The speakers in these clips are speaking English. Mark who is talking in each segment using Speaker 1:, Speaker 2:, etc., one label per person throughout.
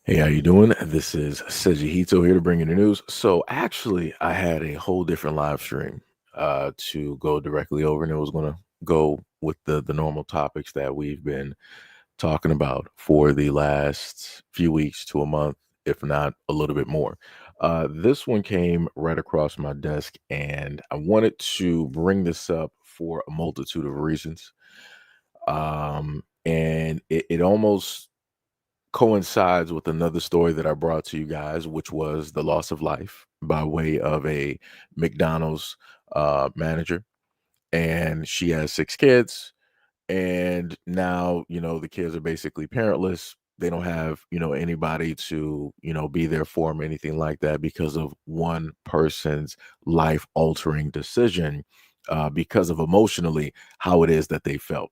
Speaker 1: Hey, how you doing? This is SEIJIHITO here to bring you the news. So actually, I had a whole different live stream to go directly over, and it was going to go with the normal topics that we've been talking about for the last few weeks to a month, if not a little bit more. This one came right across my desk, and I wanted to bring this up for a multitude of reasons. And it almost coincides with another story that I brought to you guys, which was the loss of life by way of a McDonald's manager. And she has 6 kids. And now, the kids are basically parentless. They don't have, anybody to, be there for them, anything like that, because of one person's life altering decision, because of emotionally how it is that they felt.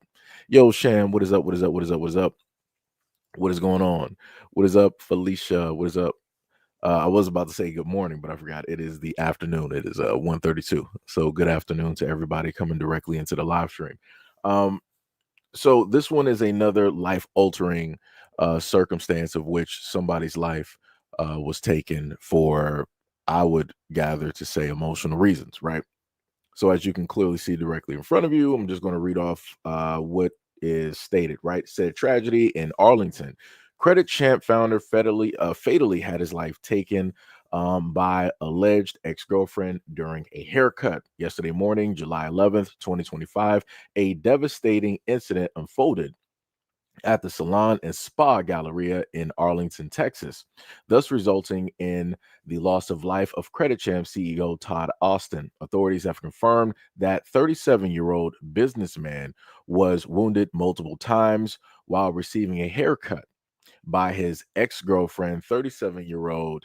Speaker 1: Yo, Sham, what is up? What is up? What is up? What is up? What is going on? What is up, Felicia? What is up? I was about to say good morning, but I forgot. It is the afternoon. It is 1:32. So good afternoon to everybody coming directly into the live stream. Um, so this one is another life altering circumstance of which somebody's life was taken for, I would gather to say, emotional reasons, right? So as you can clearly see directly in front of you, I'm just going to read off what is stated, right? Said tragedy in Arlington. Credit Champ founder fatally had his life taken by alleged ex-girlfriend during a haircut. Yesterday morning, July 11th, 2025, a devastating incident unfolded at the Salon and Spa Galleria in Arlington, Texas, thus resulting in the loss of life of Credit Champ CEO Todd Austin. Authorities have confirmed that 37-year-old businessman was wounded multiple times while receiving a haircut by his ex-girlfriend, 37-year-old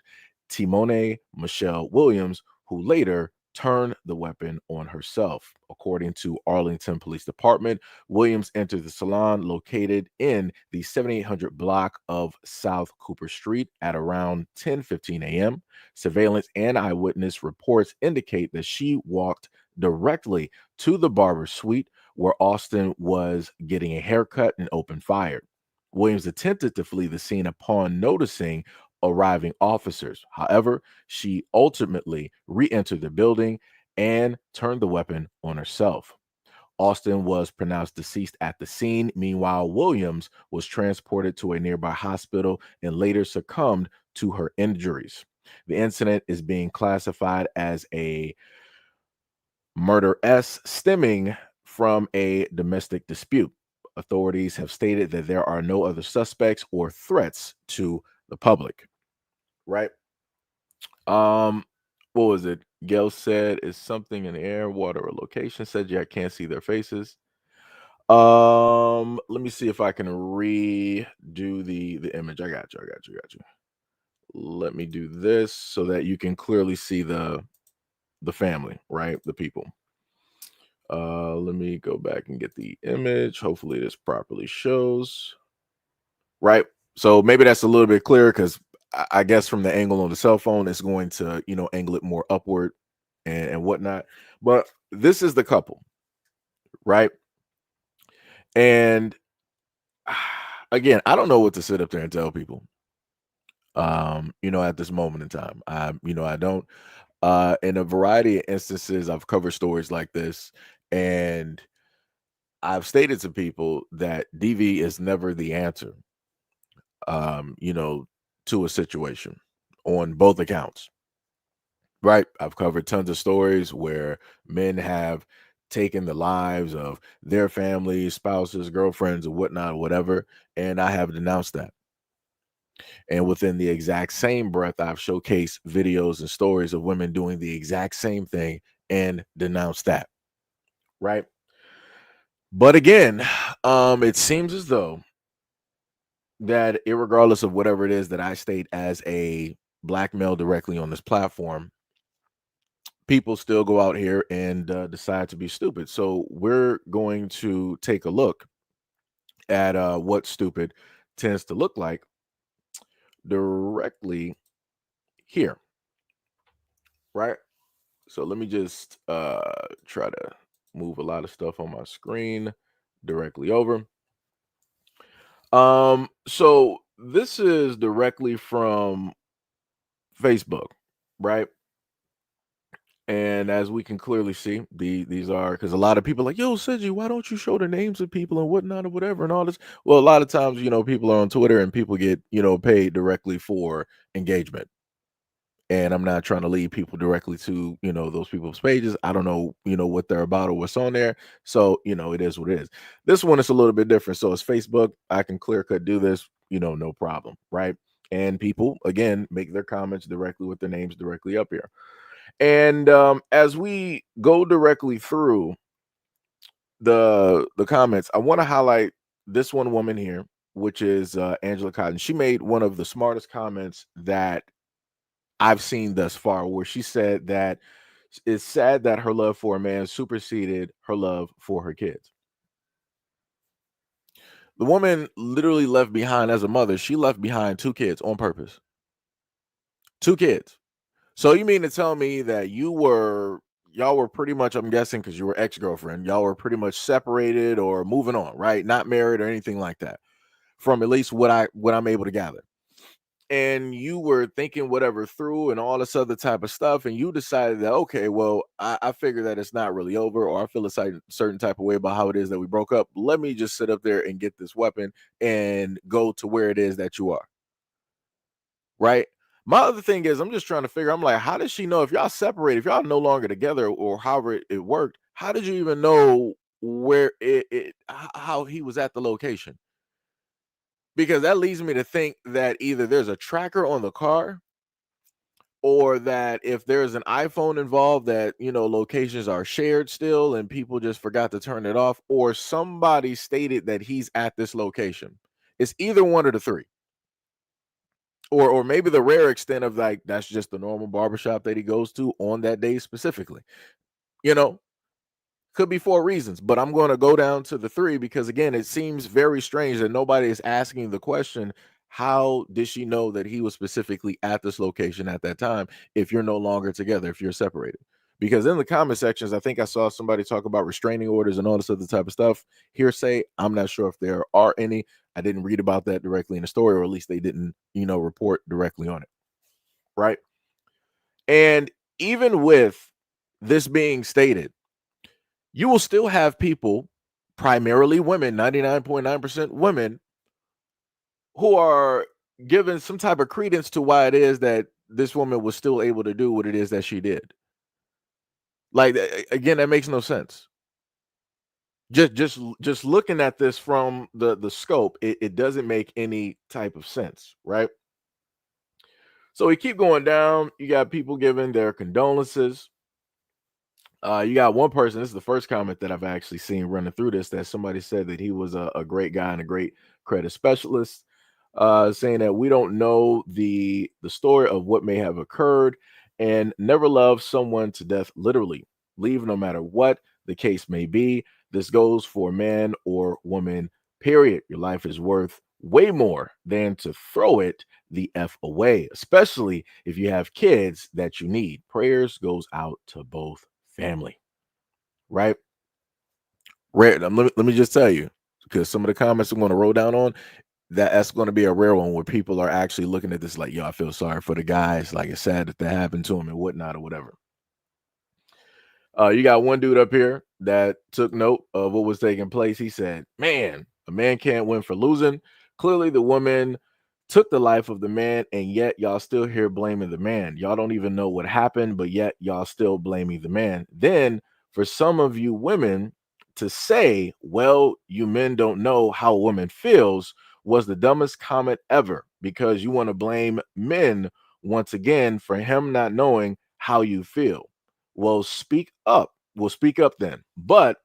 Speaker 1: Timone Michelle Williams, who later turned the weapon on herself. According to Arlington Police Department, Williams entered the salon located in the 7800 block of South Cooper Street at around 10:15 a.m. Surveillance and eyewitness reports indicate that she walked directly to the barber suite where Austin was getting a haircut and opened fire. Williams attempted to flee the scene upon noticing arriving officers. However, she ultimately re entered the building and turned the weapon on herself. Austin was pronounced deceased at the scene. Meanwhile, Williams was transported to a nearby hospital and later succumbed to her injuries. The incident is being classified as a murder stemming from a domestic dispute. Authorities have stated that there are no other suspects or threats to the public. Right? Um, what was it? Gail said, "Is something in the air, water, or location?" Said, "Yeah, I can't see their faces." Let me see if I can redo the image. I got you. I got you. Got you. Let me do this so that you can clearly see the family, right? The people. Let me go back and get the image. Hopefully, this properly shows. Right. So maybe that's a little bit clearer because I guess from the angle on the cell phone, it's going to, angle it more upward and whatnot. But this is the couple, right? And again, I don't know what to sit up there and tell people, at this moment in time. I don't. In a variety of instances, I've covered stories like this, and I've stated to people that DV is never the answer, um, you know, to a situation on both accounts. Right. I've covered tons of stories where men have taken the lives of their families, spouses, girlfriends, or whatnot, whatever. And I have denounced that. And within the exact same breath, I've showcased videos and stories of women doing the exact same thing and denounced that. Right. But again, it seems as though that irregardless of whatever it is that I state as a black male directly on this platform, people still go out here and decide to be stupid. So we're going to take a look at what stupid tends to look like directly here, right? So let me just try to move a lot of stuff on my screen directly over. So this is directly from Facebook, right? And as we can clearly see, these are because a lot of people are like, yo, Seiji, why don't you show the names of people and whatnot or whatever and all this? Well, a lot of times, people are on Twitter and people get, paid directly for engagement. And I'm not trying to lead people directly to, those people's pages. I don't know, what they're about or what's on there. So, it is what it is. This one is a little bit different. So it's Facebook. I can clear cut do this, no problem. Right. And people, again, make their comments directly with their names directly up here. And as we go directly through the comments, I want to highlight this one woman here, which is Angela Cotton. She made one of the smartest comments that I've seen thus far, where she said that it's sad that her love for a man superseded her love for her kids. The woman literally left behind as a mother. She left behind 2 kids on purpose. 2 kids. So you mean to tell me that y'all were pretty much, I'm guessing, because you were ex-girlfriend, y'all were pretty much separated or moving on, right? Not married or anything like that. From at least what I'm able to gather. And you were thinking whatever through and all this other type of stuff, and you decided that, okay, well, I figure that it's not really over, or I feel a certain type of way about how it is that we broke up. Let me just sit up there and get this weapon and go to where it is that you are. Right. My other thing is, I'm just trying to figure. I'm like, how does she know if y'all separate, if y'all no longer together, or however it worked? How did you even know where how he was at the location? Because that leads me to think that either there's a tracker on the car, or that if there's an iPhone involved, that locations are shared still, and people just forgot to turn it off, or somebody stated that he's at this location. It's either one of the three. Or maybe the rare extent of, like, that's just the normal barbershop that he goes to on that day specifically. You know, could be 4 reasons, but I'm going to go down to the 3 because, again, it seems very strange that nobody is asking the question, how did she know that he was specifically at this location at that time if you're no longer together, if you're separated? Because in the comment sections, I think I saw somebody talk about restraining orders and all this other type of stuff. Hearsay, I'm not sure if there are any. I didn't read about that directly in the story, or at least they didn't, report directly on it. Right. And even with this being stated, you will still have people, primarily women, 99.9% women, who are given some type of credence to why it is that this woman was still able to do what it is that she did. Like, again, that makes no sense. Just looking at this from the scope, it doesn't make any type of sense, right? So we keep going down. You got people giving their condolences. You got one person. This is the first comment that I've actually seen running through this, that somebody said that he was a great guy and a great credit specialist, saying that we don't know the story of what may have occurred, and never love someone to death literally. Leave no matter what the case may be. This goes for man or woman, period. Your life is worth way more than to throw it the F away, especially if you have kids that you need. Prayers goes out to both family, right? Rare. Let me just tell you, because some of the comments I'm going to roll down on, that's going to be a rare one where people are actually looking at this like, yo, I feel sorry for the guys. Like, it's sad that that happened to him and whatnot or whatever. You got one dude up here that took note of what was taking place. He said, man, a man can't win for losing. Clearly, the woman took the life of the man, and yet y'all still here blaming the man. Y'all don't even know what happened, but yet y'all still blaming the man. Then, for some of you women to say, well, you men don't know how a woman feels, was the dumbest comment ever, because you want to blame men once again for him not knowing how you feel. Well, speak up. Well, speak up then. But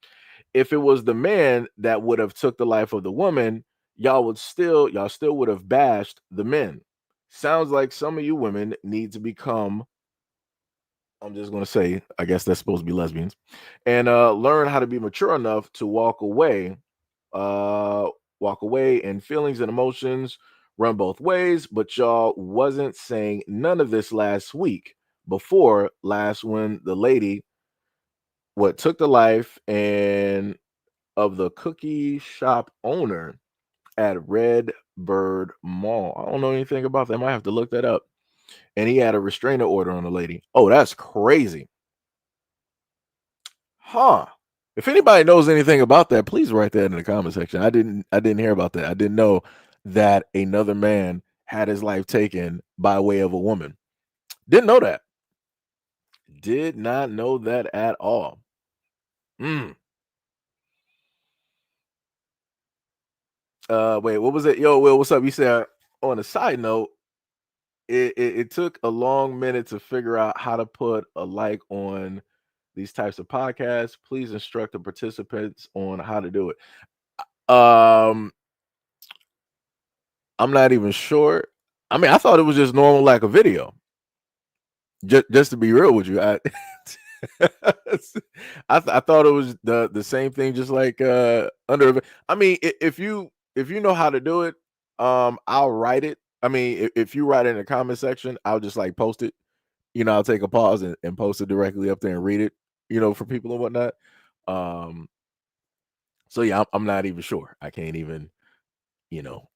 Speaker 1: if it was the man that would have took the life of the woman, y'all still would have bashed the men. Sounds like some of you women need to become, I'm just gonna say, I guess that's supposed to be lesbians, and learn how to be mature enough to uh walk away, and feelings and emotions run both ways, but y'all wasn't saying none of this last week, before last, when the lady what took the life and of the cookie shop owner at Red Bird Mall. I don't know anything about that. I might have to look that up. And he had a restraining order on the lady. Oh, that's crazy. Huh. If anybody knows anything about that, please write that in the comment section. I didn't hear about that. I didn't know that another man had his life taken by way of a woman. Didn't know that. Did not know that at all. Mm. Wait, what was it? Yo, Will, what's up? You said on a side note, it took a long minute to figure out how to put a like on these types of podcasts. Please instruct the participants on how to do it. Um, I'm not even sure. I mean, I thought it was just normal like a video. Just to be real with you, I I thought it was the same thing, just like under. I mean, if you know how to do it, I'll write it. I mean, if you write it in the comment section, I'll just like post it. I'll take a pause and post it directly up there and read it. For people and whatnot. Um, so yeah, I'm not even sure. I can't even you know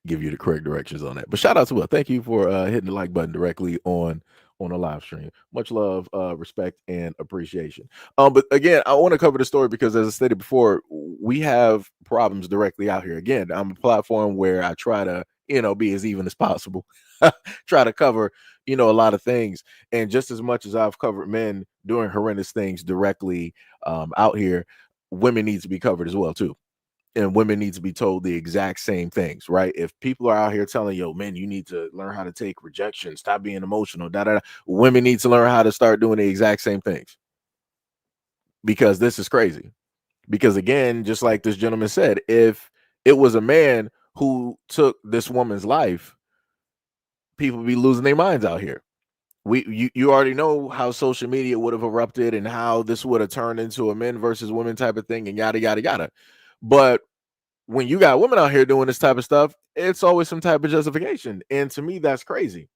Speaker 1: give you the correct directions on that. But shout out to Will. Thank you for hitting the like button directly on a live stream. Much love, respect, and appreciation. But again, I want to cover the story because, as I stated before, we have problems directly out here. Again, I'm a platform where I try to be as even as possible. Try to cover a lot of things, and just as much as I've covered men doing horrendous things directly out here, women need to be covered as well too, and women need to be told the exact same things, right? If people are out here telling men, you need to learn how to take rejection, stop being emotional, da da, da. Women need to learn how to start doing the exact same things, because this is crazy. Because again, just like this gentleman said, if it was a man who took this woman's life, people be losing their minds out here. You already know how social media would have erupted and how this would have turned into a men versus women type of thing and yada yada yada. But when you got women out here doing this type of stuff, it's always some type of justification. And to me, that's crazy.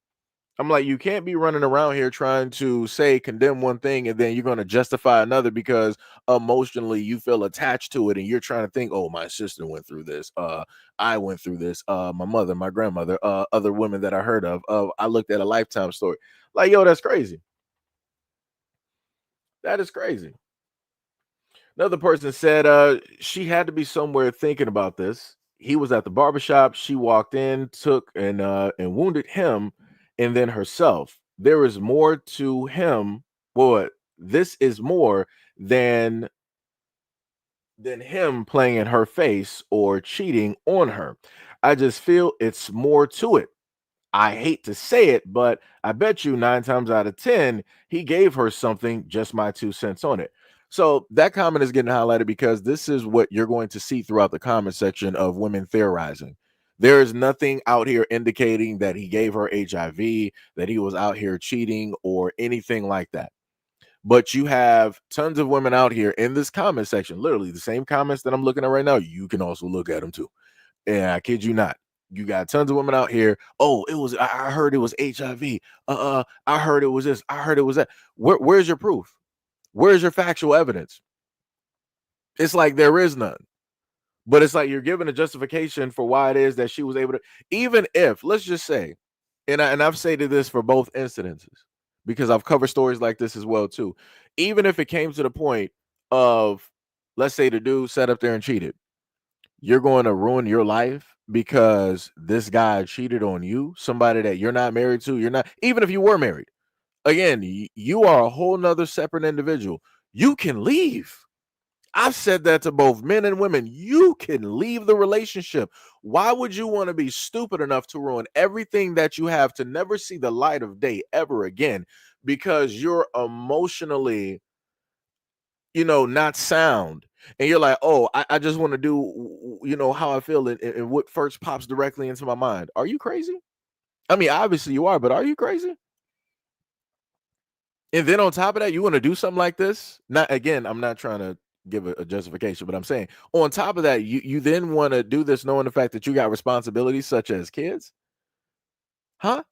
Speaker 1: I'm like, you can't be running around here trying to say condemn one thing and then you're going to justify another because emotionally you feel attached to it and you're trying to think, oh, my sister went through this. I went through this. My mother, my grandmother, other women that I heard of. I looked at a Lifetime story. Like, yo, that's crazy. That is crazy. Another person said she had to be somewhere thinking about this. He was at the barbershop. She walked in, took and wounded him and then herself. There is more to him. What this is more than him playing in her face or cheating on her. I just feel it's more to it. I hate to say it, but I bet you 9 times out of 10, he gave her something, just my 2 cents on it. So that comment is getting highlighted because this is what you're going to see throughout the comment section of women theorizing. There is nothing out here indicating that he gave her HIV, that he was out here cheating, or anything like that. But you have tons of women out here in this comment section, literally the same comments that I'm looking at right now. You can also look at them too. And I kid you not. You got tons of women out here. Oh, I heard it was HIV. I heard it was this. I heard it was that. Where's your proof? Where's your factual evidence? It's like there is none. But it's like you're giving a justification for why it is that she was able to, even if, let's just say, and I've stated this for both incidences because I've covered stories like this as well too. Even if it came to the point of, let's say the dude sat up there and cheated, you're going to ruin your life because this guy cheated on you, somebody that you're not married to. You're not, even if you were married. Again, you are a whole nother separate individual. You can leave. I've said that to both men and women. You can leave the relationship. Why would you want to be stupid enough to ruin everything that you have to never see the light of day ever again because you're emotionally, not sound? And you're like, oh, I just want to do, how I feel and what first pops directly into my mind. Are you crazy? I mean, obviously you are, but are you crazy? And then on top of that, you want to do something like this? Not again, I'm not trying to give a justification, but I'm saying on top of that, you then want to do this knowing the fact that you got responsibilities such as kids? Huh?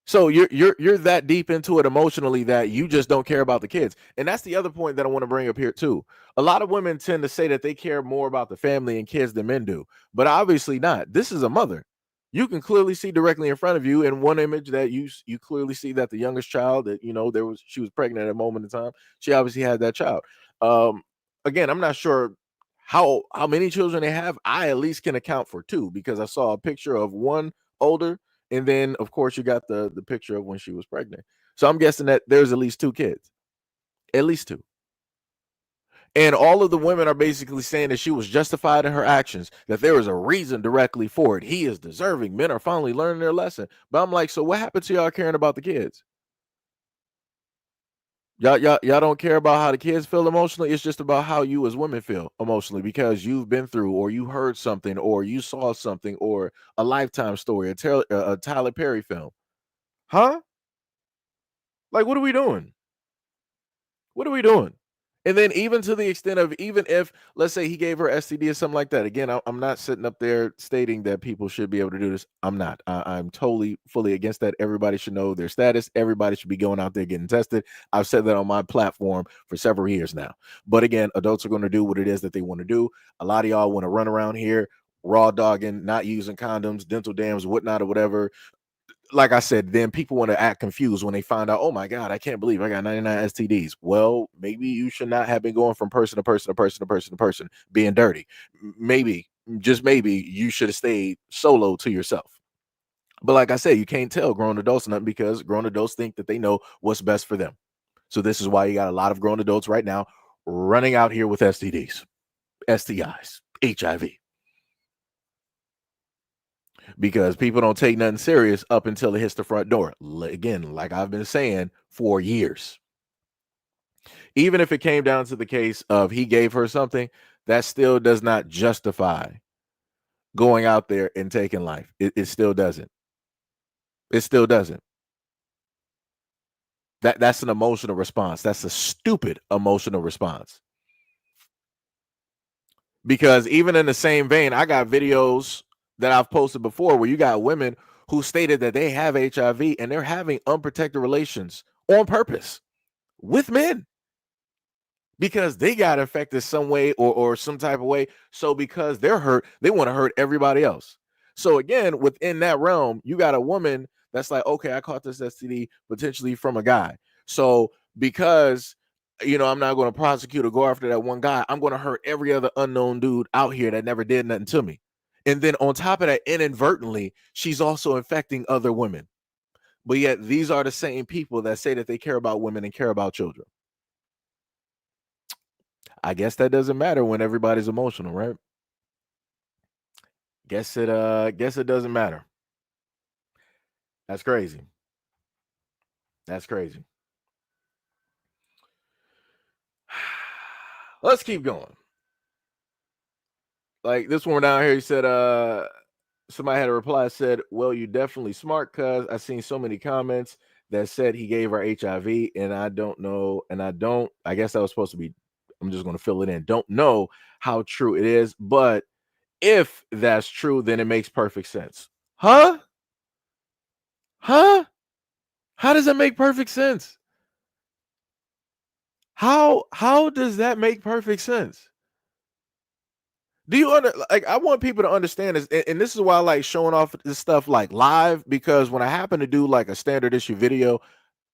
Speaker 1: So you're that deep into it emotionally that you just don't care about the kids. And that's the other point that I want to bring up here too. A lot of women tend to say that they care more about the family and kids than men do, but obviously not. This is a mother. You can clearly see directly in front of you in one image that you clearly see that the youngest child that she was pregnant at a moment in time. She obviously had that child. Um, Again, I'm not sure how many children they have. I at least can account for two because I saw a picture of one older, and then of course you got the picture of when she was pregnant. So I'm guessing that there's at least two kids, at least two. And all of the women are basically saying that she was justified in her actions, that there is a reason directly for it. He is deserving. Men are finally learning their lesson. But I'm like, so what happened to y'all caring about the kids? Y'all don't care about how the kids feel emotionally. It's just about how you as women feel emotionally because you've been through, or you heard something, or you saw something, or a Lifetime story, a Tyler Perry film. Huh? Like, what are we doing? What are we doing? And then even to the extent of, even if, let's say he gave her STD or something like that. Again, I'm not sitting up there stating that people should be able to do this. I'm not. I'm totally, fully against that. Everybody should know their status. Everybody should be going out there getting tested. I've said that on my platform for several years now. But again, adults are going to do what it is that they want to do. A lot of y'all want to run around here raw dogging, not using condoms, dental dams, whatnot, or whatever. Like I said, then people want to act confused when they find out, oh my God, I can't believe I got 99 STDs. Well, maybe you should not have been going from person to person to person to person to person being dirty. Maybe, just maybe, you should have stayed solo to yourself. But like I said, you can't tell grown adults nothing because grown adults think that they know what's best for them. So this is why you got a lot of grown adults right now running out here with STDs, STIs, HIV. Because people don't take nothing serious up until it hits the front door. Again, like I've been saying for years. Even if it came down to the case of he gave her something, that still does not justify going out there and taking life. It still doesn't. It still doesn't. That's an emotional response. That's a stupid emotional response. Because even in the same vein, I got videos that I've posted before where you got women who stated that they have HIV and they're having unprotected relations on purpose with men because they got infected some way or some type of way. So because they're hurt, they want to hurt everybody else. So again, within that realm, you got a woman that's like, okay, I caught this STD potentially from a guy. So because I'm not going to prosecute or go after that one guy, I'm going to hurt every other unknown dude out here that never did nothing to me. And then on top of that, inadvertently, she's also infecting other women. But yet these are the same people that say that they care about women and care about children. I guess that doesn't matter when everybody's emotional, right? Guess it doesn't matter. That's crazy. That's crazy. Let's keep going. Like this one down here, he said, somebody had a reply, said, well, you definitely smart, cuz I seen so many comments that said he gave her HIV, and I don't know, and I guess that was supposed to be, I'm just gonna fill it in. Don't know how true it is, but if that's true, then it makes perfect sense. Huh? Huh? How does that make perfect sense? How does that make perfect sense? Do you like, I want people to understand this, and this is why I like showing off this stuff like live, because when I happen to do like a standard issue video,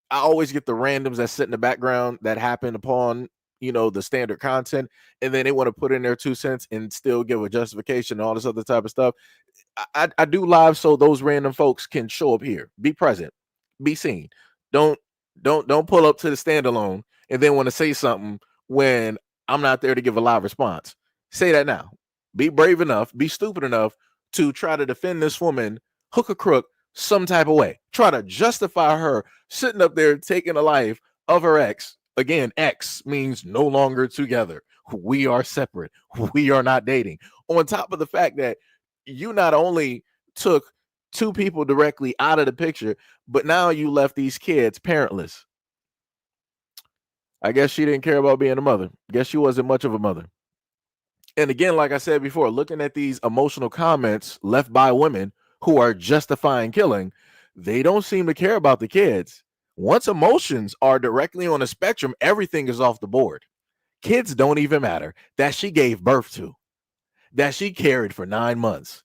Speaker 1: I always get the randoms that sit in the background that happen upon the standard content, and then they want to put in their 2 cents and still give a justification and all this other type of stuff. I do live so those random folks can show up here, be present, be seen. Don't don't pull up to the standalone and then want to say something when I'm not there to give a live response. Say that now. Be brave enough, be stupid enough to try to defend this woman, hook or crook, some type of way. Try to justify her sitting up there taking the life of her ex. Again, ex means no longer together. We are separate. We are not dating. On top of the fact that you not only took two people directly out of the picture, but now you left these kids parentless. I guess she didn't care about being a mother. Guess she wasn't much of a mother. And again, like I said before, looking at these emotional comments left by women who are justifying killing, They don't seem to care about the kids. Once emotions are directly on a spectrum, everything is off the board. Kids don't even matter. That she gave birth to, that she carried for 9 months,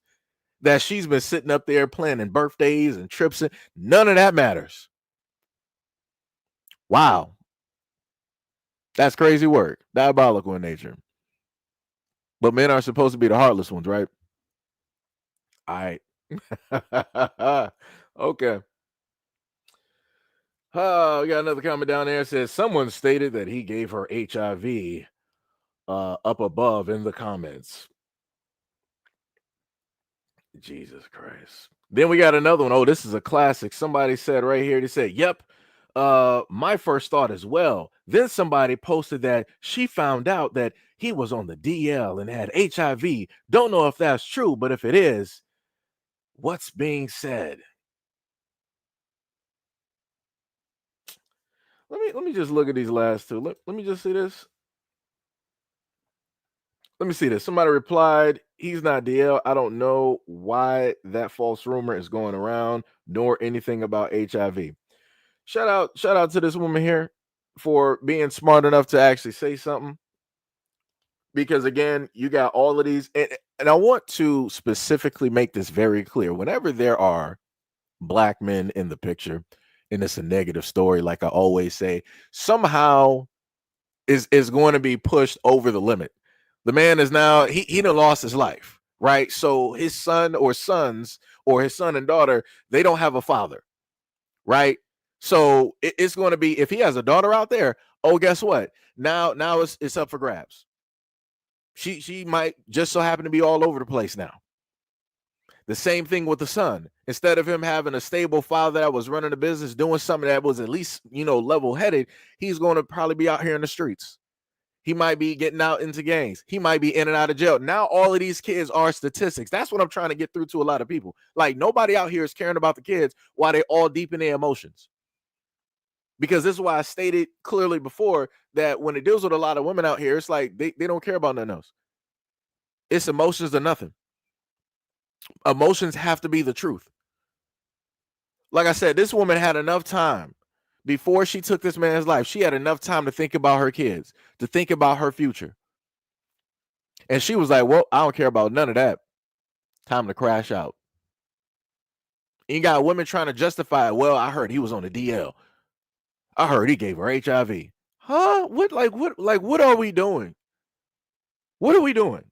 Speaker 1: that she's been sitting up there planning birthdays and trips. None of that matters. Wow. That's crazy work. Diabolical in nature. But men are supposed to be the heartless ones, right? All right. Okay. We got another comment down there. It says someone stated that he gave her HIV up above in the comments. Jesus Christ. Then we got another one. Oh, this is a classic. Somebody said right here, they said, yep, my first thought as well. Then somebody posted that she found out that he was on the DL and had HIV. Don't know if that's true, but if it is, what's being said? Let me just look at these last two. Let me just see this. Let me see this. Somebody replied, he's not DL. I don't know why that false rumor is going around, nor anything about HIV. Shout out to this woman here for being smart enough to actually say something. Because again, you got all of these, and I want to specifically make this very clear. Whenever there are black men in the picture, and it's a negative story, like I always say, somehow is going to be pushed over the limit. The man is now he done lost his life, right? So his son or sons or his son and daughter, they don't have a father, right? So it's going to be, if he has a daughter out there, oh, guess what? Now it's up for grabs. She might just so happen to be all over the place now. The same thing with the son. Instead of him having a stable father that was running a business, doing something that was at least, level headed, he's going to probably be out here in the streets. He might be getting out into gangs. He might be in and out of jail. Now all of these kids are statistics. That's what I'm trying to get through to a lot of people. Like, nobody out here is caring about the kids while they're all deep in their emotions. Because this is why I stated clearly before that when it deals with a lot of women out here, it's like they don't care about nothing else. It's emotions or nothing. Emotions have to be the truth. Like I said, this woman had enough time before she took this man's life. She had enough time to think about her kids, to think about her future. And she was like, well, I don't care about none of that. Time to crash out. You got women trying to justify it. Well, I heard he was on the DL. I heard he gave her HIV. Huh? What are we doing? What are we doing?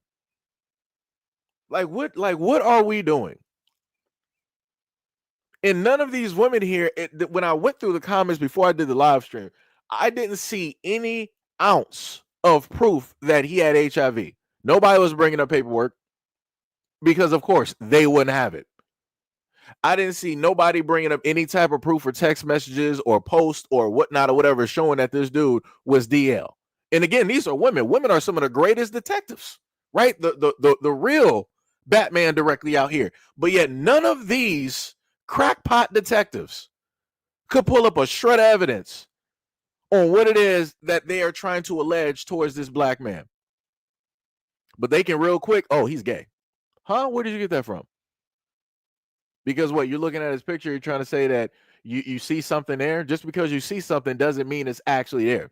Speaker 1: What are we doing? And none of these women here, when I went through the comments before I did the live stream, I didn't see any ounce of proof that he had HIV. Nobody was bringing up paperwork because, of course, they wouldn't have it. I didn't see nobody bringing up any type of proof or text messages or post or whatnot or whatever showing that this dude was DL. And again, these are women. Women are some of the greatest detectives, right? The real Batman directly out here. But yet none of these crackpot detectives could pull up a shred of evidence on what it is that they are trying to allege towards this black man. But they can real quick, oh, he's gay. Huh? Where did you get that from? Because what, you're looking at his picture, you're trying to say that you see something there. Just because you see something doesn't mean it's actually there.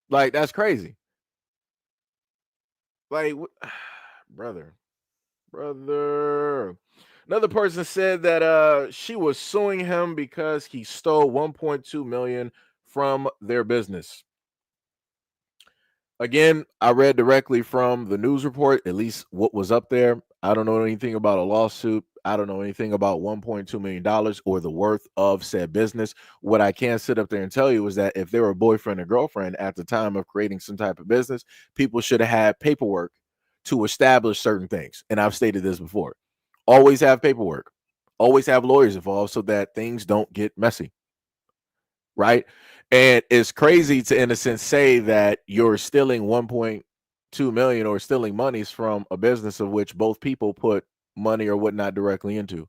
Speaker 1: Like, that's crazy. Like, brother. Another person said that she was suing him because he stole 1.2 million from their business. Again, I read directly from the news report, at least what was up there. I don't know anything about a lawsuit. I don't know anything about $1.2 million or the worth of said business. What I can sit up there and tell you is that if they were a boyfriend or girlfriend at the time of creating some type of business, people should have had paperwork to establish certain things. And I've stated this before. Always have paperwork. Always have lawyers involved so that things don't get messy. Right? And it's crazy to, in a sense, say that you're stealing 1.2 million or stealing monies from a business of which both people put money or whatnot directly into.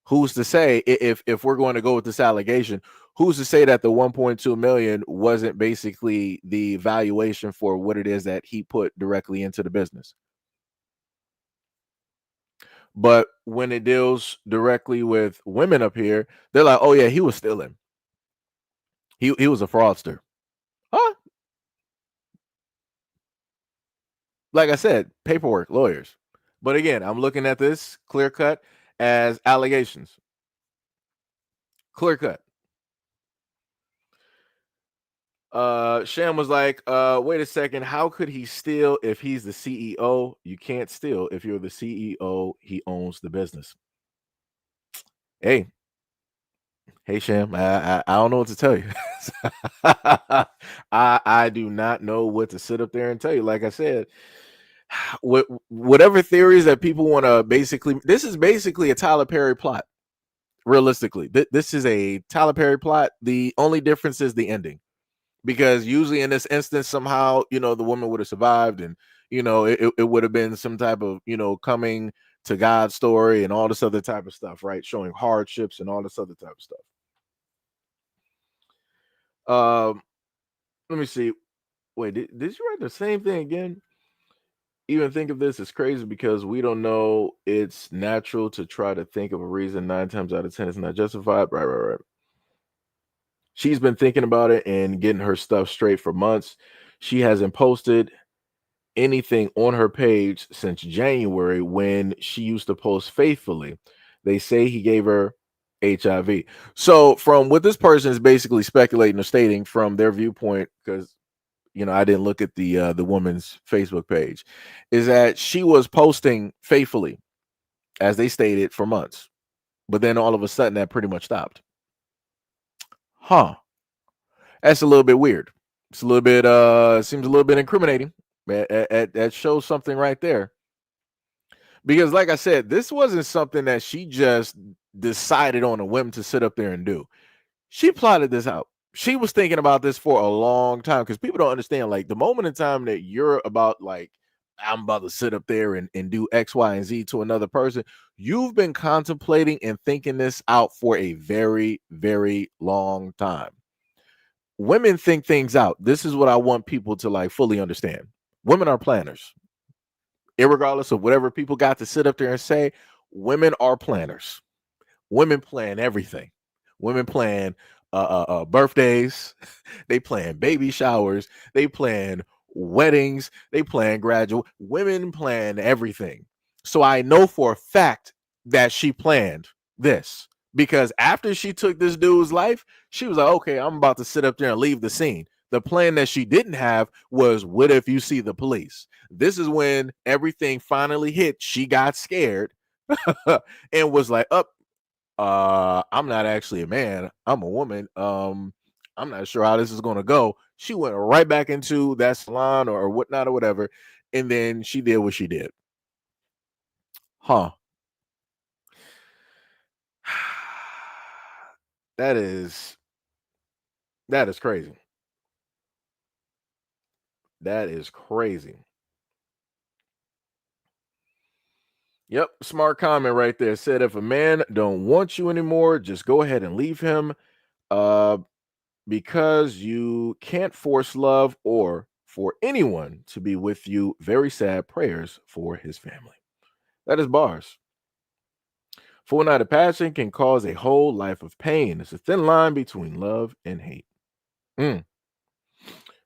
Speaker 1: Who's to say, if we're going to go with this allegation, who's to say that the 1.2 million wasn't basically the valuation for what it is that he put directly into the business? But when it deals directly with women up here, they're like, "Oh yeah, he was stealing. He was a fraudster." Huh? Like I said, paperwork, lawyers. But again, I'm looking at this clear cut as allegations. Clear cut. Sham was like, wait a second, how could he steal if he's the CEO? You can't steal if you're the CEO, he owns the business. Hey, hey Sham, I don't know what to tell you. I do not know what to sit up there and tell you. Like I said, whatever theories that people want to basically, this is basically a Tyler Perry plot. Realistically, this is a Tyler Perry plot. The only difference is the ending, because usually in this instance, somehow, the woman would have survived, and it would have been some type of coming to God story and all this other type of stuff, right? Showing hardships and all this other type of stuff. Um, let me see. Wait, did you write the same thing again? Even think of this as crazy because we don't know. It's natural to try to think of a reason. 9 times out of 10, it's not justified. Right, right, right. She's been thinking about it and getting her stuff straight for months. She hasn't posted anything on her page since January, when she used to post faithfully. They say he gave her HIV. So, from what this person is basically speculating or stating from their viewpoint, because I didn't look at the woman's Facebook page, is that she was posting faithfully, as they stated, for months, but then all of a sudden that pretty much stopped. Huh? That's a little bit weird. It's a little bit seems a little bit incriminating. That shows something right there. Because like I said, this wasn't something that she just decided on a whim to sit up there and do. She plotted this out. She was thinking about this for a long time, because people don't understand, like, the moment in time that you're about, like, I'm about to sit up there and do X, Y, and Z to another person, you've been contemplating and thinking this out for a very, very long time. Women think things out. This is what I want people to, like, fully understand. Women are planners. Irregardless of whatever people got to sit up there and say, women are planners. Women plan everything. Women plan birthdays. They plan baby showers. They plan weddings. They plan graduate. Women plan everything. So I know for a fact that she planned this, because after she took this dude's life, she was like, okay, I'm about to sit up there and leave the scene. The plan that she didn't have was, what if you see the police? This is when everything finally hit. She got scared and was like, up, I'm not actually a man, I'm a woman. I'm not sure how this is gonna go. She went right back into that salon or whatnot or whatever, and then she did what she did. Huh. That is that is crazy. That is crazy. Yep, smart comment right there. Said if a man don't want you anymore, just go ahead and leave him. Uh because you can't force love or for anyone to be with you. Very sad prayers for his family. That is bars. Full night of passion can cause a whole life of pain. It's a thin line between love and hate. Mm,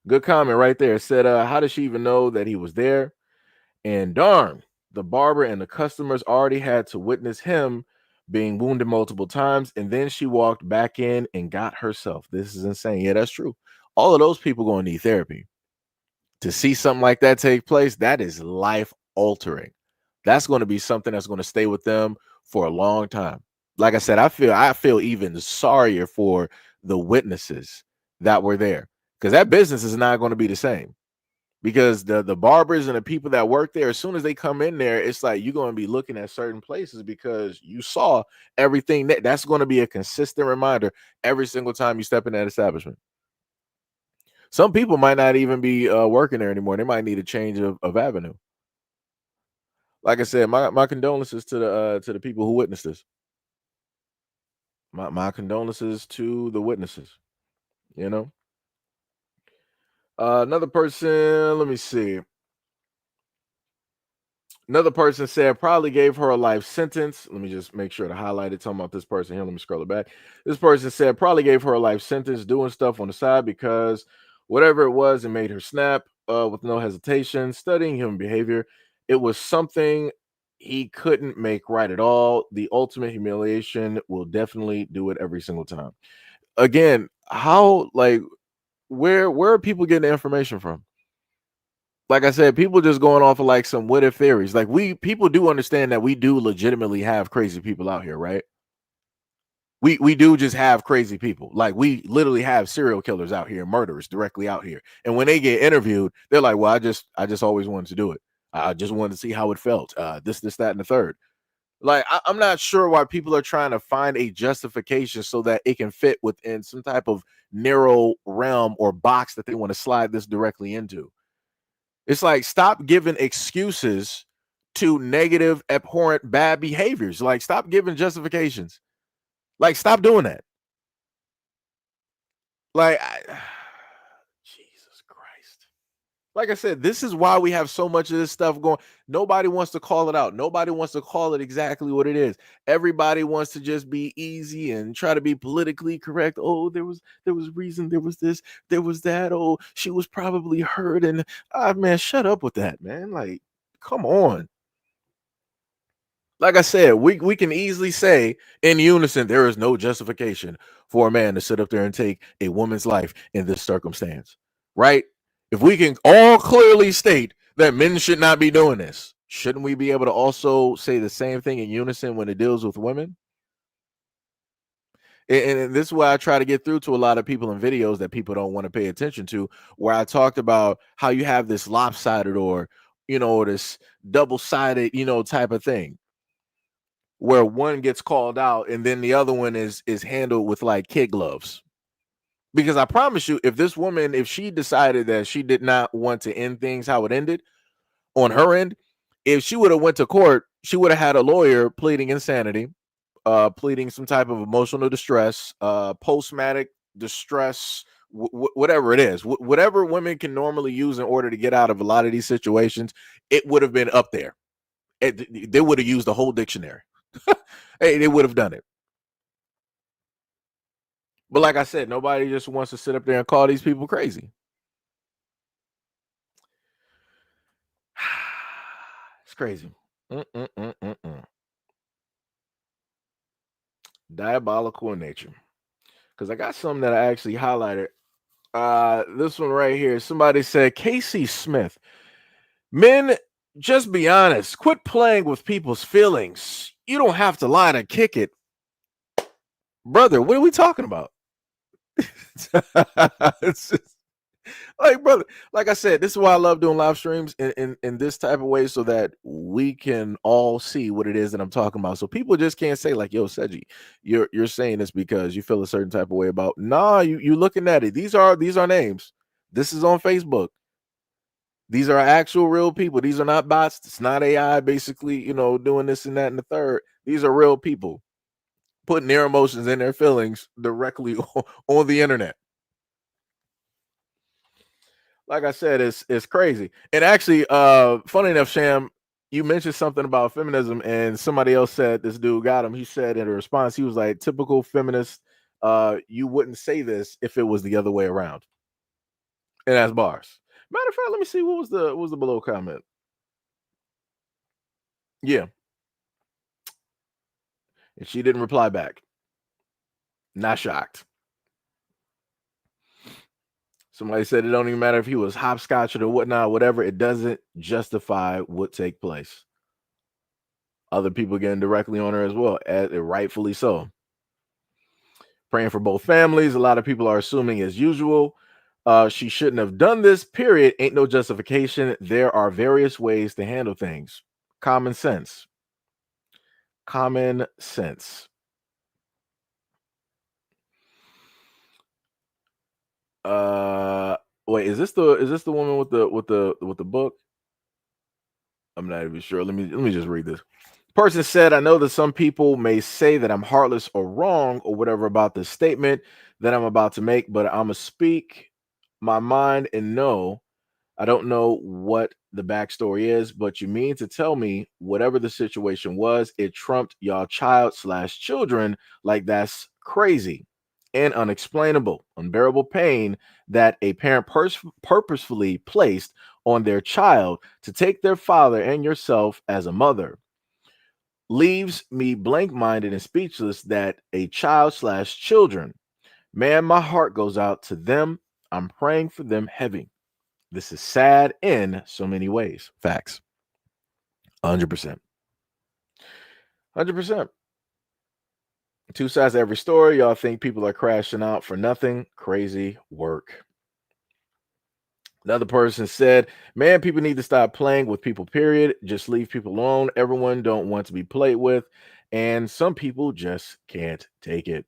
Speaker 1: good comment right there. Said, how does she even know that he was there? And darn, the barber and the customers already had to witness him being wounded multiple times. And then she walked back in and got herself. This is insane. Yeah, that's true. All of those people going to need therapy. To see something like that take place, that is life altering. That's going to be something that's going to stay with them for a long time. Like I said, I feel even sorrier for the witnesses that were there, because that business is not going to be the same. Because the barbers and the people that work there, as soon as they come in there, it's like you're going to be looking at certain places because you saw everything. That's going to be a consistent reminder every single time you step in that establishment. Some people might not even be working there anymore. They might need a change of avenue. Like I said, my condolences to the people who witnessed this. My condolences to the witnesses. You know, another person. Let me see. Another person said probably gave her a life sentence. Let me just make sure to highlight it. Talking about this person here. Let me scroll it back. This person said probably gave her a life sentence, doing stuff on the side because whatever it was, it made her snap with no hesitation, studying human behavior. It was something he couldn't make right at all. The ultimate humiliation will definitely do it every single time. Again, how like where are people getting the information from? Like I said, people just going off of like some what if theories. Like we people do understand that we do legitimately have crazy people out here, right? We do just have crazy people. Like we literally have serial killers out here, murderers directly out here. And when they get interviewed, they're like, "Well, I just always wanted to do it. I just wanted to see how it felt. This, that, and the third." Like I'm not sure why people are trying to find a justification so that it can fit within some type of narrow realm or box that they want to slide this directly into. It's like stop giving excuses to negative, abhorrent, bad behaviors. Like stop giving justifications. Like stop doing that. Like Jesus Christ. Like I said, this is why we have so much of this stuff going. Nobody wants to call it out. Nobody wants to call it exactly what it is. Everybody wants to just be easy and try to be politically correct. Oh, there was reason, there was this, there was that. Oh, she was probably hurt. And man, shut up with that, man. Like, come on. Like I said, we can easily say in unison there is no justification for a man to sit up there and take a woman's life in this circumstance, right? If we can all clearly state that men should not be doing this, shouldn't we be able to also say the same thing in unison when it deals with women? And this is why I try to get through to a lot of people in videos that people don't want to pay attention to, where I talked about how you have this lopsided or this double-sided type of thing where one gets called out and then the other one is handled with like kid gloves. Because I promise you, if this woman, if she decided that she did not want to end things how it ended on her end, if she would have went to court, she would have had a lawyer pleading insanity, pleading some type of emotional distress, post-traumatic distress, whatever it is, whatever women can normally use in order to get out of a lot of these situations, it would have been up there. They would have used the whole dictionary. Hey, they would have done it. But like I said, nobody just wants to sit up there and call these people crazy. It's crazy. Mm-mm-mm-mm-mm. Diabolical in nature. Because I got something that I actually highlighted. This one right here. Somebody said, Casey Smith, men, just be honest. Quit playing with people's feelings. You don't have to lie to kick it. Brother, what are we talking about? It's just, like, brother, like I said, this is why I love doing live streams in this type of way so that we can all see what it is that I'm talking about. So people just can't say, like, yo, Seji, you're saying this because you feel a certain type of way about. Nah, you looking at it. These are names. This is on Facebook. These are actual real people. These are not bots. It's not AI basically, doing this and that and the third. These are real people putting their emotions and their feelings directly on the internet. Like I said, it's crazy. And actually, funny enough, Sham, you mentioned something about feminism, and somebody else said this dude got him. He said in a response, he was like, typical feminist, you wouldn't say this if it was the other way around. And that's bars. Matter of fact, let me see what was the below comment. Yeah. And she didn't reply back. Not shocked. Somebody said it don't even matter if he was hopscotching or whatnot, whatever. It doesn't justify what take place. Other people getting directly on her as well, as rightfully so. Praying for both families. A lot of people are assuming as usual. She shouldn't have done this, period. Ain't no justification. There are various ways to handle things. Common sense. Common sense. Wait, is this the woman with the book? I'm not even sure. Let me just read this. Person said, I know that some people may say that I'm heartless or wrong or whatever about this statement that I'm about to make, but I'm going to speak my mind and no, I don't know what the backstory is, but you mean to tell me whatever the situation was, it trumped y'all child slash children? Like, that's crazy and unexplainable, unbearable pain that a parent purposefully placed on their child to take their father and yourself as a mother. Leaves me blank minded and speechless that a child slash children. Man, my heart goes out to them. I'm praying for them heavy. This is sad in so many ways. Facts. 100%. 100%. Two sides to every story. Y'all think people are crashing out for nothing. Crazy work. Another person said, man, people need to stop playing with people, period. Just leave people alone. Everyone don't want to be played with. And some people just can't take it.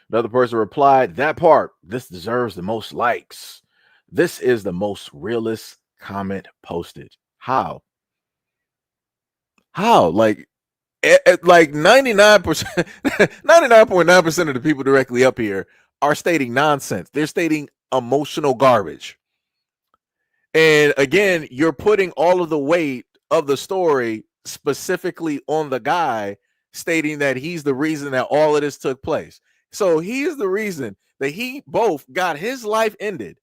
Speaker 1: Another person replied, that part, this deserves the most likes. This is the most realist comment posted. How? How? Like 99%, 99.9% of the people directly up here are stating nonsense. They're stating emotional garbage. And again, you're putting all of the weight of the story specifically on the guy, stating that he's the reason that all of this took place. So he is the reason that he both got his life ended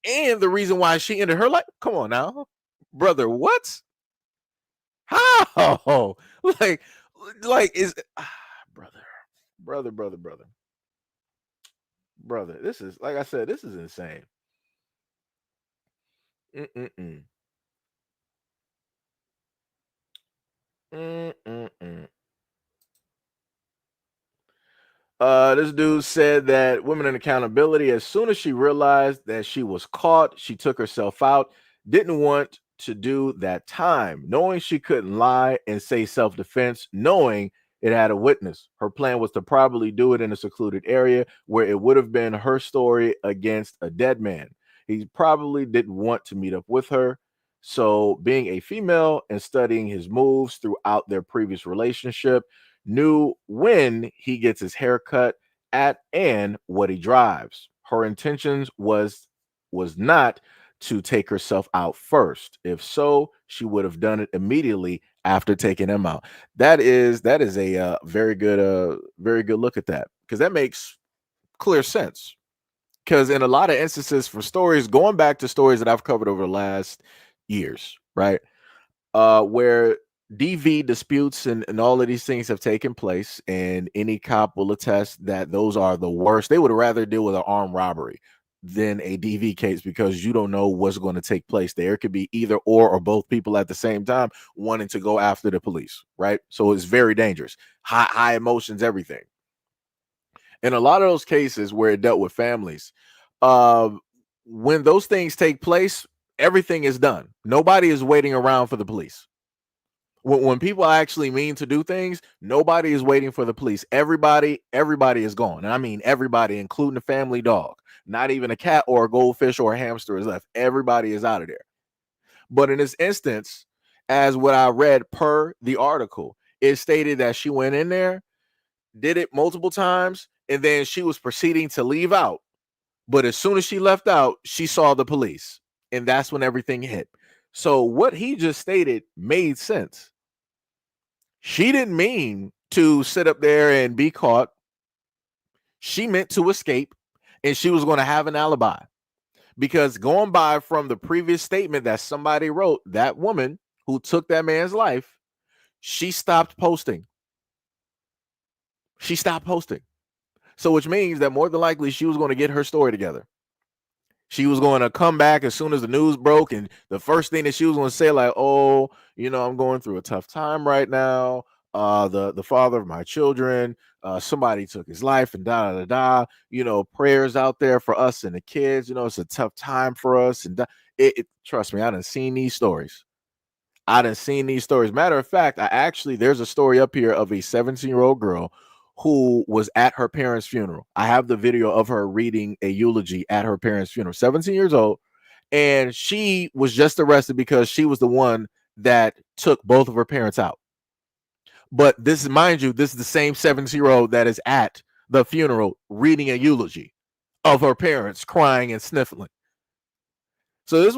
Speaker 1: and the reason why she ended her life. Come on now, brother. What? How? Like is brother. This is, like I said, this is insane. Mm-mm-mm. Mm-mm-mm. This dude said that women in accountability, as soon as she realized that she was caught, she took herself out, didn't want to do that time, knowing she couldn't lie and say self-defense, knowing it had a witness. Her plan was to probably do it in a secluded area where it would have been her story against a dead man. He probably didn't want to meet up with her. So, being a female and studying his moves throughout their previous relationship, knew when he gets his hair cut at and what he drives. Her intentions was not to take herself out first. If so, she would have done it immediately after taking him out. That is a very good look at that, because that makes clear sense. Because in a lot of instances, for stories, going back to stories that I've covered over the last years, right? Where DV disputes and all of these things have taken place, and any cop will attest that those are the worst. They would rather deal with an armed robbery than a DV case, because you don't know what's going to take place. There could be either or both people at the same time wanting to go after the police, right? So it's very dangerous. High emotions, everything. In a lot of those cases where it dealt with families, uh, when those things take place, everything is done. Nobody is waiting around for the police. When people actually mean to do things, nobody is waiting for the police. Everybody is gone. And I mean everybody, including the family dog. Not even a cat or a goldfish or a hamster is left. Everybody is out of there. But in this instance, as what I read per the article, it stated that she went in there, did it multiple times, and then she was proceeding to leave out. But as soon as she left out, she saw the police. And that's when everything hit. So what he just stated made sense. She didn't mean to sit up there and be caught. She meant to escape, and she was going to have an alibi. Because going by from the previous statement that somebody wrote, that woman who took that man's life, she stopped posting. She stopped posting. So which means that more than likely she was going to get her story together. She was going to come back as soon as the news broke, and the first thing that she was going to say, like, oh, I'm going through a tough time right now. The father of my children, somebody took his life, and da da da da. Prayers out there for us and the kids. It's a tough time for us, and trust me, I done seen these stories. Matter of fact, there's a story up here of a 17-year-old girl who was at her parents' funeral. I have the video of her reading a eulogy at her parents' funeral. 17 years old, and she was just arrested because she was the one that took both of her parents out. But this is, mind you, this is the same 17-year-old that is at the funeral reading a eulogy of her parents, crying and sniffling. So this is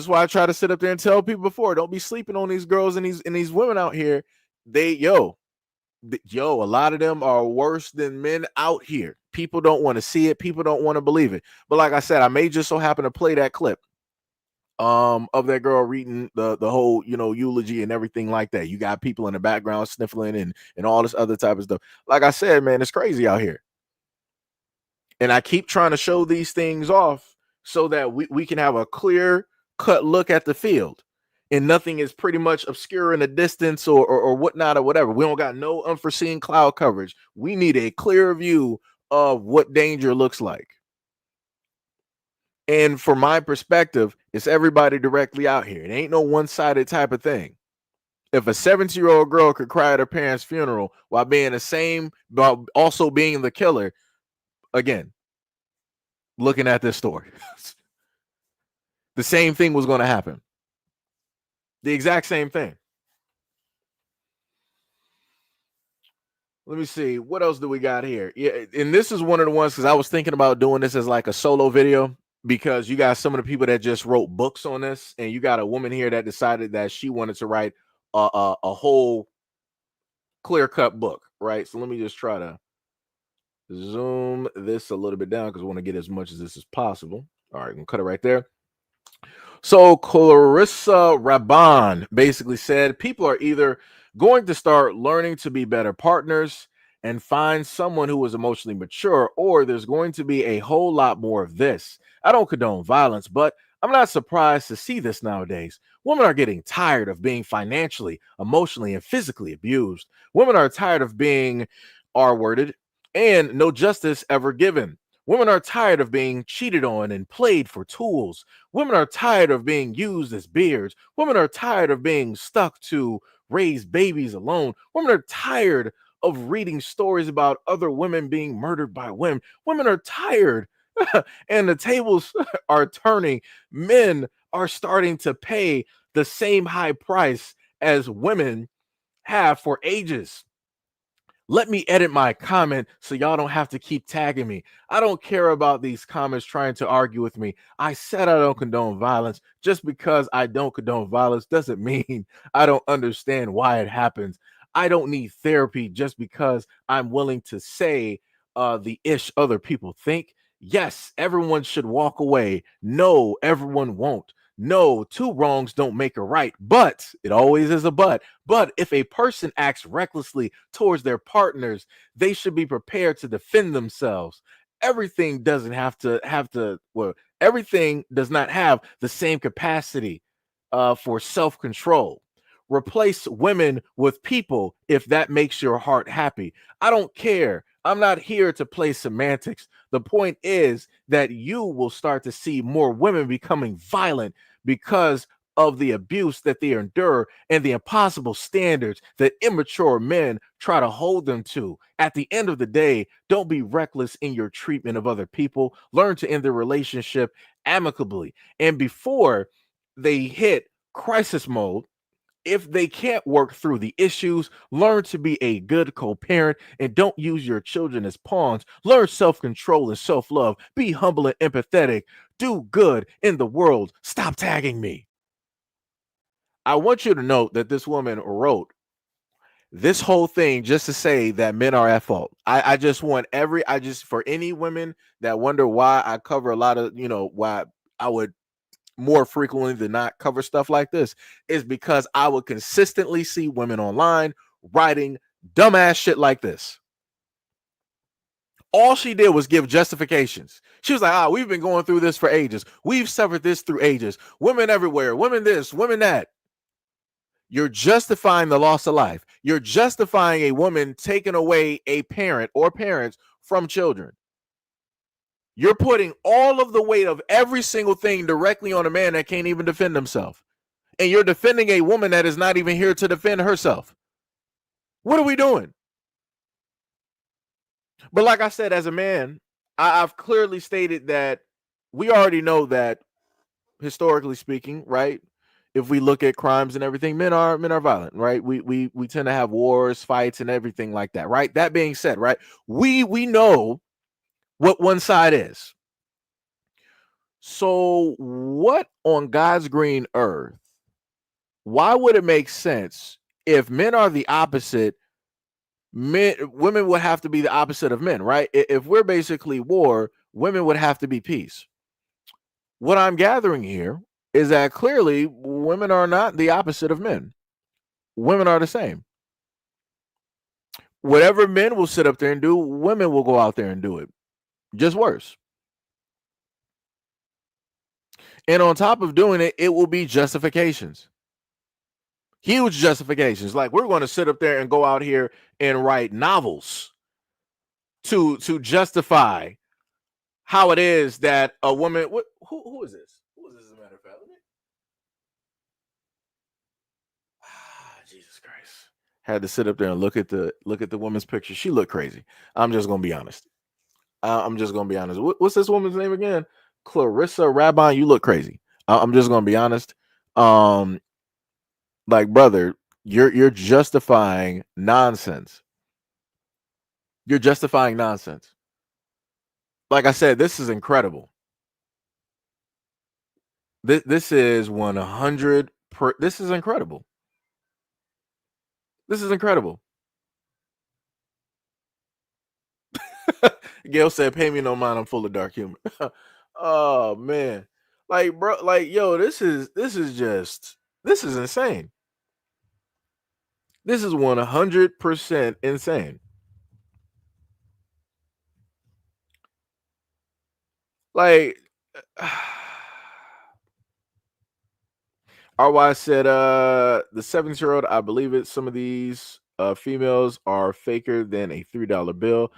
Speaker 1: why I try to sit up there and tell people before, don't be sleeping on these girls and these women out here. A lot of them are worse than men out here. People don't want to see it. People don't want to believe it. But like I said, I may just so happen to play that clip of that girl reading the whole eulogy and everything like that. You got people in the background sniffling and all this other type of stuff. Like I said, man, it's crazy out here. And I keep trying to show these things off so that we can have a clear cut look at the field. And nothing is pretty much obscure in the distance or whatnot or whatever. We don't got no unforeseen cloud coverage. We need a clear view of what danger looks like. And from my perspective, it's everybody directly out here. It ain't no one-sided type of thing. If a 17-year-old girl could cry at her parents' funeral while also being the killer, again, looking at this story, the same thing was going to happen. The exact same thing. Let me see. What else do we got here? Yeah, and this is one of the ones because I was thinking about doing this as like a solo video because you got some of the people that just wrote books on this, and you got a woman here that decided that she wanted to write a whole clear-cut book, right? So let me just try to zoom this a little bit down because I want to get as much as this as possible. All right, I'm gonna cut it right there. So Clarissa Raban basically said people are either going to start learning to be better partners and find someone who is emotionally mature, or there's going to be a whole lot more of this. I don't condone violence, but I'm not surprised to see this nowadays. Women are getting tired of being financially, emotionally, and physically abused. Women are tired of being R-worded and no justice ever given. Women are tired of being cheated on and played for tools. Women are tired of being used as beards. Women are tired of being stuck to raise babies alone. Women are tired of reading stories about other women being murdered by women. Women are tired, and the tables are turning. Men are starting to pay the same high price as women have for ages. Let me edit my comment so y'all don't have to keep tagging me. I don't care about these comments trying to argue with me. I said I don't condone violence. Just because I don't condone violence doesn't mean I don't understand why it happens. I don't need therapy just because I'm willing to say the ish other people think. Yes, everyone should walk away. No, everyone won't. No, two wrongs don't make a right, but it always is a but. But if a person acts recklessly towards their partners, they should be prepared to defend themselves. Everything doesn't everything does not have the same capacity for self-control. Replace women with people if that makes your heart happy. I don't care. I'm not here to play semantics. The point is that you will start to see more women becoming violent because of the abuse that they endure and the impossible standards that immature men try to hold them to. At the end of the day, don't be reckless in your treatment of other people. Learn to end the relationship amicably. And before they hit crisis mode, if they can't work through the issues, learn to be a good co-parent and don't use your children as pawns. Learn self-control and self-love. Be humble and empathetic. Do good in the world. Stop tagging me. I want you to note that this woman wrote this whole thing just to say that men are at fault. I just want for any women that wonder why I cover a lot of, why I would more frequently than not cover stuff like this is because I would consistently see women online writing dumbass shit like this. All she did was give justifications. She was like, we've been going through this for ages. We've suffered this through ages. Women everywhere, women this, women that. You're justifying the loss of life. You're justifying a woman taking away a parent or parents from children. You're putting all of the weight of every single thing directly on a man that can't even defend himself. And you're defending a woman that is not even here to defend herself. What are we doing? But like I said, as a man, I've clearly stated that we already know that historically speaking, right? If we look at crimes and everything, men are violent, right? We tend to have wars, fights, and everything like that, right? That being said, right, we know what one side is. So, what on God's green earth? Why would it make sense if men are the opposite? Women would have to be the opposite of men, right? If we're basically war, women would have to be peace. What I'm gathering here is that clearly women are not the opposite of men. Women are the same. Whatever men will sit up there and do, women will go out there and do it. Just worse. And on top of doing it, it will be justifications. Huge justifications. Like, we're going to sit up there and go out here and write novels to justify how it is that a woman. Who is this? Who is this? As a matter of fact, Jesus Christ! Had to sit up there and look at the woman's picture. She looked crazy. I'm just gonna be honest. I'm just gonna be honest. What's this woman's name again? Clarissa Rabbi. You look crazy. I'm just gonna be honest. Um, like, brother, you're justifying nonsense. You're justifying nonsense. Like I said, this is incredible. This is 100. This is incredible. This is incredible. Gail said, "Pay me no mind. I'm full of dark humor." Oh man, like, bro, like, yo, this is insane. This is 100% insane. Like, RY said, the 7-year-old, I believe it. Some of these females are faker than a $3 bill.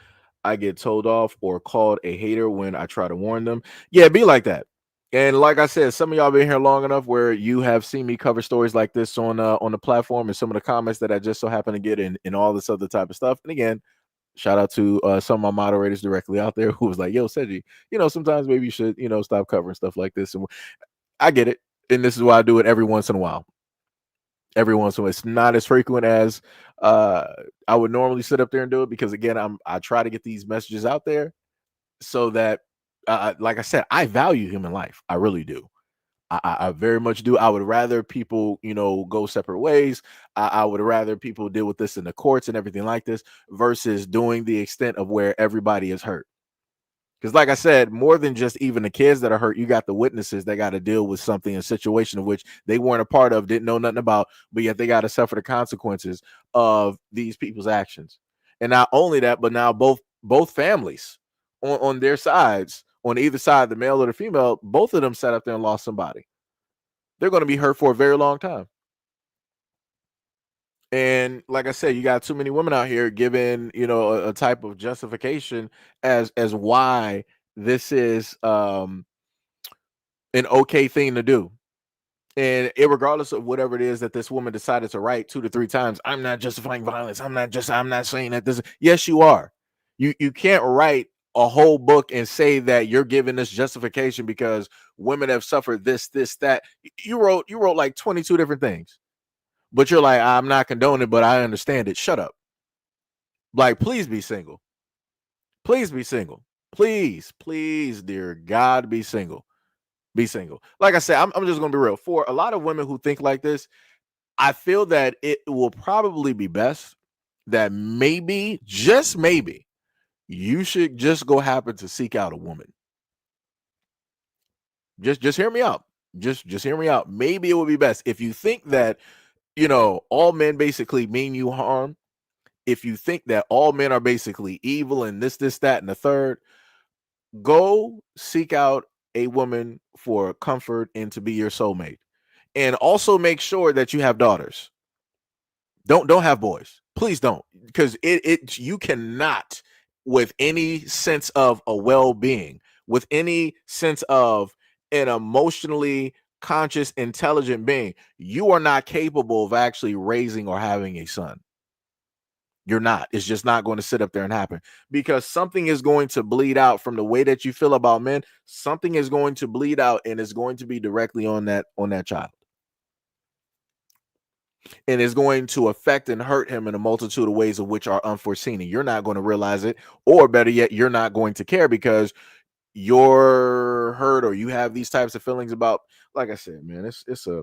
Speaker 1: I get told off or called a hater when I try to warn them. Yeah, be like that. And like I said, some of y'all been here long enough where you have seen me cover stories like this on the platform, and some of the comments that I just so happen to get in all this other type of stuff. And again, shout out to some of my moderators directly out there who was like, "Yo, Seji, sometimes maybe you should, stop covering stuff like this." And I get it, and this is why I do it every once in a while. Every once in a while, it's not as frequent as I would normally sit up there and do it, because again, I try to get these messages out there so that, like I said, I value human life. I really do. I very much do. I would rather people, go separate ways. I would rather people deal with this in the courts and everything like this versus doing the extent of where everybody is hurt. Because, like I said, more than just even the kids that are hurt, you got the witnesses that got to deal with something, a situation of which they weren't a part of, didn't know nothing about, but yet they got to suffer the consequences of these people's actions. And not only that, but now both families on their sides, on either side, the male or the female, both of them sat up there and lost somebody. They're going to be hurt for a very long time. And like I said, you got too many women out here giving, a type of justification as why this is an okay thing to do. And regardless of whatever it is that this woman decided to write 2 to 3 times, I'm not justifying violence. I'm not saying that this. Yes, you are. You can't write a whole book and say that you're giving this justification because women have suffered this, that. You wrote like 22 different things. But you're like, I'm not condoning, but I understand it. Shut up. Like, please be single. Please be single. Please, dear God, be single. Be single. Like I said, I'm just gonna be real. For a lot of women who think like this, I feel that it will probably be best that maybe, just maybe, you should just go happen to seek out a woman. Just hear me out. Just hear me out. Maybe it would be best if you think that, all men basically mean you harm. If you think that all men are basically evil and this, that, and the third, go seek out a woman for comfort and to be your soulmate. And also make sure that you have daughters. Don't have boys. Please don't. Because you cannot, with any sense of a well-being, with any sense of an emotionally conscious, intelligent being, you are not capable of actually raising or having a son. You're not. It's just not going to sit up there and happen, because something is going to bleed out from the way that you feel about men. Something is going to bleed out, and it's going to be directly on that child. And it's going to affect and hurt him in a multitude of ways of which are unforeseen. And you're not going to realize it, or better yet, you're not going to care, because you're hurt or you have these types of feelings about, like I said, man, it's a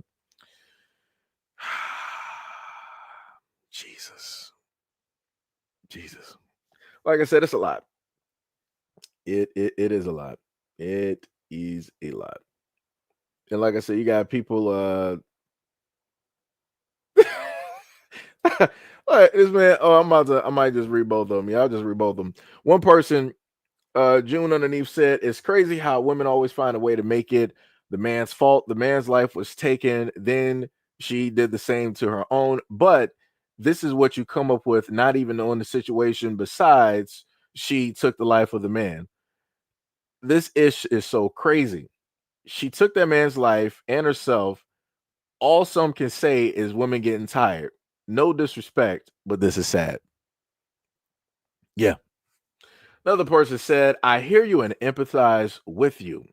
Speaker 1: Jesus, Jesus. Like I said, it's a lot. It is a lot. It is a lot. And like I said, you got people all right, this man, oh, I might just read both of them. Yeah, I'll just read both of them. One person, June underneath said, it's crazy how women always find a way to make it the man's fault. The man's life was taken, then she did the same to her own. But this is what you come up with, not even knowing the situation. Besides, she took the life of the man. This ish is so crazy. She took that man's life and herself. All some can say is women getting tired. No disrespect, but this is sad. Yeah. Another person said, I hear you and empathize with you.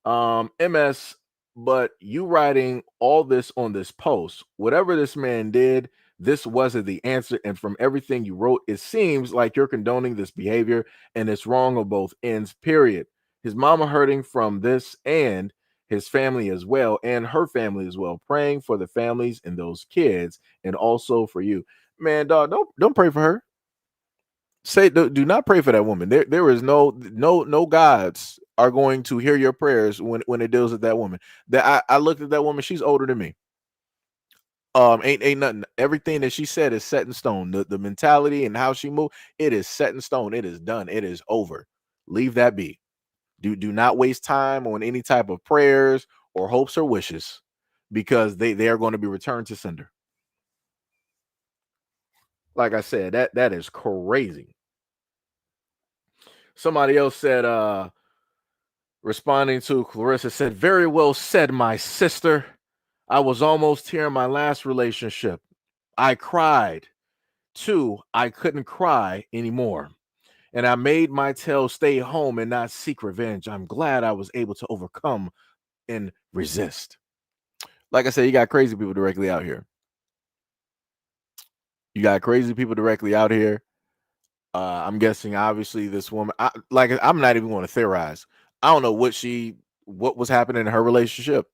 Speaker 1: MS, but you writing all this on this post, whatever this man did, this wasn't the answer. And from everything you wrote, it seems like you're condoning this behavior and it's wrong on both ends, period. His mama hurting from this and his family as well, and her family as well. Praying for the families and those kids, and also for you. Man, dog, don't pray for her. Say do not pray for that woman. There is no gods are going to hear your prayers when it deals with that woman. That I looked at that woman, she's older than me. Ain't nothing. Everything that she said is set in stone. The mentality and how she moved, it is set in stone. It is done. It is over. Leave that be. Do not waste time on any type of prayers or hopes or wishes, because they are going to be returned to sender. Like I said, that is crazy. Somebody else said, responding to Clarissa, said, very well said, my sister. I was almost here in my last relationship. I cried. Two, I couldn't cry anymore. And I made my tail stay home and not seek revenge. I'm glad I was able to overcome and resist. Like I said, you got crazy people directly out here. You got crazy people directly out here. I'm guessing, obviously, this woman. I'm not even going to theorize. I don't know what was happening in her relationship,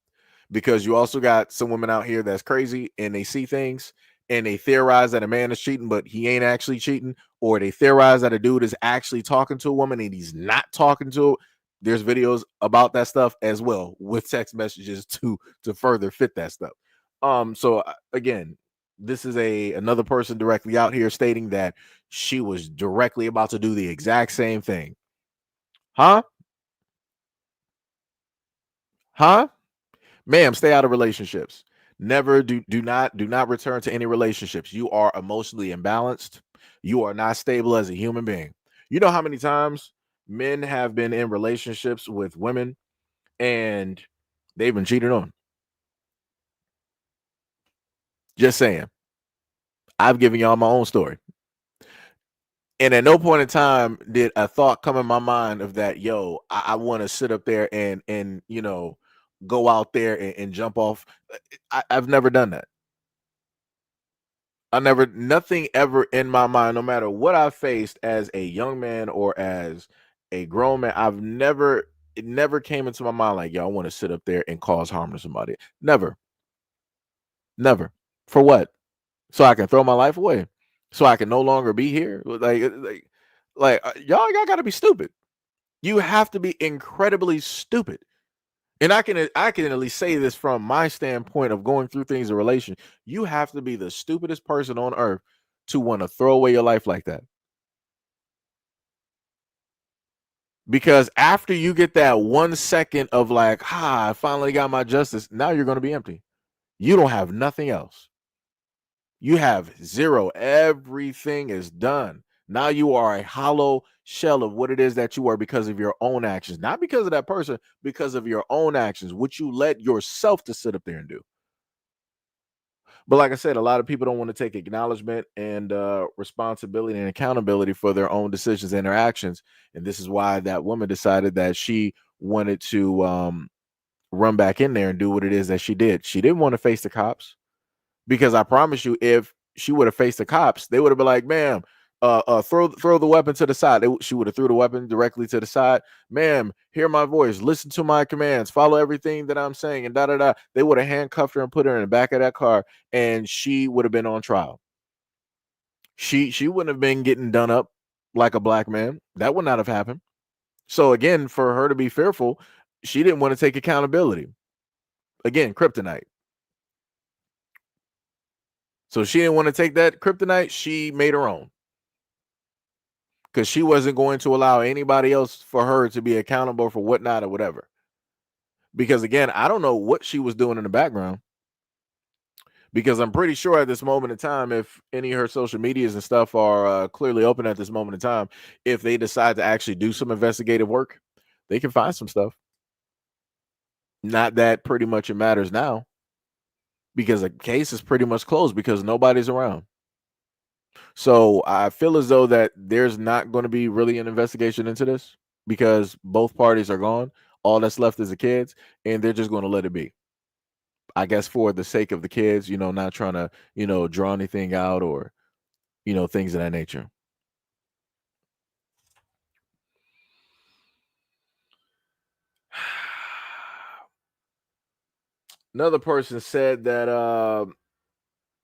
Speaker 1: because you also got some women out here that's crazy and they see things and they theorize that a man is cheating, but he ain't actually cheating, or they theorize that a dude is actually talking to a woman and he's not talking to her. There's videos about that stuff as well, with text messages to further fit that stuff. Again, this is another person directly out here stating that she was directly about to do the exact same thing. Huh? Huh? Ma'am, stay out of relationships. Never do not return to any relationships. You are emotionally imbalanced. You are not stable as a human being. You know how many times men have been in relationships with women and they've been cheated on? Just saying. I've given y'all my own story. And at no point in time did a thought come in my mind of that, yo, I want to sit up there and go out there and jump off. I've never done that. Nothing ever in my mind, no matter what I faced as a young man or as a grown man, it never came into my mind like, yo, I want to sit up there and cause harm to somebody. Never, never. For what? So I can throw my life away, so I can no longer be here. Y'all got to be stupid. You have to be incredibly stupid. And I can at least say this from my standpoint of going through things in relation. You have to be the stupidest person on earth to want to throw away your life like that. Because after you get that 1 second of like, I finally got my justice, now you're going to be empty. You don't have nothing else. You have zero. Everything is done. Now you are a hollow shell of what it is that you are, because of your own actions, not because of that person, because of your own actions, which you led yourself to sit up there and do. But like I said, a lot of people don't want to take acknowledgement and responsibility and accountability for their own decisions and their actions. And this is why that woman decided that she wanted to run back in there and do what it is that she did. She didn't want to face the cops, because I promise you, if she would have faced the cops, they would have been like, ma'am, throw the weapon to the side. She would have threw the weapon directly to the side. Ma'am, hear my voice, listen to my commands, follow everything that I'm saying, and da da da. They would have handcuffed her and put her in the back of that car, and she would have been on trial. She wouldn't have been getting done up like a black man. That would not have happened. So again, for her to be fearful, she didn't want to take accountability. Again, kryptonite. So she didn't want to take that kryptonite. She made her own, because she wasn't going to allow anybody else for her to be accountable for whatnot or whatever. Because again, I don't know what she was doing in the background, because I'm pretty sure at this moment in time, if any of her social medias and stuff are clearly open at this moment in time, if they decide to actually do some investigative work, they can find some stuff. Not that pretty much it matters now, because the case is pretty much closed because nobody's around. So I feel as though that there's not going to be really an investigation into this, because both parties are gone. All that's left is the kids, and they're just going to let it be. I guess for the sake of the kids, not trying to, draw anything out, or, things of that nature. Another person said that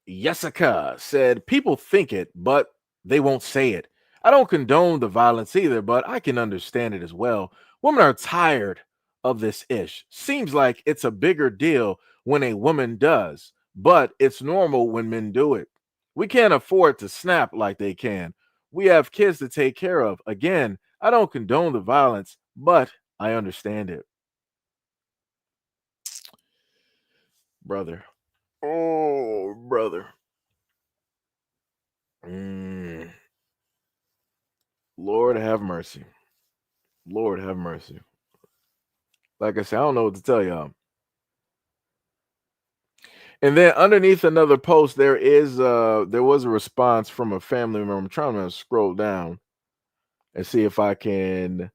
Speaker 1: Jessica said, people think it, but they won't say it. I don't condone the violence either, but I can understand it as well. Women are tired of this ish. Seems like it's a bigger deal when a woman does, but it's normal when men do it. We can't afford to snap like they can. We have kids to take care of. Again, I don't condone the violence, but I understand it. Brother. Oh, brother. Mm. Lord have mercy. Lord have mercy. Like I said, I don't know what to tell y'all. And then underneath another post, there was a response from a family member. I'm trying to scroll down and see if I can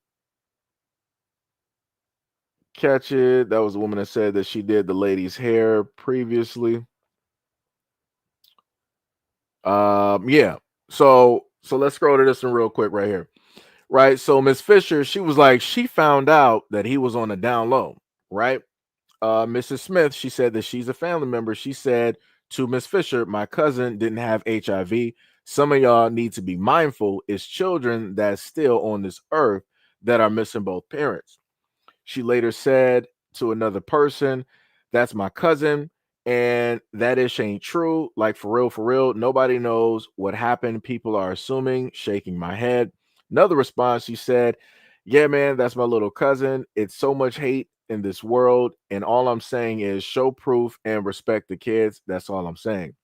Speaker 1: catch it. That was a woman that said that she did the lady's hair previously. Yeah. So let's scroll to this one real quick right here. Right. So Miss Fisher, she was like, she found out that he was on the down low, right? Mrs. Smith, she said that she's a family member. She said to Miss Fisher, my cousin didn't have HIV. Some of y'all need to be mindful. It's children that's still on this earth that are missing both parents. She later said to another person, that's my cousin. And that ish ain't true. Like, for real, nobody knows what happened. People are assuming, shaking my head. Another response, she said, yeah, man, that's my little cousin. It's so much hate in this world. And all I'm saying is show proof and respect the kids. That's all I'm saying.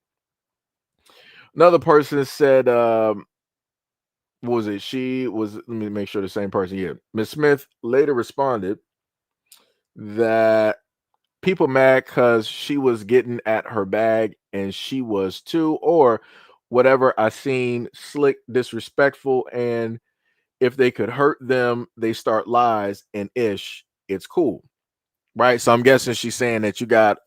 Speaker 1: Another person said, what was it? Let me make sure the same person. Yeah. Miss Smith later responded that people mad because she was getting at her bag and she was too, or whatever. I seen slick, disrespectful, and if they could hurt them, they start lies and ish. It's cool, right? So I'm guessing she's saying that you got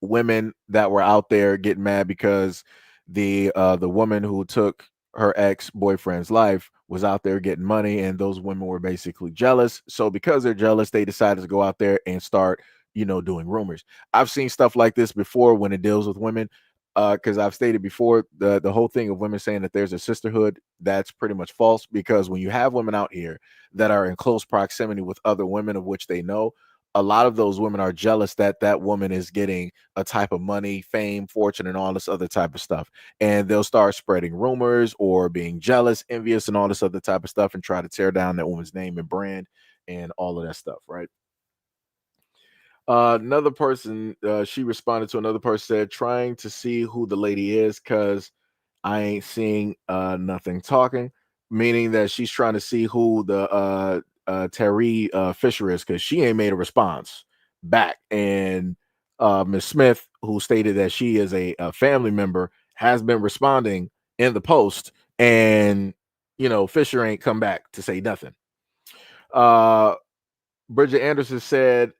Speaker 1: women that were out there getting mad because the woman who took her ex-boyfriend's life was out there getting money, and those women were basically jealous. So because they're jealous, they decided to go out there and start, doing rumors. I've seen stuff like this before when it deals with women. Because I've stated before, the whole thing of women saying that there's a sisterhood, that's pretty much false. Because when you have women out here that are in close proximity with other women of which they know, a lot of those women are jealous that that woman is getting a type of money, fame, fortune, and all this other type of stuff. And they'll start spreading rumors or being jealous, envious, and all this other type of stuff, and try to tear down that woman's name and brand and all of that stuff, right? Another person, she responded to another person, said, trying to see who the lady is because I ain't seeing nothing talking, meaning that she's trying to see who the Terry Fisher is, because she ain't made a response back. And Miss Smith, who stated that she is a family member, has been responding in the post, and Fisher ain't come back to say nothing. Bridget Anderson said,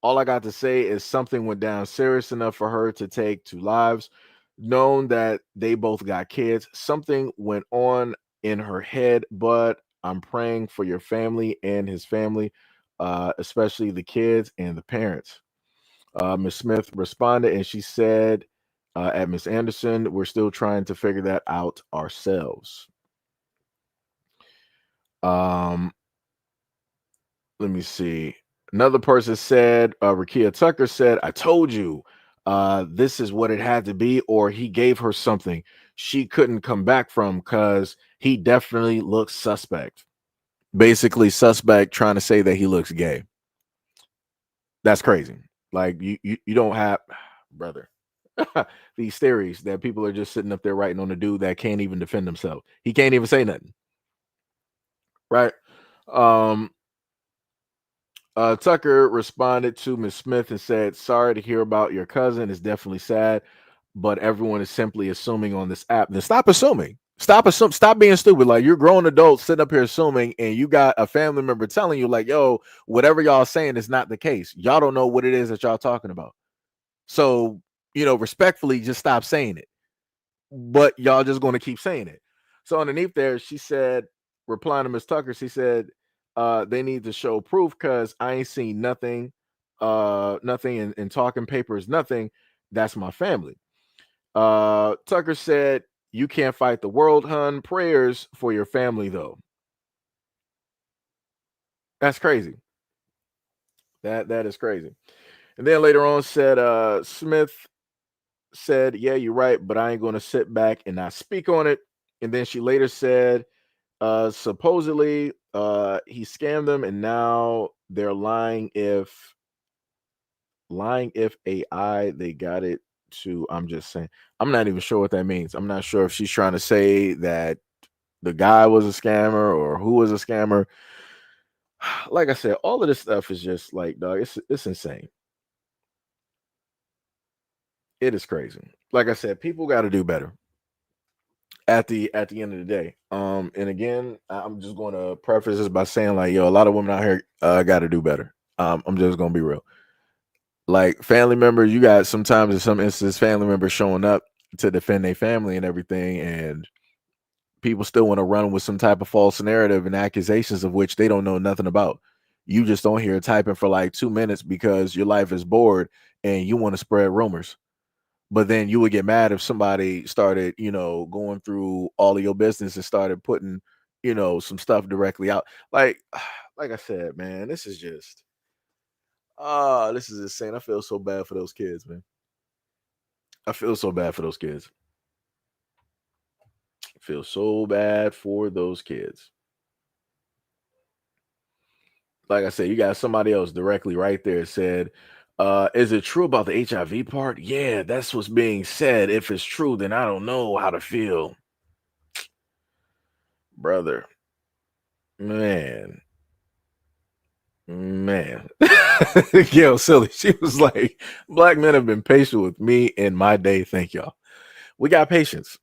Speaker 1: all I got to say is something went down serious enough for her to take 2 lives. known that they both got kids. Something went on in her head, but I'm praying for your family and his family, especially the kids and the parents. Miss Smith responded and she said, at Miss Anderson, we're still trying to figure that out ourselves. Um, Let me see. Another person said, Rakia Tucker said, I told you this is what it had to be, or he gave her something she couldn't come back from because he definitely looks suspect. Basically, suspect trying to say that he looks gay. That's crazy. Like you don't have brother. These theories that people are just sitting up there writing on a dude that can't even defend himself. He can't even say nothing. Right. Um Tucker responded to Miss Smith and said, sorry to hear about your cousin. It's definitely sad, but everyone is simply assuming on this app. Then stop assuming. Stop being stupid. Like you're grown adults sitting up here assuming, and you got a family member telling you, like, yo, whatever y'all saying is not the case. Y'all don't know what it is that y'all talking about. So, respectfully, just stop saying it. But y'all just going to keep saying it. So underneath there, she said, replying to Miss Tucker, she said, they need to show proof because I ain't seen nothing, nothing in talking papers, nothing. That's my family. Tucker said, you can't fight the world, hun. Prayers for your family, though. That's crazy. That is crazy. And then later on said, Smith said, yeah, you're right, but I ain't going to sit back and not speak on it. And then she later said, supposedly he scammed them and now they're lying if AI they got it to. I'm just saying, I'm not even sure what that means. I'm not sure if she's trying to say that the guy was a scammer or who was a scammer. Like I said, all of this stuff is just like, dog, it's insane. It is crazy. Like I said, people got to do better at the end of the day. And again, I'm just going to preface this by saying, like, yo, a lot of women out here got to do better. I'm just going to be real. Like family members, you got sometimes in some instances family members showing up to defend their family and everything, and people still want to run with some type of false narrative and accusations of which they don't know nothing about. You just don't hear typing for like 2 minutes because your life is bored and you want to spread rumors. But then you would get mad if somebody started, going through all of your business and started putting, some stuff directly out. Like I said, man, this is insane. I feel so bad for those kids, man. I feel so bad for those kids. I feel so bad for those kids. Like I said, you got somebody else directly right there said, is it true about the HIV part? Yeah, that's what's being said. If it's true, then I don't know how to feel. Brother, man, man. Yo, silly. She was like, black men have been patient with me in my day. Thank y'all. We got patience.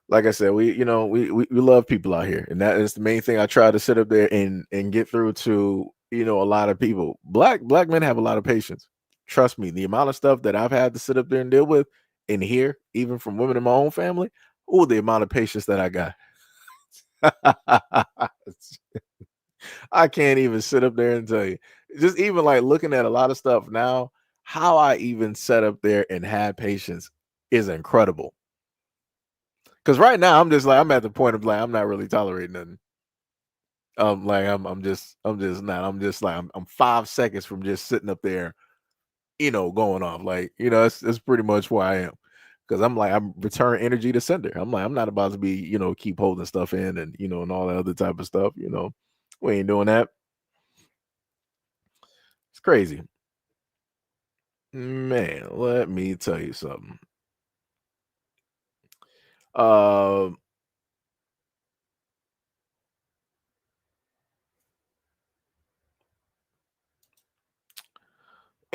Speaker 1: Like I said, we love people out here, and that is the main thing. I try to sit up there and get through to a lot of people. Black men have a lot of patience. Trust me, the amount of stuff that I've had to sit up there and deal with and hear, even from women in my own family, oh, the amount of patience that I got. I can't even sit up there and tell you. Just even like looking at a lot of stuff now, how I even sat up there and had patience is incredible. Because right now I'm just like I'm at the point of like I'm not really tolerating nothing. Like I'm just not. I'm just like I'm 5 seconds from just sitting up there, going off. Like it's pretty much where I am. Because I'm like I'm return energy to sender. I'm like I'm not about to be keep holding stuff in and and all that other type of stuff. We ain't doing that. It's crazy, man. Let me tell you something. Um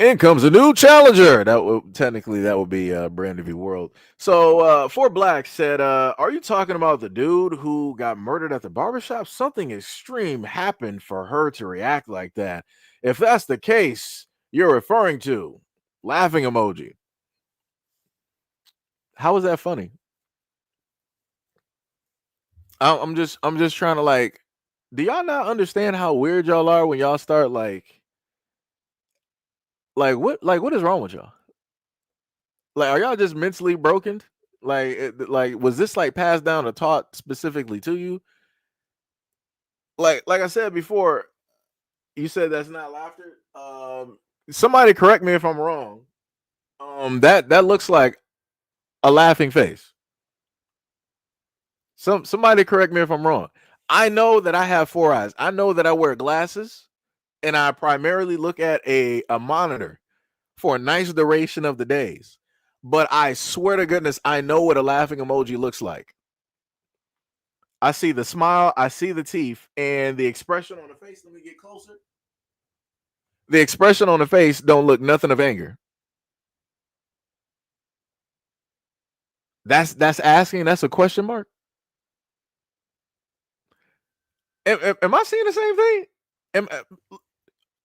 Speaker 1: In comes a new challenger. That would be Brandon v. World. So Four Black said, are you talking about the dude who got murdered at the barbershop? Something extreme happened for her to react like that. If that's the case, you're referring to laughing emoji. How is that funny? I'm just trying to like. Do y'all not understand how weird y'all are when y'all start what is wrong with y'all? Like, are y'all just mentally broken? Like was this like passed down or taught specifically to you? Like I said before, you said that's not laughter. Somebody correct me if I'm wrong. That looks like a laughing face. Somebody correct me if I'm wrong. I know that I have four eyes. I know that I wear glasses, and I primarily look at a monitor for a nice duration of the days. But I swear to goodness, I know what a laughing emoji looks like. I see the smile, I see the teeth, and the expression on the face. Let me get closer. The expression on the face don't look nothing of anger. That's asking. That's a question mark. Am I seeing the same thing?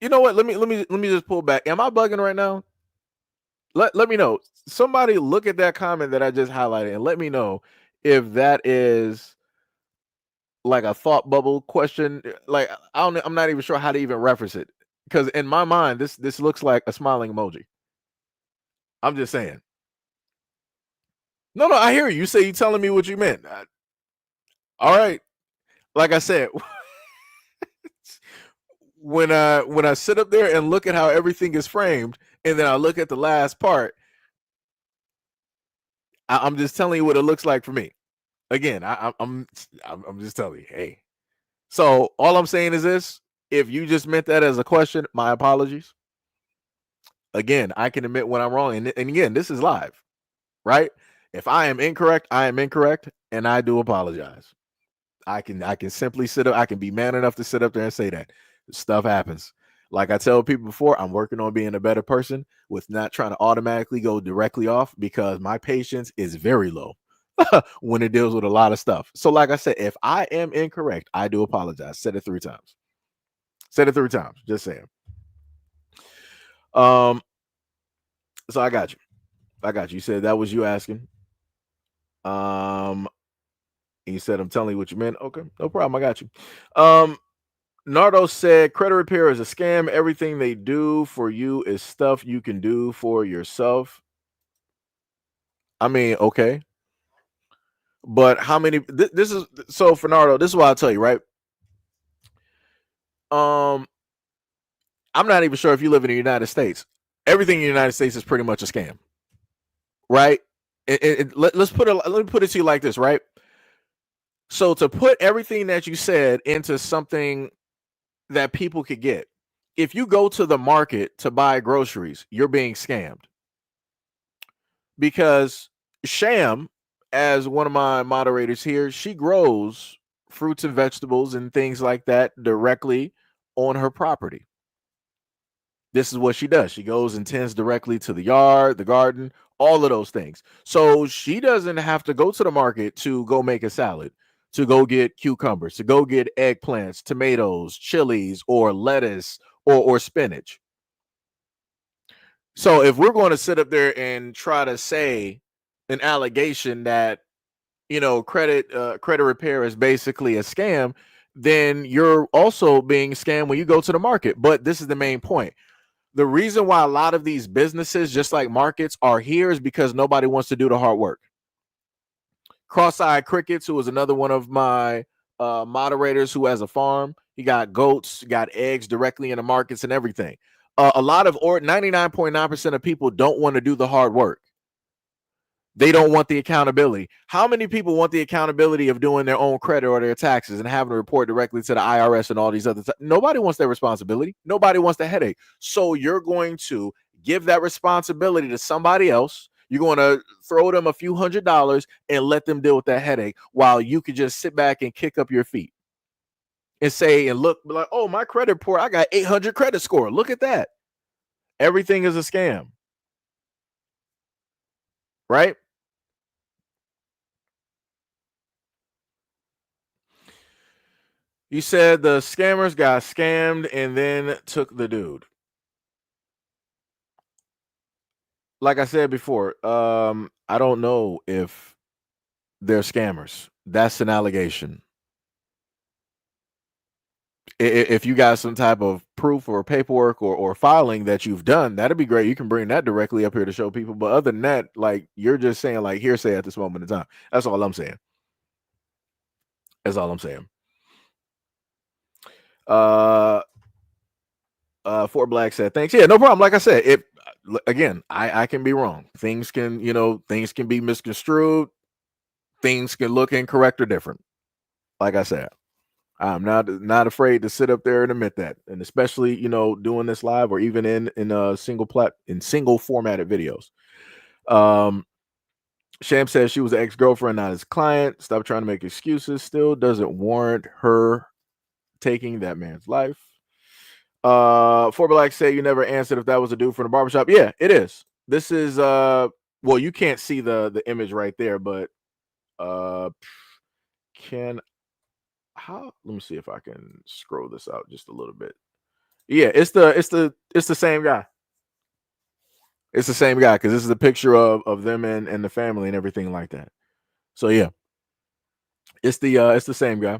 Speaker 1: You know what? Let me just pull back. Am I bugging right now? Let me know. Somebody look at that comment that I just highlighted and let me know if that is like a thought bubble question. Like I'm not even sure how to even reference it because in my mind this looks like a smiling emoji. I'm just saying. No, I hear you. You say you telling me what you meant. All right. Like I said, when I sit up there and look at how everything is framed, and then I look at the last part, I'm just telling you what it looks like for me. Again, I'm just telling you, hey. So all I'm saying is this: if you just meant that as a question, my apologies. Again, I can admit when I'm wrong, and again, this is live, right? If I am incorrect, I am incorrect, and I do apologize. I can simply sit up. I can be man enough to sit up there and say that stuff happens. Like I tell people before, I'm working on being a better person with not trying to automatically go directly off because my patience is very low when it deals with a lot of stuff. So, like I said, if I am incorrect, I do apologize. Said it 3 times. Said it 3 times. Just saying. Um. So I got you. I got you. You said that was you asking. Um. And you said I'm telling you what you meant. Okay, no problem. I got you. Um. Nardo said credit repair is a scam. Everything they do for you is stuff you can do for yourself. I mean, okay. But how many this is so for Nardo, this is what I'll tell you, right? Um, I'm not even sure if you live in the United States. Everything in the United States is pretty much a scam, right? Let's let me put it to you like this, right? So to put everything that you said into something that people could get, if you go to the market to buy groceries, you're being scammed because Sham, as one of my moderators here, she grows fruits and vegetables and things like that directly on her property. This is what she does. She goes and tends directly to the yard, the garden, all of those things. So she doesn't have to go to the market to go make a salad, to go get cucumbers, to go get eggplants, tomatoes, chilies, or lettuce or spinach. So if we're going to sit up there and try to say an allegation that credit repair is basically a scam, then you're also being scammed when you go to the market. But this is the main point. The reason why a lot of these businesses, just like markets, are here is because nobody wants to do the hard work. Cross-eyed Crickets, who is another one of my moderators who has a farm, he got goats, got eggs directly in the markets and everything. A lot of 99.9% of people don't want to do the hard work. They don't want the accountability. How many people want the accountability of doing their own credit or their taxes and having to report directly to the IRS and all these other things? Nobody wants that responsibility. Nobody wants the headache. So you're going to give that responsibility to somebody else. You're going to throw them a few $100s and let them deal with that headache while you could just sit back and kick up your feet and say and look like, oh, my credit report, I got 800 credit score. Look at that. Everything is a scam. Right? You said the scammers got scammed and then took the dude. like I said before, I don't know if they're scammers. That's an allegation. If you got some type of proof or paperwork or filing that you've done, that'd be great. You can bring that directly up here to show people. But other than that, like you're just saying like hearsay at this moment in time. That's all I'm saying. That's all I'm saying. Uh Fort Black said, thanks. Yeah, no problem. Like I said, it again, I can be wrong. Things can, things can be misconstrued, things can look incorrect or different. Like I said. I'm not afraid to sit up there and admit that, and especially doing this live or even in a single formatted videos. Um, Sham says she was an ex-girlfriend, not his client. Stop trying to make excuses. Still doesn't warrant her taking that man's life. For Black say you never answered if that was a dude from the barbershop. Yeah, it is. This is well, you can't see the image right there, but can how let me see if I can scroll this out just a little bit. Yeah, it's the same guy. It's the same guy because this is a picture of them and the family and everything like that. So yeah, it's the same guy.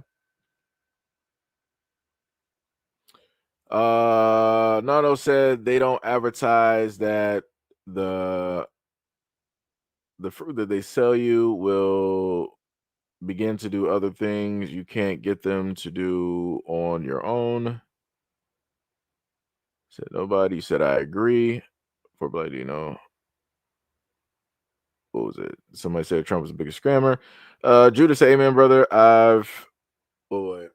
Speaker 1: Nano said they don't advertise that the the fruit that they sell you will begin to do other things you can't get them to do on your own. Said nobody. Said I agree. For Blade, what was it? Somebody said Trump was the biggest scammer. Judas, amen, brother. Boy.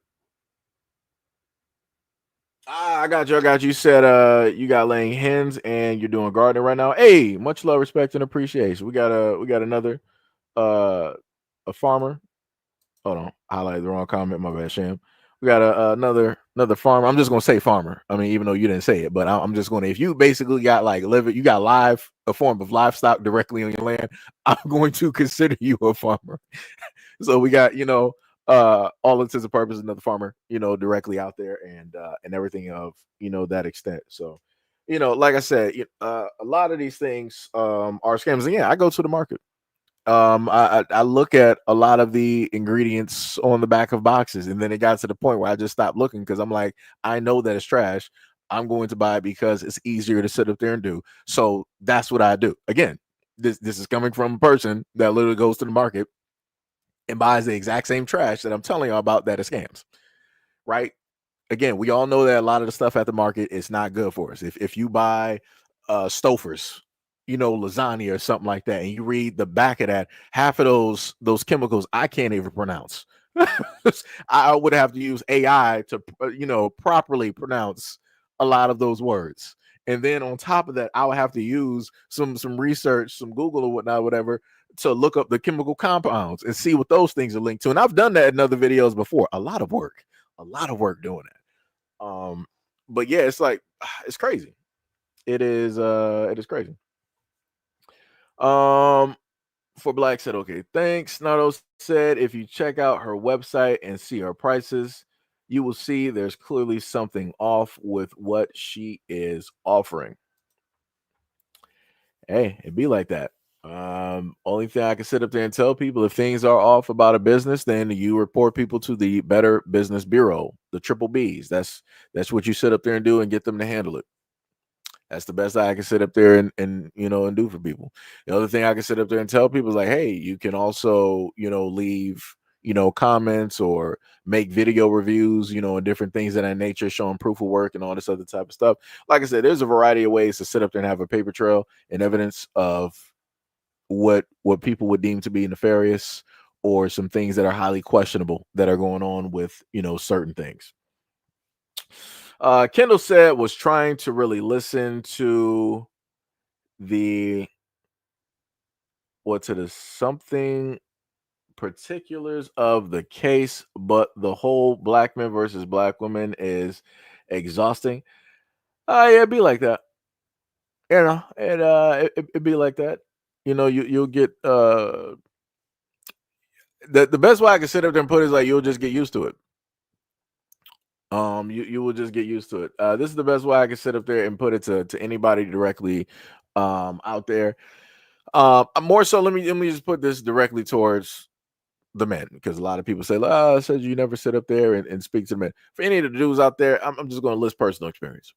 Speaker 1: I got you. I got you. You said you got laying hens and you're doing gardening right now. Hey, much love, respect, and appreciation. We got another a farmer. Hold on, I highlighted the wrong comment. My bad, Sham. We got another farmer. I'm just gonna say farmer. I mean, even though you didn't say it, but I'm just gonna. If you basically got like you got a form of livestock directly on your land, I'm going to consider you a farmer. So we got all intents and purposes another farmer directly out there and everything of that extent. So like I said, a lot of these things are scams. And yeah, I go to the market. I look at a lot of the ingredients on the back of boxes, and then it got to the point where I just stopped looking because I'm like, I know that it's trash. I'm going to buy it because it's easier to sit up there and do. So that's what I do. Again, this is coming from a person that literally goes to the market and buys the exact same trash that I'm telling y'all about that is scams, right? Again, we all know that a lot of the stuff at the market is not good for us. If you buy Stouffer's, lasagna or something like that, and you read the back of that, half of those chemicals I can't even pronounce. I would have to use AI to properly pronounce a lot of those words. And then on top of that, I would have to use some research, some Google or whatnot, whatever, to look up the chemical compounds and see what those things are linked to. And I've done that in other videos before. A lot of work doing that. But yeah, it's like it's crazy. It is crazy. For Black said, okay, thanks. Nardo said, if you check out her website and see her prices, you will see there's clearly something off with what she is offering. Hey, it'd be like that. Only thing I can sit up there and tell people, if things are off about a business, then you report people to the Better Business Bureau, the triple B's. That's what you sit up there and do and get them to handle it. That's the best I can sit up there and do for people. The other thing I can sit up there and tell people is like, hey, you can also leave comments or make video reviews, and different things of that nature, showing proof of work and all this other type of stuff. Like I said, there's a variety of ways to sit up there and have a paper trail and evidence of what people would deem to be nefarious or some things that are highly questionable that are going on with certain things. Kendall said was trying to really listen to the something particulars of the case, but the whole black men versus black women is exhausting. Yeah, it'd be like that. It'd be like that. You'll get the best way I can sit up there and put it is like you'll just get used to it. You will just get used to it. This is the best way I can sit up there and put it to anybody directly out there. More so, let me just put this directly towards the men, because a lot of people say, "Oh, says you never sit up there and speak to the men." For any of the dudes out there, I'm just going to list personal experience.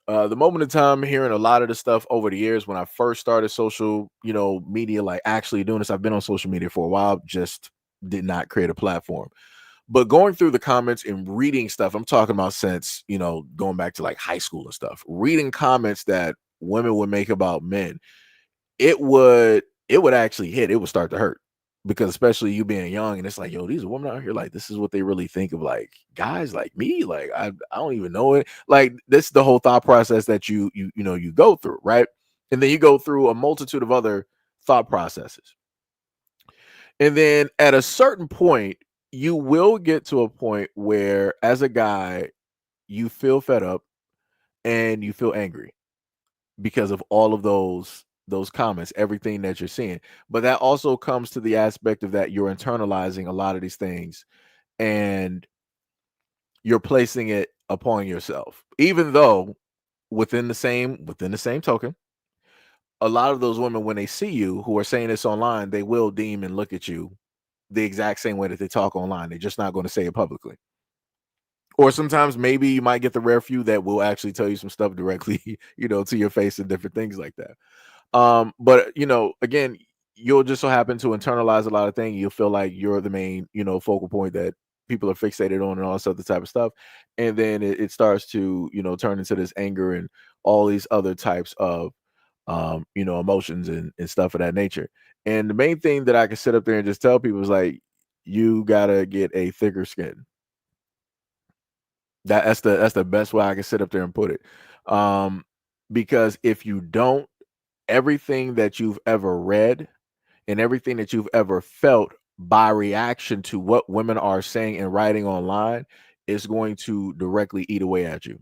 Speaker 1: The moment in time hearing a lot of the stuff over the years when I first started social, media, like actually doing this. I've been on social media for a while, just did not create a platform. But going through the comments and reading stuff, I'm talking about since, going back to like high school and stuff, reading comments that women would make about men, it would actually hit. It would start to hurt, because especially you being young, and it's like, yo, these women out here, like, this is what they really think of like guys like me. Like, I don't even know it. Like, this is the whole thought process that you go through, right? And then you go through a multitude of other thought processes. And then at a certain point, you will get to a point where as a guy, you feel fed up and you feel angry because of all of those comments, everything that you're seeing. But that also comes to the aspect of that you're internalizing a lot of these things, and you're placing it upon yourself. Even though within the same token, a lot of those women, when they see you who are saying this online, they will deem and look at you the exact same way that they talk online. They're just not going to say it publicly. Or sometimes maybe you might get the rare few that will actually tell you some stuff directly, to your face and different things like that. But again, you'll just so happen to internalize a lot of things. You'll feel like you're the main, focal point that people are fixated on and all this other type of stuff. And then it starts to, turn into this anger and all these other types of emotions and stuff of that nature. And the main thing that I can sit up there and just tell people is like, you gotta get a thicker skin. That's the best way I can sit up there and put it. Because if you don't, everything that you've ever read and everything that you've ever felt by reaction to what women are saying and writing online is going to directly eat away at you.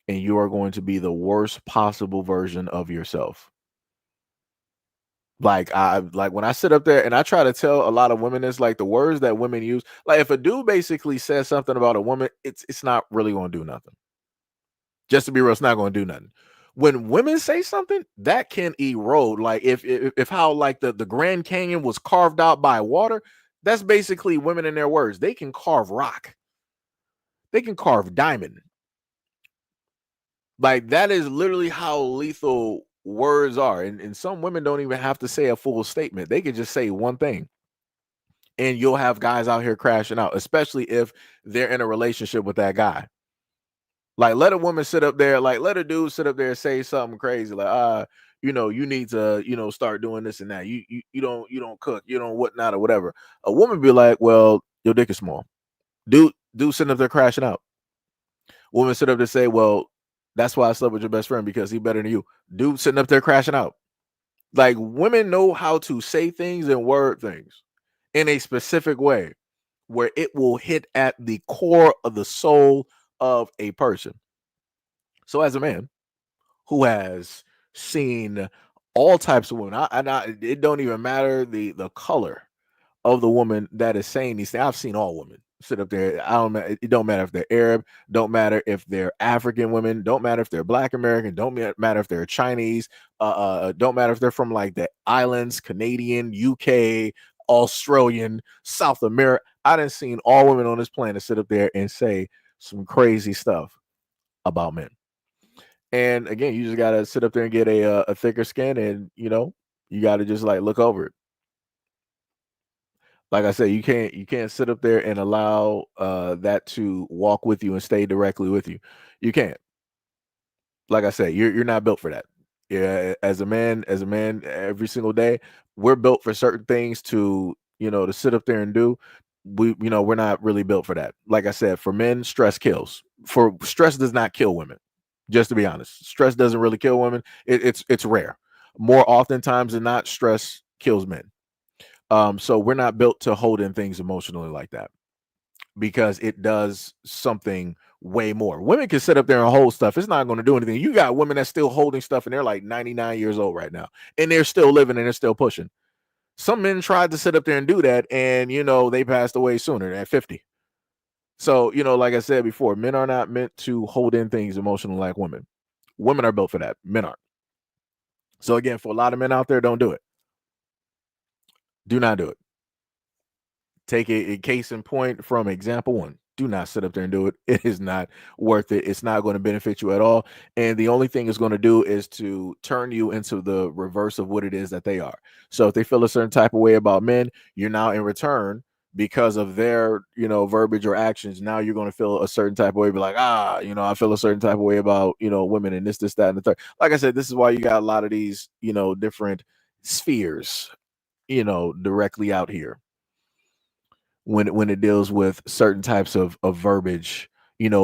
Speaker 1: And you are going to be the worst possible version of yourself. Like when I sit up there and I try to tell a lot of women this, like the words that women use, like if a dude basically says something about a woman, it's not really gonna do nothing. Just to be real, it's not gonna do nothing. When women say something, that can erode. Like if how like the Grand Canyon was carved out by water, that's basically women in their words. They can carve rock, they can carve diamond. Like that is literally how lethal words are. And some women don't even have to say a full statement. They can just say one thing. And you'll have guys out here crashing out, especially if they're in a relationship with that guy. Like, let a woman sit up there, like, let a dude sit up there and say something crazy, like, you need to, start doing this and that. You don't cook, whatnot or whatever. A woman be like, well, your dick is small. Dude sitting up there crashing out. Woman sit up there say, well, that's why I slept with your best friend because he better than you. Dude sitting up there crashing out. Like, women know how to say things and word things in a specific way where it will hit at the core of the soul of a person. So as a man who has seen all types of women, it don't even matter the color of the woman that is saying these things. I've seen all women sit up there. It don't matter if they're Arab, don't matter if they're African women, don't matter if they're Black American, don't matter if they're Chinese, don't matter if they're from like the islands, Canadian, UK, Australian, South America. I done seen all women on this planet sit up there and say some crazy stuff about men. And again, you just gotta sit up there and get a thicker skin, and you gotta just like look over it. Like I said, you can't sit up there and allow that to walk with you and stay directly with you. You can't. Like I said, you're not built for that. Yeah, as a man, every single day, we're built for certain things to sit up there and do. We're not really built for that. Like I said, for men, stress kills. For stress does not kill women. Just to be honest, stress doesn't really kill women. It's rare. More oftentimes than not, stress kills men. So we're not built to hold in things emotionally like that, because it does something way more. Women can sit up there and hold stuff. It's not going to do anything. You got women that's still holding stuff and they're like 99 years old right now and they're still living and they're still pushing. Some men tried to sit up there and do that and they passed away sooner at 50. So, like I said before, men are not meant to hold in things emotionally like women. Women are built for that. Men aren't. So again, for a lot of men out there, don't do it. Do not do it. Take a case in point from example one. Do not sit up there and do it. It is not worth it. It's not going to benefit you at all. And the only thing it's going to do is to turn you into the reverse of what it is that they are. So if they feel a certain type of way about men, you're now in return because of their, verbiage or actions. Now you're going to feel a certain type of way, be like, I feel a certain type of way about, women and this, that, and the third. Like I said, this is why you got a lot of these, different spheres, directly out here when it deals with certain types of verbiage,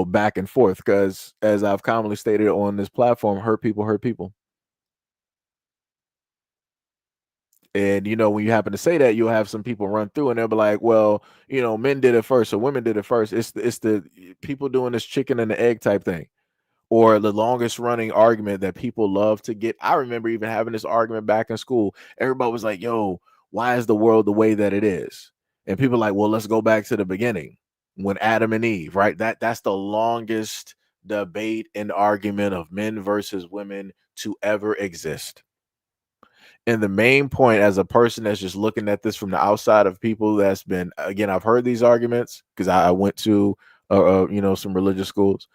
Speaker 1: back and forth. Because as I've commonly stated on this platform, hurt people hurt people. And when you happen to say that, you'll have some people run through and they'll be like, well, men did it first or women did it first. It's the people doing this chicken and the egg type thing. Or the longest running argument that people love to get. I remember even having this argument back in school. Everybody was like, yo, why is the world the way that it is? And people are like, well, let's go back to the beginning when Adam and Eve, right? That's the longest debate and argument of men versus women to ever exist. And the main point, as a person that's just looking at this from the outside of people that's been, again, I've heard these arguments because I went to, some religious schools.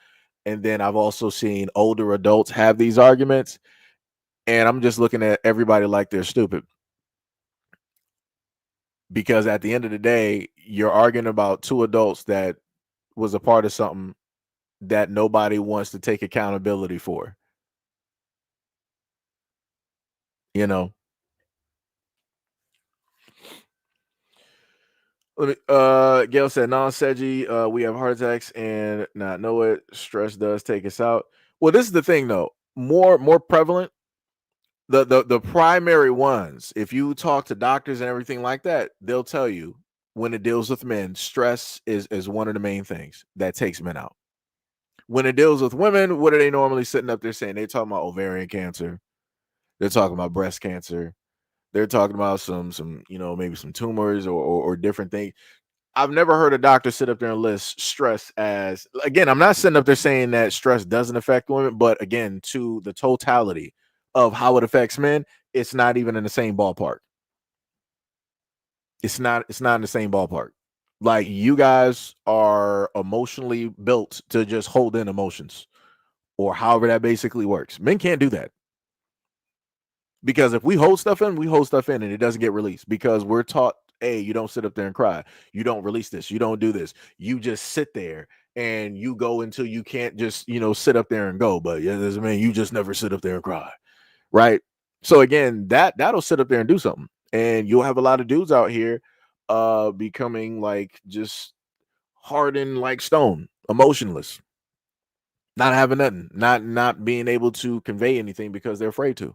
Speaker 1: And then I've also seen older adults have these arguments. And I'm just looking at everybody like they're stupid. Because at the end of the day, you're arguing about two adults that was a part of something that nobody wants to take accountability for. You know, Gail said, non Seji, we have heart attacks and not know it. Stress does take us out. Well, this is the thing though. More prevalent. The primary ones, if you talk to doctors and everything like that, they'll tell you when it deals with men, stress is one of the main things that takes men out. When it deals with women, what are they normally sitting up there saying? They're talking about ovarian cancer. They're talking about breast cancer. They're talking about some maybe some tumors or different things. I've never heard a doctor sit up there and list stress as, again, I'm not sitting up there saying that stress doesn't affect women, but again, to the totality of how it affects men, it's not even in the same ballpark. It's not in the same ballpark. Like, you guys are emotionally built to just hold in emotions, or however that basically works. Men can't do that. Because if we hold stuff in, we hold stuff in and it doesn't get released because we're taught, hey, you don't sit up there and cry. You don't release this. You don't do this. You just sit there and you go until you can't just, sit up there and go. But yeah, doesn't mean you just never sit up there and cry. Right. So again, that'll sit up there and do something. And you'll have a lot of dudes out here becoming like just hardened like stone, emotionless, not having nothing, not being able to convey anything because they're afraid to.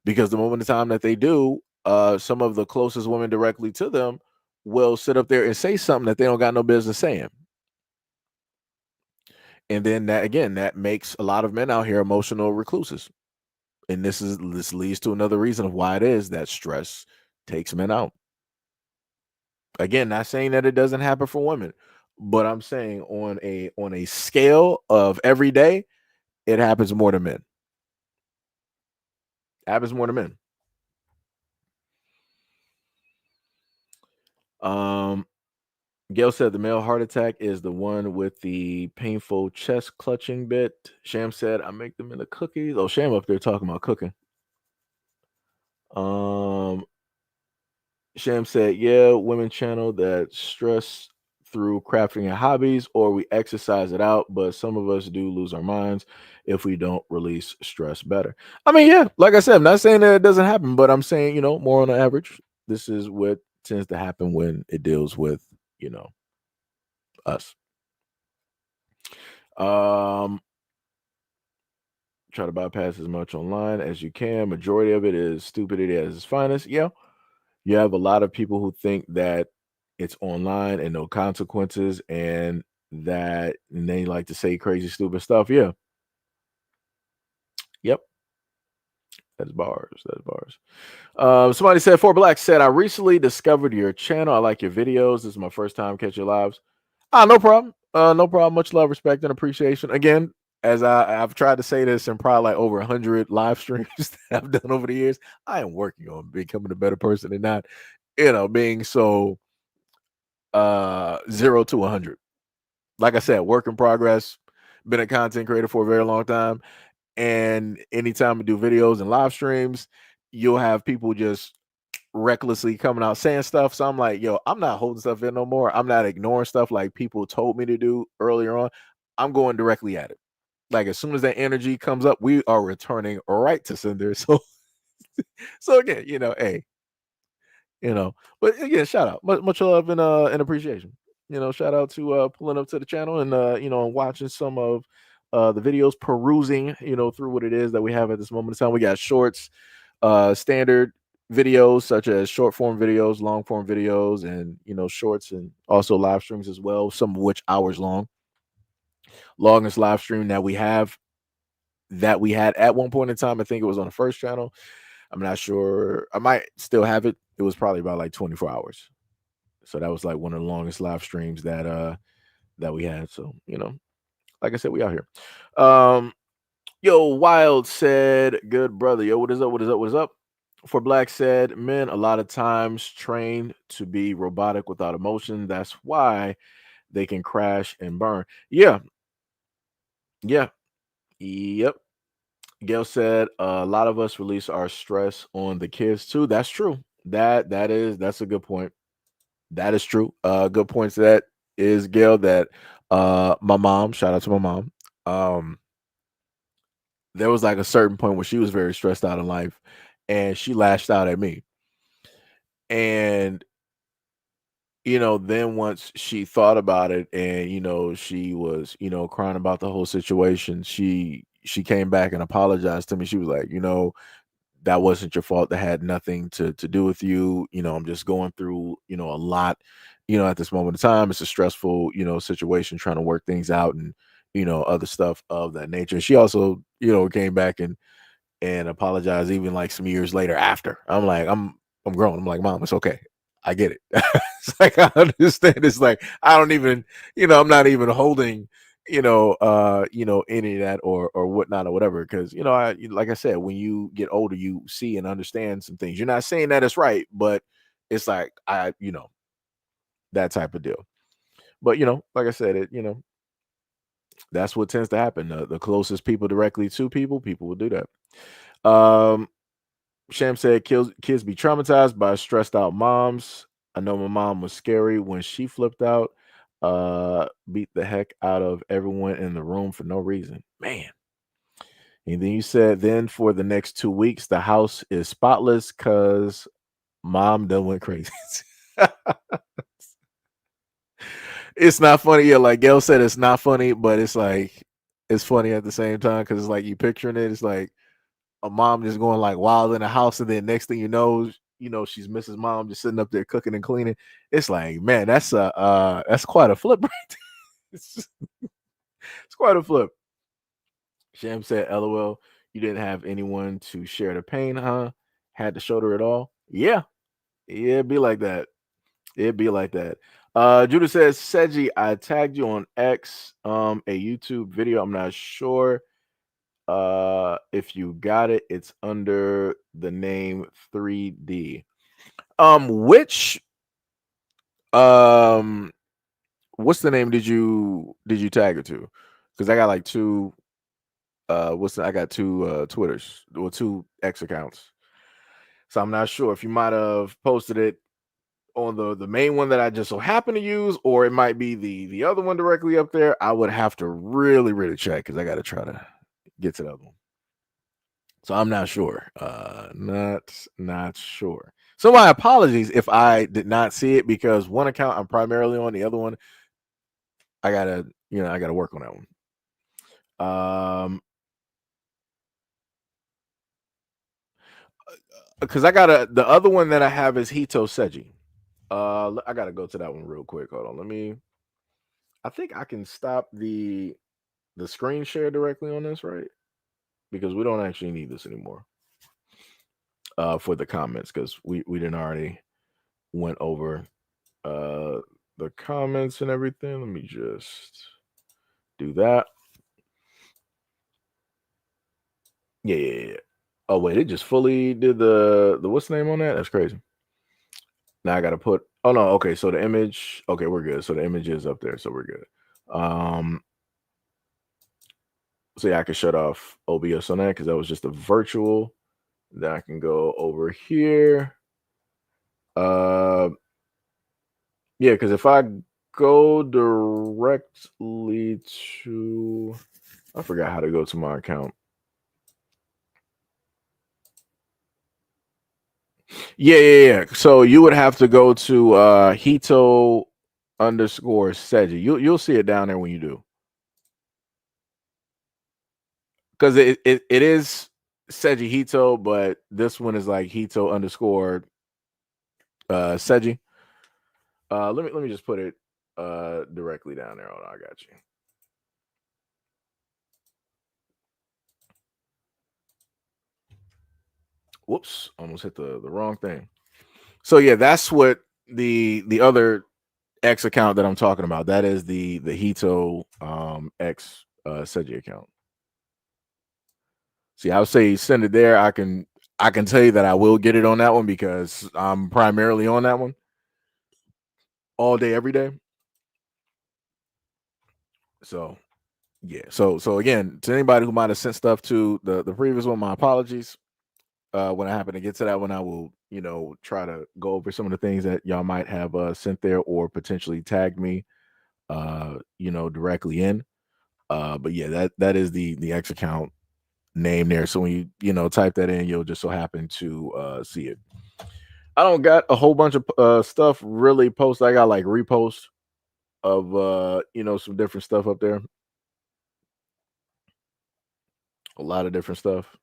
Speaker 1: Because the moment of time that they do, some of the closest women directly to them will sit up there and say something that they don't got no business saying. And then that makes a lot of men out here emotional recluses. And this leads to another reason of why it is that stress takes men out. Again, not saying that it doesn't happen for women, but I'm saying on a scale of every day, it happens more to men. Happens more to men. Gail said the male heart attack is the one with the painful chest clutching bit. Sham said, I make them in the cookies. Oh, Sham up there talking about cooking. Um, Sham said, yeah, women channel that stress through crafting and hobbies, or we exercise it out, but some of us do lose our minds if we don't release stress better. I mean, yeah, like I said, I'm not saying that it doesn't happen, but I'm saying, more on the average, this is what tends to happen when it deals with, us. Try to bypass as much online as you can. Majority of it is stupidity at its finest. Yeah, you have a lot of people who think that it's online and no consequences, and they like to say crazy, stupid stuff. Yeah. Yep. That's bars. That's bars. Somebody said, For Black said, I recently discovered your channel. I like your videos. This is my first time catching your lives. No problem. No problem. Much love, respect, and appreciation. Again, as I've tried to say this in probably like over 100 live streams that I've done over the years, I am working on becoming a better person and not, being so 0 to 100. Like I said, work in progress. Been a content creator for a very long time, and anytime we do videos and live streams, you'll have people just recklessly coming out saying stuff. So I'm like, yo, I'm not holding stuff in no more. I'm not ignoring stuff like people told me to do earlier on. I'm going directly at it. Like as soon as that energy comes up, we are returning right to sender. So again, hey, but again, shout out. Much love and appreciation. Shout out to pulling up to the channel and and watching some of the videos, perusing, through what it is that we have at this moment in time. We got shorts, standard videos such as short form videos, long form videos, and shorts, and also live streams as well, some of which hours long. Longest live stream that we had at one point in time, I think it was on the first channel. I'm not sure. I might still have it. It was probably about like 24 hours. So that was like one of the longest live streams that we had. So, like I said, we out here. Yo, Wild said, good brother. Yo, what is up? What is up? What is up? For Black said, men a lot of times trained to be robotic without emotion. That's why they can crash and burn. Yeah. Yeah. Yep. Gail said a lot of us release our stress on the kids too. That's true. That's a good point. That is true. Good point to that is, Gail, that my mom, shout out to my mom. There was like a certain point where she was very stressed out in life and she lashed out at me. And then once she thought about it and she was, crying about the whole situation, she came back and apologized to me. She was like, that wasn't your fault. That had nothing to do with you. I'm just going through, a lot, at this moment in time. It's a stressful, situation trying to work things out and, other stuff of that nature. She also, came back and apologized even like some years later after. I'm like, I'm grown. I'm like, Mom, it's okay. I get it. It's like I understand. It's like I don't even, I'm not even holding, any of that or whatnot or whatever. Because like I said, when you get older, you see and understand some things. You're not saying that it's right, but it's like that type of deal. But like I said, that's what tends to happen. The closest people directly to people will do that. Sham said kids be traumatized by stressed out moms. I know my mom was scary when she flipped out, beat the heck out of everyone in the room for no reason. Man. And then you said then for the next 2 weeks, the house is spotless because mom done went crazy. It's not funny. Yeah, like Gail said, it's not funny, but it's like it's funny at the same time because it's like you picturing it. It's like a mom just going like wild in the house, and then next thing you know, she's Mrs. Mom just sitting up there cooking and cleaning. It's like, man, that's quite a flip, right there. It's quite a flip. Sham said, "LOL, you didn't have anyone to share the pain, huh? Had to shoulder it all." Yeah, yeah, it'd be like that. It'd be like that. Judah says, Seji, I tagged you on X, a YouTube video. I'm not sure if you got it. It's under the name 3D. Which um what's the name did you tag it to? Because I got like two I got two Twitters or two X accounts. So I'm not sure if you might have posted it on the main one that I just so happen to use, or it might be the other one directly up there. I would have to really check because I got to try to get to the other one. So I'm not sure. Not sure. So my apologies if I did not see it because one account I'm primarily on, the other one I gotta work on that one. Because the other one that I have is Hito Seji. I gotta go to that one real quick. Hold on, I think I can stop the screen share directly on this, right? Because we don't actually need this anymore. For the comments, because we didn't already went over the comments and everything. Let me just do that. Yeah, yeah, yeah. Oh wait, it just fully did the what's the name on that? That's crazy. Now I gotta put. Oh no, okay. So the image. Okay, we're good. So the image is up there, so we're good. Um, so yeah, I can shut off OBS on that because that was just a virtual. Then I can go over here. Uh, yeah, because if I go directly to, I forgot how to go to my account. Yeah, yeah, yeah. So you would have to go to Hito underscore Seji. You'll see it down there when you do. Because it is SEIJIHITO, but this one is like Hito underscore Seji. Let me just put it directly down there. Hold on, I got you. Whoops, almost hit the wrong thing. So yeah, that's what the other X account that I'm talking about. That is the Hito X Seji account. See, I would say send it there. I can tell you that I will get it on that one because I'm primarily on that one all day, every day. So yeah. So again, to anybody who might have sent stuff to the previous one, my apologies. When I happen to get to that one, I will, try to go over some of the things that y'all might have sent there or potentially tagged me directly in. But yeah, that is the X account name there. So when you type that in, you'll just so happen to see it. I don't got a whole bunch of stuff really posted. I got like reposts of some different stuff up there. A lot of different stuff.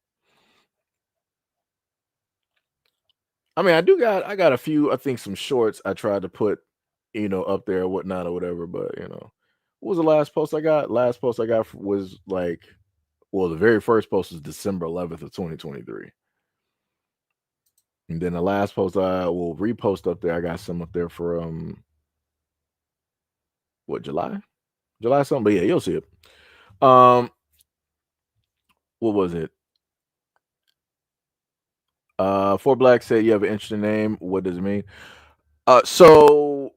Speaker 1: I mean, I got a few, I think some shorts I tried to put, up there, whatnot or whatever, but what was the last post I got? Last post I got was like, well, the very first post was December 11th of 2023. And then the last post I will repost up there, I got some up there for what, July? July something, but yeah, you'll see it. Um, what was it? Four Black said you have an interesting name. What does it mean? So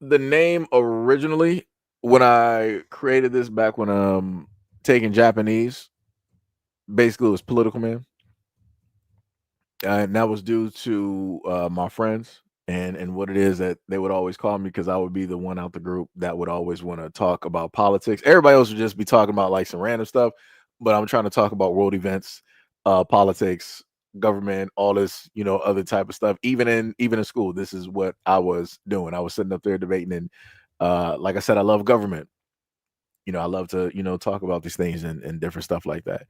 Speaker 1: the name originally, when I created this back when taking Japanese, basically it was political man. And that was due to my friends and what it is that they would always call me because I would be the one out the group that would always want to talk about politics. Everybody else would just be talking about like some random stuff, but I'm trying to talk about world events, politics, government, all this, other type of stuff. Even in school, this is what I was doing. I was sitting up there debating, and like I said, I love government. I love to talk about these things and different stuff like that.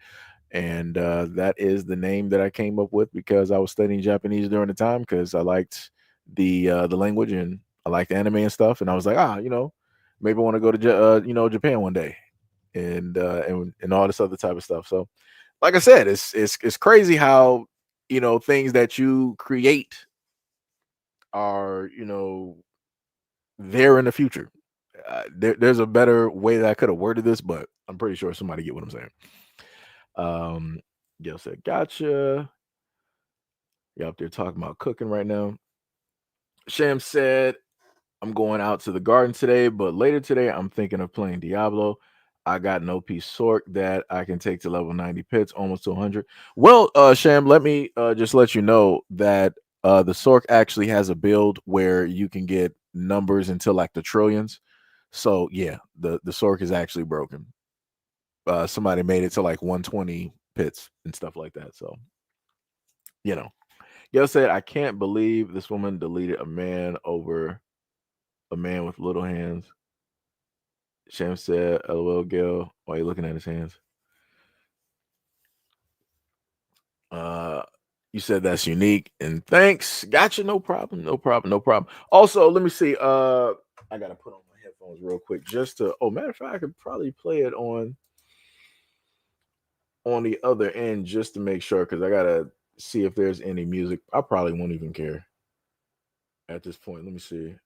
Speaker 1: And that is the name that I came up with because I was studying Japanese during the time because I liked the language and I liked anime and stuff. And I was like, maybe I want to go to Japan one day, and all this other type of stuff. So, like I said, it's crazy how things that you create are there in the future. There's a better way that I could have worded this, but I'm pretty sure somebody get what I'm saying. Um, Yo said, gotcha. You up there talking about cooking right now. Sham said, I'm going out to the garden today, but later today I'm thinking of playing Diablo. I got an OP Sork that I can take to level 90 pits, almost to 100. Well, Sham, let me just let you know that the Sork actually has a build where you can get numbers until like the trillions. So yeah, the Sork is actually broken. Somebody made it to like 120 pits and stuff like that. So you know, Yo said, I can't believe this woman deleted a man over a man with little hands. Sham said, LOL, Gil. Why are you looking at his hands? Uh, you said that's unique. And thanks. Gotcha. No problem. No problem. No problem. Also, let me see. I gotta put on my headphones real quick just to matter of fact, I could probably play it on the other end just to make sure because I gotta see if there's any music. I probably won't even care at this point. Let me see.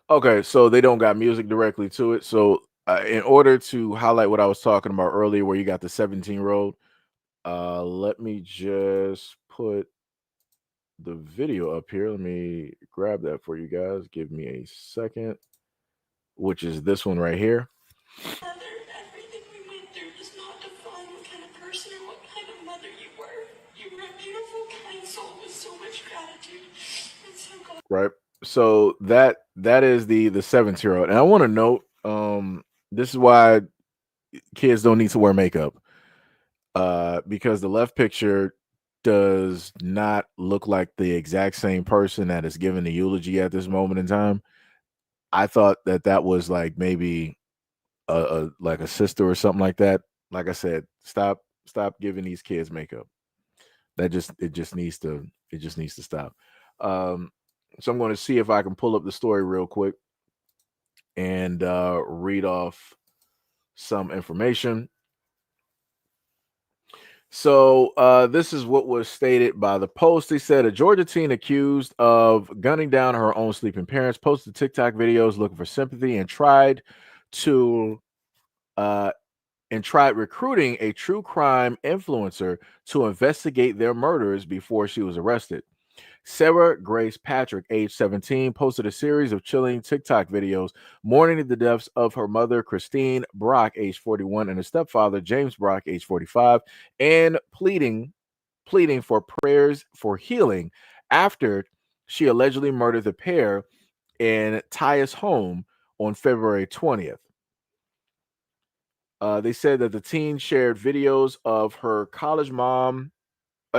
Speaker 1: Okay, so they don't got music directly to it. So in order to highlight what I was talking about earlier, where you got the 17-year-old, let me just put the video up here. Let me grab that for you guys. Give me a second, which is this one right here.
Speaker 2: Mother, everything we went through does not define what kind of person or what kind of mother you were. You were a beautiful, kind soul with so much gratitude. And so God.
Speaker 1: Right. So that is the 17-year-old. And I want to note, this is why kids don't need to wear makeup. Because the left picture does not look like the exact same person that is giving the eulogy at this moment in time. I thought that that was like maybe a like a sister or something like that. Like I said, stop giving these kids makeup. That just it just needs to stop. Um, so I'm going to see if I can pull up the story real quick and read off some information. So this is what was stated by the Post. They said a Georgia teen accused of gunning down her own sleeping parents posted TikTok videos looking for sympathy to uh, and tried recruiting a true crime influencer to investigate their murders before she was arrested. Sarah Grace Patrick, age 17, posted a series of chilling TikTok videos mourning the deaths of her mother, Christine Brock, age 41, and her stepfather, James Brock, age 45, and pleading for prayers for healing after she allegedly murdered the pair in Tyus' home on February 20th. They said that the teen shared videos of her college mom.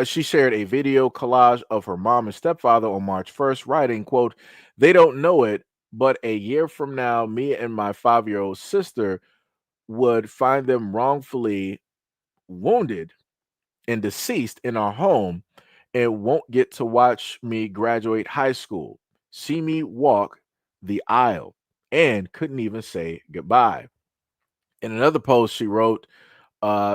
Speaker 1: She shared a video collage of her mom and stepfather on March 1st, writing, quote, "They don't know it, but a year from now, me and my 5-year-old sister would find them wrongfully wounded and deceased in our home and won't get to watch me graduate high school, see me walk the aisle, and couldn't even say goodbye." In another post, she wrote,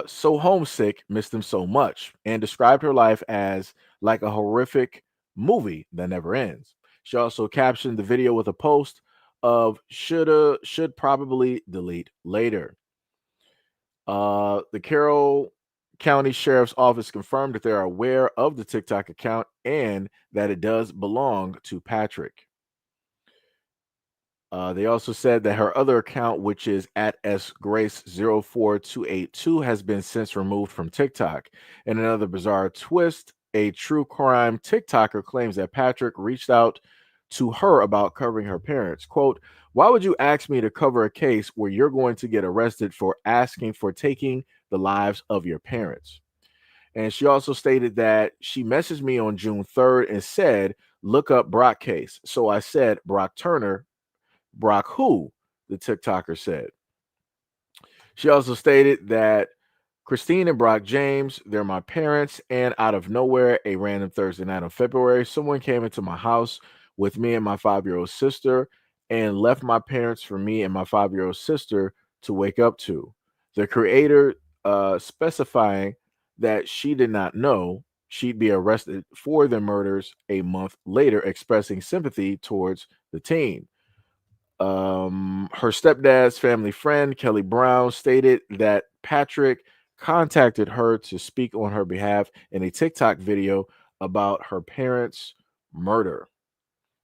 Speaker 1: so homesick, missed him so much, and described her life as like a horrific movie that never ends. She also captioned the video with a post of should probably delete later. The Carroll County Sheriff's Office confirmed that they're aware of the TikTok account and that it does belong to Patrick. They also said that her other account, which is at sgrace04282, has been since removed from TikTok. In another bizarre twist, a true crime TikToker claims that Patrick reached out to her about covering her parents. Quote, "Why would you ask me to cover a case where you're going to get arrested for asking for taking the lives of your parents?" And she also stated that she messaged me on June 3rd and said, "Look up Brock case." So I said, "Brock Turner." "Brock who?" the TikToker said. She also stated that Christine and Brock James, they're my parents, and out of nowhere, a random Thursday night of February, someone came into my house with me and my 5-year-old sister and left my parents for me and my 5-year-old sister to wake up to. The creator specifying that she did not know she'd be arrested for the murders a month later, expressing sympathy towards the teen. Her stepdad's family friend, Kelly Brown, stated that Patrick contacted her to speak on her behalf in a TikTok video about her parents' murder.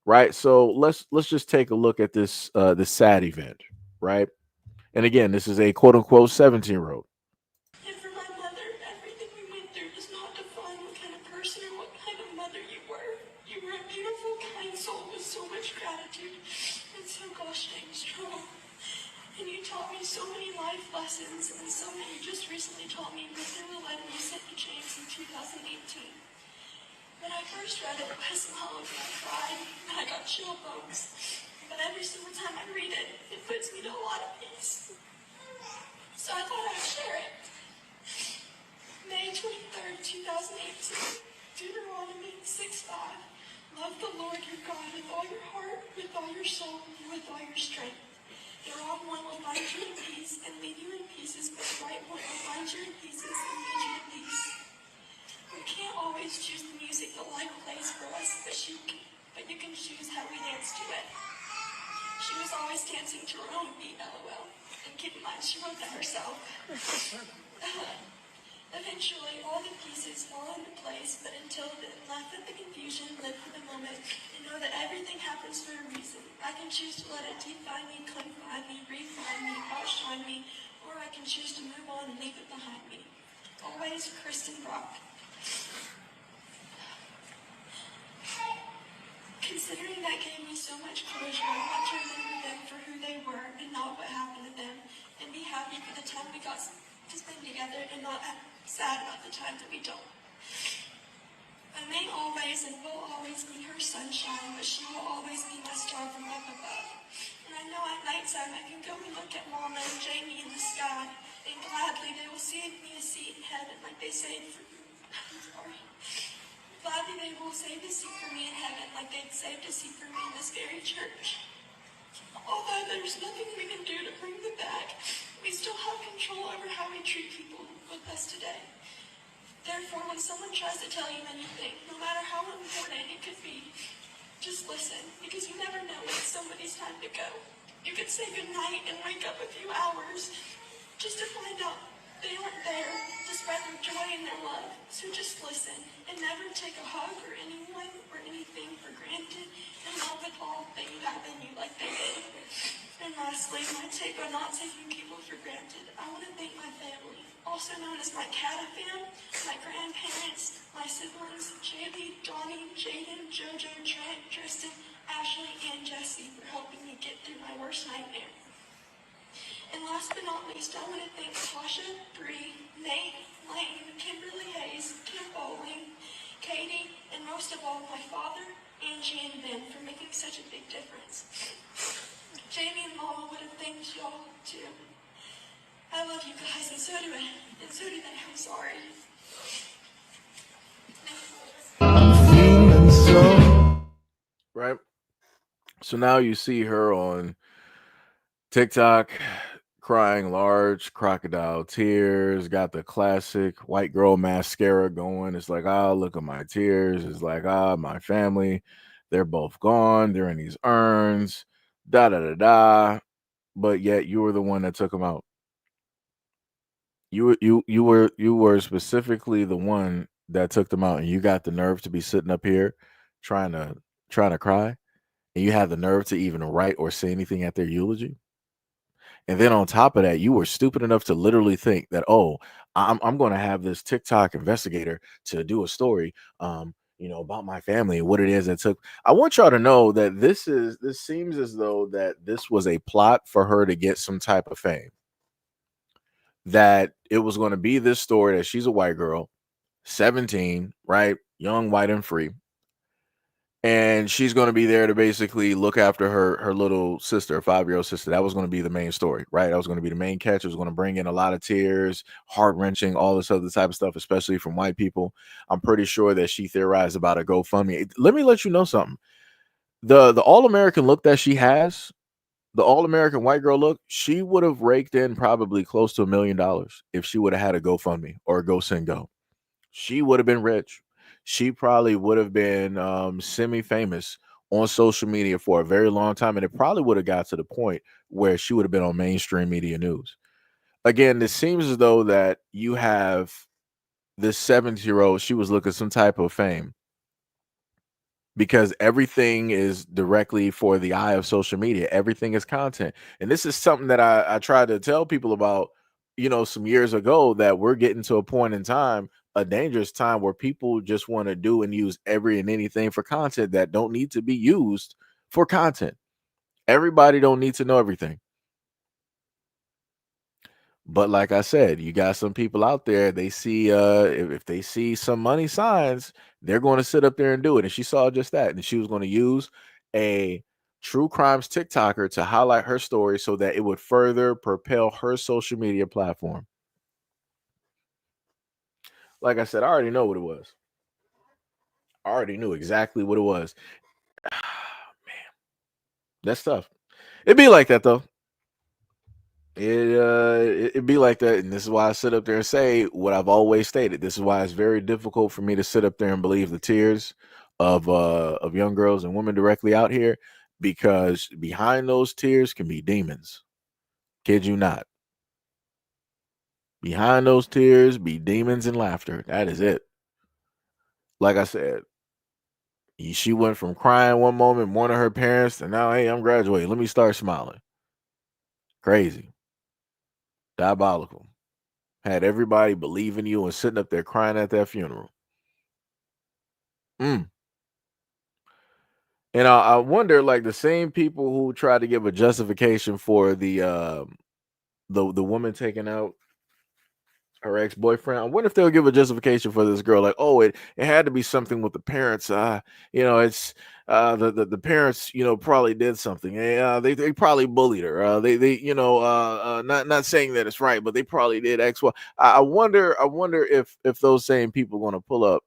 Speaker 1: Right. So let's just take a look at this sad event, right? And again, this is a quote unquote 17-year-old.
Speaker 2: And for my mother, everything we went through does not define what kind of person or what kind of mother you were. You were a beautiful, kind soul with so much gratitude. And so gosh dang strong. And you taught me so many life lessons, and so many you just recently taught me within the letter you sent to James in 2018. When I first read it, I swallowed and I cried, and I got chill bumps. But every single time I read it, it puts me to a lot of peace. So I thought I'd share it. May 23rd, 2018. Deuteronomy 6:5. Love the Lord your God with all your heart, with all your soul, and with all your strength. The wrong one will find you in peace and leave you in pieces, but the right one will find you in pieces and lead you in peace. We can't always choose the music the life plays for us, but you can choose how we dance to it. She was always dancing to her own beat, lol. And keep in mind, she wrote that herself. Eventually, all the pieces fall into place, but until then, laugh at the confusion, live for the moment, and know that everything happens for a reason. I can choose to let it define me, confine me, refine me, outshine me, or I can choose to move on and leave it behind me. Always, Kristen Brock. Considering that gave me so much closure, I want to remember them for who they were and not what happened to them, and be happy for the time we got to spend together and not sad about the time that we don't. I may always and will always be her sunshine, but she will always be my star from up above. And I know at nighttime I can go and look at Mama and Jamie in the sky, and gladly they will save me a seat in heaven like they saved for me. Sorry. Gladly they will save a seat for me in heaven like they'd saved a seat for me in this very church. Although there's nothing we can do to bring them back, we still have control over how we treat people with us today. Therefore, when someone tries to tell you anything, no matter how important it could be, just listen, because you never know when it's somebody's time to go. You could say goodnight and wake up a few hours just to find out they aren't there to spread their joy and their love. So just listen and never take a hug or anyone or anything for granted, and love with all that you have in you like they did. And lastly, my take on not taking people for granted. I want to thank my family, also known as my Cashapp fam, my grandparents, my siblings, JB, Donnie, Jaden, Jojo, Trent, Tristan, Ashley, and Jesse for helping me get through my worst nightmare. And last but not least, I want to thank Tasha, Bree, Nate, Lane, Kimberly Hayes, Kim Bowling, Katie, and most of all, my father, Angie, and Ben for making such a big difference. Jamie and Mama would have thanked y'all too. I love you guys, and so do I. And so do they. I'm sorry.
Speaker 1: Feeling so right. So now you see her on TikTok crying large crocodile tears, got the classic white girl mascara going. It's like, ah, look at my tears. It's like, ah, my family, they're both gone. They're in these urns, da da da da. But yet you were the one that took them out. You were specifically the one that took them out, and you got the nerve to be sitting up here trying to trying to cry, and you had the nerve to even write or say anything at their eulogy. And then on top of that, you were stupid enough to literally think that, oh, I'm going to have this TikTok investigator to do a story, about my family and what it is that took. I want y'all to know that this seems as though that this was a plot for her to get some type of fame. That it was going to be this story that she's a white girl, 17, right, young, white, and free, and she's going to be there to basically look after her little sister, 5-year-old sister. That was going to be the main story, right? That was going to be the main catch. It was going to bring in a lot of tears, heart-wrenching, all this other type of stuff, especially from white people. I'm pretty sure that she theorized about a GoFundMe. Let me let you know something. The all-American look that she has, the all-American white girl look, she would have raked in probably close to $1 million if she would have had a GoFundMe or a GoSendGo. She would have been rich. She probably would have been semi-famous on social media for a very long time, and it probably would have got to the point where she would have been on mainstream media news. Again, it seems as though that you have this 70-year-old. She was looking some type of fame because everything is directly for the eye of social media. Everything is content. And this is something that I tried to tell people about, some years ago, that we're getting to a point in time, a dangerous time, where people just want to do and use every and anything for content that don't need to be used for content. Everybody don't need to know everything. But like I said, you got some people out there, they see if they see some money signs, they're going to sit up there and do it. And she saw just that. And she was going to use a true crimes TikToker to highlight her story so that it would further propel her social media platform. Like I said, I already know what it was. I already knew exactly what it was. Man, that's tough. It'd be like that though. It'd be like that, and this is why I sit up there and say what I've always stated. This is why it's very difficult for me to sit up there and believe the tears of young girls and women directly out here, because behind those tears can be demons. Kid you not. Behind those tears be demons and laughter. That is it. Like I said, she went from crying one moment, mourning her parents, to now, hey, I'm graduating. Let me start smiling. Crazy. Diabolical. Had everybody believing you and sitting up there crying at that funeral. Mm. And I wonder, like the same people who try to give a justification for the woman taking out her ex-boyfriend. I wonder if they'll give a justification for this girl, like, oh, it had to be something with the parents. It's the parents, probably did something. They probably bullied her. Not saying that it's right, but they probably did X, Y. I wonder if those same people going to pull up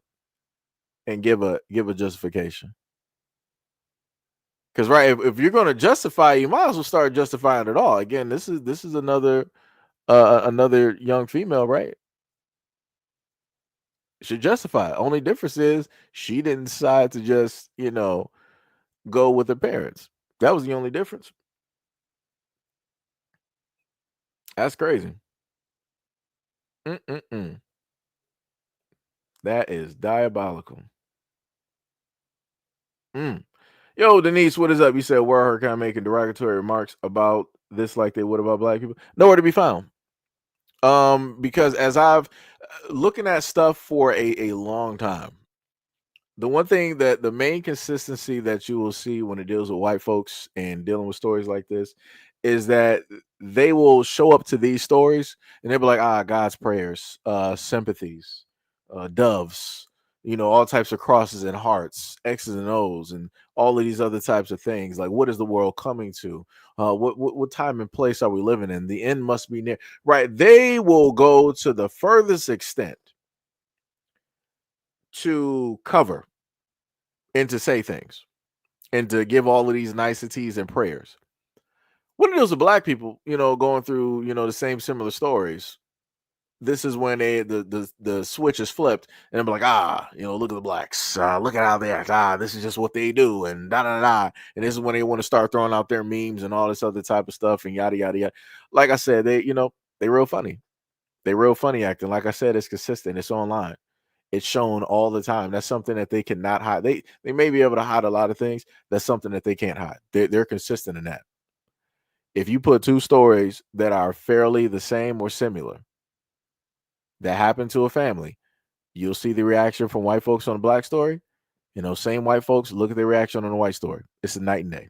Speaker 1: and give a justification. Because right, if you're going to justify, you might as well start justifying it all. Again, this is another young female, right? Should justify it. Only difference is she didn't decide to just, go with her parents. That was the only difference. That's crazy. Mm-mm-mm. That is diabolical. Mm. Yo, Denise, what is up? You said were her kind of making derogatory remarks about this like they would about black people? Nowhere to be found. Because as I've looking at stuff for a long time, the one thing that the main consistency that you will see when it deals with white folks and dealing with stories like this is that they will show up to these stories and they'll be like, God's prayers, sympathies, doves, all types of crosses and hearts, X's and O's, and all of these other types of things. Like, what is the world coming to? What time and place are we living in? The end must be near. Right. They will go to the furthest extent to cover and to say things and to give all of these niceties and prayers. When it deals with black people, going through, the same similar stories, this is when the switch is flipped and I'm like, look at the blacks, look at how they act, this is just what they do, and da da da. And this is when they want to start throwing out their memes and all this other type of stuff and yada yada yada. Like I said, they real funny. They real funny acting. Like I said, it's consistent. It's online. It's shown all the time. That's something that they cannot hide. They may be able to hide a lot of things. That's something that they can't hide. They're consistent in that. If you put two stories that are fairly the same or similar that happen to a family, you'll see the reaction from white folks on the black story. Same white folks look at the reaction on the white story. It's a night and day.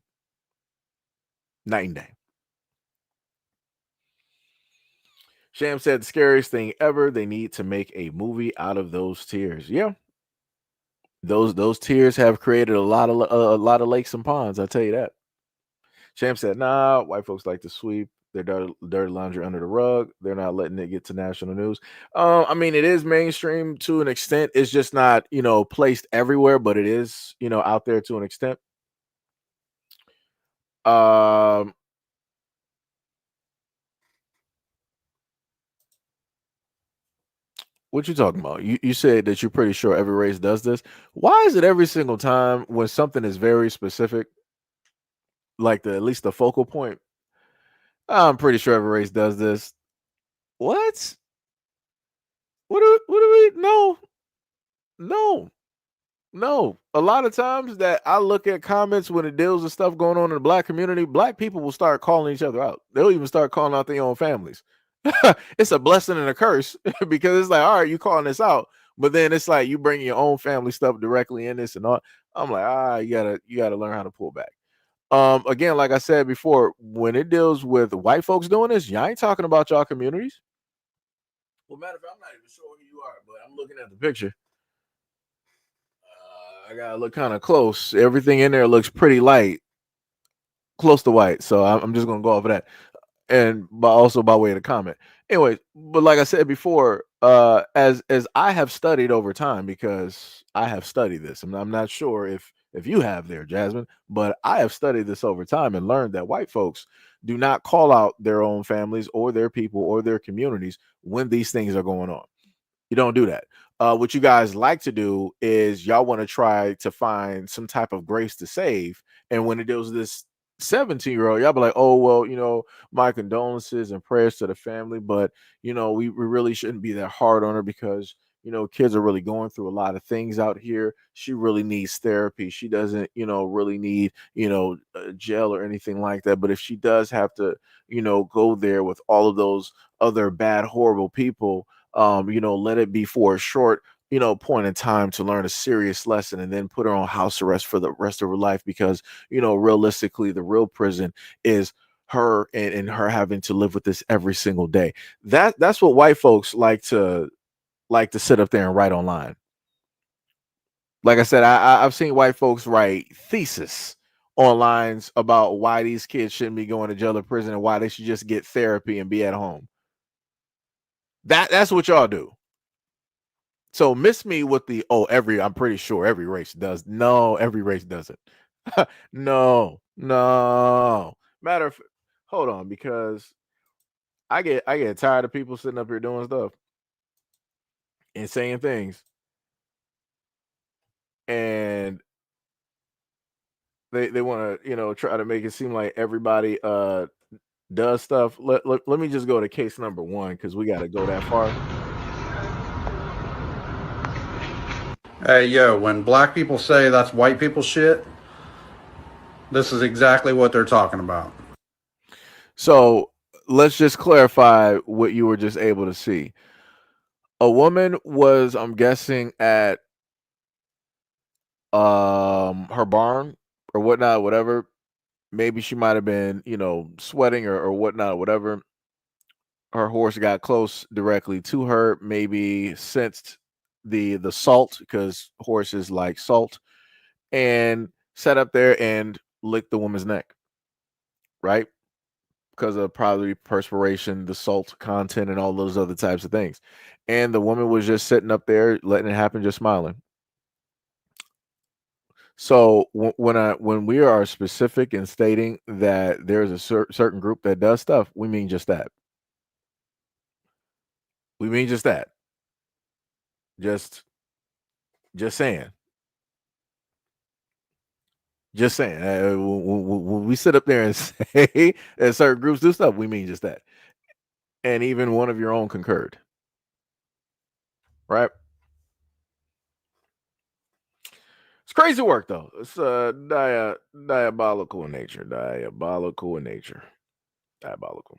Speaker 1: Night and day. Sham said the scariest thing ever. They need to make a movie out of those tears. Yeah, those tears have created a lot of lakes and ponds. I tell you that. Sham said, "Nah, white folks like to sweep their dirty laundry under the rug. They're not letting it get to national news. I mean, it is mainstream to an extent. It's just not, placed everywhere, but it is, out there to an extent. Um, what you talking about? You said that you're pretty sure every race does this. Why is it every single time when something is very specific, like at least the focal point? I'm pretty sure every race does this. What? What do we? No, no. No, a lot of times that I look at comments when it deals with stuff going on in the black community, black people will start calling each other out. They'll even start calling out their own families. It's a blessing and a curse because it's like, all right, you calling this out, but then it's like you bring your own family stuff directly in this and all. I'm like, you gotta learn how to pull back. Again, like I said before, when it deals with white folks doing this, y'all ain't talking about y'all communities. Well, matter of fact, I'm not even sure who you are, but I'm looking at the picture. I gotta look kind of close. Everything in there looks pretty light, close to white. So I'm just gonna go off of that, and also by way of the comment. Anyway, but like I said before, as I have studied over time, because I have studied this. I'm not sure if you have there, Jasmine, but I have studied this over time and learned that white folks do not call out their own families or their people or their communities when these things are going on. You don't do that. What you guys like to do is y'all want to try to find some type of grace to save. And when it deals with this 17-year-old, y'all be like, oh, well, my condolences and prayers to the family. But, we really shouldn't be that hard on her because, kids are really going through a lot of things out here. She really needs therapy. She doesn't, really need, jail or anything like that. But if she does have to, go there with all of those other bad, horrible people, let it be for a short, point in time to learn a serious lesson and then put her on house arrest for the rest of her life because, realistically, the real prison is her and her having to live with this every single day. That's what white folks like to sit up there and write online. Like I said, I've seen white folks write thesis on lines about why these kids shouldn't be going to jail or prison and why they should just get therapy and be at home. That's what y'all do. So miss me with the I'm pretty sure every race does. No, every race doesn't. No. Matter of hold on, because I get tired of people sitting up here doing stuff and saying things, and they want to try to make it seem like everybody does stuff. Let me just go to case number one because we got to go that far.
Speaker 3: Hey, yo, when black people say that's white people shit, this is exactly what they're talking about.
Speaker 1: So let's just clarify what you were just able to see. A woman was, I'm guessing, at her barn or whatnot, whatever. Maybe she might have been, sweating or whatnot, whatever. Her horse got close directly to her, maybe sensed the salt because horses like salt, and sat up there and licked the woman's neck, right? Because of probably perspiration, the salt content, and all those other types of things. And the woman was just sitting up there, letting it happen, just smiling. So when we are specific in stating that there's a certain group that does stuff, we mean just that. We mean just that. Just just saying. Just saying. When we sit up there and say that certain groups do stuff, we mean just that. And even one of your own concurred, right? It's crazy work though. It's diabolical in nature. Diabolical in nature. Diabolical.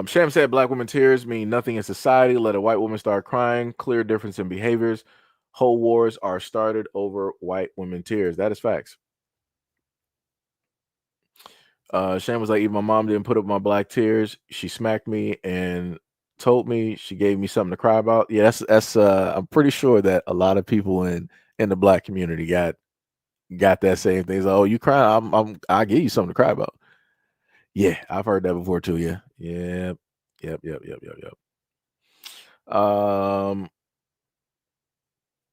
Speaker 1: Sham said black women tears mean nothing in society. Let a white woman start crying. Clear difference in behaviors. Whole wars are started over white women tears. That is facts. Sham was like, even my mom didn't put up my black tears. She smacked me and told me she gave me something to cry about. Yeah, that's I'm pretty sure that a lot of people in the black community got that same thing. It's like, oh, you crying? I give you something to cry about. Yeah, I've heard that before too. Yeah. Yep.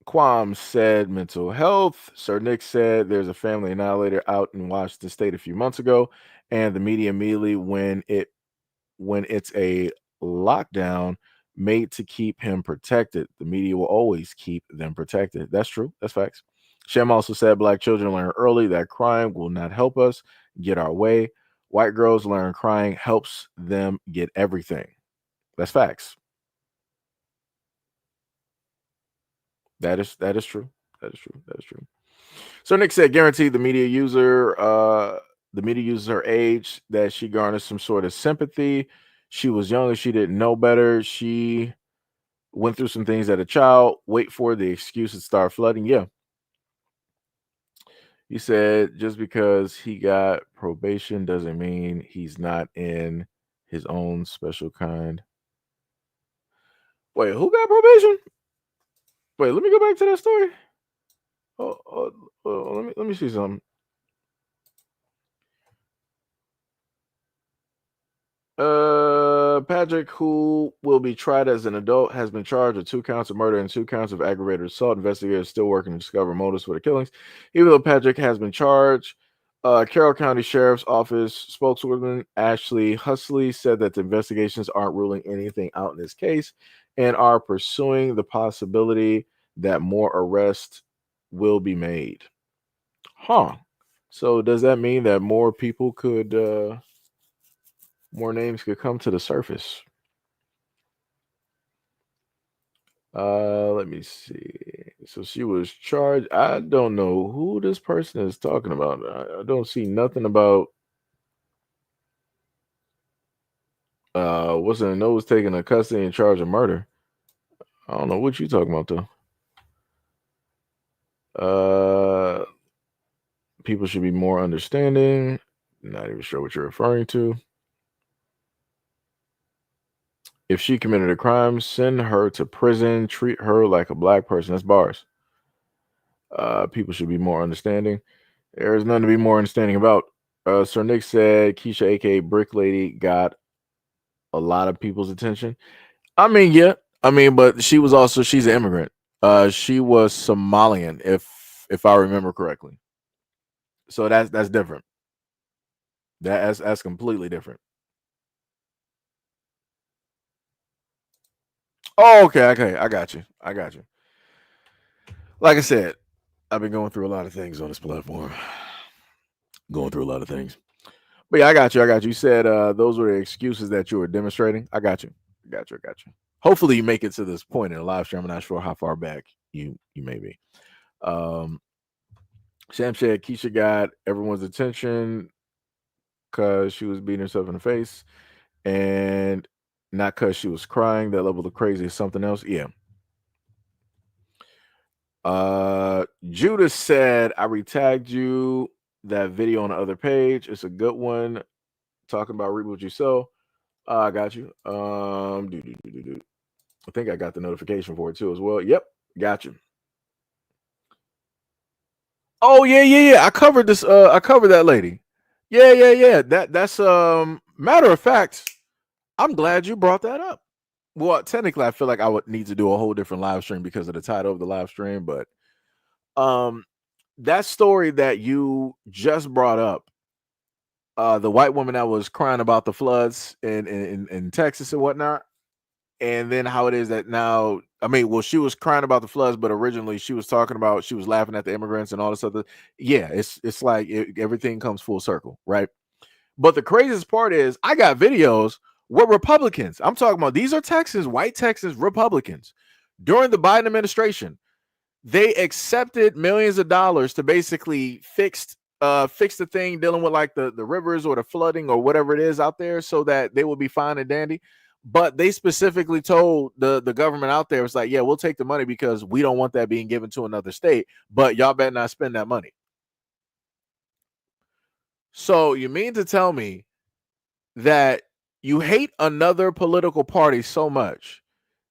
Speaker 1: Quam said mental health. Sir Nick said there's a family annihilator out in Washington State a few months ago, and the media immediately when it's a lockdown made to keep him protected. The media will always keep them protected. That's true. That's facts. Shem also said black children learn early that crying will not help us get our way. White girls learn crying helps them get everything. That's facts. That is true. That is true. That is true. So Nick said, guaranteed the media uses her age that she garners some sort of sympathy. She was young and she didn't know better. She went through some things as a child. Wait for the excuses start flooding. Yeah. He said just because he got probation doesn't mean he's not in his own special kind. Wait, who got probation? Wait, let me go back to that story. Let me see something. Patrick, who will be tried as an adult, has been charged with 2 counts of murder and 2 counts of aggravated assault. Investigators still working to discover motives for the killings. Even though Patrick has been charged, Carroll County Sheriff's Office spokeswoman Ashley Husley said that the investigations aren't ruling anything out in this case and are pursuing the possibility that more arrests will be made. Huh. So does that mean that more people could, more names could come to the surface? Let me see. So she was charged. I don't know who this person is talking about. I don't see nothing about what's in the nose taking a custody in charge of murder. I don't know what you talking about though. People should be more understanding. Not even sure what you're referring to. If she committed a crime, send her to prison. Treat her like a black person. That's bars. People should be more understanding. There's nothing to be more understanding about. Sir Nick said Keisha, aka Brick Lady, got a lot of people's attention. I mean, yeah. I mean, but she's an immigrant. She was Somalian, if I remember correctly. So that's different. That's completely different. Oh, okay. I got you. Like I said, I've been going through a lot of things on this platform. Going through a lot of things. But yeah, I got you. You said those were the excuses that you were demonstrating. I got you. Hopefully you make it to this point in the live stream. I'm not sure how far back you may be. Sam said Keisha got everyone's attention because she was beating herself in the face and not because she was crying. That level of crazy is something else. Yeah. Judas said, I retagged you that video on the other page. It's a good one. Talking about reap what you sow. I got you. I think I got the notification for it too as well. Yep, got you. Oh yeah. I covered this. I covered that lady. Yeah. That's matter of fact. I'm glad you brought that up. Well, technically, I feel like I would need to do a whole different live stream because of the title of the live stream. But that story that you just brought up, the white woman that was crying about the floods in Texas and whatnot, and then how it is that now, I mean, well, she was crying about the floods, but originally she was talking about, she was laughing at the immigrants and all this other. Yeah, it's like everything comes full circle, right? But the craziest part is I got videos where Republicans, I'm talking about, these are Texans, white Texans Republicans, during the Biden administration, they accepted millions of dollars to basically fix the thing dealing with like the rivers or the flooding or whatever it is out there so that they will be fine and dandy. But they specifically told the government out there, it's like, yeah, we'll take the money because we don't want that being given to another state, but y'all better not spend that money. So you mean to tell me that you hate another political party so much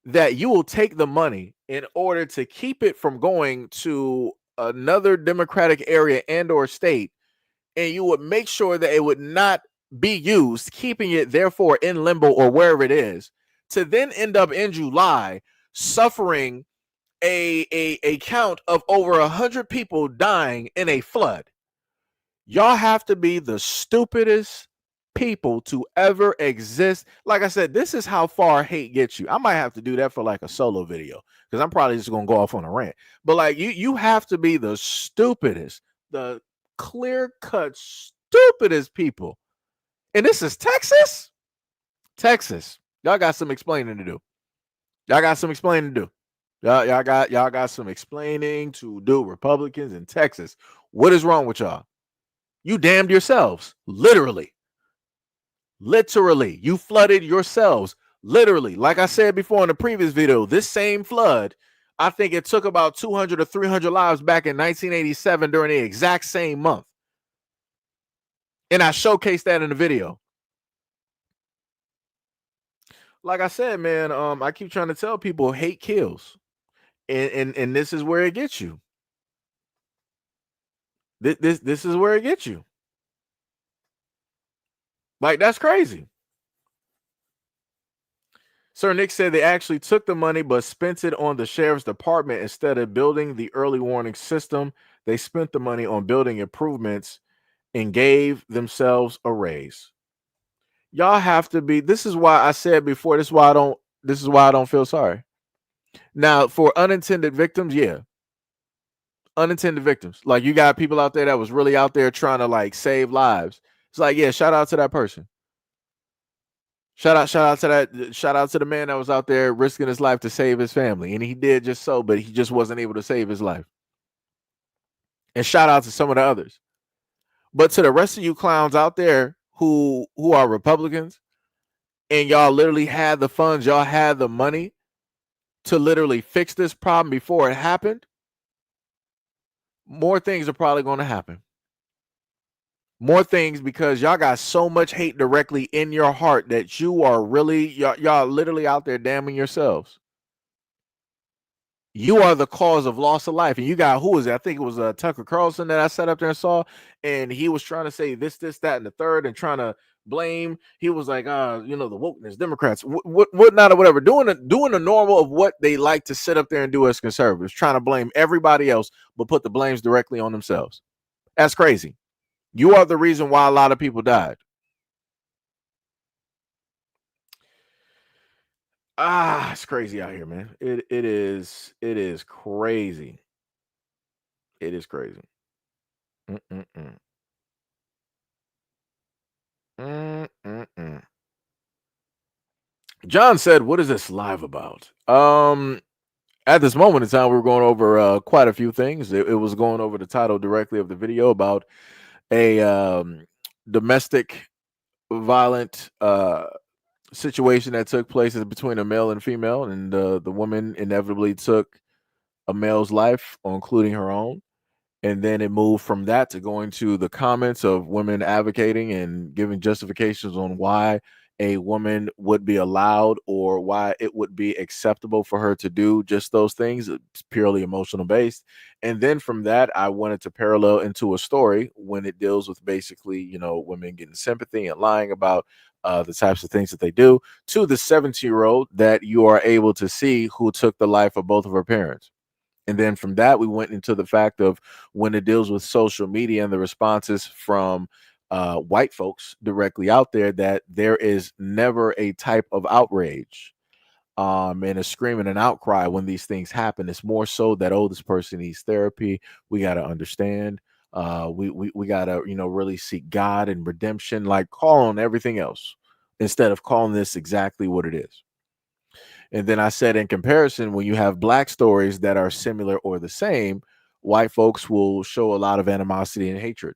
Speaker 1: that you will take the money in order to keep it from going to another Democratic area and or state, and you would make sure that it would not be used, keeping it therefore in limbo or wherever it is, to then end up in July suffering a count of over 100 people dying in a flood. Y'all have to be the stupidest people to ever exist. Like I said, this is how far hate gets you. I might have to do that for like a solo video because I'm probably just gonna go off on a rant. But like you have to be the stupidest, the clear-cut stupidest people. And this is Texas. Y'all got some explaining to do. Y'all got some explaining to do. Republicans in Texas. What is wrong with y'all? You damned yourselves. Literally, you flooded yourselves. Literally, like I said before in the previous video, this same flood, I think it took about 200 or 300 lives back in 1987 during the exact same month. And I showcased that in the video. Like I said, man, I keep trying to tell people hate kills. And this is where it gets you. This is where it gets you. Like, that's crazy. Sir Nick said they actually took the money but spent it on the sheriff's department instead of building the early warning system. They spent the money on building improvements and gave themselves a raise. Y'all have to be. This is why I said before. This is why I don't. This is why I don't feel sorry. Now, for unintended victims, yeah, unintended victims. Like you got people out there that was really out there trying to like save lives. It's like, yeah, shout out to that person. Shout out to that. Shout out to the man that was out there risking his life to save his family, and he did just so, but he just wasn't able to save his life. And shout out to some of the others. But to the rest of you clowns out there who are Republicans, and y'all literally had the funds, y'all had the money to literally fix this problem before it happened, more things are probably going to happen. More things because y'all got so much hate directly in your heart that you are really, y'all literally out there damning yourselves. You are the cause of loss of life. And you got, who was it? I think it was Tucker Carlson that I sat up there and saw. And he was trying to say this, that, and the third, and trying to blame. He was like, the wokeness, Democrats, what not, or whatever, doing the normal of what they like to sit up there and do as conservatives, trying to blame everybody else, but put the blames directly on themselves. That's crazy. You are the reason why a lot of people died. It's crazy out here, man. It is crazy. It is crazy. Mm-mm-mm. Mm-mm-mm. John said, "What is this live about?" At this moment in time, we were going over quite a few things. It was going over the title directly of the video about a domestic violent situation that took place between a male and female, and the woman inevitably took a male's life, including her own. And then it moved from that to going to the comments of women advocating and giving justifications on why a woman would be allowed or why it would be acceptable for her to do just those things. It's purely emotional based. And then from that, I wanted to parallel into a story when it deals with basically, women getting sympathy and lying about the types of things that they do, to the 17-year-old that you are able to see who took the life of both of her parents. And then from that, we went into the fact of when it deals with social media and the responses from white folks directly out there, that there is never a type of outrage and a scream and an outcry when these things happen. It's more so that, oh, this person needs therapy. We got to understand. We got to, really seek God and redemption, like call on everything else instead of calling this exactly what it is. And then I said, in comparison, when you have black stories that are similar or the same, white folks will show a lot of animosity and hatred.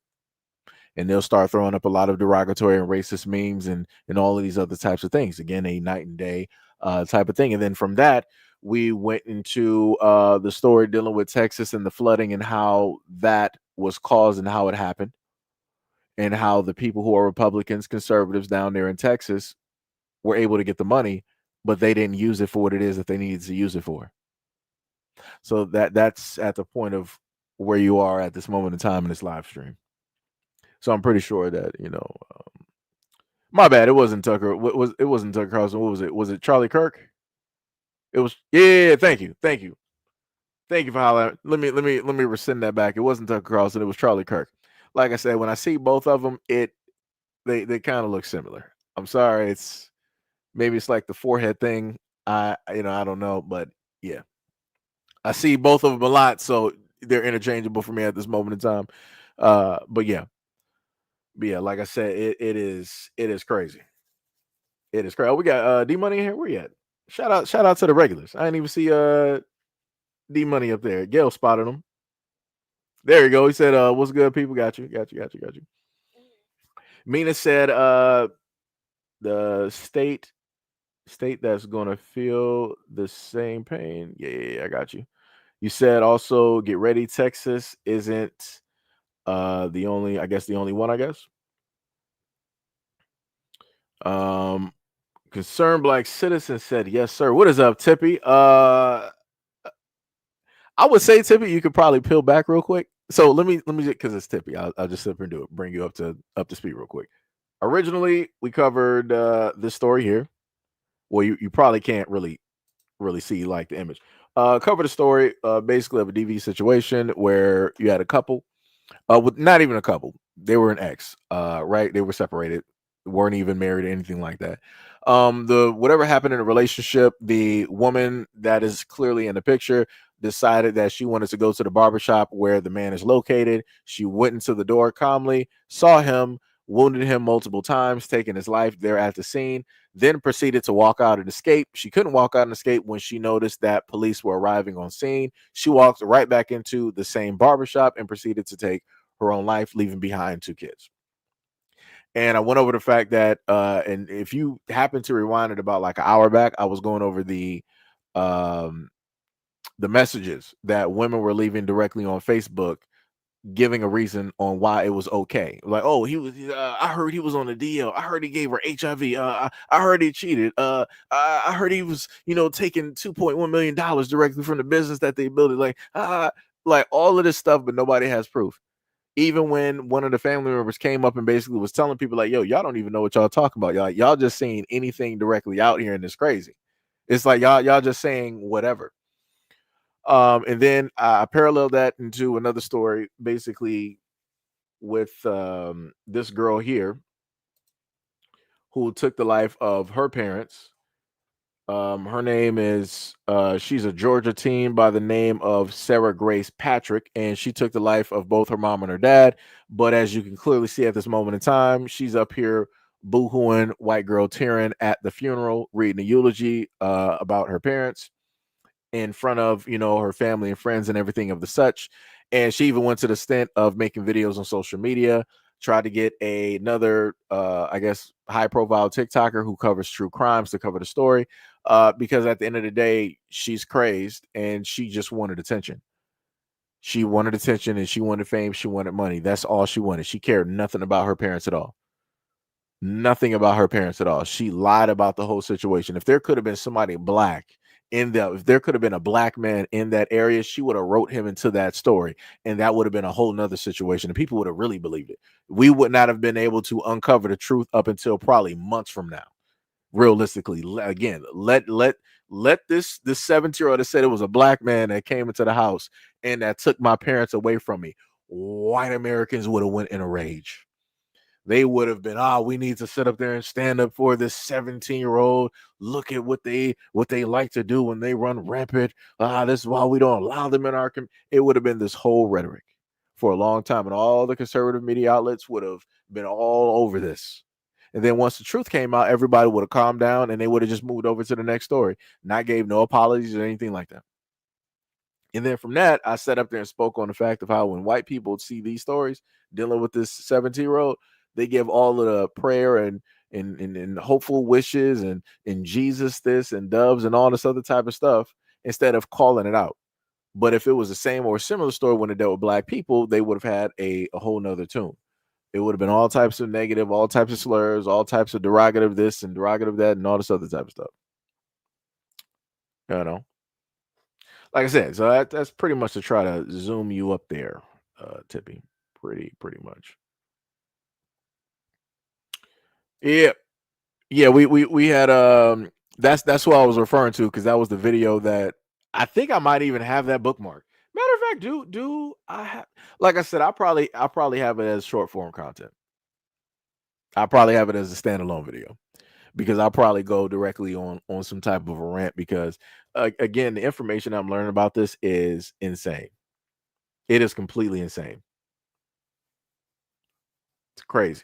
Speaker 1: And they'll start throwing up a lot of derogatory and racist memes and all of these other types of things. Again, a night and day type of thing. And then from that, we went into the story dealing with Texas and the flooding and how that was caused and how it happened. And how the people who are Republicans, conservatives down there in Texas were able to get the money, but they didn't use it for what it is that they needed to use it for. So that's at the point of where you are at this moment in time in this live stream. So I'm pretty sure that my bad. It wasn't Tucker. It wasn't Tucker Carlson. What was it? Was it Charlie Kirk? It was. Yeah. Thank you. Thank you for hollering. Let me rescind that back. It wasn't Tucker Carlson. It was Charlie Kirk. Like I said, when I see both of them, they kind of look similar. I'm sorry. Maybe it's like the forehead thing. I don't know, but yeah, I see both of them a lot, so they're interchangeable for me at this moment in time. But yeah, like I said, it is crazy. It is crazy. Oh, we got D Money in here. Where you at? Shout out to the regulars. I didn't even see D Money up there. Gail spotted him. There you go. He said, "What's good, people? Got you. Mina said, the state that's gonna feel the same pain. Yeah, I got you. You said also, get ready, Texas isn't the only one, I guess. Concerned Black Citizen said, yes, sir. What is up, Tippy? I would say, Tippy, you could probably peel back real quick. So let me because it's Tippy. I'll just sit here and do it. Bring you up to speed real quick. Originally, we covered this story here. Well, you probably can't really see like the image. Covered a story basically of a DV situation where you had a couple, with not even a couple. They were an ex, right? They were separated, weren't even married or anything like that. The whatever happened in the relationship, the woman that is clearly in the picture decided that she wanted to go to the barbershop where the man is located. She went into the door calmly, saw him, wounded him multiple times, taking his life there at the scene, then proceeded to walk out and escape. She couldn't walk out and escape when she noticed that police were arriving on scene. She walked right back into the same barbershop and proceeded to take her own life, leaving behind two kids. And I went over the fact that, and if you happen to rewind it about like an hour back, I was going over um, the messages that women were leaving directly on Facebook, giving a reason on why it was okay. Like, oh, he was. I heard he was on the DL. I heard he gave her HIV. I heard he cheated. I heard he was, taking $2.1 million directly from the business that they built. It like all of this stuff, but nobody has proof. Even when one of the family members came up and basically was telling people like, yo, y'all don't even know what y'all talking about. Y'all just saying anything directly out here and it's crazy. It's like y'all just saying whatever. And then I paralleled that into another story, basically with this girl here who took the life of her parents. Her name is she's a Georgia teen by the name of Sarah Grace Patrick, and she took the life of both her mom and her dad. But as you can clearly see at this moment in time, she's up here boohooing, white girl tearing at the funeral, reading a eulogy about her parents in front of her family and friends and everything of the such. And she even went to the stint of making videos on social media, tried to get another I guess high profile TikToker who covers true crimes to cover the story, because at the end of the day she's crazed and she just wanted attention. She wanted attention and she wanted fame, she wanted money. That's all she wanted. She cared nothing about her parents at all. Nothing about her parents at all. She lied about the whole situation. If there could have been somebody black if there could have been a black man in that area, she would have wrote him into that story, and that would have been a whole nother situation. And people would have really believed it. We would not have been able to uncover the truth up until probably months from now. Realistically, again, let this 17-year-old that said it was a black man that came into the house and that took my parents away from me. White Americans would have went in a rage. They would have been, we need to sit up there and stand up for this 17-year-old. Look at what they like to do when they run rampant. This is why we don't allow them in our it would have been this whole rhetoric for a long time, and all the conservative media outlets would have been all over this. And then once the truth came out, everybody would have calmed down and they would have just moved over to the next story, not gave no apologies or anything like that. And then from that, I sat up there and spoke on the fact of how when white people see these stories dealing with this 17-year-old, they give all of the prayer and hopeful wishes and Jesus this and doves and all this other type of stuff instead of calling it out. But if it was the same or similar story when it dealt with black people, they would have had a whole nother tune. It would have been all types of negative, all types of slurs, all types of derogative this and derogative that, and all this other type of stuff. You know, like I said, so that's pretty much to try to zoom you up there, Tippy. Pretty much. Yeah, yeah. We had that's what I was referring to because that was the video that I think I might even have that bookmark. Matter of fact, do I have? Like I said, I probably have it as short form content. I probably have it as a standalone video because I'll probably go directly on some type of a rant because again, the information I'm learning about this is insane. It is completely insane. It's crazy.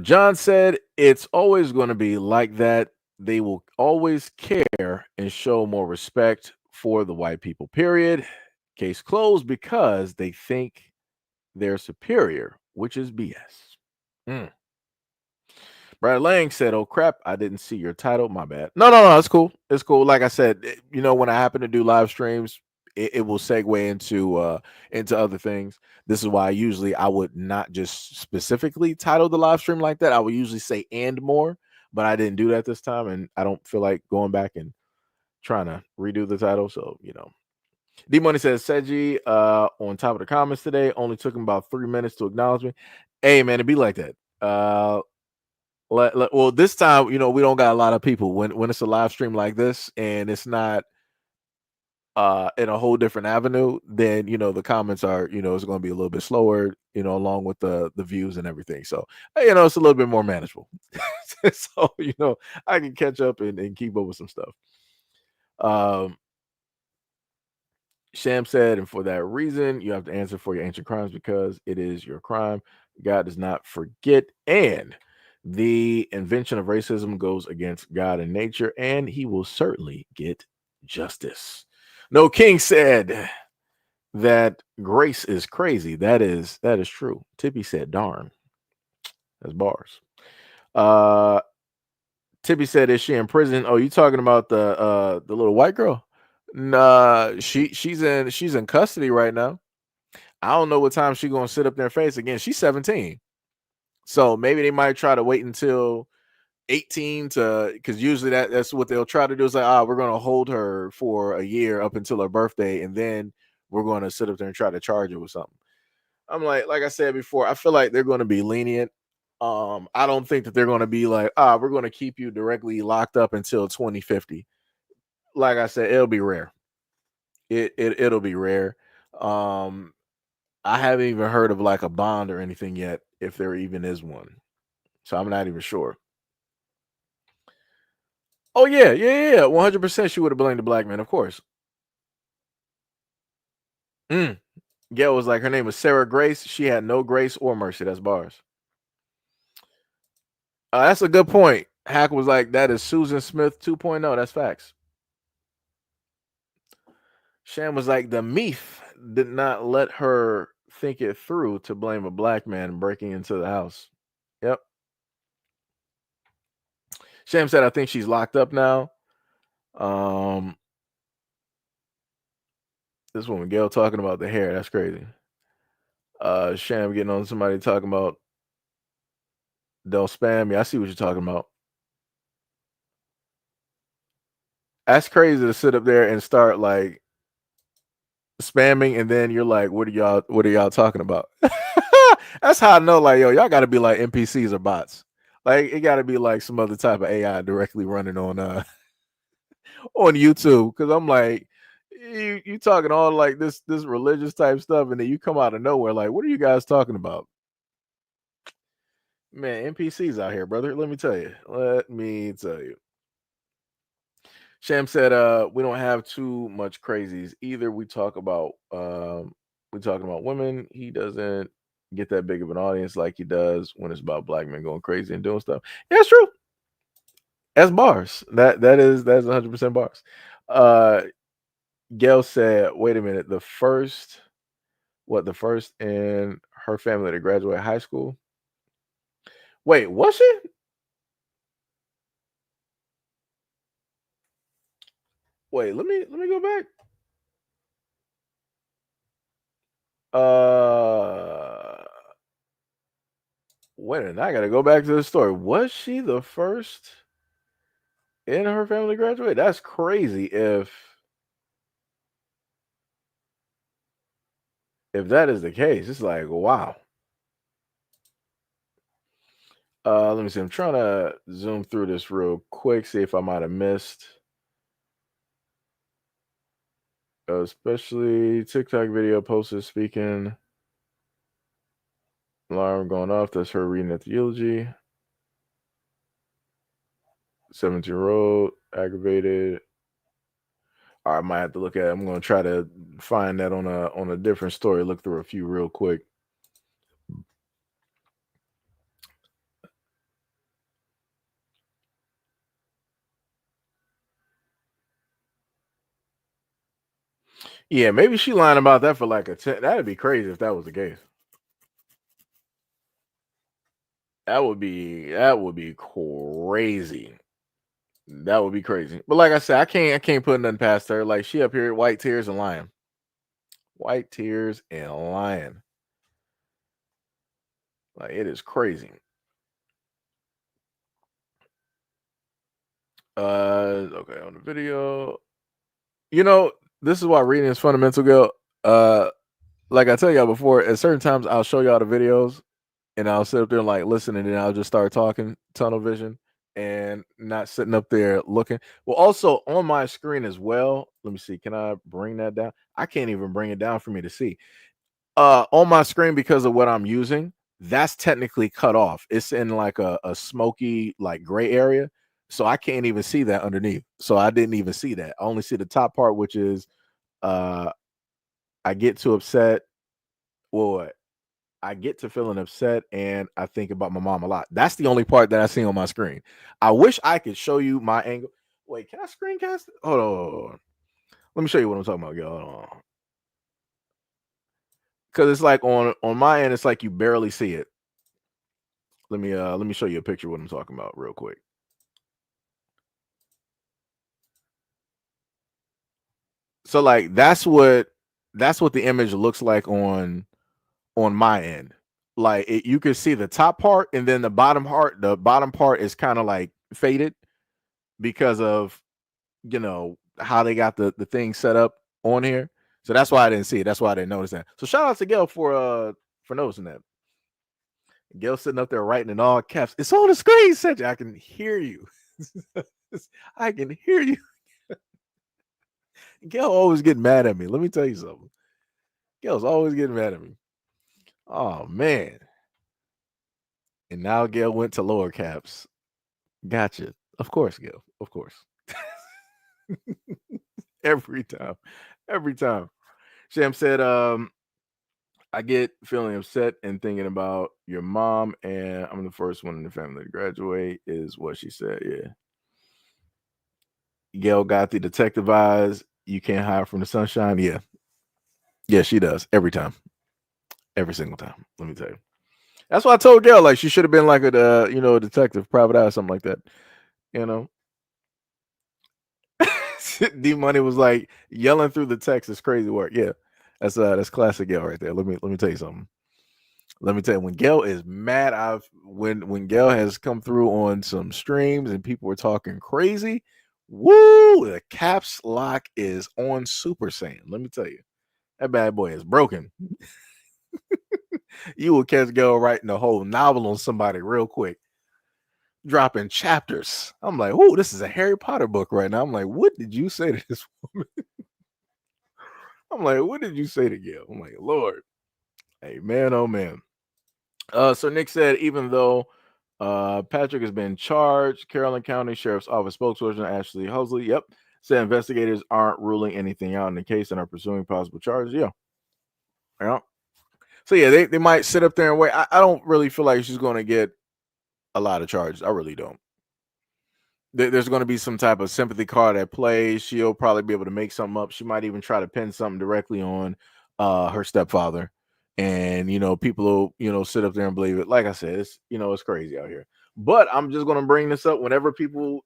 Speaker 1: John said it's always going to be like that. They will always care and show more respect for the white people. Period. Case closed because they think they're superior, which is BS. Mm. Brad Lang said, "Oh crap, I didn't see your title. My bad." No, it's cool. It's cool. Like I said, when I happen to do live streams, it will segue into other things. This is why usually I would not just specifically title the live stream like that. I would usually say "and more," but I didn't do that this time, and I don't feel like going back and trying to redo the title. So D Money says Seji on top of the comments today only took him about 3 minutes to acknowledge me. Hey man, it be like that. Well, this time, we don't got a lot of people when it's a live stream like this, and it's not in a whole different avenue, then the comments are, it's going to be a little bit slower, along with the views and everything. So it's a little bit more manageable. So I can catch up and keep up with some stuff. Um, Sham said, and for that reason, you have to answer for your ancient crimes because it is your crime. God does not forget. And the invention of racism goes against God and nature, and he will certainly get justice. No King said that grace is crazy. That is true. Tippy said, darn. That's bars. Uh Tippy said, is she in prison? Oh, you talking about the little white girl? Nah, she's in custody right now. I don't know what time she's gonna sit up there and face again. She's 17. So maybe they might try to wait until 18 to, because usually that's what they'll try to do, is like, we're gonna hold her for a year up until her birthday, and then we're gonna sit up there and try to charge her with something. I'm like I said before, I feel like they're gonna be lenient. I don't think that they're gonna be like, we're gonna keep you directly locked up until 2050. Like I said, it'll be rare. It'll be rare. Um, I haven't even heard of like a bond or anything yet, if there even is one. So I'm not even sure. Oh yeah, yeah, yeah. 100% she would have blamed the black man, of course. Gail was like, her name was Sarah Grace. She had no grace or mercy. That's bars. That's a good point. Hack was like, that is Susan Smith 2.0. That's facts. Sham was like, the Meath did not let her think it through to blame a black man breaking into the house. Yep. Sham said, I think she's locked up now. This woman, Gail, talking about the hair. That's crazy. Sham getting on somebody talking about, don't spam me. I see what you're talking about. That's crazy to sit up there and start like spamming, and then you're like, what are y'all talking about? That's how I know, like, yo, y'all gotta be like NPCs or bots. Like, it gotta be like some other type of AI directly running on on YouTube. Cause I'm like, you talking all like this religious type stuff, and then you come out of nowhere, like, what are you guys talking about? Man, NPCs out here, brother. Let me tell you. Let me tell you. Sham said, we don't have too much crazies either. We talking about women. He doesn't get that big of an audience like he does when it's about black men going crazy and doing stuff. Yeah, it's true. That's bars. That's 100% bars. Uh Gail said, wait a minute, the first in her family to graduate high school? Wait, was she? Wait, let me go back. Uh Wait a minute, I gotta go back to the story. Was she the first in her family to graduate? That's crazy. If that is the case, it's like, wow. Let me see. I'm trying to zoom through this real quick, see if I might have missed. Especially TikTok video posted speaking. Alarm going off. That's her reading at the eulogy. 17-year-old aggravated. All right, I might have to look at it. I'm gonna try to find that on a different story. Look through a few real quick. Yeah, maybe she lying about that for like a 10. That'd be crazy if that was the case. That would be crazy. That would be crazy. But like I said, I can't put nothing past her. Like, she up here, white tears and lying. White tears and lying. Like, it is crazy. Okay, on the video. This is why reading is fundamental, girl. Like I tell y'all before, at certain times I'll show y'all the videos and I'll sit up there and like listen, and then I'll just start talking tunnel vision. and not sitting up there looking. Well, also on my screen as well. Let me see. Can I bring that down? I can't even bring it down for me to see. On my screen, because of what I'm using, that's technically cut off. It's in like a smoky, like gray area. So I can't even see that underneath. So I didn't even see that. I only see the top part, which is uh I get too upset. Well, I get to feeling upset and I think about my mom a lot. That's the only part that I see on my screen. I wish I could show you my angle. Wait, can I screencast it? Hold on. Hold on. Let me show you what I'm talking about, y'all. Hold on. Cause it's like on my end, it's like you barely see it. Let me show you a picture of what I'm talking about real quick. So like that's what the image looks like on my end. Like you can see the top part and then the bottom part is kind of like faded because of how they got the thing set up on here. So that's why I didn't see it. That's why I didn't notice that. So shout out to Gail for noticing that. Gail sitting up there writing in all caps. It's on the screen, Cedric. I can hear you. I can hear you. Gail always getting mad at me. Let me tell you something. Gail's always getting mad at me. Oh man. And now Gail went to lower caps. Gotcha. Of course, Gail. Of course. Every time. Every time. Sham said, I get feeling upset and thinking about your mom, and I'm the first one in the family to graduate, is what she said. Yeah. Gail got the detective eyes. You can't hide from the sunshine. Yeah. Yeah, she does. Every time. Every single time. Let me tell you. That's why I told Gail, like, she should have been like a detective, private eye, something like that. You know? D Money was like yelling through the text is crazy work. Yeah. That's classic Gail right there. Let me tell you something. Let me tell you, when Gail is mad, when Gail has come through on some streams and people were talking crazy, woo, the caps lock is on Super Saiyan. Let me tell you, that bad boy is broken. You will catch Gail writing a whole novel on somebody real quick, dropping chapters. I'm like, oh, this is a Harry Potter book right now. I'm like, what did you say to this woman? I'm like, what did you say to Gail? I'm like, Lord, hey man, oh man. So Nick said, even though Patrick has been charged, Carrollton County Sheriff's Office spokesperson Ashley Huxley, yep, said investigators aren't ruling anything out in the case and are pursuing possible charges. Yeah. Yeah. So yeah, they might sit up there and wait. I don't really feel like she's going to get a lot of charges. I really don't. There's going to be some type of sympathy card at play. She'll probably be able to make something up. She might even try to pin something directly on her stepfather, and people will sit up there and believe it. Like I said, it's crazy out here. But I'm just going to bring this up whenever people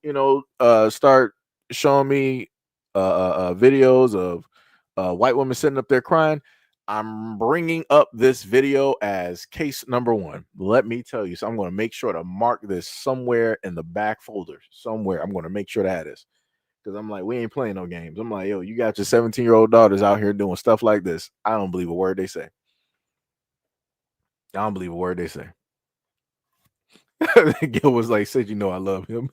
Speaker 1: start showing me videos of white women sitting up there crying. I'm bringing up this video as case number one. Let me tell you. So I'm going to make sure to mark this somewhere in the back folder. Somewhere. I'm going to make sure to have this. Because I'm like, we ain't playing no games. I'm like, yo, you got your 17-year-old daughters out here doing stuff like this. I don't believe a word they say. I don't believe a word they say. Gil was like, said, I love him.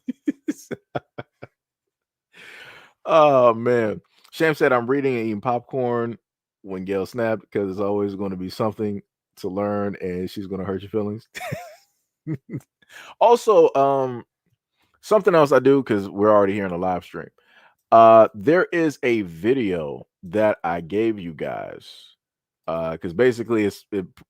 Speaker 1: Oh, man. Sham said, I'm reading and eating popcorn when Gail snapped because it's always going to be something to learn and she's going to hurt your feelings. Also, something else I do because we're already here in the live stream. There is a video that I gave you guys because basically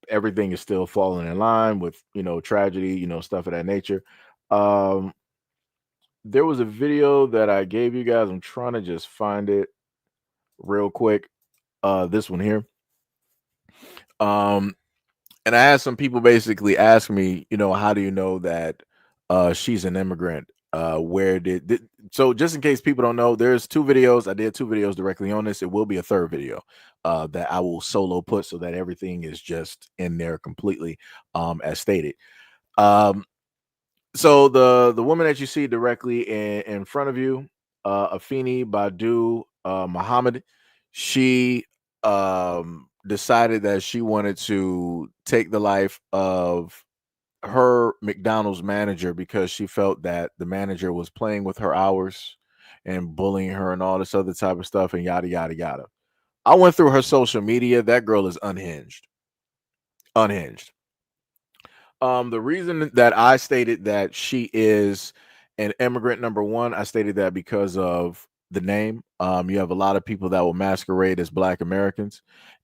Speaker 1: everything is still falling in line with tragedy, stuff of that nature. There was a video that I gave you guys. I'm trying to just find it real quick. This one here. And I had some people basically ask me, how do you know that she's an immigrant? So just in case people don't know, there's two videos. I did two videos directly on this. It will be a third video that I will solo put so that everything is just in there completely as stated. So the woman that you see directly in front of you, Afeni Badu Muhammad, she decided that she wanted to take the life of her McDonald's manager because she felt that the manager was playing with her hours and bullying her and all this other type of stuff and yada yada yada. I went through her social media. That girl is unhinged. Unhinged. The reason that I stated that she is an immigrant, number one, I stated that because of the name. You have a lot of people that will masquerade as Black Americans,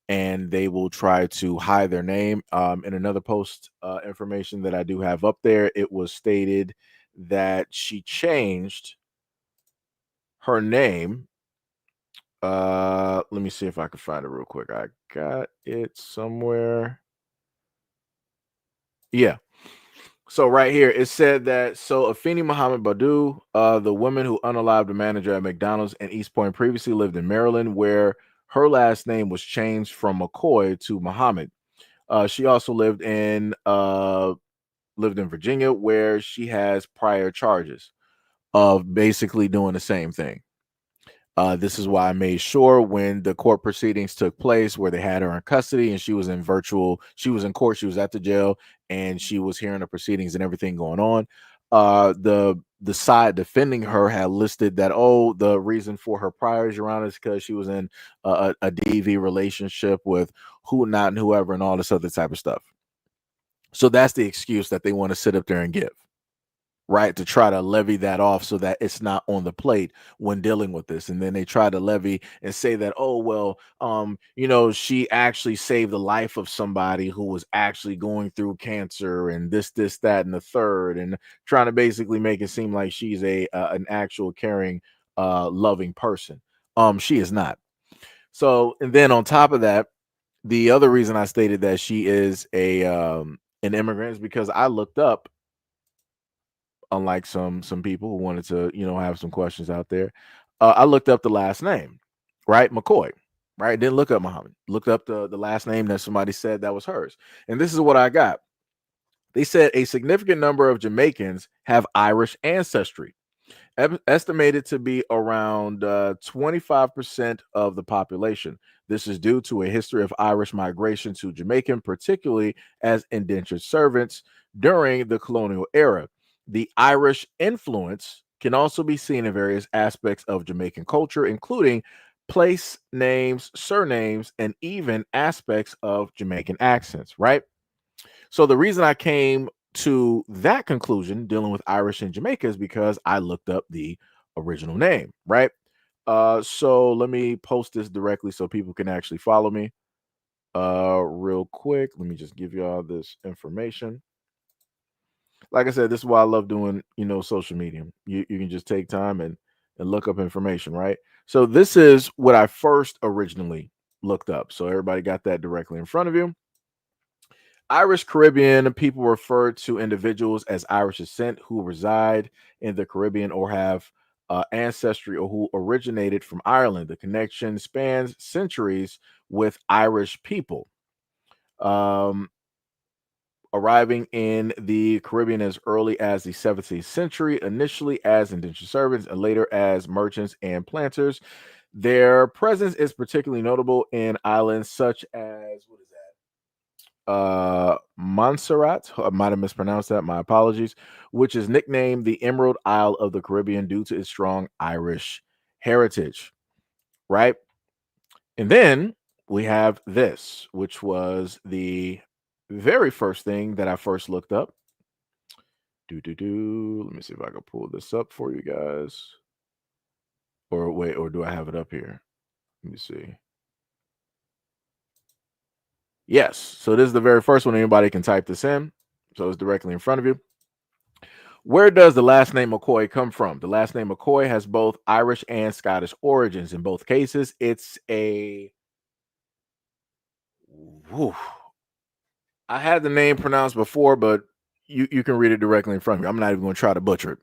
Speaker 1: and they will try to hide their name. In another post information that I do have up there, it was stated that she changed her name. Let me see if I can find it real quick. I got it somewhere. Yeah. So right here, it said that Afeni Muhammad Badu, the woman who unalived the manager at McDonald's in East Point, previously lived in Maryland, where her last name was changed from McCoy to Muhammad. She also lived in Virginia, where she has prior charges of basically doing the same thing. This is why I made sure when the court proceedings took place, where they had her in custody and she was in court, she was at the jail, and she was hearing the proceedings and everything going on. The side defending her had listed that, oh, the reason for her priors, Your Honor, is because she was in a DV relationship with who not and whoever and all this other type of stuff. So that's the excuse that they want to sit up there and give, right, to try to levy that off so that it's not on the plate when dealing with this. And then they try to levy and say that, oh well, she actually saved the life of somebody who was actually going through cancer and this that and the third, and trying to basically make it seem like she's a an actual caring loving person. She is not. So, and then on top of that, the other reason I stated that she is a an immigrant is because I looked up, unlike some people who wanted to have some questions out there. I looked up the last name, right? McCoy, right? Didn't look up Muhammad. Looked up the last name that somebody said that was hers, and this is what I got. They said a significant number of Jamaicans have Irish ancestry, estimated to be around 25% of the population. This is due to a history of Irish migration to Jamaican, particularly as indentured servants during the colonial era. The Irish influence can also be seen in various aspects of Jamaican culture, including place names, surnames, and even aspects of Jamaican accents, right? So the reason I came to that conclusion dealing with Irish and Jamaica is because I looked up the original name, right? So let me post this directly so people can actually follow me. Real quick, let me just give you all this information. Like I said, this is why I love doing, social media. You can just take time and look up information, right? So this is what I first originally looked up. So everybody got that directly in front of you. Irish Caribbean people refer to individuals as Irish descent who reside in the Caribbean or have ancestry or who originated from Ireland. The connection spans centuries with Irish people. Um, Arriving in the Caribbean as early as the 17th century, initially as indentured servants and later as merchants and planters. Their presence is particularly notable in islands such as, what is Montserrat. I might have mispronounced that. My apologies. Which is nicknamed the Emerald Isle of the Caribbean due to its strong Irish heritage, right? And then we have this, which was the very first thing that I first looked up. Let me see if I can pull this up for you guys. Or wait, or do I have it up here? Let me see. Yes. So this is the very first one. Anybody can type this in. So it's directly in front of you. Where does the last name McCoy come from? The last name McCoy has both Irish and Scottish origins. In both cases, it's a. Whew. I had the name pronounced before, but you can read it directly in front of me. I'm not even going to try to butcher it.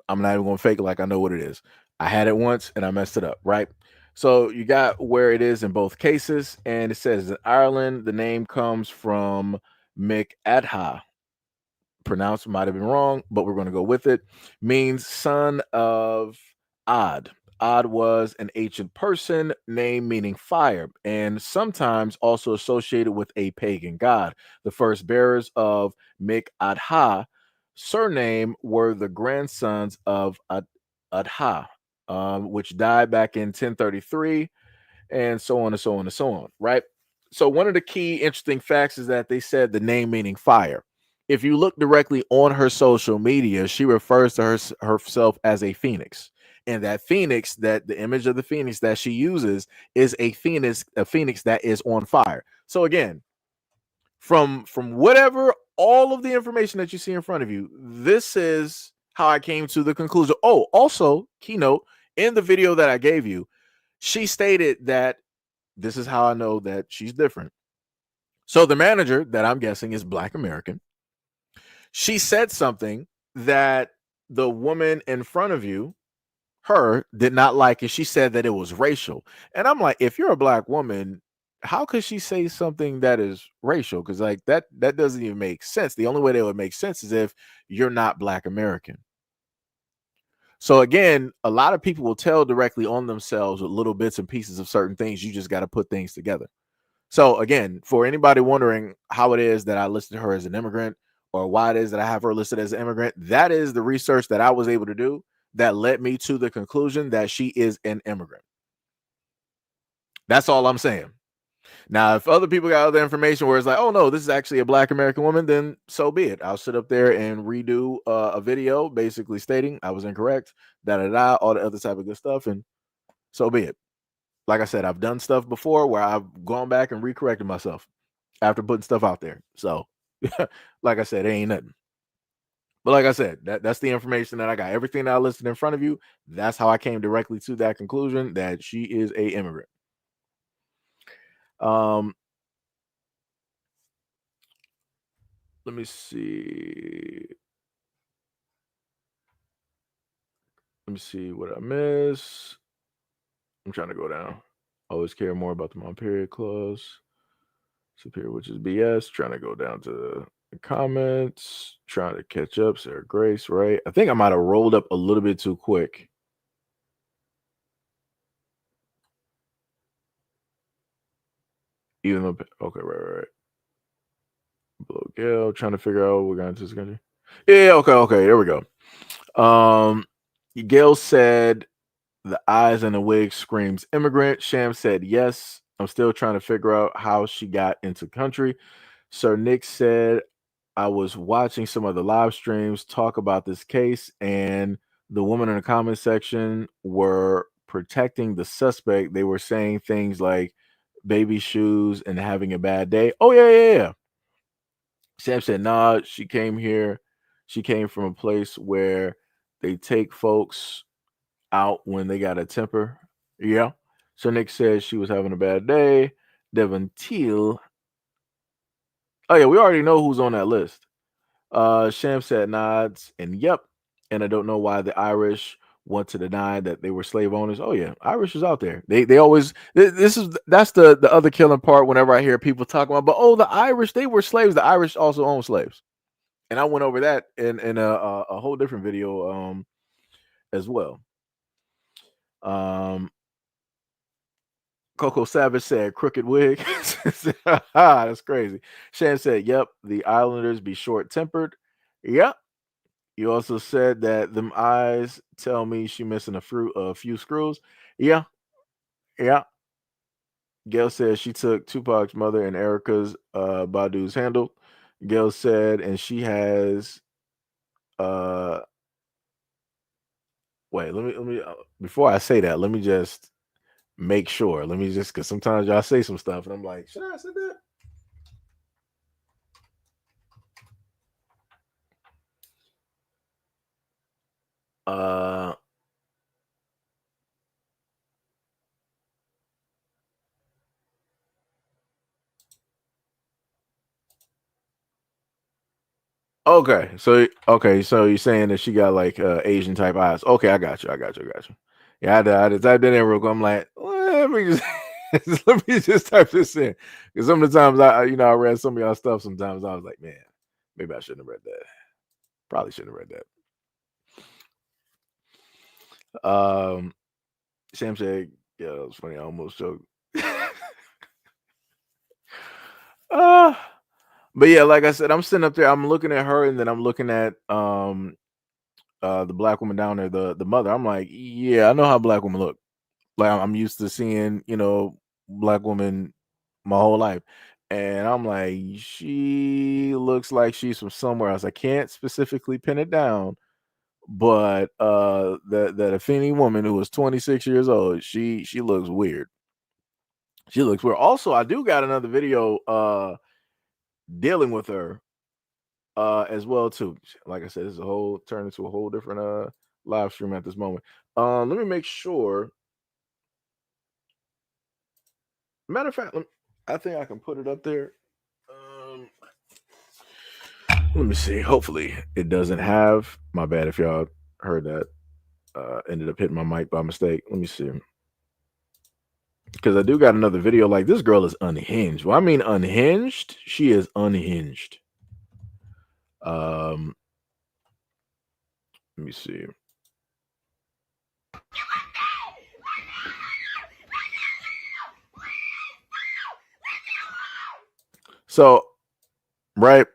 Speaker 1: I'm not even going to fake it like I know what it is. I had it once and I messed it up, right? So you got where it is in both cases, and it says in Ireland, the name comes from McAdha. Pronounced might have been wrong, but we're going to go with it. Means son of Odd. Ad was an ancient person, name meaning fire, and sometimes also associated with a pagan god. The first bearers of Adha surname were the grandsons of Adha, which died back in 1033, and so on and so on and so on, right? So, one of the key interesting facts is that they said the name meaning fire. If you look directly on her social media, she refers to herself as a phoenix. And that phoenix, that the image of the phoenix that she uses is a phoenix that is on fire. So again, from whatever all of the information that you see in front of you, this is how I came to the conclusion. Oh, also, keynote, in the video that I gave you, she stated that this is how I know that she's different. So the manager, that I'm guessing is Black American, she said something that the woman in front of you, her, did not like, and she said that it was racial. And I'm like, if you're a Black woman, how could she say something that is racial? Because like that doesn't even make sense. The only way that would make sense is if you're not Black American. So again, a lot of people will tell directly on themselves with little bits and pieces of certain things. You just got to put things together. So again, for anybody wondering how it is that I listed her as an immigrant or why it is that I have her listed as an immigrant, that is the research that I was able to do that led me to the conclusion that she is an immigrant. That's all I'm saying. Now, if other people got other information where it's like, oh no, this is actually a Black American woman, then so be it. I'll sit up there and redo a video basically stating I was incorrect, all the other type of good stuff, and so be it. Like I said, I've done stuff before where I've gone back and recorrected myself after putting stuff out there. So, like I said, it ain't nothing. But like I said, that's the information that I got. Everything that I listed in front of you, that's how I came directly to that conclusion that she is a immigrant. Um, let me see. Let me see what I miss. I'm trying to go down. Always care more about the Mom period clause. Superior, which is BS. Trying to go down to the comments. Trying to catch up. Sarah Grace, right? I think I might have rolled up a little bit too quick. Even though, okay, right. Below Gail, trying to figure out what we're going to this country. Yeah, okay, there we go. Gail said the eyes and the wig screams immigrant. Sham said yes. I'm still trying to figure out how she got into country. Sir Nick said I was watching some of the live streams talk about this case, and the woman in the comment section were protecting the suspect. They were saying things like baby shoes and having a bad day. Oh yeah. Sam said, nah, she came here. She came from a place where they take folks out when they got a temper. Yeah. So Nick said she was having a bad day. Devon Teal. Oh, yeah, we already know who's on that list. Sham said nods and yep. And I don't know why the Irish want to deny that they were slave owners. Oh yeah, Irish is out there. They always that's the other killing part whenever I hear people talking about, but oh, the Irish, they were slaves. The Irish also own slaves. And I went over that in a whole different video as well. Coco Savage said crooked wig. That's crazy. Shan said, yep, the Islanders be short tempered. Yep. You also said that them eyes tell me she missing a few screws. Yeah. Yeah. Gail said she took Tupac's mother and Erica's Badu's handle. Gail said, and she has wait, let me before I say that, let me just make sure. Let me just because sometimes y'all say some stuff and I'm like, should I say that? Uh so you're saying that she got like Asian type eyes. Okay, I got you. Yeah, I had to type that in real quick. I'm like, well, let me just let me just type this in. Because some of the times I read some of y'all stuff sometimes I was like, man, maybe I shouldn't have read that. Probably shouldn't have read that. Sam said, "Yeah, that was funny. I almost choked." uh, but yeah, like I said, I'm sitting up there. I'm looking at her, and then I'm looking at the black woman down there, the mother. I'm like, yeah, I know how black women look. Like I'm used to seeing, black women my whole life. And I'm like, she looks like she's from somewhere else. I can't specifically pin it down, but that Afeni woman who was 26 years old, she looks weird. She looks weird. Also, I do got another video dealing with her as well too. Like I said, this is a whole turn into a whole different live stream at this moment. Let me make sure. Matter of fact, I think I can put it up there. Um, let me see. Hopefully, it doesn't have. My bad if y'all heard that. Ended up hitting my mic by mistake. Let me see. Because I do got another video. Like this girl is unhinged. Well, I mean unhinged. She is unhinged. Um, let me see. So, right,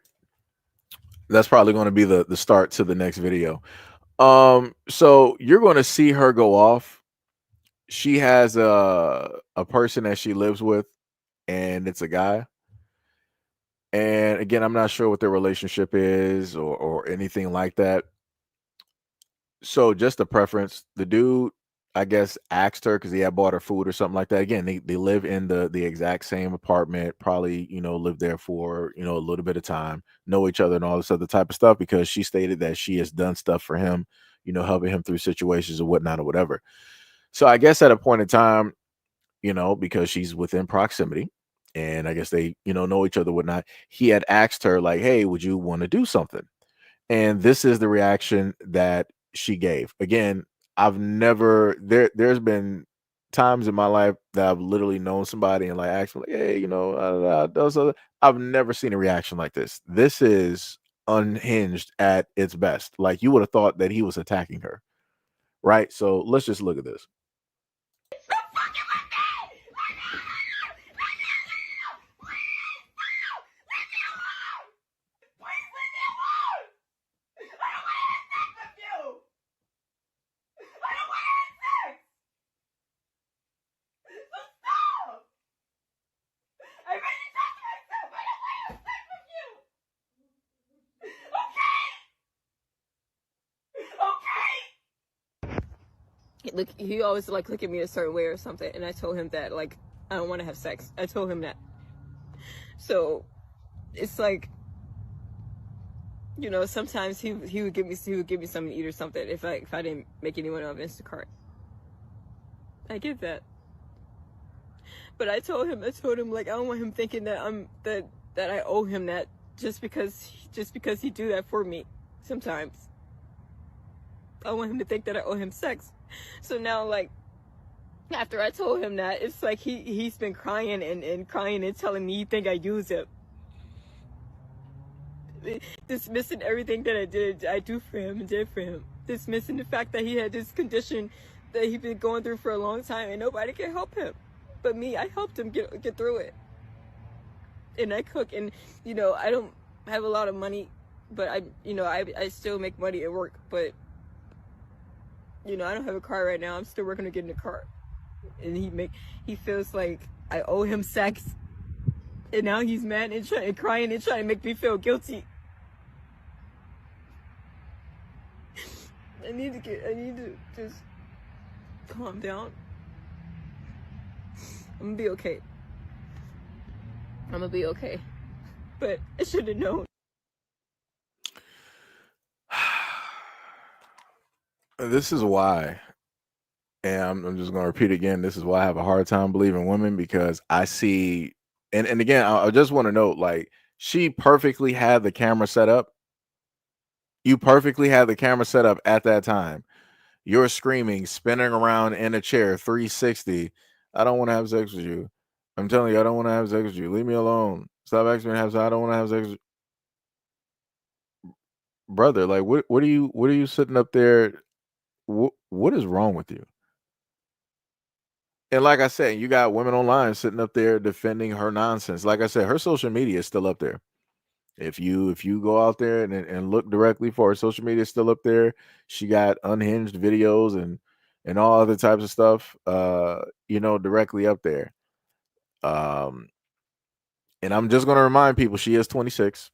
Speaker 1: that's probably going to be the start to the next video. So you're going to see her go off. She has a person that she lives with, and it's a guy. And again, I'm not sure what their relationship is or anything like that. So just a preference. The dude, I guess, asked her because he had bought her food or something like that. Again, they live in the exact same apartment, probably, lived there for, a little bit of time, know each other and all this other type of stuff because she stated that she has done stuff for him, helping him through situations or whatnot or whatever. So I guess at a point in time, because she's within proximity and I guess they, know each other, whatnot, he had asked her, like, hey, would you want to do something? And this is the reaction that she gave. Again, I've never there's been times in my life that I've literally known somebody and like asked me, like, hey, I've never seen a reaction like this. This is unhinged at its best. Like you would have thought that he was attacking her. Right. So let's just look at this.
Speaker 4: Look, he always like look at me a certain way or something, and I told him that like I don't want to have sex. I told him that. So it's like, sometimes he would give me something to eat or something if I didn't make anyone of Instacart. I get that, but I told him like I don't want him thinking that that I owe him that just because he do that for me. Sometimes I want him to think that I owe him sex. So now, like, after I told him that, it's like he's been crying and crying and telling me he think I use him. Dismissing everything that I do for him and did for him. Dismissing the fact that he had this condition that he's been going through for a long time and nobody can help him. But me, I helped him get through it. And I cook and, I don't have a lot of money, but I still make money at work, but I don't have a car right now. I'm still working to get in a car. And he feels like I owe him sex. And now he's mad and crying and trying to make me feel guilty. I need to just calm down. I'm gonna be okay. But I should have known.
Speaker 1: This is why, and I'm just going to repeat again. This is why I have a hard time believing women because I see, and again, I just want to note, like, she perfectly had the camera set up. You perfectly had the camera set up at that time. You're screaming, spinning around in a chair, 360. I don't want to have sex with you. I'm telling you, I don't want to have sex with you. Leave me alone. Stop asking me to have sex. I don't want to have sex with you. Brother, like, what are you sitting up there? What is wrong with you? And like I said, you got women online sitting up there defending her nonsense. Like I said, her social media is still up there. If you go out there and look directly for her social media, is still up there. She got unhinged videos and all other types of stuff, directly up there. Um, and I'm just gonna remind people she is 26.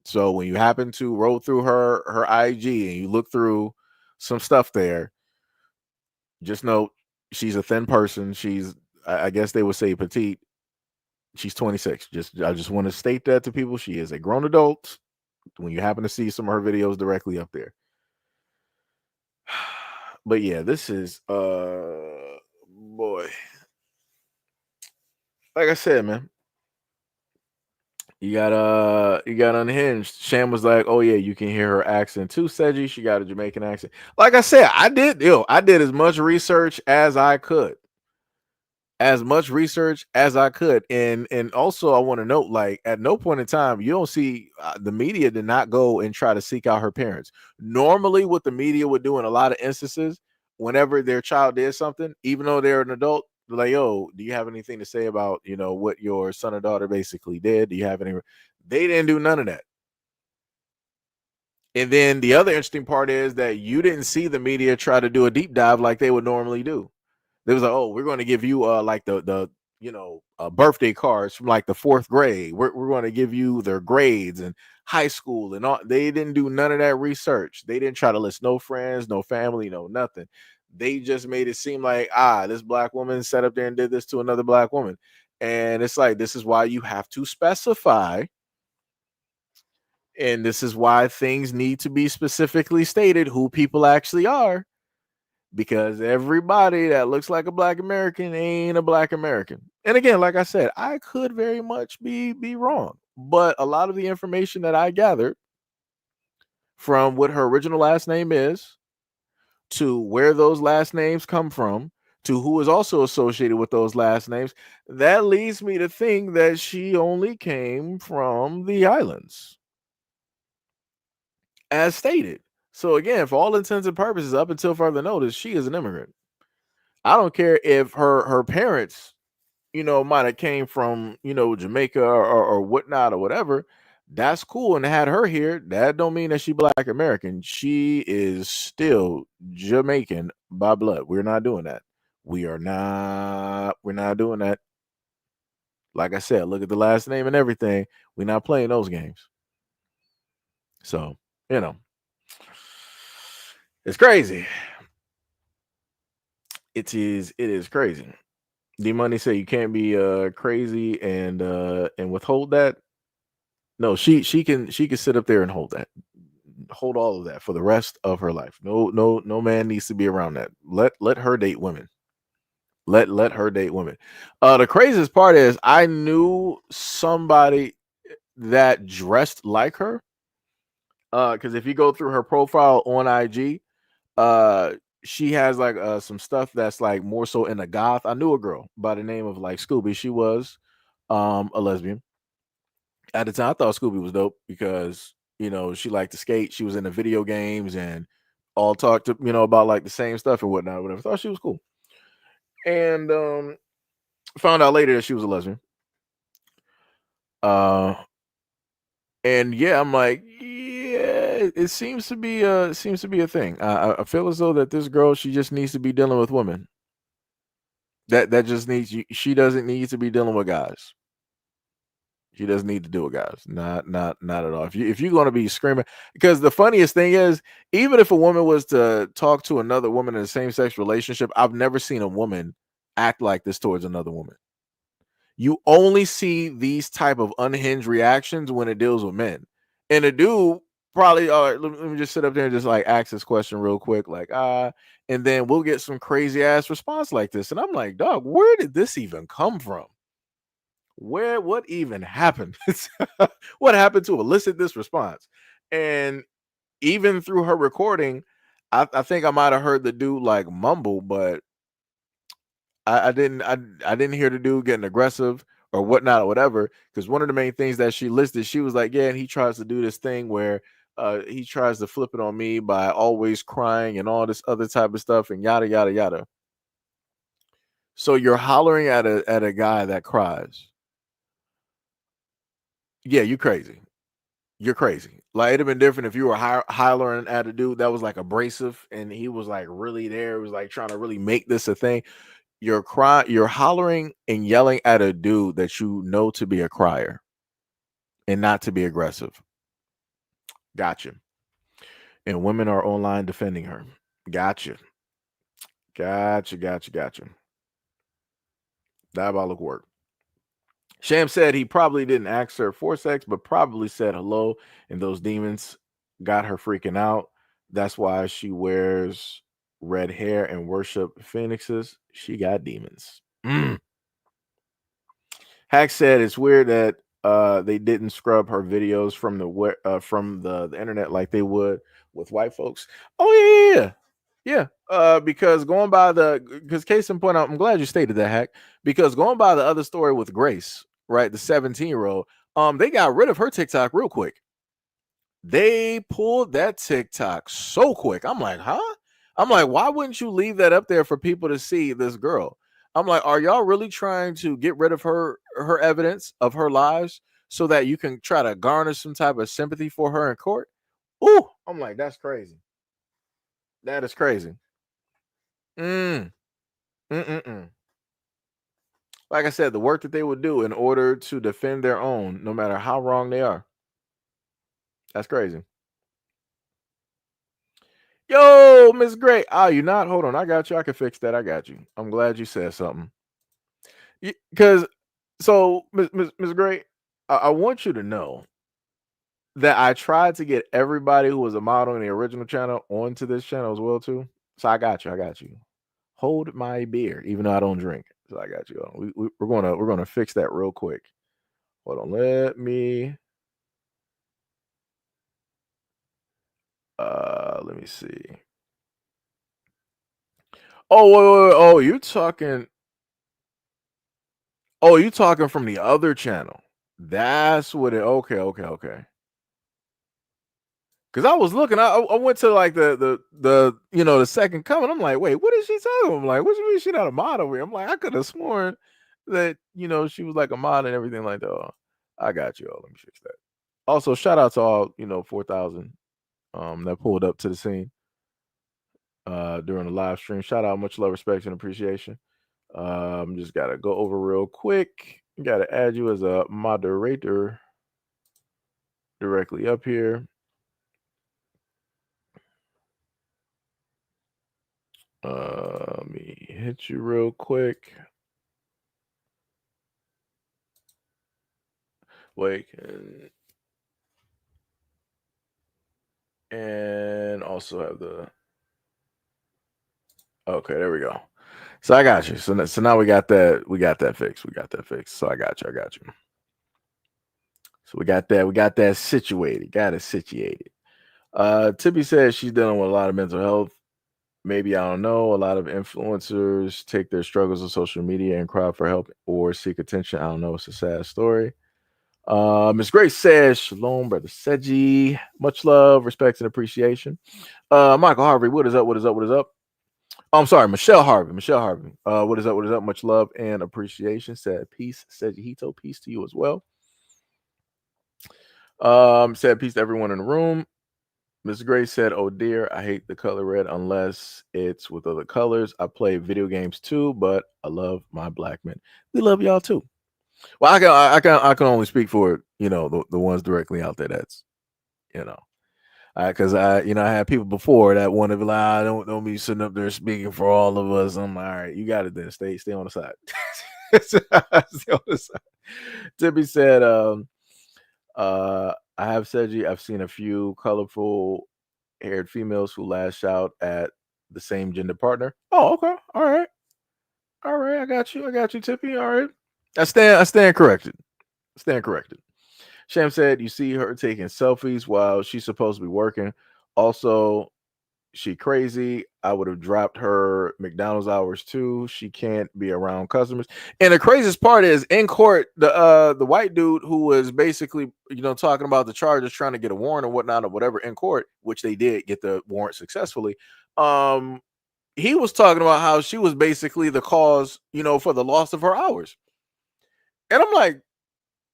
Speaker 1: So when you happen to roll through her IG and you look through some stuff there, just note she's a thin person. I guess they would say petite. She's 26. I just want to state that to people. She is a grown adult. When you happen to see some of her videos directly up there. But yeah, this is boy. Like I said, man. You got unhinged. Sham was like, "Oh yeah, you can hear her accent too, Seji. She got a Jamaican accent." Like I said, I did as much research as I could. As much research as I could. And also I want to note, like, at no point in time you don't see the media did not go and try to seek out her parents. Normally what the media would do in a lot of instances, whenever their child did something, even though they're an adult, they're like, "Yo, do you have anything to say about, what your son or daughter basically did? Do you have any?" They didn't do none of that. And then the other interesting part is that you didn't see the media try to do a deep dive like they would normally do. They was like, "Oh, we're going to give you like the birthday cards from like the fourth grade. We're going to give you their grades and high school and all." They didn't do none of that research. They didn't try to list no friends, no family, no nothing. They just made it seem like, this black woman sat up there and did this to another black woman. And it's like, this is why you have to specify. And this is why things need to be specifically stated who people actually are, because everybody that looks like a black American ain't a black American. And again, like I said, I could very much be wrong, but a lot of the information that I gathered from what her original last name is, to where those last names come from, to who is also associated with those last names, that leads me to think that she only came from the islands, as stated. So again, for all intents and purposes, up until further notice, she is an immigrant. I don't care if her parents, might have came from, Jamaica or whatnot or whatever. That's cool. And had her here, that don't mean that she black American. She is still Jamaican by blood. We're not doing that. We're not doing that. Like I said, look at the last name and everything. We're not playing those games. So, it's crazy. It is crazy. D Money say you can't be crazy and withhold that. No, she can sit up there and hold all of that for the rest of her life. No man needs to be around that. Let her date women. Let her date women. The craziest part is I knew somebody that dressed like her. Because if you go through her profile on IG, she has like some stuff that's like more so in the goth. I knew a girl by the name of like Scooby. She was a lesbian. At the time, I thought Scooby was dope because she liked to skate. She was into video games and all talked to about like the same stuff and whatnot. Whatever. Thought she was cool, and found out later that she was a lesbian. Uh, and yeah, I'm like, yeah, it seems to be a thing. I feel as though that this girl, she just needs to be dealing with women. That just needs. She doesn't need to be dealing with guys. She doesn't need to do it, guys. Not at all. If you're gonna be screaming, because the funniest thing is, even if a woman was to talk to another woman in a same sex relationship, I've never seen a woman act like this towards another woman. You only see these type of unhinged reactions when it deals with men. And a dude probably, all right, let me just sit up there and just like ask this question real quick, like, and then we'll get some crazy ass response like this. And I'm like, dog, where did this even come from? What even happened? What happened to elicit this response? And even through her recording, I think I might have heard the dude like mumble, but I didn't hear the dude getting aggressive or whatnot or whatever. Because one of the main things that she listed, she was like, yeah, and he tries to do this thing where he tries to flip it on me by always crying and all this other type of stuff and yada yada yada. So you're hollering at a guy that cries. Yeah, you crazy. You're crazy. Like it'd have been different if you were hollering at a dude that was like abrasive and he was like really there. It was like trying to really make this a thing. You're hollering and yelling at a dude that you know to be a crier and not to be aggressive. Gotcha. And women are online defending her. Gotcha. Gotcha. Diabolical work. Sham said he probably didn't ask her for sex, but probably said hello, and those demons got her freaking out. That's why she wears red hair and worship phoenixes. She got demons. Hack said it's weird that they didn't scrub her videos from the internet like they would with white folks. Oh yeah. Because case in point, I'm glad you stated that, Hack. Because going by the other story with Grace, right, the 17-year-old, they got rid of her TikTok real quick. They pulled that TikTok so quick. I'm like, huh? I'm like, why wouldn't you leave that up there for people to see this girl? I'm like, are y'all really trying to get rid of her evidence of her lies so that you can try to garner some type of sympathy for her in court? Ooh, I'm like, that's crazy. That is crazy. Mm. Mm-mm-mm. Like I said, the work that they would do in order to defend their own, no matter how wrong they are. That's crazy. Yo, Miss Gray. Oh, you not? Hold on. I got you. I can fix that. I got you. I'm glad you said something. Because, so, Miss Gray, I want you to know that I tried to get everybody who was a model in the original channel onto this channel as well, too. So I got you. I got you. Hold my beer, even though I don't drink. So I got you. We're gonna fix that real quick. Hold on. Let me see. Wait. Oh, you talking from the other channel. That's what it okay. Cause I was looking, I went to like the the second comment. I'm like, wait, what is she talking about? I'm like, what you mean she not a model here? I'm like, I could have sworn that she was like a mod and everything like that. Oh, I got you. Let me fix that. Also, shout out to all 4,000 that pulled up to the scene during the live stream. Shout out, much love, respect, and appreciation. Just gotta go over real quick. Gotta add you as a moderator directly up here. Let me hit you real quick. Wait, and also have the. Okay, there we go. So I got you. So now we got that. We got that fixed. So I got you. So we got that situated. Got it situated. Tippy says she's dealing with a lot of mental health. Maybe, I don't know. A lot of influencers take their struggles on social media and cry for help or seek attention. I don't know. It's a sad story. Miss Grace says, Shalom, Brother Seji. Much love, respect, and appreciation. Michael Harvey, what is up? Oh, I'm sorry, Michelle Harvey. What is up? Much love and appreciation. Said peace, SEIJIHITO. Peace to you as well. Said peace to everyone in the room. Miss Gray said, "Oh dear, I hate the color red unless it's with other colors. I play video games too, but I love my black men. We love y'all too." Well, I can only speak for the ones directly out there. That's because I had people before that wanted to be like, don't be sitting up there speaking for all of us. I'm like, all right, you got it then. Stay on the side. Stay on the side. Tippy said, I have said I've seen a few colorful haired females who lash out at the same gender partner. Oh, okay. All right. I got you, Tippy. All right. I stand corrected. Sham said you see her taking selfies while she's supposed to be working. Also, she crazy. I would have dropped her McDonald's hours too. She can't be around customers. And the craziest part is in court, the white dude who was basically talking about the charges, trying to get a warrant or whatnot or whatever in court, which they did get the warrant successfully. he was talking about how she was basically the cause, for the loss of her hours. And I'm like,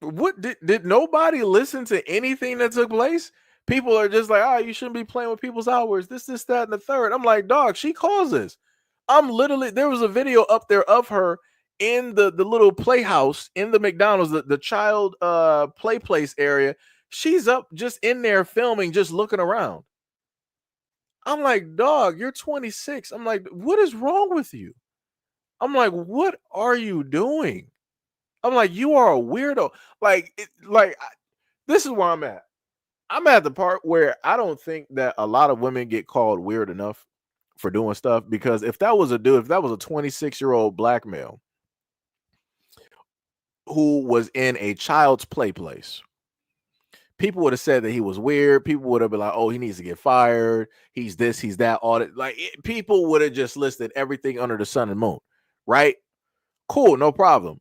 Speaker 1: what did nobody listen to anything that took place? People are just like, you shouldn't be playing with people's hours. This, that, and the third. I'm like, dog, she caused this. There was a video up there of her in the little playhouse in the McDonald's, the child play place area. She's up just in there filming, just looking around. I'm like, dog, you're 26. I'm like, what is wrong with you? I'm like, what are you doing? I'm like, you are a weirdo. This is where I'm at. I'm at the part where I don't think that a lot of women get called weird enough for doing stuff, because if that was a 26-year-old black male who was in a child's play place, people would have said that he was weird. People would have been like, oh, he needs to get fired. He's this, he's that, all that. People would have just listed everything under the sun and moon, right? Cool, no problem.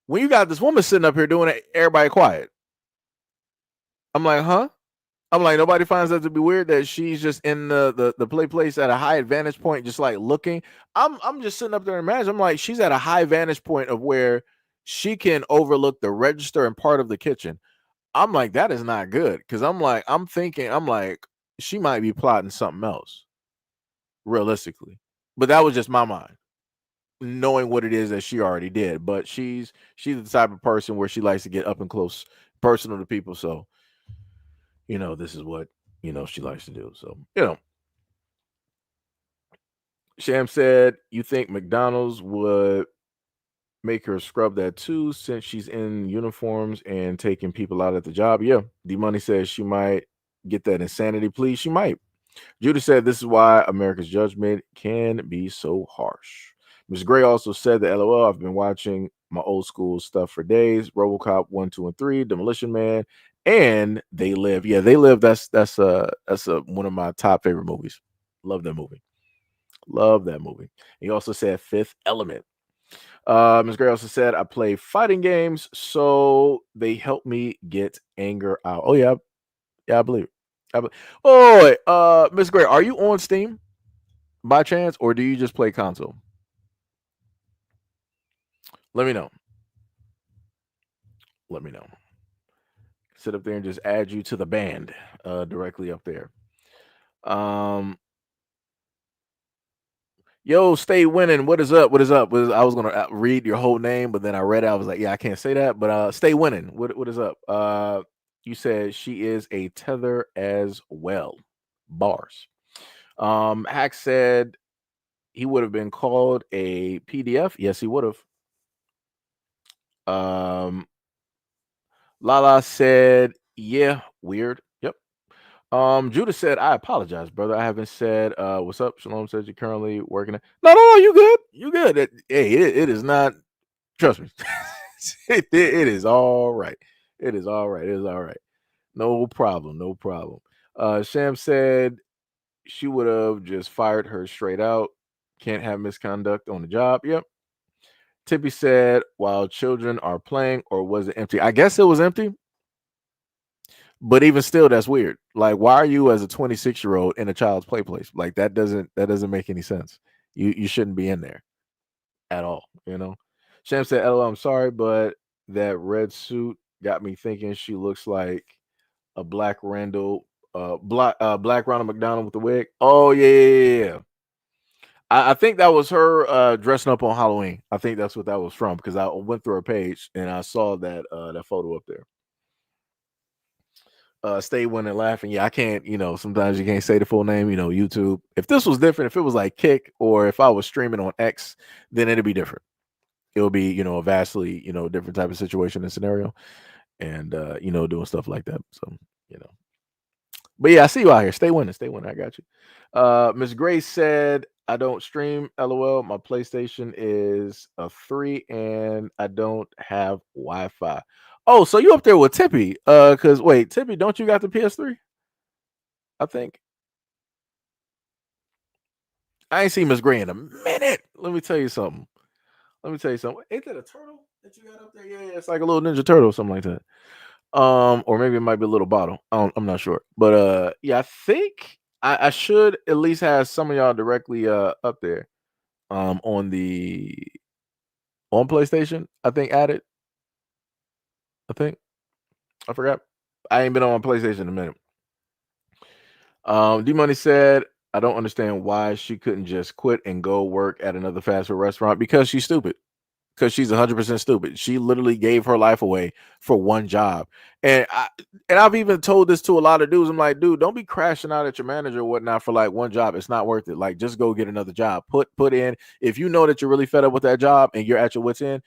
Speaker 1: When you got this woman sitting up here doing it, everybody quiet. I'm like, huh? I'm like, nobody finds that to be weird that she's just in the play place at a high vantage point, just like looking. I'm just sitting up there and imagine. I'm like, she's at a high vantage point of where she can overlook the register and part of the kitchen. I'm like, that is not good, because I'm like, she might be plotting something else, realistically. But that was just my mind, knowing what it is that she already did. But she's the type of person where she likes to get up and close, personal to people. So, this is what she likes to do. So, Sham said, you think McDonald's would make her scrub that too, since she's in uniforms and taking people out at the job? Yeah. D Money says she might get that insanity plea. She might. Judah said, this is why America's judgment can be so harsh. Ms. Gray also said that, LOL, I've been watching my old school stuff for days. RoboCop 1, 2, and 3, Demolition Man, and They Live. Yeah, They Live. That's one of my top favorite movies. Love that movie. Love that movie. He also said Fifth Element. Ms. Gray also said, I play fighting games, so they help me get anger out. Oh, yeah. Yeah, I believe it. Oh, Miss Gray, are you on Steam by chance, or do you just play console? Let me know. Let me know. Sit up there and just add you to the band directly up there. Yo, stay winning. What is up? What is up? I was gonna read your whole name, but then I read it. I was like, yeah, I can't say that. But stay winning. What is up? You said she is a tether as well. Bars. Hack said he would have been called a PDF. Yes, he would have. Lala said, yeah, weird. Yep. Judah said, I apologize, brother. I haven't said what's up. Shalom says you're currently working at. No, you good. You good. It is not, trust me. it is all right. It is all right. It is all right. No problem. No problem. Sham said she would have just fired her straight out. Can't have misconduct on the job. Yep. Tippy said, while children are playing, or was it empty? I guess it was empty. But even still, that's weird. Like, why are you as a 26-year-old in a child's play place? Like, that doesn't make any sense. You shouldn't be in there at all, Sham said, LOL, I'm sorry, but that red suit got me thinking she looks like a black black Ronald McDonald with the wig. Oh yeah. I think that was her dressing up on Halloween. I think that's what that was from, because I went through her page and I saw that that photo up there. Stay winning laughing. Yeah, I can't, sometimes you can't say the full name, YouTube. If this was different, if it was like Kick, or if I was streaming on X, then it'd be different. It'll be, a vastly, different type of situation and scenario, and doing stuff like that. So, but yeah, I see you out here. Stay winning. I got you. Miss Grace said, I don't stream, LOL. My PlayStation is a 3 and I don't have Wi-Fi. Oh, so you up there with Tippy? Because wait, Tippy, don't you got the PS3? I think. I ain't seen Miss Gray in a minute. Let me tell you something. Ain't that a turtle that you got up there? Yeah, it's like a little Ninja Turtle, something like that. Or maybe it might be a little bottle. I'm not sure. But yeah, I think I should at least have some of y'all directly up there on the on PlayStation. I think added. I think I forgot. I ain't been on PlayStation in a minute. D Money said, I don't understand why she couldn't just quit and go work at another fast food restaurant because she's stupid. Because she's 100% stupid. She literally gave her life away for one job. And I've even told this to a lot of dudes. I'm like, dude, don't be crashing out at your manager or whatnot for like one job. It's not worth it. Like, just go get another job. Put in, if you know that you're really fed up with that job and you're at your wits end,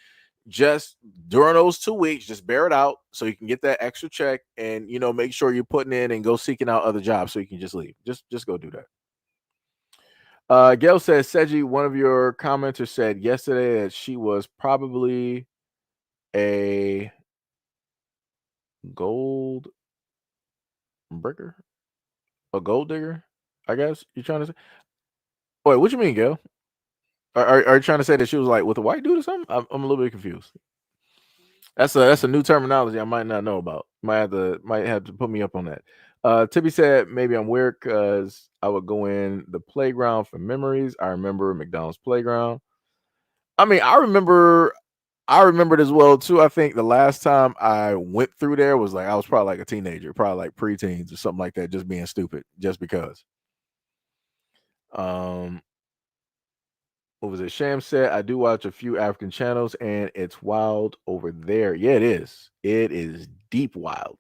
Speaker 1: just during those 2 weeks, just bear it out so you can get that extra check, and make sure you're putting in and go seeking out other jobs so you can just leave. Just go do that. Gail says, Seji, one of your commenters said yesterday that she was probably a gold breaker, a gold digger, I guess you're trying to say. Wait, what you mean, Gail? Are you trying to say that she was like with a white dude or something? I'm a little bit confused. That's a new terminology I might not know about. Might have to put me up on that. Tippy said maybe I'm weird because I would go in the playground for memories. I remember McDonald's playground. I mean, I remembered as well too. I think the last time I went through there was like I was probably like a teenager, probably like preteens or something like that, just being stupid, just because. Um, what was it? Sham said I do watch a few African channels and it's wild over there. Yeah, it is. It is deep wild.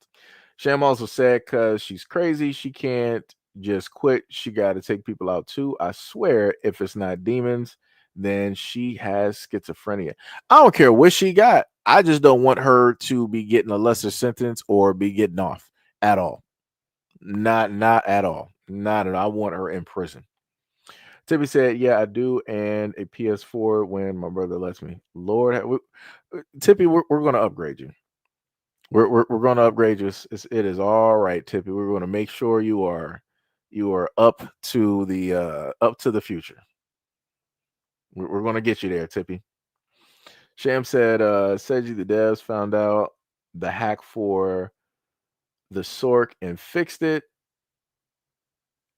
Speaker 1: Sham also said because she's crazy, she can't just quit. She got to take people out too. I swear, if it's not demons, then she has schizophrenia. I don't care what she got. I just don't want her to be getting a lesser sentence or be getting off at all. Not at all. Not at all. I want her in prison. Tippy said, "Yeah, I do, and a PS4 when my brother lets me." Lord, Tippy, we're going to upgrade you. We're going to upgrade you. It is all right, Tippy. We're going to make sure you are up to the future. We're going to get you there, Tippy. Sham said, Seiji, the devs found out the hack for the Sork and fixed it.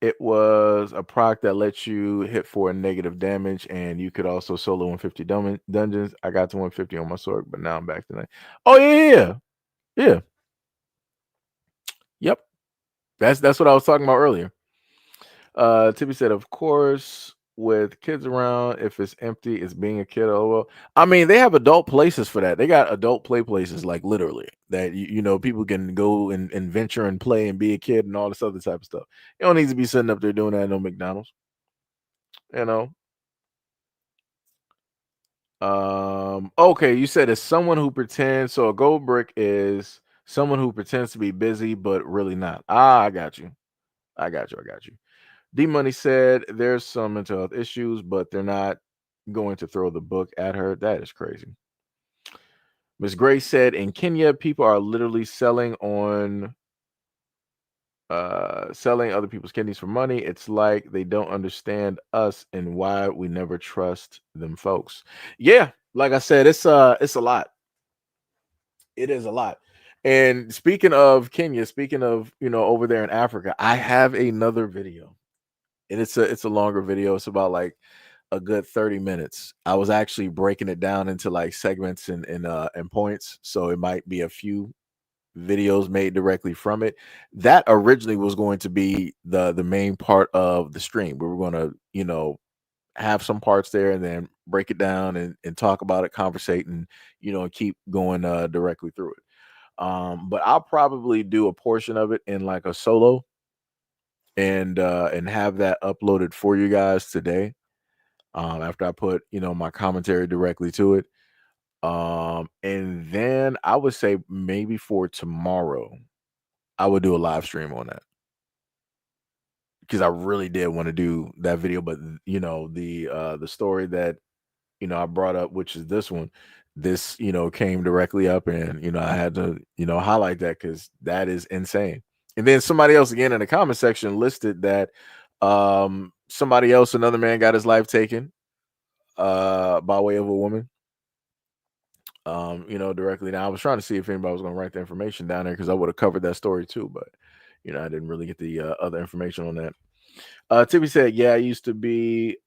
Speaker 1: It was a proc that lets you hit for a negative damage, and you could also solo 150 dungeons. I got to 150 on my Sork, but now I'm back to 9. Oh yeah. Yep. That's what I was talking about earlier. Tippy said, of course, with kids around, if it's empty, it's being a kid. Oh well. I mean, they have adult places for that. They got adult play places, like literally, that people can go and venture and play and be a kid and all this other type of stuff. You don't need to be sitting up there doing that at no McDonald's. You know. Okay, you said it's someone who pretends. So a gold brick is someone who pretends to be busy but really not. I got you. I got you. D Money said there's some mental health issues, but they're not going to throw the book at her. That is crazy. Miss Gray said in Kenya, people are literally selling other people's kidneys for money. It's like they don't understand us and why we never trust them folks. Yeah, like I said, it's a lot. It is a lot. And speaking of Kenya, speaking of, over there in Africa, I have another video. And it's a longer video. It's about like a good 30 minutes. I was actually breaking it down into like segments and points. So it might be a few videos made directly from it. That originally was going to be the main part of the stream. We were going to, have some parts there and then break it down and talk about it, conversate, and keep going directly through it. But I'll probably do a portion of it in like a solo and have that uploaded for you guys today. After I put my commentary directly to it. And then I would say maybe for tomorrow, I would do a live stream on that because I really did want to do that video. But the story that I brought up, which is this one, this came directly up, and I had to highlight that because that is insane. And then somebody else again in the comment section listed that somebody else, another man, got his life taken by way of a woman. Directly. Now I was trying to see if anybody was going to write the information down there because I would have covered that story too, but I didn't really get the other information on that. Tippy said, "Yeah, I used to be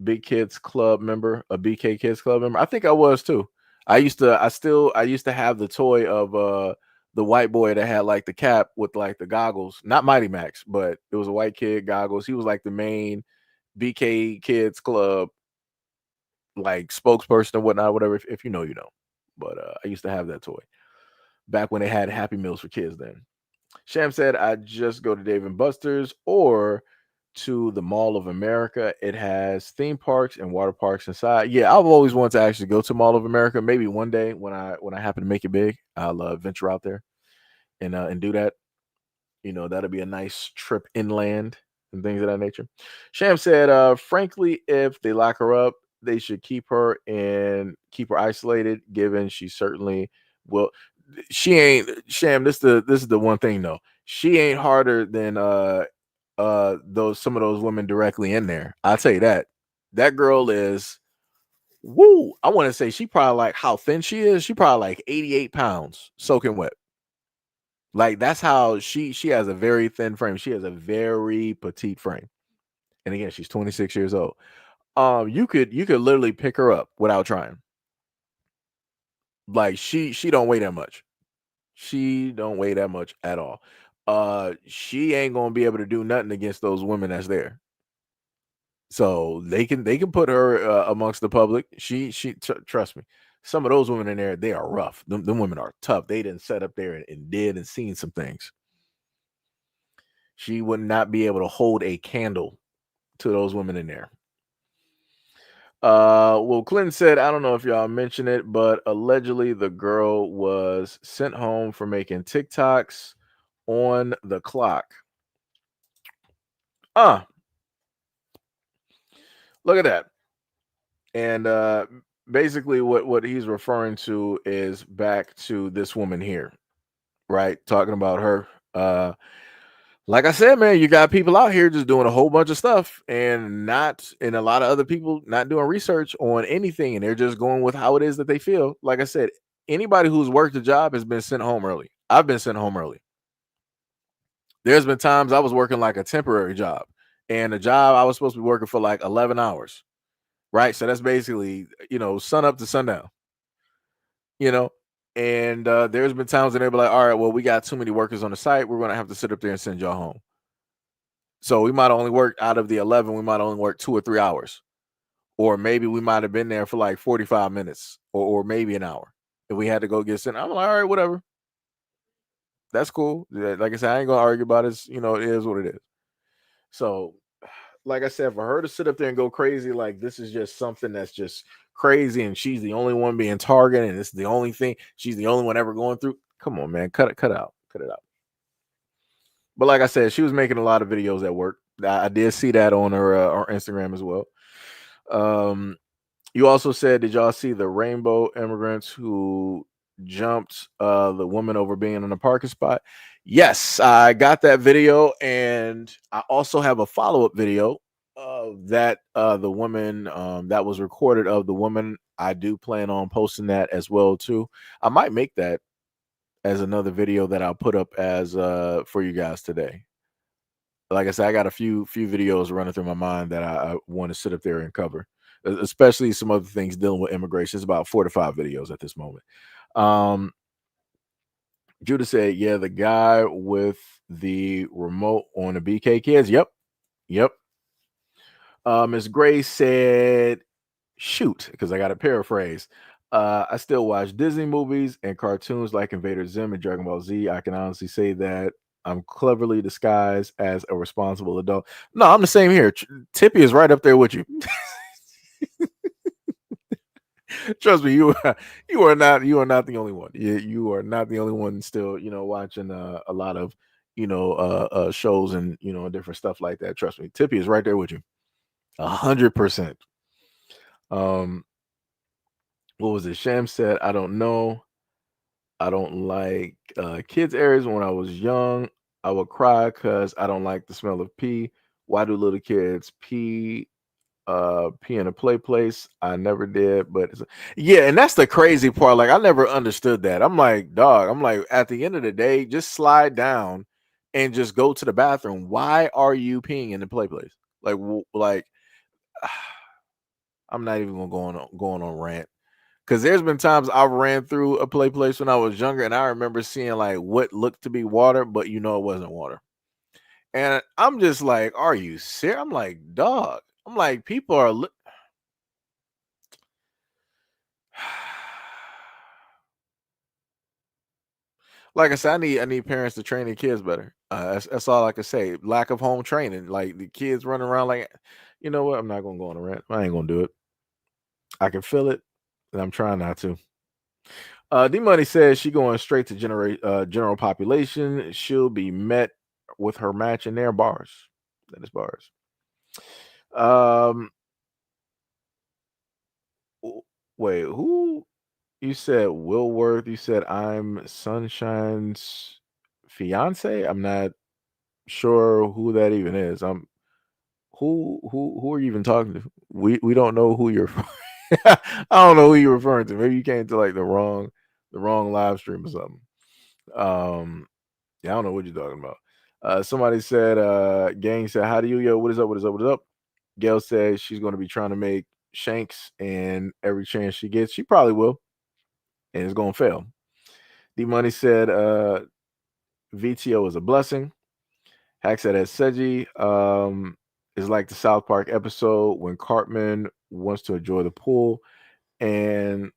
Speaker 1: Big Kids Club member, a BK Kids Club member. I think I was too. I used to have the toy of the white boy that had like the cap with like the goggles, not Mighty Max, but it was a white kid goggles. He was like the main BK Kids Club like spokesperson or whatnot, whatever. If you know, you know. But I used to have that toy back when they had Happy Meals for kids. Then Sham said, "I just go to Dave and Buster's or to the Mall of America. It has theme parks and water parks inside." Yeah, I've always wanted to actually go to Mall of America. Maybe one day when I happen to make it big, I'll venture out there and do that. You know, that'll be a nice trip inland and things of that nature. Sham said, frankly, if they lock her up, they should keep her isolated, given she certainly will. She ain't Sham. This is the one thing though. She ain't harder than those some of those women directly in there. I'll tell you that. That girl is woo. I want to say she probably like how thin she is. She probably like 88 pounds soaking wet. Like that's how she has a very thin frame. She has a very petite frame. And again, she's 26 years old. You could literally pick her up without trying. Like she don't weigh that much. She don't weigh that much at all. She ain't gonna be able to do nothing against those women that's there. So they can put her amongst the public. Trust me. Some of those women in there, they are rough. Them women are tough. They didn't set up there and did and seen some things. She would not be able to hold a candle to those women in there. Well, Clinton said, I don't know if y'all mentioned it, but allegedly the girl was sent home for making TikToks on the clock. Look at that. And basically what he's referring to is back to this woman here, right? Talking about her. Like I said, man, you got people out here just doing a whole bunch of stuff and a lot of other people not doing research on anything. And they're just going with how it is that they feel. Like I said, anybody who's worked a job has been sent home early. I've been sent home early. There's been times I was working like a temporary job and a job I was supposed to be working for like 11 hours. Right. So that's basically, sun up to sundown, you know, and there's been times when they'll be like, all right, well, we got too many workers on the site. We're going to have to sit up there and send y'all home. So we might only work out of the 11, we might only work 2 or 3 hours, or maybe we might have been there for like 45 minutes or maybe an hour. If we had to go get sent, I'm like, all right, whatever. That's cool. Like I said, I ain't going to argue about it. It is what it is. So, like I said, for her to sit up there and go crazy, like this is just something that's just crazy, and she's the only one being targeted, and it's the only thing. She's the only one ever going through. Come on, man, cut it out. But like I said, she was making a lot of videos at work. I did see that on her Instagram as well. You also said, did y'all see the rainbow immigrants who jumped the woman over being in a parking spot? Yes, I got that video, and I also have a follow-up video of that the woman that was recorded of the woman. I do plan on posting that as well too. I might make that as another video that I'll put up as for you guys today. Like I said, I got a few videos running through my mind that I want to sit up there and cover, especially some other things dealing with immigration. It's about 4 to 5 videos at this moment. Judah said, yeah, the guy with the remote on the BK kids. Yep. Ms. Gray said, shoot, because I got to paraphrase. I still watch Disney movies and cartoons like Invader Zim and Dragon Ball Z. I can honestly say that I'm cleverly disguised as a responsible adult. No, I'm the same here. Tippy is right up there with you. Trust me, you are not the only one. You are not the only one still, watching a lot of, shows and different stuff like that. Trust me, Tippy is right there with you, 100%. What was it? Sham said, I don't know. I don't like kids areas. When I was young, I would cry because I don't like the smell of pee. Why do little kids pee in a play place? I never did, but yeah, and that's the crazy part. Like I never understood that. I'm like, dog, at the end of the day, just slide down and just go to the bathroom. Why are you peeing in the play place? Like, I'm not even gonna going on rant because there's been times I ran through a play place when I was younger, and I remember seeing like what looked to be water, but it wasn't water. And I'm just like, are you serious? I'm like, dog. I'm like, people are. Like I said, I need parents to train their kids better. That's all I can say. Lack of home training, like the kids running around like, you know what? I'm not gonna go on a rant. I ain't gonna do it. I can feel it, and I'm trying not to. D Money says she going straight to general population. She'll be met with her match in their bars. That is bars. Um, wait, who? You said Willworth. You said I'm Sunshine's fiance. I'm not sure who that even is. Who are you even talking to? We don't know who you're. I don't know who you're referring to. Maybe you came to like the wrong live stream or something. Yeah, I don't know what you're talking about. Somebody said, gang said, how do you, yo, what is up, what is up, what is up? Gail says she's going to be trying to make shanks and every chance she gets, she probably will, and it's going to fail. D Money said, VTO is a blessing. Hack said, as Seji, is like the South Park episode when Cartman wants to enjoy the pool and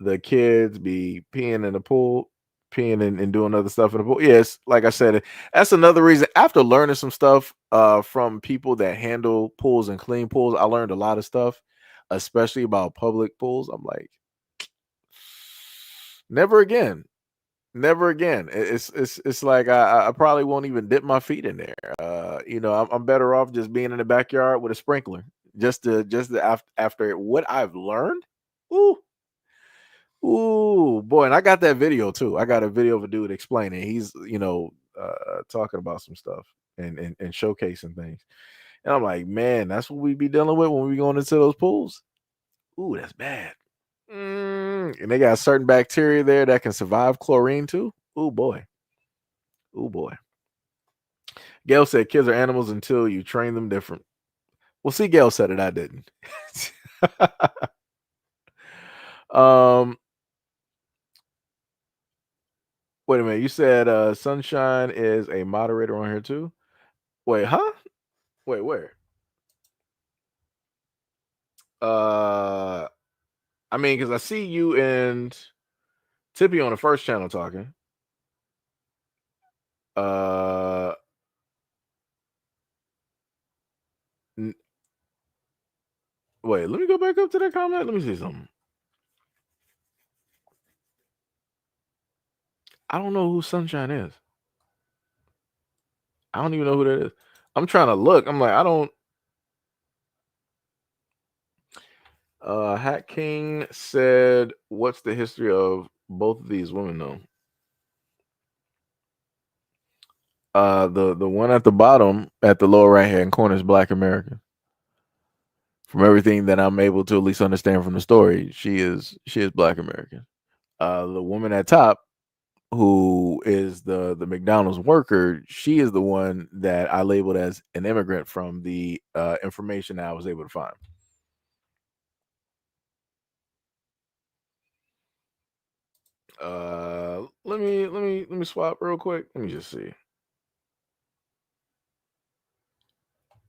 Speaker 1: the kids be peeing in the pool, peeing and doing other stuff in the pool. Yes, like I said, that's another reason. After learning some stuff from people that handle pools and clean pools, I learned a lot of stuff, especially about public pools. I'm like, never again. Never again. It's like I probably won't even dip my feet in there. I'm better off just being in the backyard with a sprinkler. After what I've learned. Ooh, ooh, boy, and I got that video too. I got a video of a dude explaining. He's talking about some stuff and showcasing things. And I'm like, man, that's what we be dealing with when we going into those pools. Ooh, that's bad. And they got certain bacteria there that can survive chlorine too. Ooh boy. Ooh boy. Gail said kids are animals until you train them different. Well, see, Gail said it. I didn't. um, Wait a minute. You said Sunshine is a moderator on here too. Wait, huh? Wait, where? Uh, I mean, because I see you and Tippy on the first channel talking. Uh, n- Wait. Let me go back up to that comment. Let me see something. I don't know who Sunshine is. I don't even know who that is. I'm trying to look. I'm like, I don't. Hat King said, "What's the history of both of these women?" Though, the one at the bottom, at the lower right hand corner, is Black American. From everything that I'm able to at least understand from the story, she is Black American. The woman at top, who is the McDonald's worker, she is the one that I labeled as an immigrant from the information that I was able to find. Let me swap real quick. Let me just see.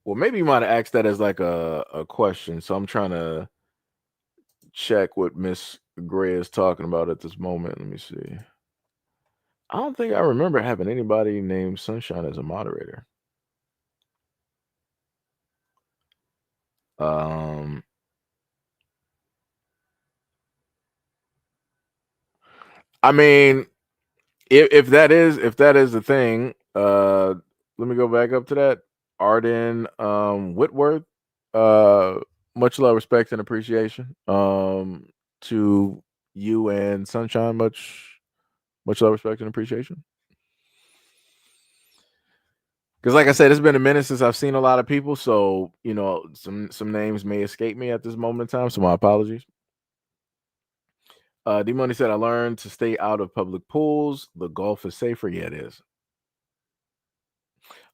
Speaker 1: Well, maybe you might have asked that as like a question. So I'm trying to check what Miss Gray is talking about at this moment. Let me see. I don't think I remember having anybody named Sunshine as a moderator. Um, I mean, if that is the thing, let me go back up to that. Arden Whitworth, uh, much love, respect, and appreciation. To you and Sunshine, much love, respect, and appreciation. Because, like I said, it's been a minute since I've seen a lot of people, so some names may escape me at this moment in time. So my apologies. D Money said, "I learned to stay out of public pools. The Gulf is safer. Yeah, it is.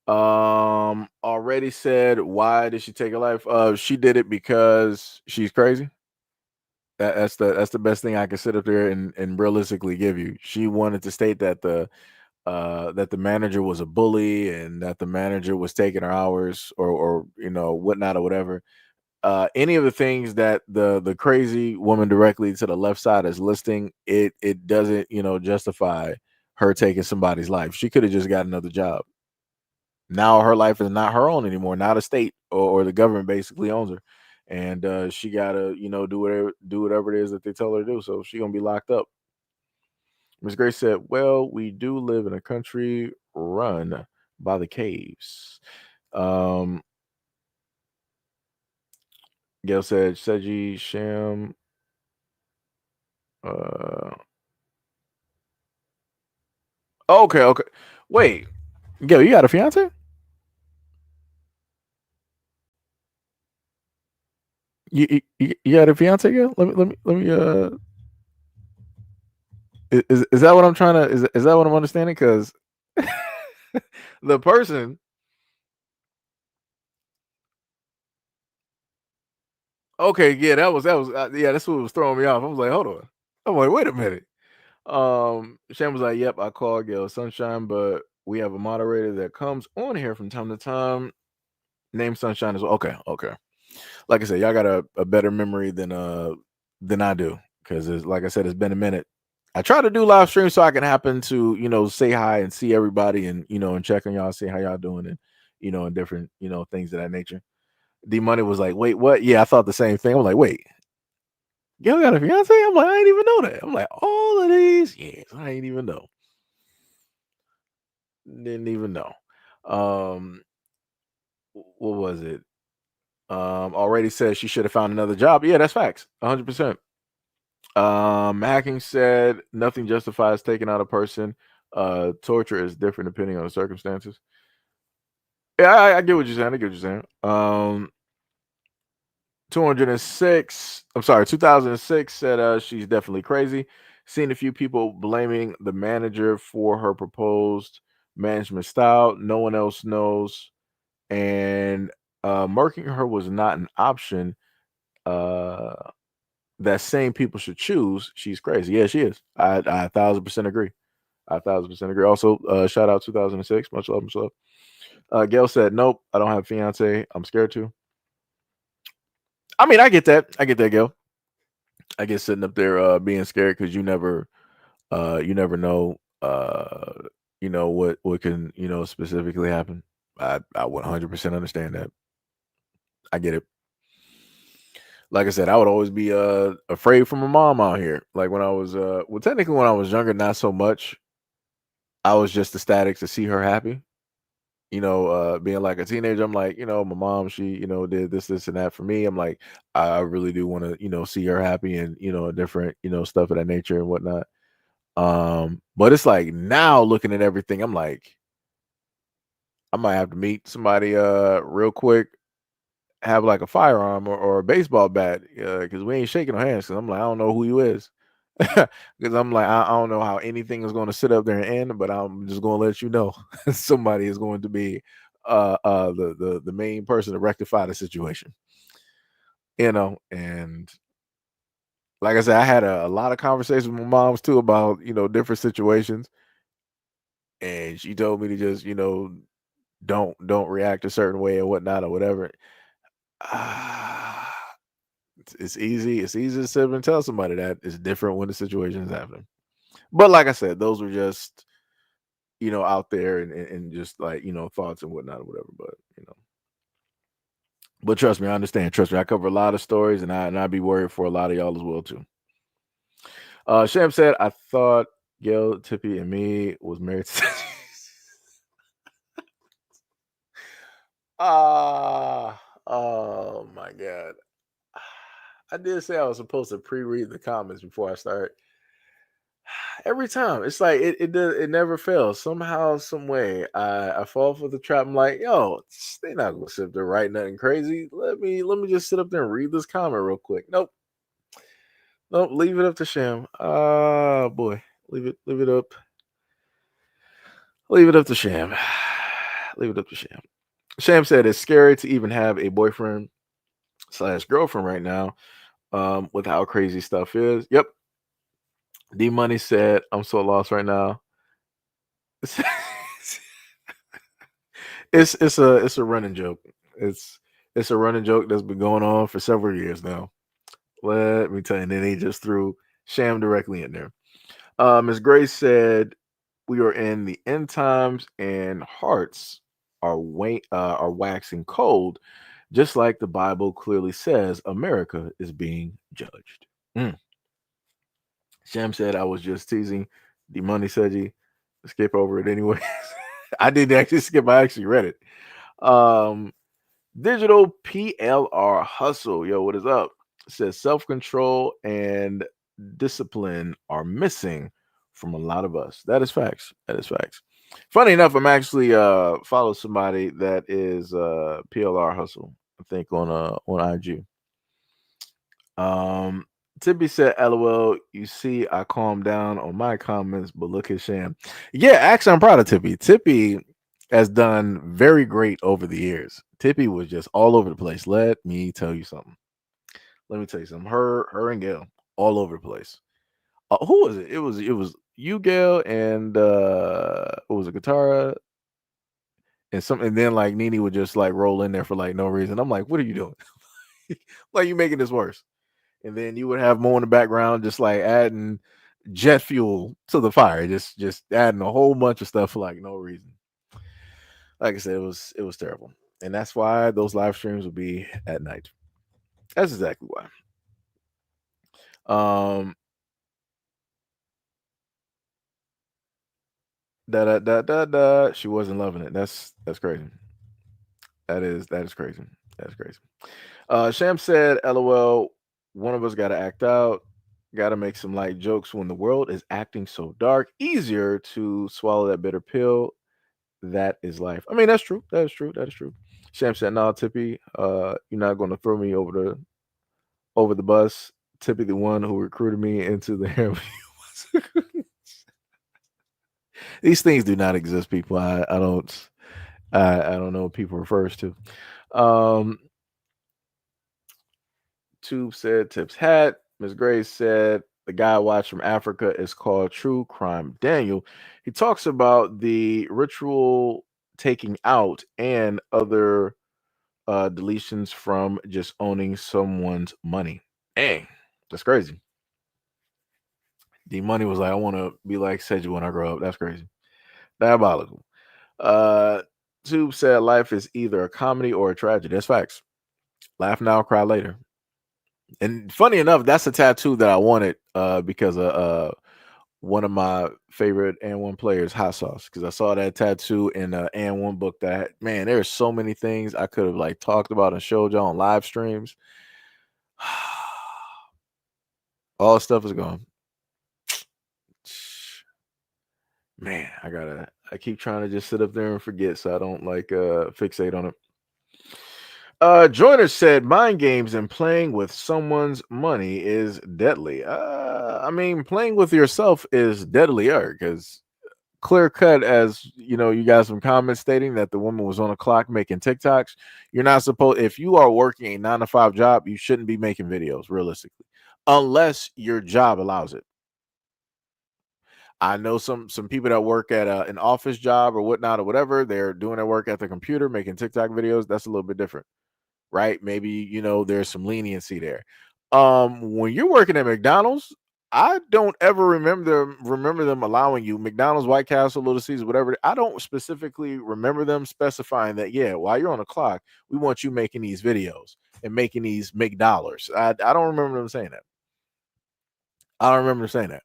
Speaker 1: Already said, why did she take her life? She did it because she's crazy. That's the best thing I can sit up there and realistically give you. She wanted to state that the manager was a bully and that the manager was taking her hours or whatnot or whatever. Any of the things that the crazy woman directly to the left side is listing, it doesn't justify her taking somebody's life. She could have just got another job. Now her life is not her own anymore. Now the state or the government basically owns her, and she gotta do whatever it is that they tell her to do. So she gonna be locked up. Miss Grace said, "Well, we do live in a country run by the caves." Um, Gail said, "Seji Sham." Uh, okay, okay. Wait, Gail, you got a fiance? You got a fiance, Gail? Let me. Is that what I'm trying to? Is that what I'm understanding? Because the person. Okay, yeah, that was yeah, that's what was throwing me off. I was like, hold on. I'm like, wait a minute. Shane was like, "Yep, I called Gail Sunshine, but we have a moderator that comes on here from time to time. Name Sunshine as well." Okay, okay. Like I said, y'all got a better memory than I do because like I said, it's been a minute. I try to do live streams so I can happen to say hi and see everybody and and check on y'all, see how y'all doing and and different things of that nature. D Money was like, "Wait, what?" Yeah, I thought the same thing. I'm like, "Wait, Gail got a fiance?" I'm like, "I didn't even know that." I'm like, "All of these years, I ain't even know." Didn't even know. Um, what was it? Already said she should have found another job. Yeah, that's facts. 100%. Hacking said nothing justifies taking out a person. Torture is different depending on the circumstances. Yeah, I get what you're saying. I get what you're saying. 206. I'm sorry, 2006 said she's definitely crazy. Seen a few people blaming the manager for her proposed management style. No one else knows, and murking her was not an option uh that same people should choose. She's crazy. Yeah, she is. I 1,000% agree. I 1,000% agree. Also, shout out 2006. Much love, much love. Gail said, "Nope, I don't have a fiance. I'm scared to." I mean, I get that. I get that, Gail. I get sitting up there being scared because you never know what can specifically happen. I 100% understand that. I get it. Like I said, I would always be afraid for my mom out here. Like when I was well, technically when I was younger, not so much. I was just ecstatic to see her happy. Being like a teenager, I'm like, my mom, she, did this, and that for me. I'm like, I really do want to, see her happy and, different, stuff of that nature and whatnot. But it's like now looking at everything, I'm like, I might have to meet somebody real quick, have like a firearm or a baseball bat, because we ain't shaking no hands. Cause I'm like, I don't know who you is. Because I'm like, I don't know how anything is going to sit up there and end, but I'm just going to let you know somebody is going to be the main person to rectify the situation. And like I said, I had a lot of conversations with my moms too about different situations, and she told me to just don't react a certain way or whatnot or whatever. Ah, it's easy. It's easy to sit up and tell somebody that it's different when the situation is happening. But like I said, those were just out there and just like thoughts and whatnot or whatever. But trust me, I understand. Trust me, I cover a lot of stories, and I'd be worried for a lot of y'all as well too. Sham said, "I thought Gail, Tippy, and me was married." Ah, oh my god. I did say I was supposed to pre-read the comments before I start. Every time it's like it never fails. Somehow, some way, I fall for the trap. I'm like, yo, they not gonna sit there write nothing crazy. Let me just sit up there and read this comment real quick. Nope, nope. Leave it up to Sham. Ah, boy, leave it up. Leave it up to Sham. Leave it up to Sham. Sham said it's scary to even have a boyfriend slash girlfriend right now. With how crazy stuff is. Yep. D Money said, I'm so lost right now. It's a running joke. It's it's a running joke that's been going on for several years now. Let me tell you. And then they just threw Sham directly in there. Ms. Grace said, "We are in the end times, and hearts are waxing cold, just like the Bible clearly says. America is being judged." Mm. Sham said, "I was just teasing." The money said, "You skip over it anyway." I didn't actually skip. I actually read it. Um, Digital PLR hustle. Yo, what is up? Says self control and discipline are missing from a lot of us. That is facts. That is facts. Funny enough, I'm actually follow somebody that is PLR hustle. I think on IG. Um, Tippy said, "LOL, you see, I calmed down on my comments, but look at Sham." Yeah, actually, I'm proud of Tippy. Tippy has done very great over the years. Tippy was just all over the place. Let me tell you something. Let me tell you something. Her and Gail, all over the place. Who was it? It was you, Gail, and what was it, Guitar and something. And then like Nene would just like roll in there for like no reason. I'm like, what are you doing? Like you making this worse? And then you would have more in the background, just like adding jet fuel to the fire, just adding a whole bunch of stuff for like no reason. Like I said, it was terrible, and that's why those live streams would be at night. That's exactly why. Um, da da da da da. She wasn't loving it. That's crazy. That is crazy. That's crazy. Sham said, "LOL, one of us got to act out. Got to make some light jokes when the world is acting so dark. Easier to swallow that bitter pill. That is life." I mean, that's true. That is true. That is true. Sham said, "No, Tippy, you're not going to throw me over the bus. Tippy, the one who recruited me into the hair." These things do not exist, people. I don't know what people refers to. Um, Tube said Tips hat. Miss Grace said the guy I watched from Africa is called True Crime Daniel. He talks about the ritual taking out and other deletions from just owning someone's money. Dang, that's crazy. D Money was like, I want to be like Seiji when I grow up. That's crazy. Diabolical. Uh, Tube said life is either a comedy or a tragedy. That's facts. Laugh now, cry later. And funny enough, that's a tattoo that I wanted because one of my favorite and one players, Hot Sauce, because I saw that tattoo in and one book that man, there's so many things I could have like talked about and showed y'all on live streams. All the stuff is gone. Man, I keep trying to just sit up there and forget so I don't like fixate on it. Joyner said mind games and playing with someone's money is deadly. I mean, playing with yourself is deadlier because clear cut, as you know, you got some comments stating that the woman was on a clock making TikToks. You're not supposed, if you are working a 9 to 5 job, you shouldn't be making videos realistically, unless your job allows it. I know some people that work at an office job or whatnot or whatever. They're doing their work at the computer, making TikTok videos. That's a little bit different, right? Maybe there's some leniency there. When you're working at McDonald's, I don't ever remember them allowing you McDonald's, White Castle, Little Caesars, whatever. I don't specifically remember them specifying that. Yeah, while you're on the clock, we want you making these videos and making these McDollars. I don't remember them saying that. I don't remember saying that.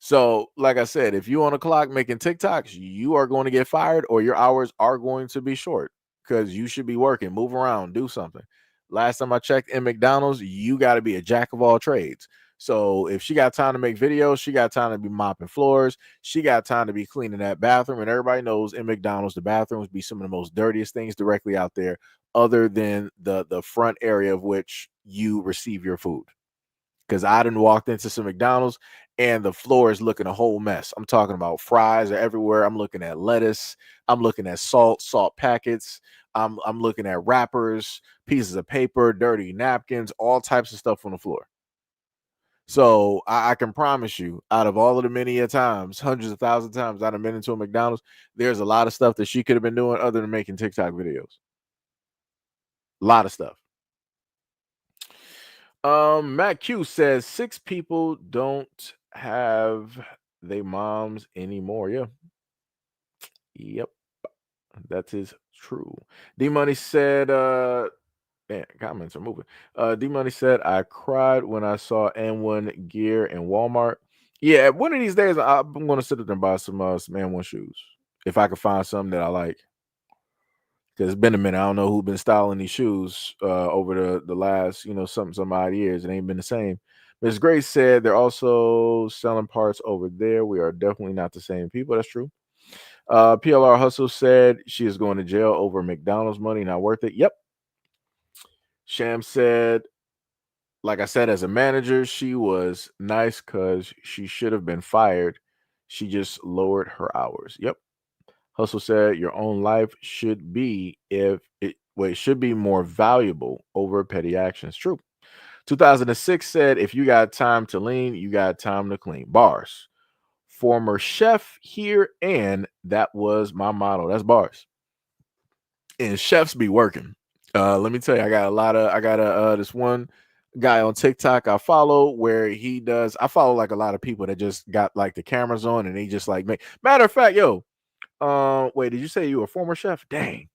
Speaker 1: So, like I said, if you on a clock making TikToks, you are going to get fired or your hours are going to be short because you should be working, move around, do something. Last time I checked in McDonald's, you got to be a jack of all trades. So if she got time to make videos, she got time to be mopping floors, she got time to be cleaning that bathroom. And everybody knows in McDonald's, the bathrooms be some of the most dirtiest things directly out there, other than the front area of which you receive your food. because I done walked into some McDonald's and the floor is looking a whole mess. I'm talking about fries are everywhere. I'm looking at lettuce. I'm looking at salt packets. I'm looking at wrappers, pieces of paper, dirty napkins, all types of stuff on the floor. So I can promise you, out of all of the many a times, hundreds of thousands of times I've been into a McDonald's, there's a lot of stuff that she could have been doing other than making TikTok videos. A lot of stuff. Matt Q says 6 people don't have they moms anymore. Yeah. Yep. That is true. D Money said, man, comments are moving. D Money said, I cried when I saw N1 gear in Walmart. Yeah, one of these days I'm gonna sit up there and buy some N1 shoes. If I could find something that I like. Because it's been a minute. I don't know who's been styling these shoes over the last, some odd years. It ain't been the same. Miss Grace said they're also selling parts over there. We are definitely not the same people. That's true. PLR Hustle said she is going to jail over McDonald's money. Not worth it. Yep. Sham said, like I said, as a manager, she was nice because she should have been fired. She just lowered her hours. Yep. Hustle said your own life should be it should be more valuable over petty actions. True. 2006 said if you got time to lean, you got time to clean. Bars. Former chef here, and that was my motto. That's bars. And chefs be working. Let me tell you, I got this one guy on TikTok I follow where I follow like a lot of people that just got like the cameras on and they just like make matter of fact, yo, wait, did you say you were a former chef? Dang.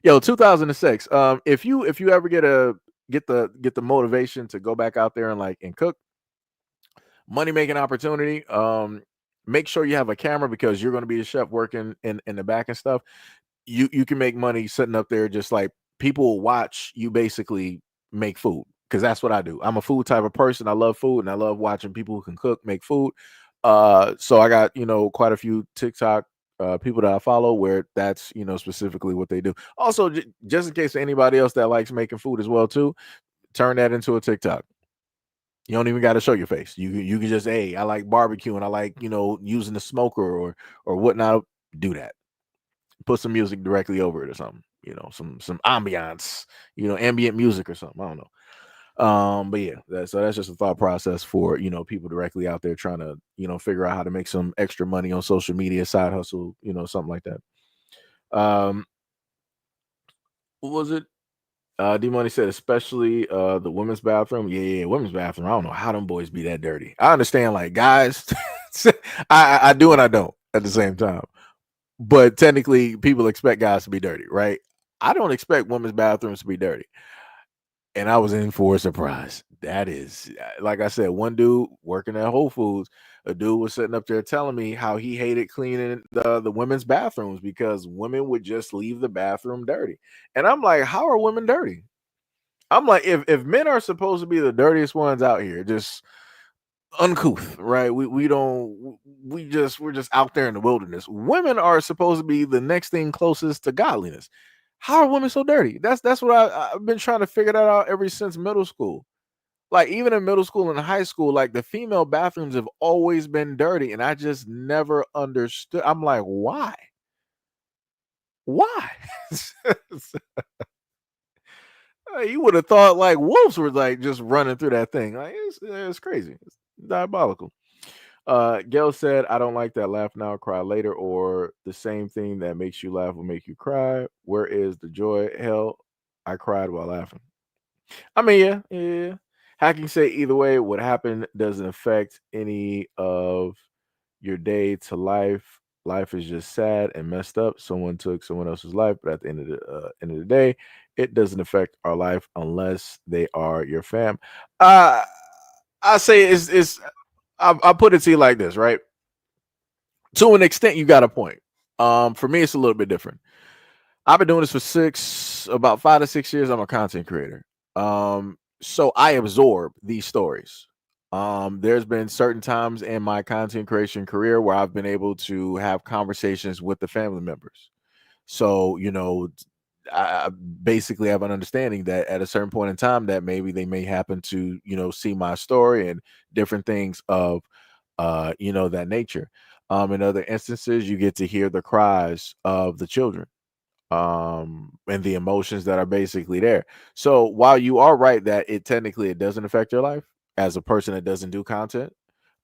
Speaker 1: Yo, 2006. If you ever get the motivation to go back out there and cook, money making opportunity, make sure you have a camera because you're going to be a chef working in the back and stuff. You can make money sitting up there just like people will watch you basically make food because that's what I do. I'm a food type of person. I love food and I love watching people who can cook, make food. So I got, quite a few TikTok people that I follow where that's, specifically what they do. Also, just in case anybody else that likes making food as well too, turn that into a TikTok. You don't even got to show your face. You can just, hey, I like barbecue and I like, using the smoker or whatnot. Do that. Put some music directly over it or something. Some ambiance, ambient music or something. I don't know. But yeah, that's just a thought process for people directly out there trying to figure out how to make some extra money on social media, side hustle, something like that. What was it? D Money said, especially the women's bathroom. Yeah, women's bathroom. I don't know how them boys be that dirty. I understand, like guys, I do and I don't at the same time. But technically, people expect guys to be dirty, right? I don't expect women's bathrooms to be dirty. And I was in for a surprise. That is, like I said, one dude working at Whole Foods, a dude was sitting up there telling me how he hated cleaning the women's bathrooms because women would just leave the bathroom dirty. And I'm like, how are women dirty? I'm like, if men are supposed to be the dirtiest ones out here, just uncouth, right? We're just out there in the wilderness. Women are supposed to be the next thing closest to godliness. How are women so dirty? That's what I've been trying to figure that out ever since middle school. Like even in middle school and high school, like the female bathrooms have always been dirty, and I just never understood. I'm like, why? Why? You would have thought like wolves were like just running through that thing. Like it's crazy. It's diabolical. Gail said, I don't like that laugh now, cry later, or the same thing that makes you laugh will make you cry. Where is the joy? Hell, I cried while laughing. I mean, yeah. Hacking say either way, what happened doesn't affect any of your day to life. Life is just sad and messed up. Someone took someone else's life, but at the end of the day, it doesn't affect our life unless they are your fam. Uh I say it's I put it to you like this, right? To an extent, you got a point. For me, it's a little bit different. I've been doing this for about 5 to 6 years. I'm a content creator. So I absorb these stories. There's been certain times in my content creation career where I've been able to have conversations with the family members. So, I basically have an understanding that at a certain point in time that maybe they may happen to, see my story and different things of, that nature. In other instances, you get to hear the cries of the children, and the emotions that are basically there. So while you are right that it doesn't affect your life as a person that doesn't do content,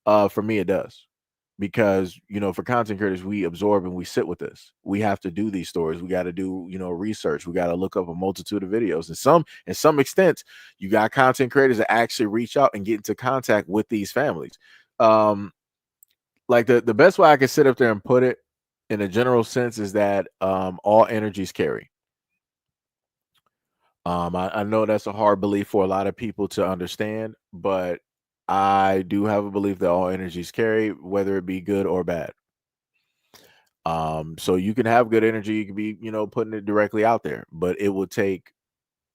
Speaker 1: for me it does. Because, for content creators, we absorb and we sit with this. We have to do these stories. We got to do, research. We got to look up a multitude of videos. And in some extent, you got content creators that actually reach out and get into contact with these families. Like the best way I can sit up there and put it in a general sense is that all energies carry. I know that's a hard belief for a lot of people to understand, but I do have a belief that all energies carry, whether it be good or bad. So you can have good energy, you can be, putting it directly out there, but it will take,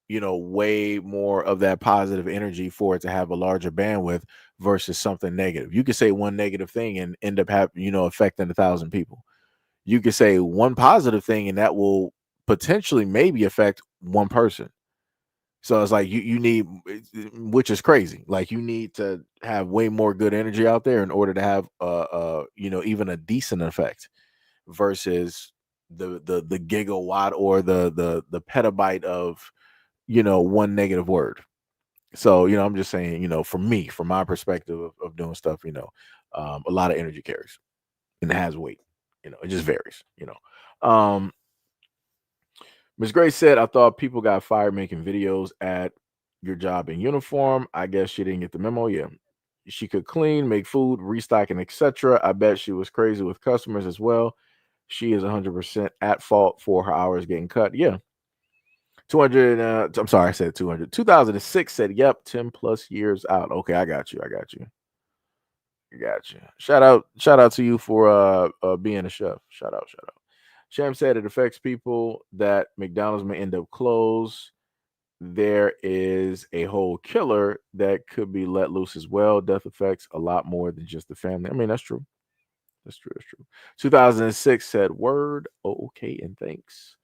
Speaker 1: way more of that positive energy for it to have a larger bandwidth versus something negative. You could say one negative thing and end up having, affecting 1,000 people. You could say one positive thing and that will potentially maybe affect one person. So it's like you need, which is crazy. Like you need to have way more good energy out there in order to have even a decent effect versus the gigawatt or the petabyte of, one negative word. So, I'm just saying, for me, from my perspective of doing stuff, a lot of energy carries and it has weight. It just varies. Ms. Gray said, I thought people got fired making videos at your job in uniform. I guess she didn't get the memo. Yeah. She could clean, make food, restock, and etc. I bet she was crazy with customers as well. She is 100% at fault for her hours getting cut. Yeah. 200. I'm sorry, I said 200. 2006 said, yep, 10 plus years out. Okay, I got you. Gotcha. Shout out to you for being a chef. Shout out. Sham said it affects people that McDonald's may end up closed. There is a whole killer that could be let loose as well. Death affects a lot more than just the family. I mean, that's true. That's true. 2006 said word. Oh, okay, and thanks.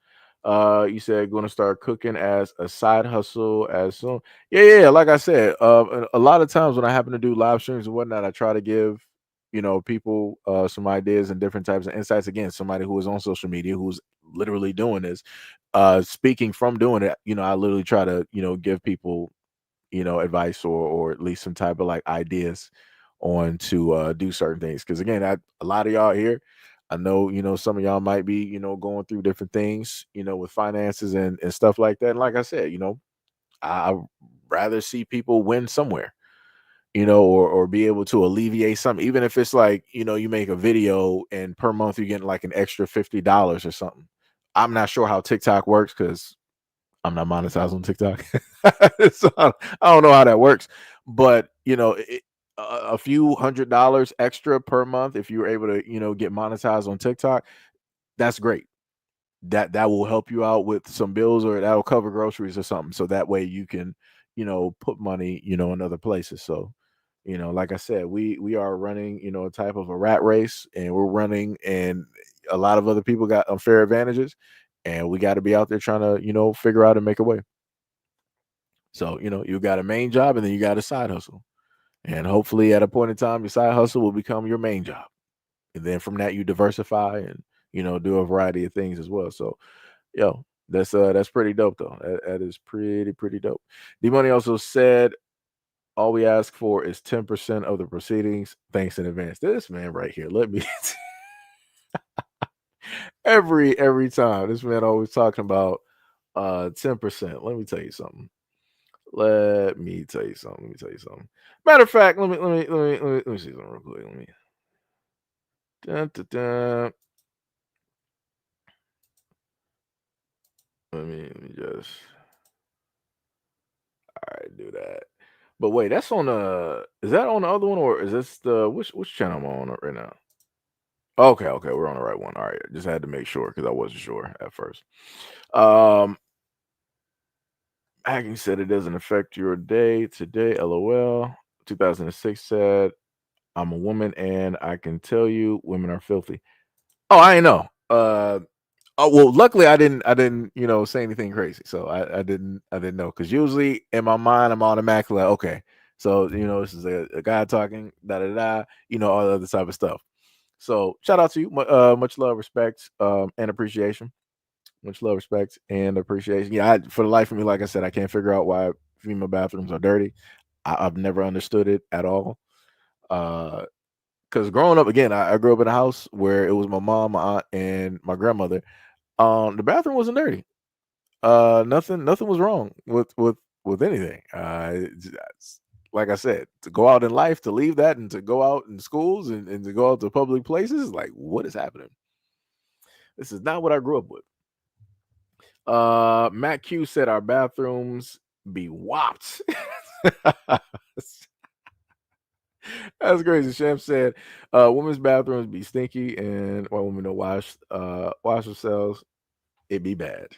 Speaker 1: You said going to start cooking as a side hustle as soon. Yeah. Like I said, a lot of times when I happen to do live streams and whatnot, I try to give people some ideas and different types of insights. Again, somebody who is on social media who's literally doing this, speaking from doing it. I literally try to give people advice or at least some type of like ideas on to do certain things. Because again, a lot of y'all here, I know some of y'all might be going through different things with finances and stuff like that. And like I said, I rather see people win somewhere, or be able to alleviate something, even if it's like you make a video and per month you're getting like an extra $50 or something. I'm not sure how TikTok works because I'm not monetized on TikTok. So I don't know how that works, but a few $100 extra per month if you were able to, get monetized on TikTok, that's great. That will help you out with some bills or that'll cover groceries or something. So that way you can, put money, in other places. So, like I said, we are running, a type of a rat race and we're running and a lot of other people got unfair advantages and we got to be out there trying to, figure out and make a way. So, you got a main job and then you got a side hustle. And hopefully at a point in time, your side hustle will become your main job. And then from that, you diversify and, do a variety of things as well. So, that's pretty dope though. That is pretty dope. D Money also said, all we ask for is 10% of the proceedings. Thanks in advance. This man right here, let me every time. This man always talking about 10%. Let me tell you something. Matter of fact, let me see something real quick. Dun, dun, dun. Let me just all right, do that. But wait, that's on is that on the other one or is this the which channel am I on right now? Okay, we're on the right one. All right. Just had to make sure because I wasn't sure at first. Hacking said it doesn't affect your day today, LOL. 2006 said, I'm a woman and I can tell you women are filthy. Oh, I know. Oh well, luckily I didn't say anything crazy, so I didn't know because usually in my mind I'm automatically like, okay, so this is a guy talking, da da da, all the other type of stuff. So shout out to you, much love, respect, and appreciation. Much love, respect, and appreciation. Yeah, for the life of me, like I said, I can't figure out why female bathrooms are dirty. I've never understood it at all. Because growing up, again, I grew up in a house where it was my mom, my aunt, and my grandmother. The bathroom wasn't dirty. Nothing was wrong with anything. Like I said, to go out in life, to leave that, and to go out in schools and to go out to public places, like what is happening? This is not what I grew up with. Matt Q said our bathrooms be whopped. That's crazy. Sham said, women's bathrooms be stinky and while women don't wash themselves, it be bad.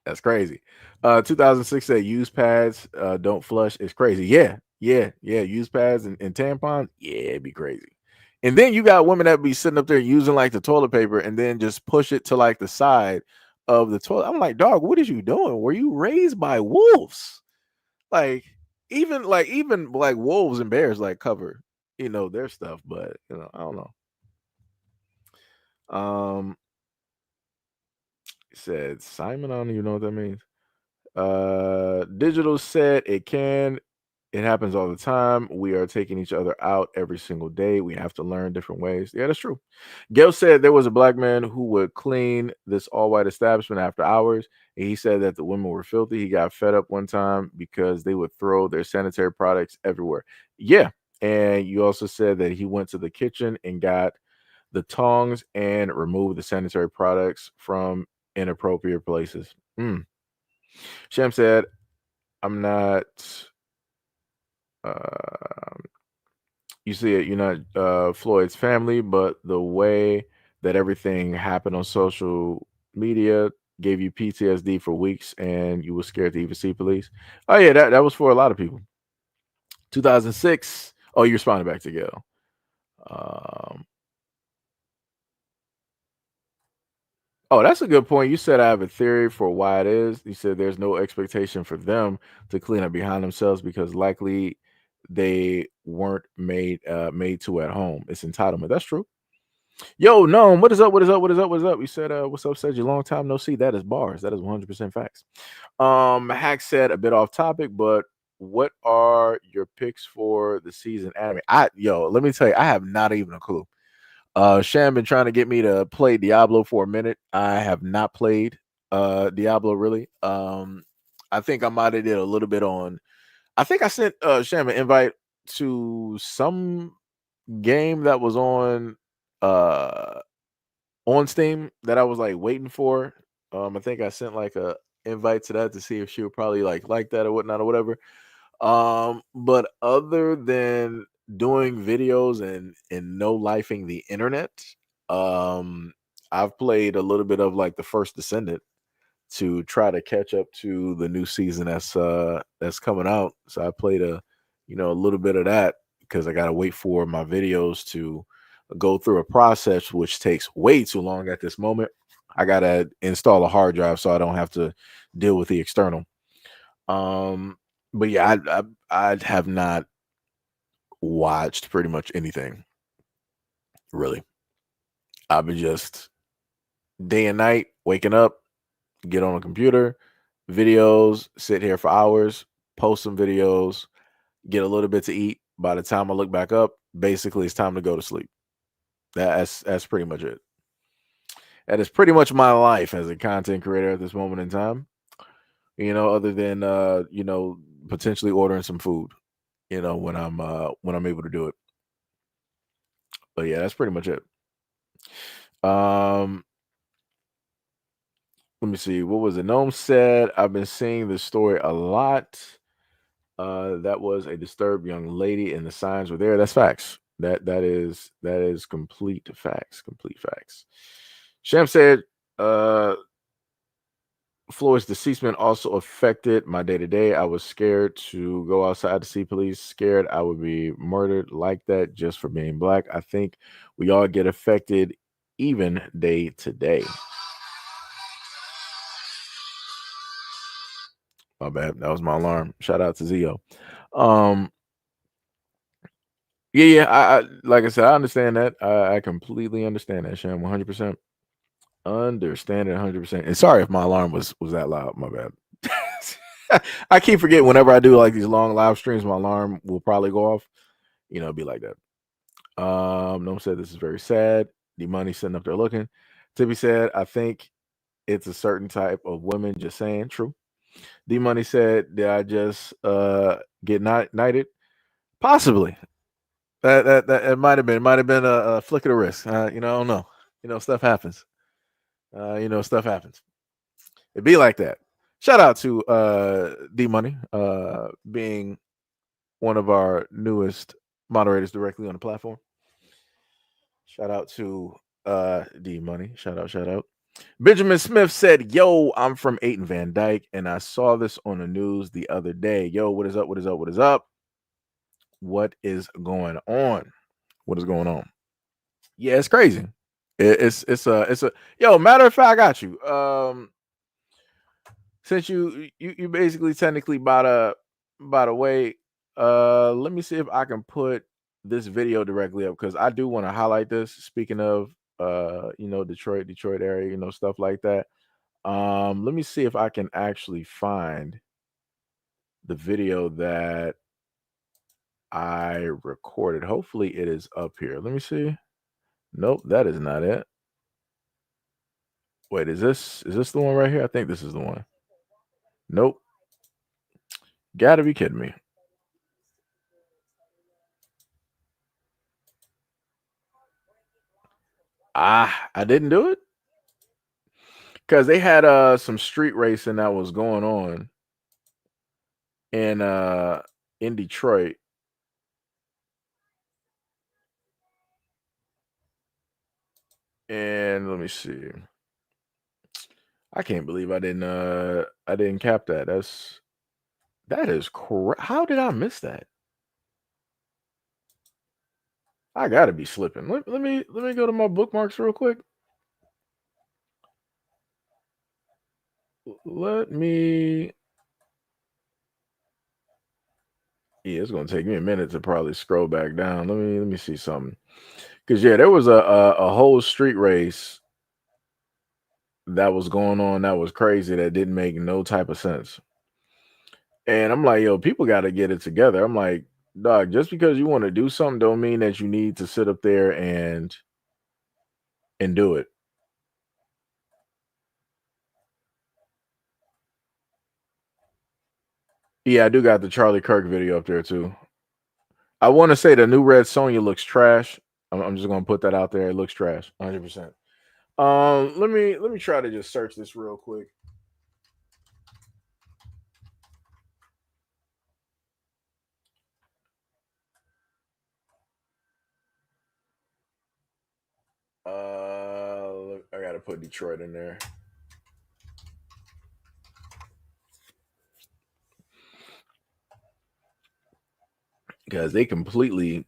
Speaker 1: That's crazy. 2006 said use pads don't flush. It's crazy. Yeah. Use pads and tampons. Yeah, it'd be crazy. And then you got women that be sitting up there using like the toilet paper and then just push it to like the side of the toilet. I'm like, dog, what is you doing? Were you raised by wolves? Like even like wolves and bears like cover their stuff, but I don't know. Said Simon, I don't even know what that means. Digital said it happens all the time. We are taking each other out every single day. We have to learn different ways. Yeah, that's true. Gail said there was a black man who would clean this all white establishment after hours. And he said that the women were filthy. He got fed up one time because they would throw their sanitary products everywhere. Yeah. And you also said that he went to the kitchen and got the tongs and removed the sanitary products from inappropriate places. Sham said, I'm not you see it, you're not Floyd's family, but the way that everything happened on social media gave you PTSD for weeks and you were scared to even see police. Oh yeah, that was for a lot of people. 2006. Oh, you responded back to Gail. Um, oh, that's a good point. You said I have a theory for why it is. You said there's no expectation for them to clean up behind themselves because likely they weren't made to at home. It's entitlement. That's true. Yo, no, what is up? What is up? What is up? What is up? You said, what's up, Said you long time no see. That is bars. That is 100% facts. Hack said a bit off topic, but what are your picks for the season anime? Let me tell you, I have not even a clue. Sham been trying to get me to play Diablo for a minute. I have not played Diablo really. I think I might have did a little bit on. I think I sent Sham an invite to some game that was uh on Steam that I was like waiting for. I think I sent like a invite to that to see if she would probably like that or whatnot or whatever. But other than doing videos and no lifing the internet, um, I've played a little bit of like the First Descendant to try to catch up to the new season that's coming out. So I played a little bit of that because I gotta wait for my videos to go through a process which takes way too long at this moment. I gotta install a hard drive so I don't have to deal with the external. Um, but yeah, I have not watched pretty much anything really. I've been just day and night waking up, get on a computer, videos, sit here for hours, post some videos, get a little bit to eat. By the time I look back up, basically it's time to go to sleep. That's pretty much it. That is pretty much my life as a content creator at this moment in time. Other than potentially ordering some food, when I'm able to do it. But yeah, that's pretty much it. Um Let me see. What was it? Gnome said, I've been seeing this story a lot. That was a disturbed young lady, and the signs were there. That's facts. That is complete facts. Complete facts. Sham said, Floyd's deceasement also affected my day to day. I was scared to go outside to see police, scared I would be murdered like that just for being black. I think we all get affected even day to day. My bad. That was my alarm. Shout out to Zio. Um, yeah. I like I said, I understand that. I completely understand that, Shem. 100%. Understand it 100%. And sorry if my alarm was that loud. My bad. I keep forgetting whenever I do like these long live streams, my alarm will probably go off. It'd be like that. No one said this is very sad. The money sitting up there looking. Tippy said, I think it's a certain type of women. Just saying, true. D Money said, did I just get knighted? Possibly. That it might have been. It might have been a flick of the wrist. I don't know. Stuff happens. Stuff happens. It be like that. Shout out to D Money, being one of our newest moderators directly on the platform. Shout out to D Money. Shout out. Benjamin Smith said, Yo, I'm from Aiton Van Dyke, and I saw this on the news the other day. Yo, what is up? What is up? What is up? What is going on? What is going on? Yeah, it's crazy. It's a yo, matter of fact, I got you. Since you basically technically by the way, let me see if I can put this video directly up because I do want to highlight this. Speaking of Detroit area, stuff like that. Let me see if I can actually find the video that I recorded. Hopefully it is up here. Let me see. Nope, that is not it. Wait, is this the one right here? I think this is the one. Nope. Gotta be kidding me. I didn't do it because they had some street racing that was going on in Detroit. And let me see. I can't believe I didn't cap that. That is correct. How did I miss that? I gotta be slipping. Let me go to my bookmarks real quick. Let me. Yeah, it's gonna take me a minute to probably scroll back down. Let me see something. Cause yeah, there was a whole street race that was going on that was crazy that didn't make no type of sense. And I'm like, yo, people got to get it together. I'm like, dog, just because you want to do something don't mean that you need to sit up there and do it. Yeah, I do got the Charlie Kirk video up there too. I want to say the new Red Sonja looks trash. I'm just gonna put that out there. It looks trash, 100%. Let me try to just search this real quick. I gotta put Detroit in there. Because they completely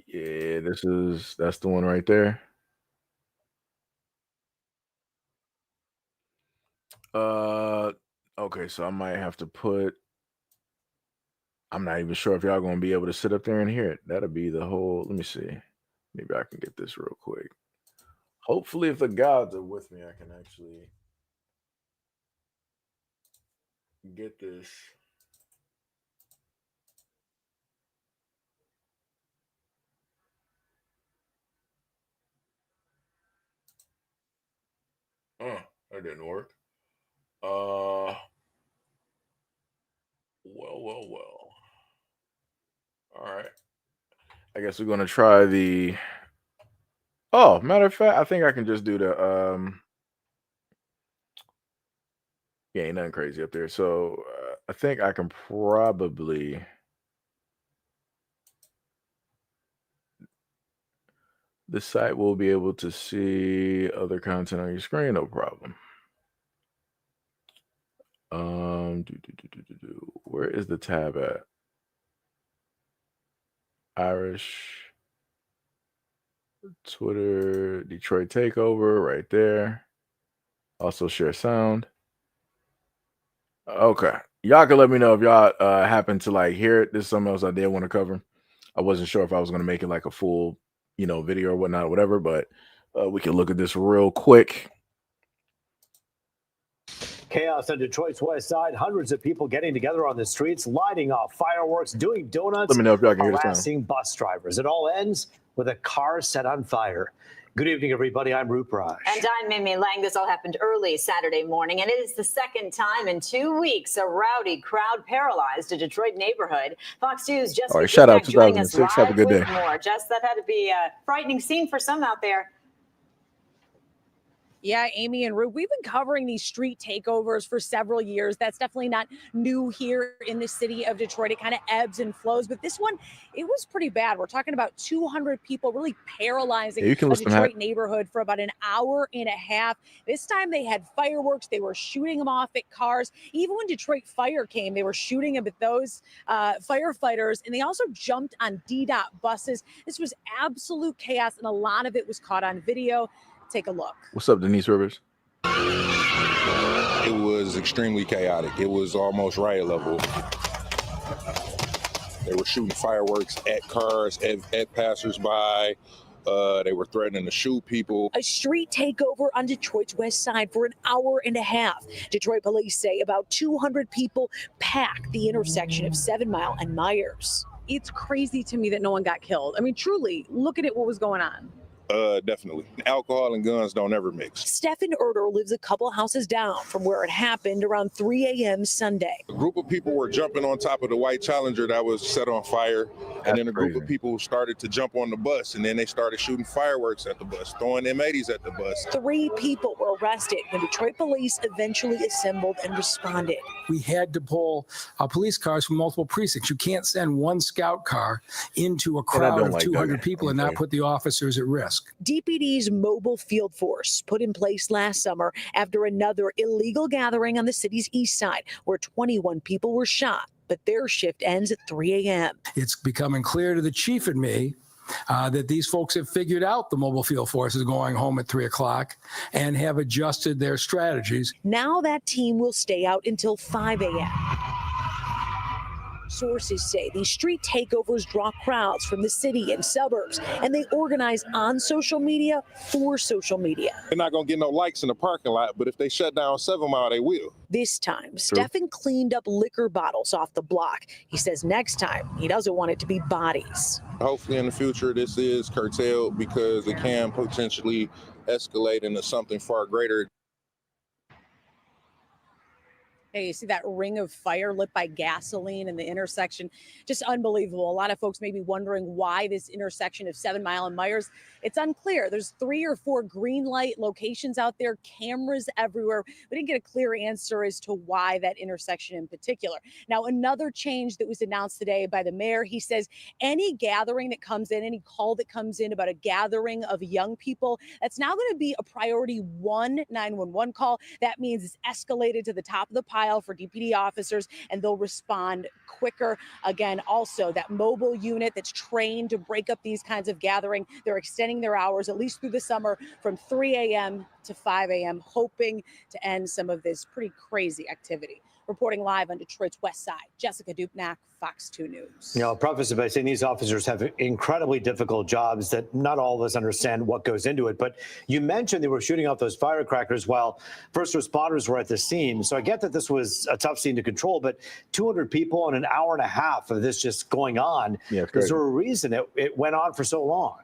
Speaker 1: yeah, that's the one right there. Okay, so I might have to put. I'm not even sure if y'all gonna be able to sit up there and hear it. That'll be the whole. Let me see. Maybe I can get this real quick. Hopefully, if the gods are with me, I can actually get this. That didn't work. Well. All right. I guess we're gonna try the. Oh, matter of fact, I think I can just do the. Yeah, ain't nothing crazy up there. So I think I can probably. The site will be able to see other content on your screen, no problem. Where is the tab at? Irish. Twitter, Detroit takeover right there. Also share sound. Okay. Y'all can let me know if y'all happen to like hear it. This is something else I did want to cover. I wasn't sure if I was going to make it like a full, video or whatnot, or whatever, but we can look at this real quick.
Speaker 5: Chaos on Detroit's west side. Hundreds of people getting together on the streets, lighting off fireworks, doing donuts,
Speaker 1: Let me know if y'all can hear the sound.
Speaker 5: harassing bus drivers. It all ends with a car set on fire. Good evening, everybody. I'm Rupraj.
Speaker 6: And I'm Mimi Lang. This all happened early Saturday morning, and it is the second time in 2 weeks a rowdy crowd paralyzed a Detroit neighborhood. Fox News' Jessica
Speaker 1: All right, shout out
Speaker 6: joining us
Speaker 1: 2006. Have a
Speaker 6: live
Speaker 1: good
Speaker 6: with
Speaker 1: day.
Speaker 6: more. Jess, that had to be a frightening scene for some out there.
Speaker 7: Yeah, Amy and Rube, we've been covering these street takeovers for several years. That's definitely not new here in the city of Detroit. It kind of ebbs and flows, but this one, it was pretty bad. We're talking about 200 people really paralyzing
Speaker 1: Yeah, you can
Speaker 7: a
Speaker 1: listen to
Speaker 7: Detroit neighborhood for about an hour and a half. This time they had fireworks. They were shooting them off at cars. Even when Detroit Fire came, they were shooting them at those firefighters, and they also jumped on DDOT buses. This was absolute chaos, and a lot of it was caught on video. Take a look.
Speaker 1: What's up, Denise Rivers?
Speaker 8: It was extremely chaotic. It was almost riot level. They were shooting fireworks at cars, at passersby. They were threatening to shoot people.
Speaker 7: A street takeover on Detroit's west side for an hour and a half. Detroit police say about 200 people packed the intersection of 7 Mile and Myers. It's crazy to me that no one got killed. I mean, truly, look at it, what was going on.
Speaker 8: Definitely. Alcohol and guns don't ever mix.
Speaker 7: Stephen Erder lives a couple houses down from where it happened around 3 a.m. Sunday.
Speaker 8: A group of people were jumping on top of the white Challenger that was set on fire. And then a group of people started to jump on the bus, and then they started shooting fireworks at the bus, throwing M80s at the bus. 3
Speaker 7: people were arrested when Detroit police eventually assembled and responded.
Speaker 9: We had to pull police cars from multiple precincts. You can't send one scout car into a crowd of 200 people and not put the officers at risk.
Speaker 7: DPD's mobile field force put in place last summer after another illegal gathering on the city's east side where 21 people were shot, but their shift ends at 3 a.m.
Speaker 9: It's becoming clear to the chief and me that these folks have figured out the mobile field force is going home at 3 o'clock and have adjusted their strategies.
Speaker 7: Now that team will stay out until 5 a.m. Sources say these street takeovers draw crowds from the city and suburbs, and they organize on social media for social media.
Speaker 8: They're not going to get no likes in the parking lot, but if they shut down 7 Mile, they will.
Speaker 7: This time, Stephen cleaned up liquor bottles off the block. He says next time, he doesn't want it to be bodies.
Speaker 8: Hopefully in the future, this is curtailed because it can potentially escalate into something far greater.
Speaker 7: Hey, you see that ring of fire lit by gasoline in the intersection? Just unbelievable. A lot of folks may be wondering why this intersection of 7 Mile and Myers. It's unclear. There's 3 or 4 green light locations out there, cameras everywhere. We didn't get a clear answer as to why that intersection in particular. Now, another change that was announced today by the mayor, he says any gathering that comes in, any call that comes in about a gathering of young people, that's now going to be a priority 1 911 call. That means it's escalated to the top of the pile for DPD officers, and they'll respond quicker. Again, also that mobile unit that's trained to break up these kinds of gathering, they're extending their hours at least through the summer from 3 a.m. to 5 a.m., hoping to end some of this pretty crazy activity. Reporting live on Detroit's west side, Jessica Dupnack, Fox 2 News.
Speaker 5: You know, I'll preface it by saying these officers have incredibly difficult jobs that not all of us understand what goes into it. But you mentioned they were shooting off those firecrackers while first responders were at the scene. So I get that this was a tough scene to control, but 200 people in an hour and a half of this just going on. Yeah, is there a reason it went on for so long?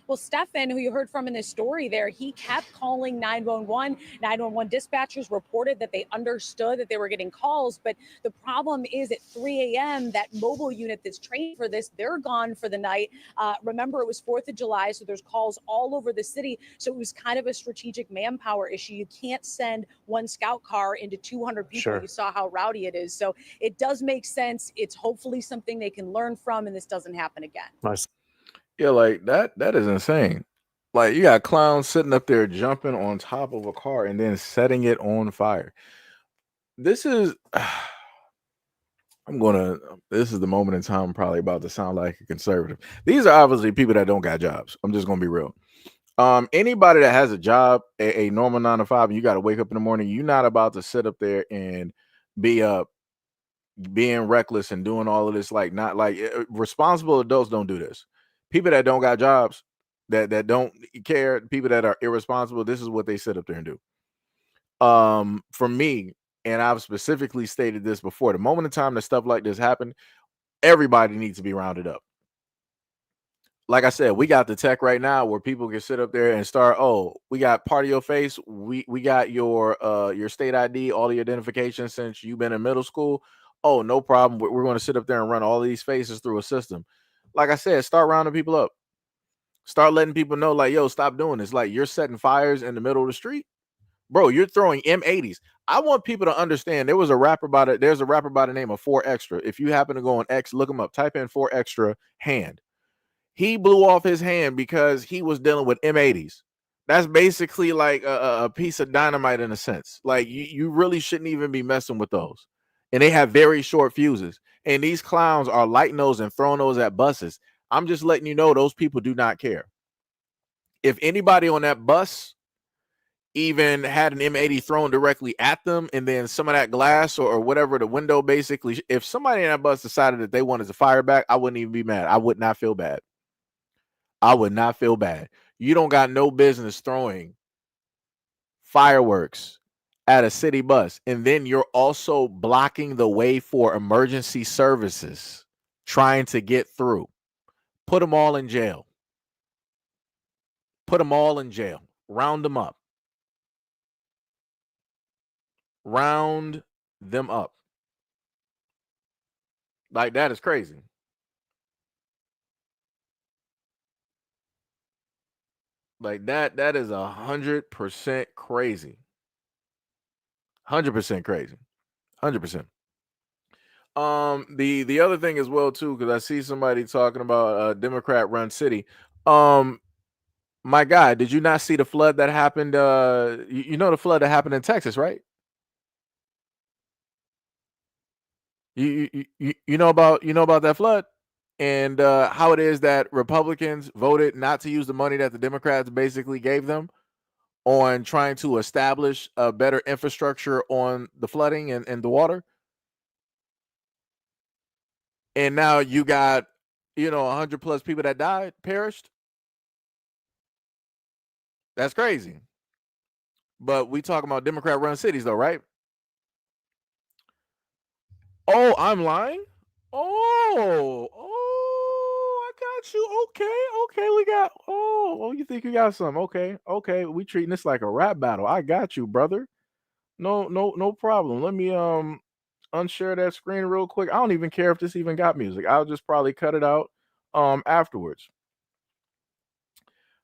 Speaker 7: Well, Stefan, who you heard from in this story there, he kept calling 911. 911 dispatchers reported that they understood that they were getting calls. But the problem is at 3 a.m., that mobile unit that's trained for this, they're gone for the night. Remember, it was 4th of July, so there's calls all over the city. So it was kind of a strategic manpower issue. You can't send one scout car into 200 people. Sure. You saw how rowdy it is. So it does make sense. It's hopefully something they can learn from, and this doesn't happen again.
Speaker 5: Nice.
Speaker 1: Yeah, like that is insane. Like you got clowns sitting up there jumping on top of a car and then setting it on fire. This is this is the moment in time I'm probably about to sound like a conservative. These are obviously people that don't got jobs. I'm just gonna be real. Anybody that has a job, a normal 9 to 5, and you got to wake up in the morning, you're not about to sit up there and be being reckless and doing all of this. Like, not like responsible adults don't do this. People that don't got jobs, that don't care, people that are irresponsible, this is what they sit up there and do. For me, and I've specifically stated this before, the moment in time that stuff like this happened, everybody needs to be rounded up. Like I said, we got the tech right now where people can sit up there and start, oh, we got part of your face, we got your state ID, all the identification since you've been in middle school. Oh, no problem. We're going to sit up there and run all these faces through a system. Like I said, start rounding people up. Start letting people know, like, yo, stop doing this. Like, you're setting fires in the middle of the street. Bro, you're throwing M80s. I want people to understand there's a rapper by the name of 4 Extra. If you happen to go on X, look him up, type in 4 Extra hand. He blew off his hand because he was dealing with M80s. That's basically like a piece of dynamite in a sense. Like, you really shouldn't even be messing with those. And they have very short fuses. And these clowns are lighting those and throwing those at buses. I'm just letting you know those people do not care. If anybody on that bus even had an M80 thrown directly at them, and then some of that glass or whatever, the window, basically, if somebody in that bus decided that they wanted to fire back, I wouldn't even be mad. I would not feel bad. I would not feel bad. You don't got no business throwing fireworks at a city bus, and then you're also blocking the way for emergency services trying to get through. Put them all in jail. Put them all in jail. Round them up. Round them up. Like, that is crazy. Like, that is 100% crazy. 100% crazy. 100%. The other thing as well too, because I see somebody talking about Democrat run city. My guy, did you not see the flood that happened? You know the flood that happened in Texas, right? You know about that flood, and how it is that Republicans voted not to use the money that the Democrats basically gave them on trying to establish a better infrastructure on the flooding and the water. And now you got, 100 plus people that died, perished. That's crazy. But we talking about Democrat run cities though, right? Oh, I'm lying? I got you. Okay, we got, you think you got some. Okay, we treating this like a rap battle. I got you, brother. No problem. Let me unshare that screen real quick. I don't even care if this even got music. I'll just probably cut it out afterwards.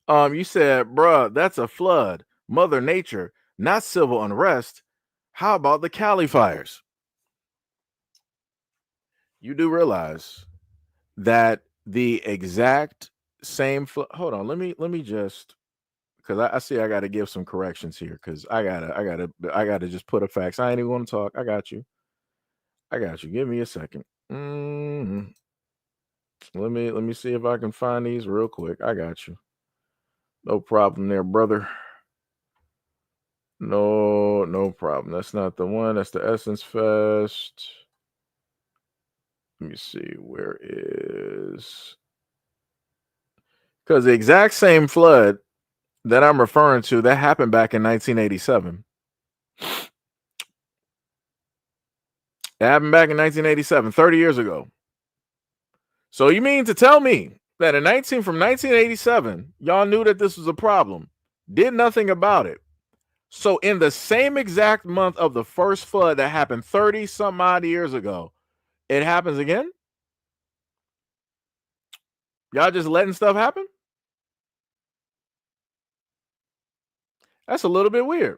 Speaker 1: You said, bruh, that's a flood. Mother Nature, not civil unrest. How about the Cali fires? You do realize that the exact same hold on, let me just, because I see I gotta give some corrections here, because I gotta just put a facts. I ain't even gonna talk. I got you. Give me a second. Let me see if I can find these real quick. I got you. No problem there, brother. No problem. That's not the one. That's the Essence Fest. Let me see. Where is, because the exact same flood that I'm referring to, that happened back in 1987. It happened back in 1987, 30 years ago. So you mean to tell me that from 1987, y'all knew that this was a problem, did nothing about it. So in the same exact month of the first flood that happened 30 some odd years ago, it happens again? Y'all just letting stuff happen? That's a little bit weird.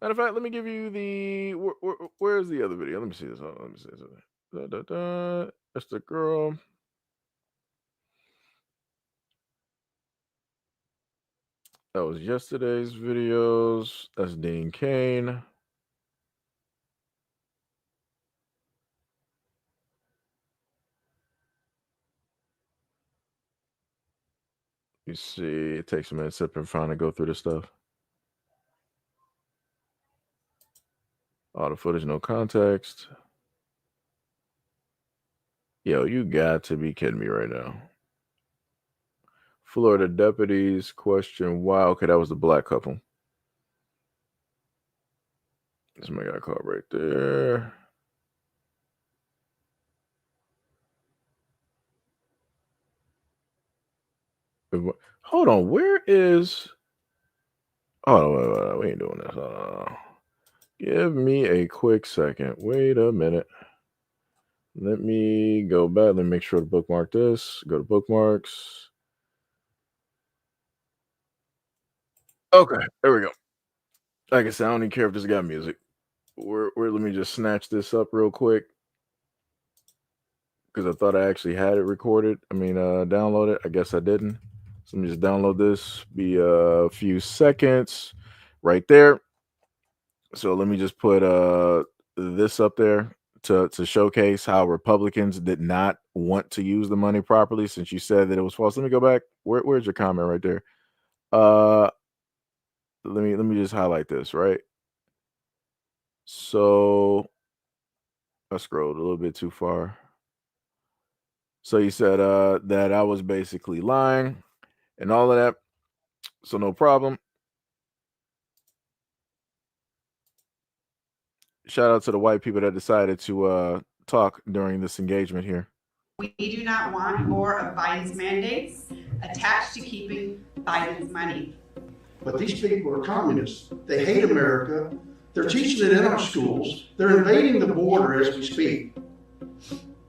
Speaker 1: Matter of fact, let me give you the, where's the other video? Let me see this. Let me see this. That's the girl. That was yesterday's videos. That's Dean Kane. see. It takes a minute sipping trying to go through this stuff. All the footage, no context. Yo, you got to be kidding me right now. Florida deputies question why. Okay, that was the black couple. This man got caught right there. Hold on, where is? Oh, wait, we ain't doing this. Give me a quick second. Wait a minute. Let me go back. Let me make sure to bookmark this. Go to bookmarks. Okay, there we go. Like I said, I don't even care if this got music. Let me just snatch this up real quick because I thought I actually had it recorded. Download it. I guess I didn't. So let me just download this. Be a few seconds right there. So let me just put this up there to showcase how Republicans did not want to use the money properly since you said that it was false. Let me go back. Where's your comment right there? Let me just highlight this, right? So I scrolled a little bit too far. So you said that I was basically lying and all of that. So no problem. Shout out to the white people that decided to talk during this engagement here.
Speaker 10: We do not want more of Biden's mandates attached to keeping Biden's money.
Speaker 11: But these people are communists. They hate America. They're teaching it in our schools. They're invading the border as we speak.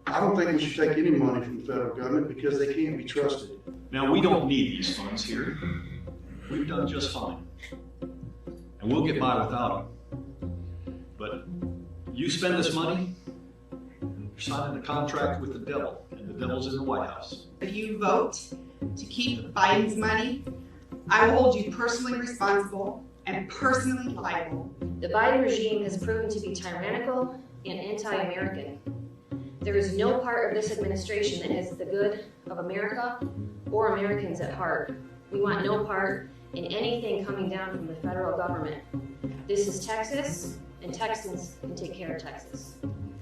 Speaker 11: I don't think we should take any money from the federal government because they can't be trusted.
Speaker 12: Now, we don't need these funds here. We've done just fine. And we'll get by without them. But you spend this money, you're signing a contract with the devil, and the devil's in the White House.
Speaker 10: If you vote to keep Biden's money, I will hold you personally responsible and personally liable.
Speaker 13: The Biden regime has proven to be tyrannical and anti-American. There is no part of this administration that has the good of America or Americans at heart. We want no part in anything coming down from the federal government. This is Texas, and Texans can take care of Texas.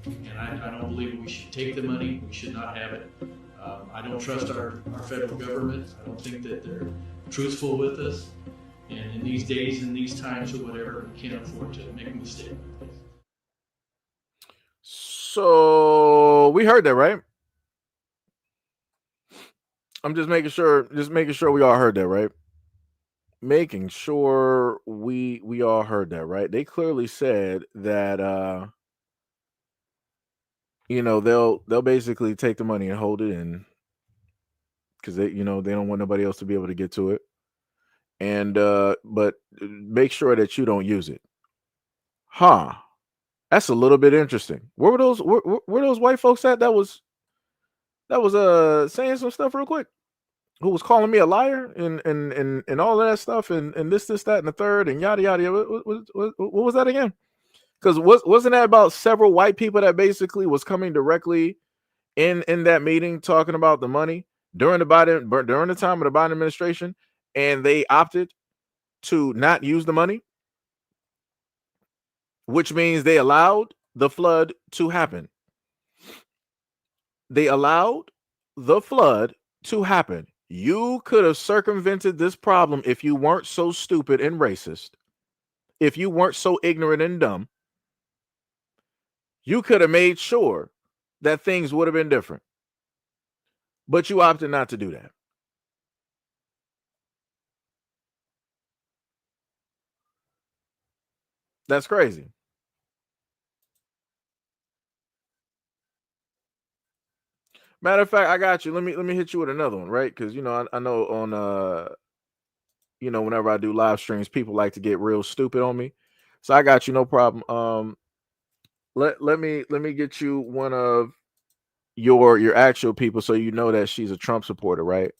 Speaker 12: And I don't believe we should take the money. We should not have it. I don't trust our federal government. I don't think that they're truthful with us. And in these days and these times or whatever, we can't afford to make a mistake.
Speaker 1: So we heard that, right? I'm just making sure we all heard that, right? Making sure we all heard that, right? They clearly said that they'll basically take the money and hold it in because they don't want nobody else to be able to get to it. And but make sure that you don't use it. Huh. That's a little bit interesting. Where were those white folks at that was saying some stuff real quick? Who was calling me a liar and all of that stuff and this, that, and the third and yada yada. What was that again? Because wasn't that about several white people that basically was coming directly in that meeting talking about the money during the time of the Biden administration, and they opted to not use the money, which means they allowed the flood to happen. They allowed the flood to happen. You could have circumvented this problem if you weren't so stupid and racist, if you weren't so ignorant and dumb. You could have made sure that things would have been different. But you opted not to do that. That's crazy. Matter of fact, I got you. Let me hit you with another one, right? Because I know on whenever I do live streams, people like to get real stupid on me. So I got you, no problem. Let me get you one of your actual people so you know that she's a Trump supporter, right?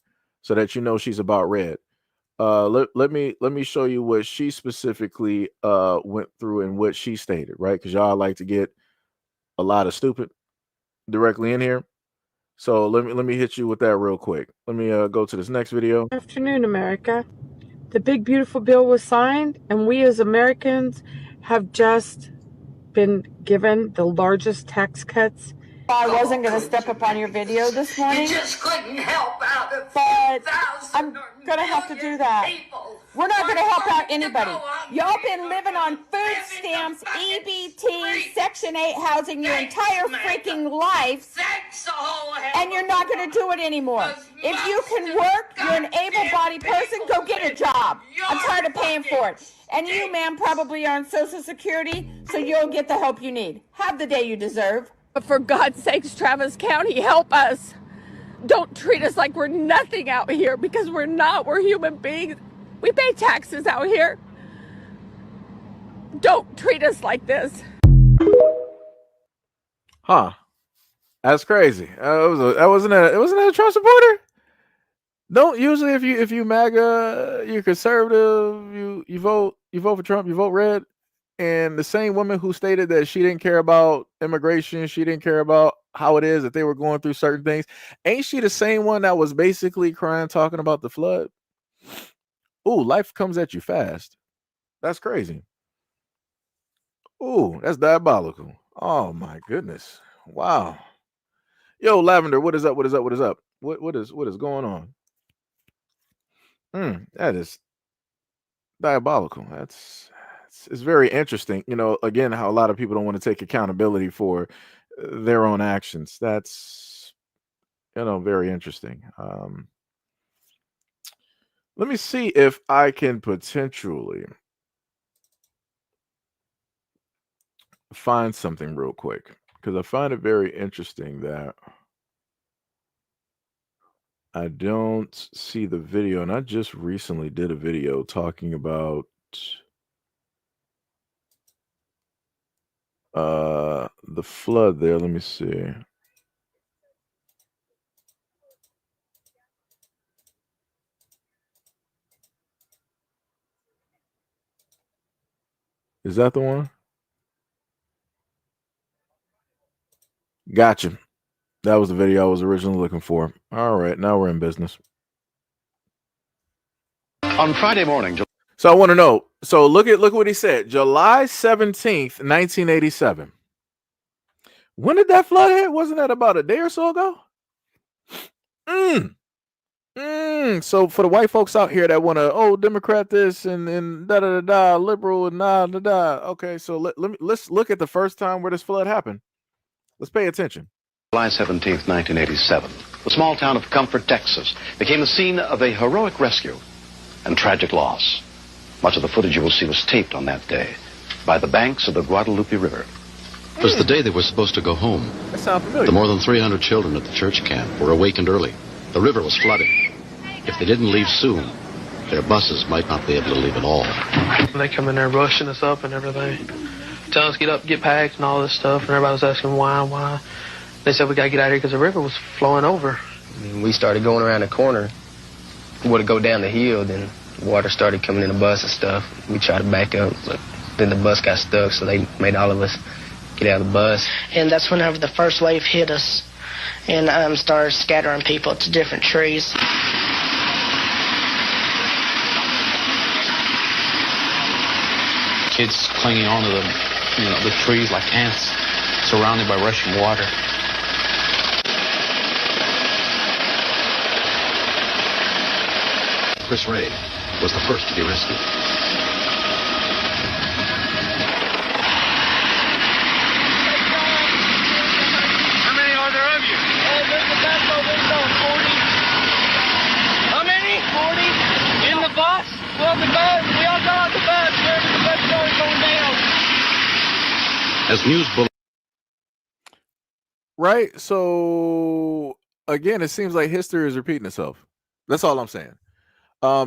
Speaker 1: So that you know she's about red. Let me show you what she specifically went through and what she stated, right? Because y'all like to get a lot of stupid directly in here. So let me hit you with that real quick. Let me go to this next video.
Speaker 14: Good afternoon, America. The big beautiful bill was signed, and we as Americans have just been given the largest tax cuts. I wasn't going to step up on your video this morning.
Speaker 2: You just couldn't help out a
Speaker 14: But I'm
Speaker 2: 1,000
Speaker 14: going to have to do that.
Speaker 2: people.
Speaker 14: We're not going to help out anybody. Y'all been living on food stamps, EBT, Section 8 housing your entire freaking life, and you're not going to do it anymore. If you can work, you're an able-bodied person, go get a job. I'm tired of paying for it. And you, ma'am, probably are on Social Security, so you'll get the help you need. Have the day you deserve.
Speaker 4: But for God's sakes, Travis County, help us. Don't treat us like we're nothing out here, because we're not. We're human beings. We pay taxes out here. Don't treat us like this.
Speaker 1: Huh? That's crazy. That wasn't a Trump supporter. Don't usually if you MAGA, you're conservative, you vote for Trump, you vote red. And the same woman who stated that she didn't care about immigration, she didn't care about how it is that they were going through certain things. Ain't she the same one that was basically crying, talking about the flood? Ooh, life comes at you fast. That's crazy. Ooh, that's diabolical. Oh my goodness. Wow. Yo, Lavender, what is up? What is up? What is up? What is going on? That is diabolical. It's very interesting. You know, again, how a lot of people don't want to take accountability for their own actions. That's, very interesting. Let me see if I can potentially find something real quick, because I find it very interesting that I don't see the video, and I just recently did a video talking about the flood there. Let me see. Is that the one? Gotcha. That was the video I was originally looking for. All right, now we're in business.
Speaker 15: On Friday morning.
Speaker 1: So I want to know. So look at what he said. July 17th, 1987. When did that flood hit? Wasn't that about a day or so ago? So for the white folks out here that want to, Democrat this and da da da da, liberal and da da da. Okay, so let's look at the first time where this flood happened. Let's pay attention.
Speaker 15: July 17th, 1987. The small town of Comfort, Texas, became the scene of a heroic rescue and tragic loss. Much of the footage you will see was taped on that day by the banks of the Guadalupe River.
Speaker 16: It was the day they were supposed to go home.
Speaker 1: That sounds familiar.
Speaker 16: The more than 300 children at the church camp were awakened early. The river was flooding. If they didn't leave soon, their buses might not be able to leave at all.
Speaker 17: They come in there rushing us up and everything. Telling us get up, get packed and all this stuff. And everybody was asking why. They said we got to get out of here because the river was flowing over.
Speaker 18: And we started going around the corner. We would go down the hill, then water started coming in the bus and stuff. We tried to back up, but then the bus got stuck, so they made all of us get out of the bus.
Speaker 19: And that's whenever the first wave hit us and started scattering people to different trees.
Speaker 16: Kids clinging onto the trees like ants, surrounded by rushing water. Chris Ray was the first to be rescued.
Speaker 2: How many are there of you? There's the bus window, 40. How many? 40. In the bus? Well, the bus, we all got out the bus. Wherever the bus started going down.
Speaker 16: As news bulletins.
Speaker 1: Right. So again, it seems like history is repeating itself. That's all I'm saying.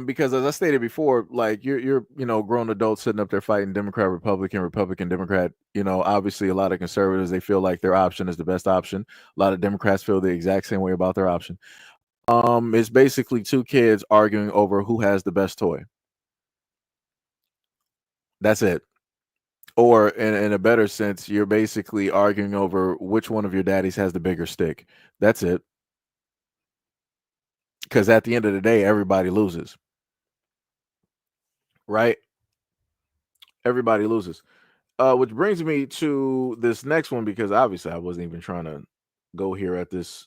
Speaker 1: Because as I stated before, like you're grown adults sitting up there fighting Democrat, Republican, Democrat. Obviously a lot of conservatives, they feel like their option is the best option. A lot of Democrats feel the exact same way about their option. It's basically two kids arguing over who has the best toy. That's it. Or in a better sense, you're basically arguing over which one of your daddies has the bigger stick. That's it. Because at the end of the day, everybody loses. Right? Everybody loses. Which brings me to this next one, because obviously I wasn't even trying to go here at this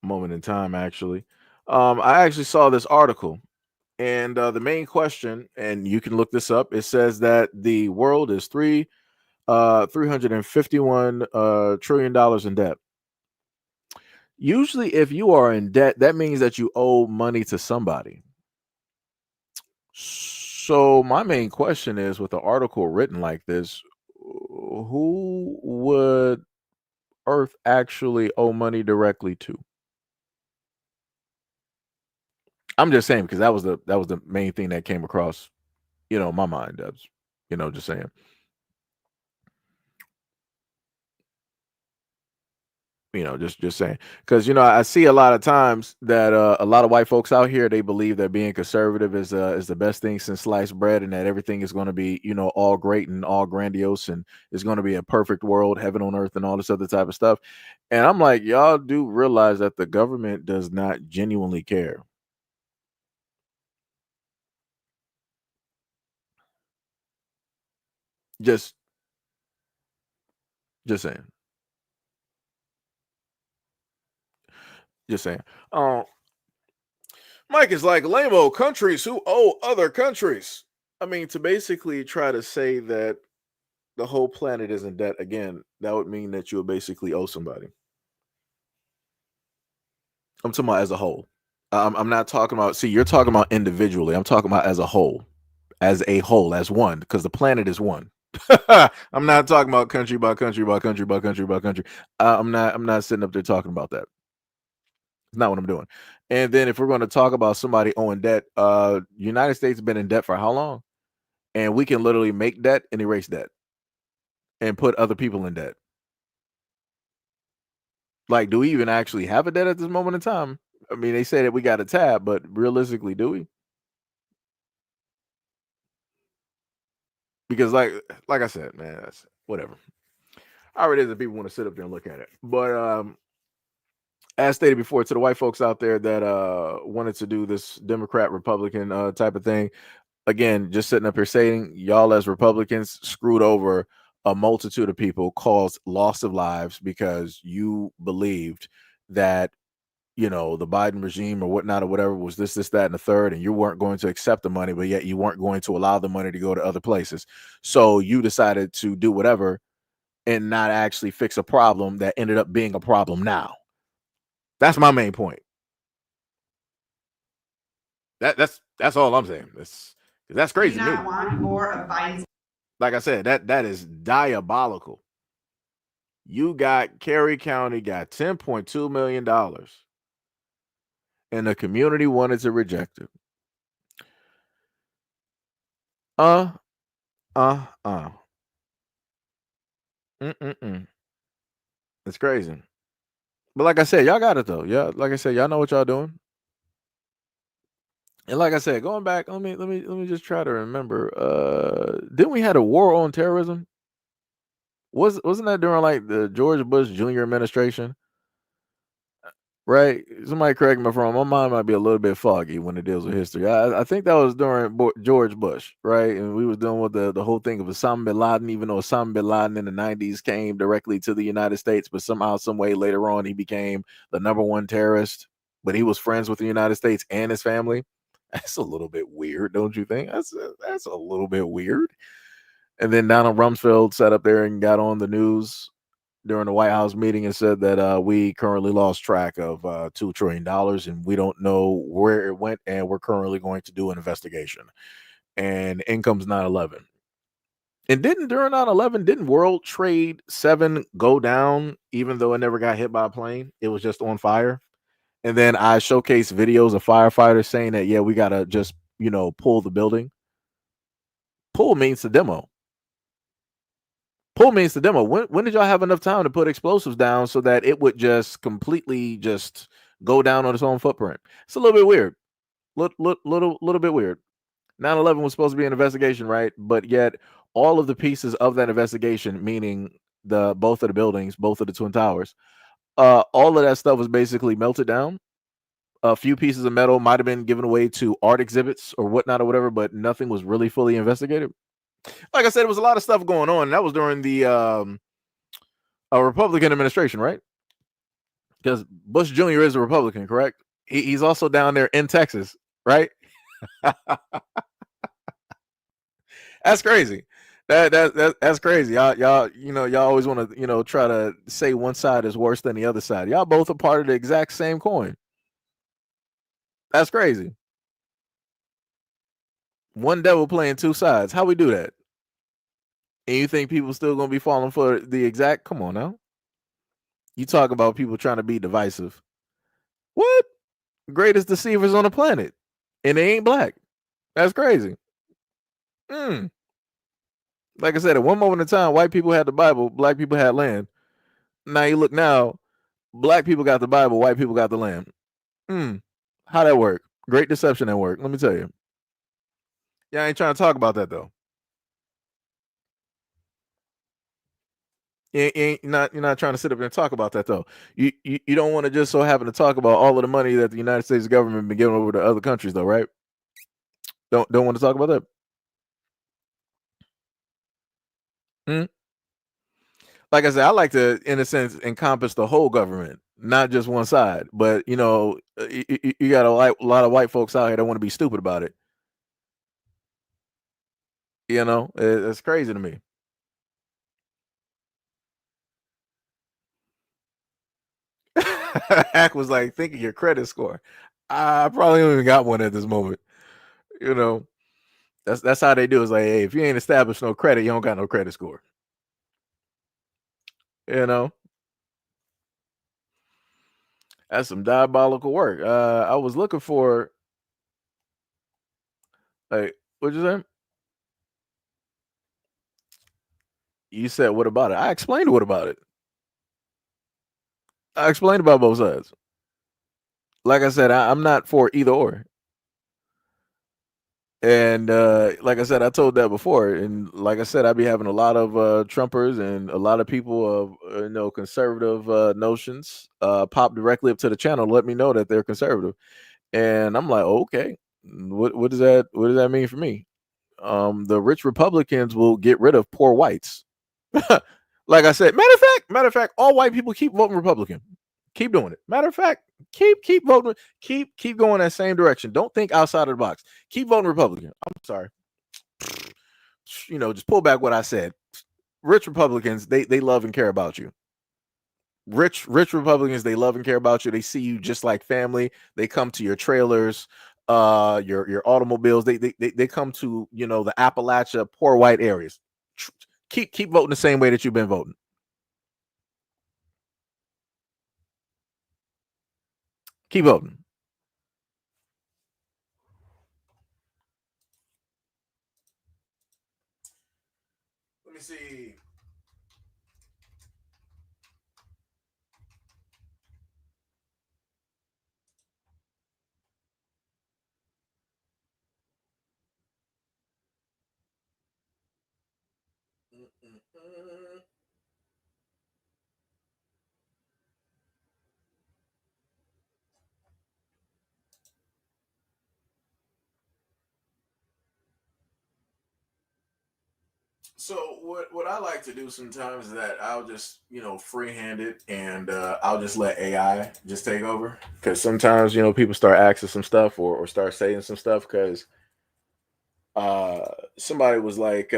Speaker 1: moment in time, actually. I actually saw this article, and the main question, and you can look this up, it says that the world is $351 trillion in debt. Usually, if you are in debt, that means that you owe money to somebody. So my main question is, with an article written like this, who would Earth actually owe money directly to? I'm just saying, because that was the main thing that came across, my mind. That's, just saying. Just saying, because I see a lot of times that a lot of white folks out here, they believe that being conservative is the best thing since sliced bread, and that everything is going to be all great and all grandiose, and it's going to be a perfect world, heaven on earth, and all this other type of stuff. And I'm like, y'all do realize that the government does not genuinely care. Just saying. Just saying. Mike is like, lame-o countries who owe other countries. I mean, to basically try to say that the whole planet is in debt again, that would mean that you would basically owe somebody. I'm talking about as a whole. I'm not talking about, see, you're talking about individually. I'm talking about as a whole, as one, because the planet is one. I'm not talking about country by country by country by country by country. I'm not sitting up there talking about that. It's not what I'm doing. And then if we're going to talk about somebody owing debt, United States has been in debt for how long? And we can literally make debt and erase debt and put other people in debt. Like, do we even actually have a debt at this moment in time? I mean, they say that we got a tab, but realistically, do we? Because like I said, man, that's whatever. However it is that people want to sit up there and look at it. But as stated before, to the white folks out there that wanted to do this Democrat Republican type of thing, again, just sitting up here saying y'all as Republicans screwed over a multitude of people, caused loss of lives because you believed that the Biden regime or whatnot or whatever was this, that, and the third, and you weren't going to accept the money, but yet you weren't going to allow the money to go to other places. So you decided to do whatever and not actually fix a problem that ended up being a problem now. That's my main point. That's all I'm saying. That's crazy.
Speaker 10: Do not want more of Biden's.
Speaker 1: Like I said, that is diabolical. You got Cary County got $10.2 million, and the community wanted to reject it. It's crazy. But like I said, y'all got it though. Yeah, like I said, y'all know what y'all doing. And like I said, going back, let me just try to remember. Didn't we had a war on terrorism? Wasn't that during like the George Bush Jr. administration? Right? Somebody correct me if I'm wrong. My mind might be a little bit foggy when it deals with history. I think that was during George Bush, right? And we was dealing with the whole thing of Osama bin Laden, even though Osama bin Laden in the 90s came directly to the United States, but somehow, some way later on, he became the #1 terrorist, but he was friends with the United States and his family. That's a little bit weird, don't you think? That's a little bit weird. And then Donald Rumsfeld sat up there and got on the news during the White House meeting and said that we currently lost track of $2 trillion and we don't know where it went, and we're currently going to do an investigation. And in comes 9/11. And during 9/11, didn't World Trade 7 go down even though it never got hit by a plane? It was just on fire. And then I showcased videos of firefighters saying that, yeah, we got to just, pull the building. Pull means to demo. Pull means to demo. When did y'all have enough time to put explosives down so that it would just completely just go down on its own footprint? It's a little bit weird. Little bit weird. 9/11 was supposed to be an investigation, right? But yet all of the pieces of that investigation, meaning both of the buildings, both of the Twin Towers, all of that stuff was basically melted down A few pieces of metal might have been given away to art exhibits or whatnot or whatever, but nothing was really fully investigated. Like I said, there was a lot of stuff going on. And that was during the a Republican administration, right? Because Bush Jr. is a Republican, correct? He's also down there in Texas, right? That's crazy. That's crazy. Y'all, y'all always want to, try to say one side is worse than the other side. Y'all both are part of the exact same coin. That's crazy. One devil playing two sides. How we do that? And you think people still gonna be falling for the exact? Come on now. You talk about people trying to be divisive. What? Greatest deceivers on the planet, and they ain't black. That's crazy. Like I said, at one moment in time, white people had the Bible, black people had land. Now you look now, black people got the Bible, white people got the land. How that work? Great deception at work. Let me tell you. Y'all ain't trying to talk about that though. You're not trying to sit up and talk about that though. You don't want to just so happen to talk about all of the money that the United States government been giving over to other countries though, right? Don't want to talk about that. Like I said, I like to, in a sense, encompass the whole government, not just one side. But you got a lot of white folks out here that want to be stupid about it. It's crazy to me. Hack was like, think of your credit score. I probably don't even got one at this moment. That's how they do. It's like, hey, if you ain't established no credit, you don't got no credit score. That's some diabolical work. I was looking for, like, what'd you say? You said, what about it? I explained what about it. I explained about both sides. Like I said, I'm not for either or. And like I said, I told that before. And like I said, I be having a lot of Trumpers and a lot of people of conservative notions pop directly up to the channel, let me know that they're conservative. And I'm like, okay, what does that mean for me? The rich Republicans will get rid of poor whites. Like I said, matter of fact, all white people keep voting Republican. Keep doing it. Matter of fact, keep voting. Keep going that same direction. Don't think outside of the box. Keep voting Republican. I'm sorry. Just pull back what I said. Rich Republicans, they love and care about you. Rich Republicans, they love and care about you. They see you just like family. They come to your trailers, your automobiles. They come to the Appalachia poor white areas. Keep voting the same way that you've been voting. Keep voting. Let me see. So what I like to do sometimes is that I'll just freehand it and I'll just let AI just take over, because sometimes people start asking some stuff or start saying some stuff because somebody was like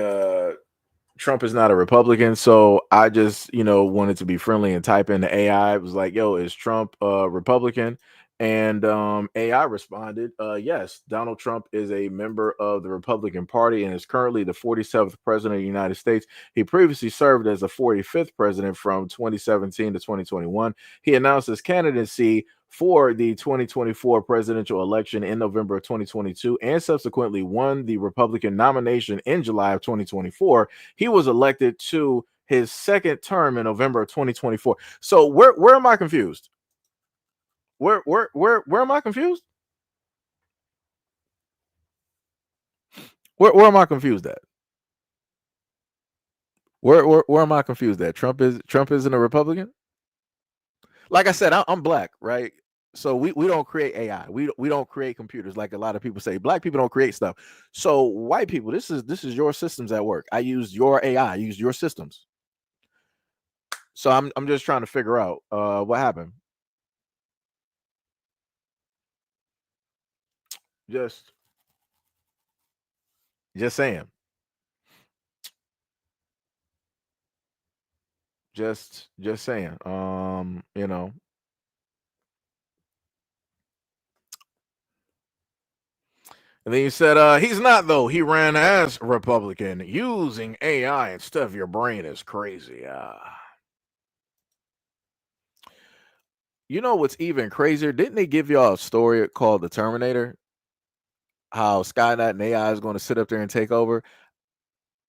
Speaker 1: Trump is not a Republican, so I just wanted to be friendly and type in the AI. It was like, yo, is Trump a Republican? And AI responded, yes, Donald Trump is a member of the Republican Party and is currently the 47th president of the United States. He previously served as the 45th president from 2017 to 2021. He announced his candidacy for the 2024 presidential election in November of 2022 and subsequently won the Republican nomination in July of 2024. He was elected to his second term in November of 2024. So where am I confused? Where am I confused? Where am I confused at? Where am I confused at? Trump isn't a Republican? Like I said, I'm black, right? So we don't create AI. We don't create computers like a lot of people say. Black people don't create stuff. So white people, this is your systems at work. I use your AI. I use your systems. So I'm just trying to figure out what happened. Just saying. Just saying. You know. And then you said, he's not though. He ran as Republican. Using AI and stuff your brain is crazy. You know what's even crazier? Didn't they give y'all a story called The Terminator? How Skynet and AI is going to sit up there and take over.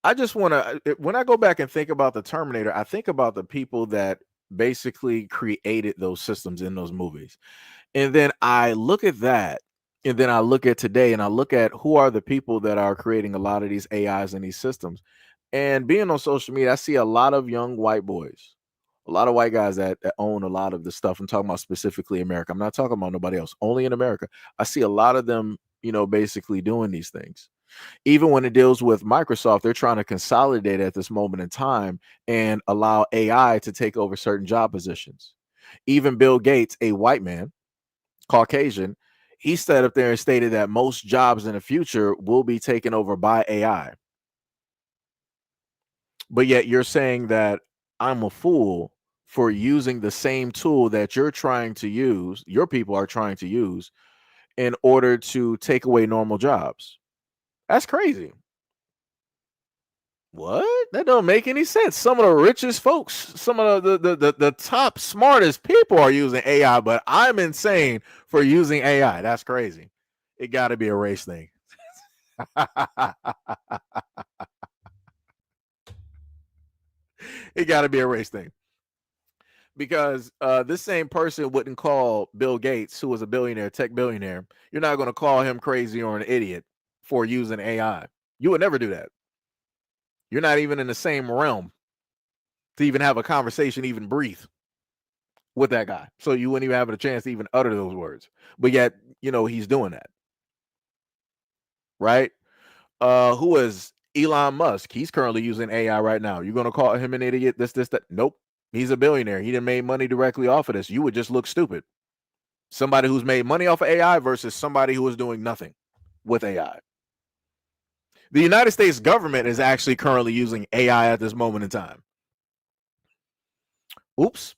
Speaker 1: I just want to, when I go back and think about The Terminator, I think about the people that basically created those systems in those movies. And then I look at that, and then I look at today, and I look at who are the people that are creating a lot of these AIs and these systems. And being on social media, I see a lot of young white boys, a lot of white guys that own a lot of the stuff. I'm talking about specifically America. I'm not talking about nobody else, only in America. I see a lot of them, basically doing these things. Even when it deals with Microsoft, they're trying to consolidate at this moment in time and allow AI to take over certain job positions. Even Bill Gates, a white man, Caucasian, he stood up there and stated that most jobs in the future will be taken over by AI. But yet you're saying that I'm a fool for using the same tool that you're trying to use, your people are trying to use in order to take away normal jobs. That's crazy. What? That don't make any sense. Some of the richest folks, some of the top smartest people are using AI, but I'm insane for using AI. That's crazy. It got to be a race thing. It got to be a race thing. Because this same person wouldn't call Bill Gates, who was a billionaire, tech billionaire, you're not going to call him crazy or an idiot for using AI. You would never do that. You're not even in the same realm to even have a conversation, even breathe with that guy. So you wouldn't even have a chance to even utter those words. But yet, he's doing that. Right? Who is Elon Musk? He's currently using AI right now. You're going to call him an idiot? This, that? Nope. He's a billionaire. He didn't make money directly off of this. You would just look stupid. Somebody who's made money off of AI versus somebody who is doing nothing with AI. The United States government is actually currently using AI at this moment in time. Oops.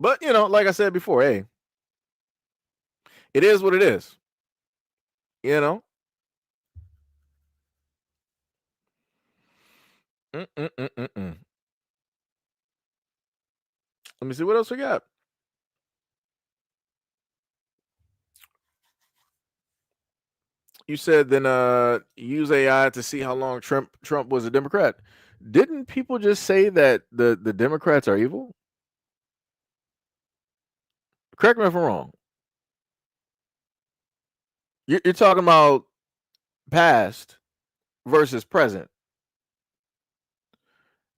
Speaker 1: But, like I said before, hey, it is what it is. Mm-mm-mm-mm. Let me see what else we got. You said then use AI to see how long Trump was a Democrat. Didn't people just say that the Democrats are evil? Correct me if I'm wrong. You're talking about past versus present.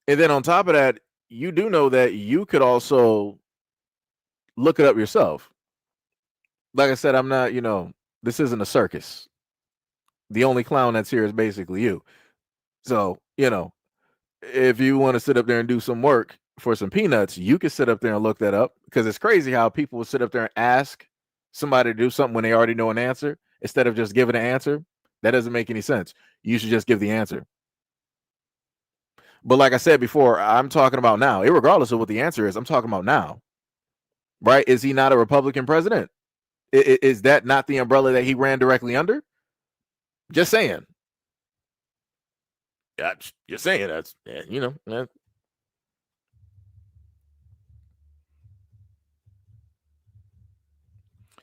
Speaker 1: And then on top of that, you do know that you could also look it up yourself. Like I said, I'm not, this isn't a circus. The only clown that's here is basically you. So, if you want to sit up there and do some work for some peanuts, you can sit up there and look that up, because it's crazy how people will sit up there and ask somebody to do something when they already know an answer instead of just giving an answer. That doesn't make any sense. You should just give the answer. But like I said before, I'm talking about now, irregardless of what the answer is. I'm talking about now, right? Is he not a Republican president? Is that not the umbrella that he ran directly under? Just saying. Yeah, just saying. That's,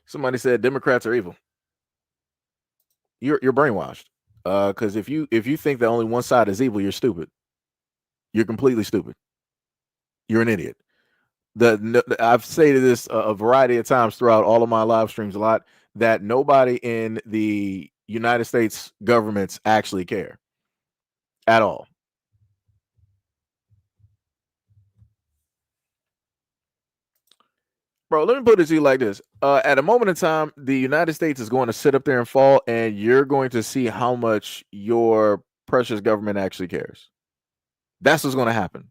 Speaker 1: Somebody said Democrats are evil. You're brainwashed. Because if you think that only one side is evil, you're stupid. You're completely stupid. You're an idiot. I've stated this a variety of times throughout all of my live streams a lot, that nobody in the United States governments actually care at all. Bro, let me put it to you like this. At a moment in time, the United States is going to sit up there and fall, and you're going to see how much your precious government actually cares. That's what's going to happen.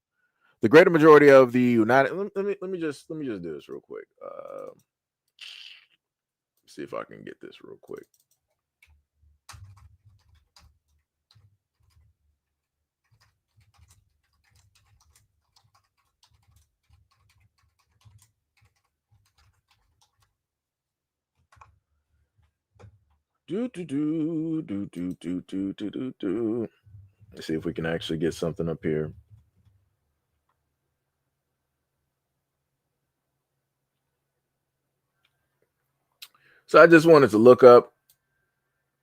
Speaker 1: The greater majority of the United. Let me just do this real quick. See if I can get this real quick. Let's see if we can actually get something up here. So I just wanted to look up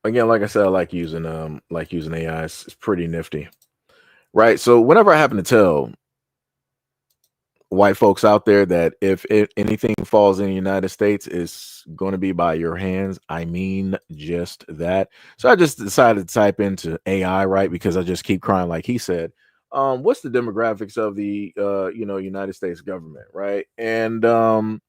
Speaker 1: again. Like I said, I like using AI. It's pretty nifty, right? So whenever I happen to tell white folks out there that if anything falls in the United States, it's going to be by your hands. I mean, just that. So I just decided to type into AI, right? Because I just keep crying, like he said. What's the demographics of the United States government, right? And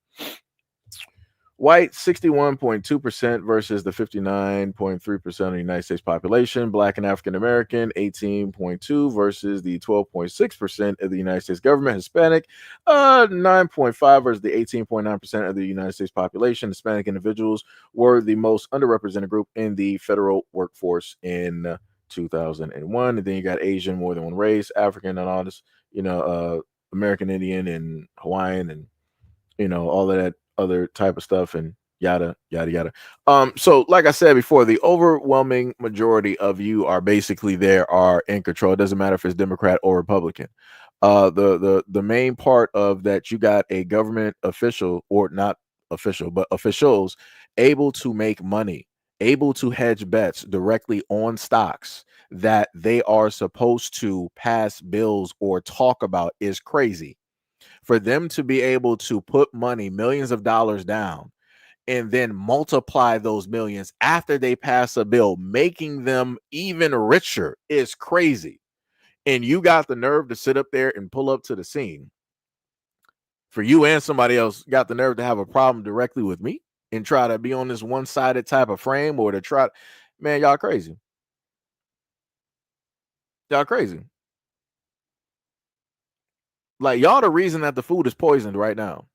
Speaker 1: white 61.2% versus the 59.3% of the United States population. Black and African American 18.2 versus the 12.6% of the United States government. Hispanic 9.5 versus the 18.9% of the United States population. Hispanic individuals were the most underrepresented group in the federal workforce in 2001. And then you got Asian, more than one race, African, and all this, American Indian and Hawaiian, and all of that other type of stuff, and yada yada yada. So like I said before, the overwhelming majority of you are basically are in control. It doesn't matter if it's Democrat or Republican. The main part of that, you got a government official, or not official, but officials able to make money, able to hedge bets directly on stocks that they are supposed to pass bills or talk about is crazy. For them to be able to put money, millions of dollars down, and then multiply those millions after they pass a bill, making them even richer, is crazy. And you got the nerve to sit up there and pull up to the scene. For you and somebody else got the nerve to have a problem directly with me and try to be on this one-sided type of frame, or to try, man, y'all crazy. Y'all crazy. Like, y'all the reason that the food is poisoned right now.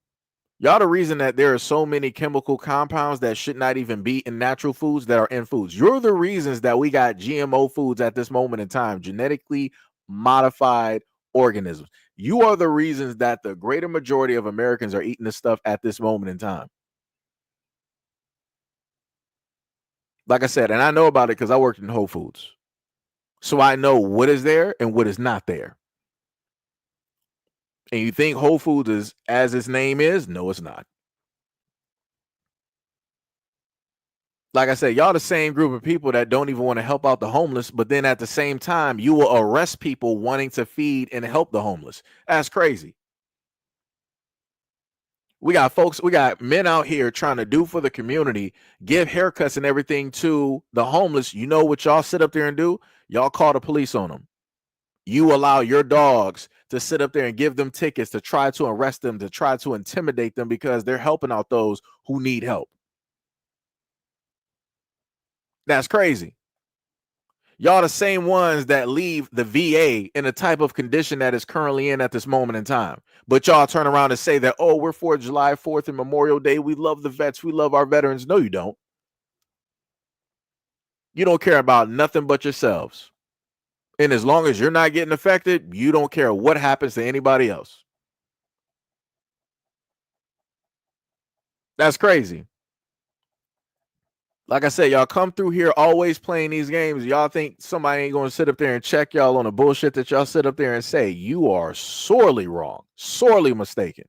Speaker 1: Y'all the reason that there are so many chemical compounds that should not even be in natural foods that are in foods. You're the reasons that we got GMO foods at this moment in time, genetically modified organisms. You are the reasons that the greater majority of Americans are eating this stuff at this moment in time. Like I said, and I know about it because I worked in Whole Foods. So I know what is there and what is not there. And you think Whole Foods is as its name is? No, it's not. Like I said, y'all the same group of people that don't even want to help out the homeless, but then at the same time, you will arrest people wanting to feed and help the homeless. That's crazy. We got men out here trying to do for the community, give haircuts and everything to the homeless. You know what y'all sit up there and do? Y'all call the police on them. You allow your dogs to sit up there and give them tickets to try to arrest them, to try to intimidate them because they're helping out those who need help. That's crazy. Y'all the same ones that leave the VA in a type of condition that is currently in at this moment in time. But y'all turn around and say that, oh, we're for July 4th and Memorial Day. We love the vets. We love our veterans. No, you don't. You don't care about nothing but yourselves. And as long as you're not getting affected, you don't care what happens to anybody else. That's crazy. Like I said, y'all come through here always playing these games. Y'all think somebody ain't going to sit up there and check y'all on the bullshit that y'all sit up there and say. You are sorely wrong, sorely mistaken.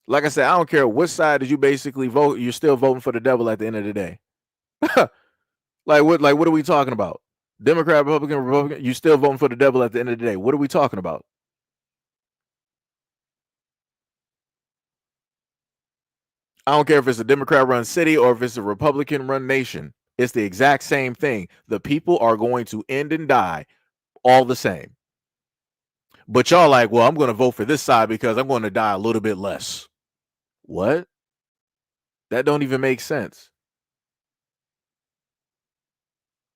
Speaker 1: Like I said, I don't care what side did you basically vote. You're still voting for the devil at the end of the day. Like what are we talking about? Democrat, Republican, you still voting for the devil at the end of the day. What are we talking about? I don't care if it's a Democrat-run city or if it's a Republican-run nation. It's the exact same thing. The people are going to end and die all the same. But y'all like, well, I'm going to vote for this side because I'm going to die a little bit less. What? That don't even make sense.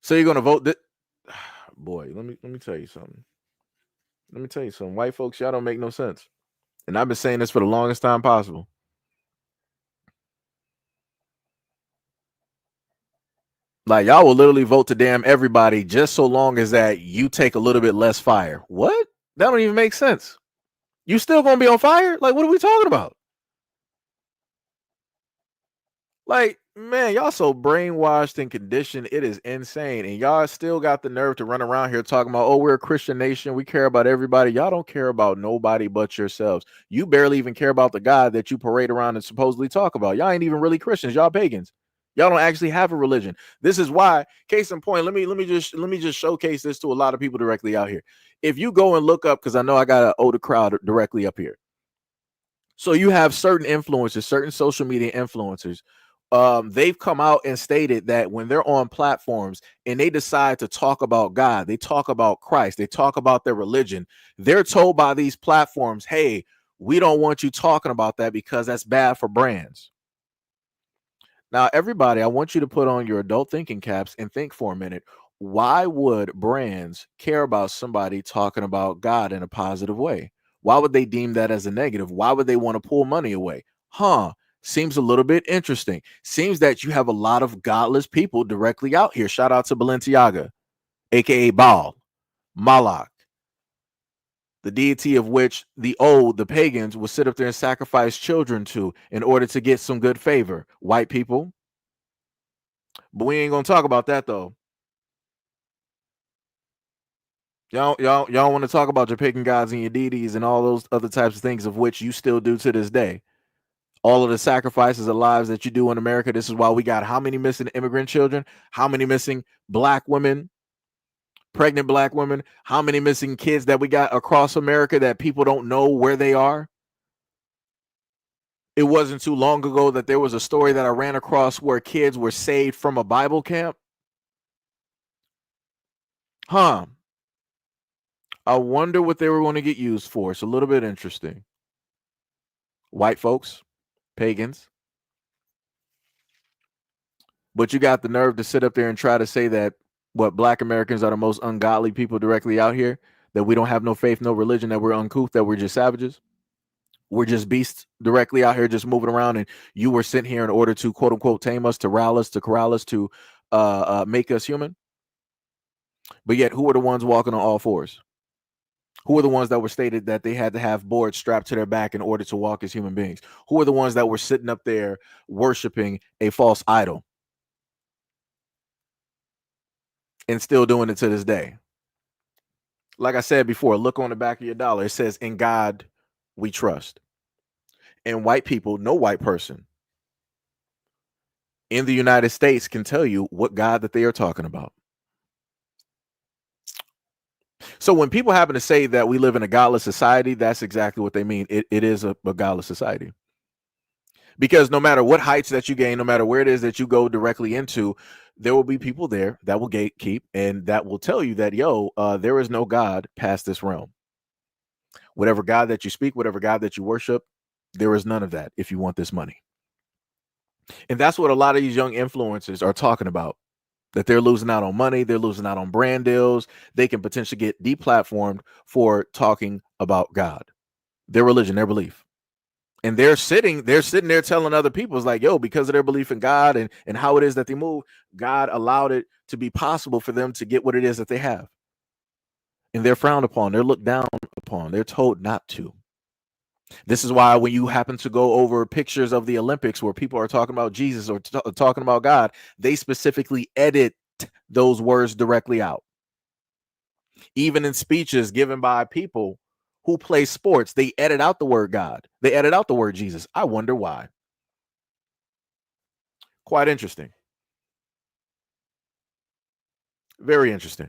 Speaker 1: So you're going to vote that? Boy, let me tell you something. Let me tell you something. White folks, y'all don't make no sense. And I've been saying this for the longest time possible. Like, y'all will literally vote to damn everybody just so long as that you take a little bit less fire. What? That don't even make sense. You still gonna be on fire? Like, what are we talking about? Like, man, y'all so brainwashed and conditioned. It is insane. And y'all still got the nerve to run around here talking about, oh, we're a Christian nation. We care about everybody. Y'all don't care about nobody but yourselves. You barely even care about the God that you parade around and supposedly talk about. Y'all ain't even really Christians. Y'all pagans. Y'all don't actually have a religion. This is why, case in point, let me just showcase this to a lot of people directly out here. If you go and look up, because I know I got an older crowd directly up here. So you have certain influencers, certain social media influencers. They've come out and stated that when they're on platforms and they decide to talk about God, they talk about Christ, they talk about their religion, they're told by these platforms, hey, we don't want you talking about that because that's bad for brands. Now, everybody, I want you to put on your adult thinking caps and think for a minute. Why would brands care about somebody talking about God in a positive way? Why would they deem that as a negative? Why would they want to pull money away? Seems a little bit interesting. Seems that you have a lot of godless people directly out here. Shout out to Balenciaga, aka Baal, Malak, the deity of which the pagans would sit up there and sacrifice children to in order to get some good favor. White people. But we ain't gonna talk about that though. Y'all want to talk about your pagan gods and your deities and all those other types of things of which you still do to this day. All of the sacrifices of lives that you do in America. This is why we got how many missing immigrant children, how many missing black women, pregnant black women, how many missing kids that we got across America that people don't know where they are. It wasn't too long ago that there was a story that I ran across where kids were saved from a Bible camp. I wonder what they were going to get used for. It's a little bit interesting. White folks, pagans. But you got the nerve to sit up there and try to say that what black Americans are the most ungodly people directly out here, that we don't have no faith, no religion, that we're uncouth, that we're just savages. We're just beasts directly out here just moving around, and you were sent here in order to quote unquote tame us, to rile us, to corral us, to make us human. But yet, who are the ones walking on all fours? Who are the ones that were stated that they had to have boards strapped to their back in order to walk as human beings? Who are the ones that were sitting up there worshiping a false idol and still doing it to this day? Like I said before, look on the back of your dollar. It says, in God we trust. And white people, no white person in the United States can tell you what God that they are talking about. So when people happen to say that we live in a godless society, that's exactly what they mean. It is a godless society. Because no matter what heights that you gain, no matter where it is that you go directly into, there will be people there that will gatekeep and that will tell you that, there is no God past this realm. Whatever God that you speak, whatever God that you worship, there is none of that if you want this money. And that's what a lot of these young influencers are talking about, that they're losing out on money. They're losing out on brand deals. They can potentially get deplatformed for talking about God, their religion, their belief. And they're sitting there telling other people, it's like, because of their belief in God and how it is that they move, God allowed it to be possible for them to get what it is that they have. And they're frowned upon. They're looked down upon. They're told not to. This is why when you happen to go over pictures of the Olympics where people are talking about Jesus or talking about God, they specifically edit those words directly out. Even in speeches given by people who play sports, they edit out the word God. They edit out the word Jesus. I wonder why. Quite interesting. Very interesting.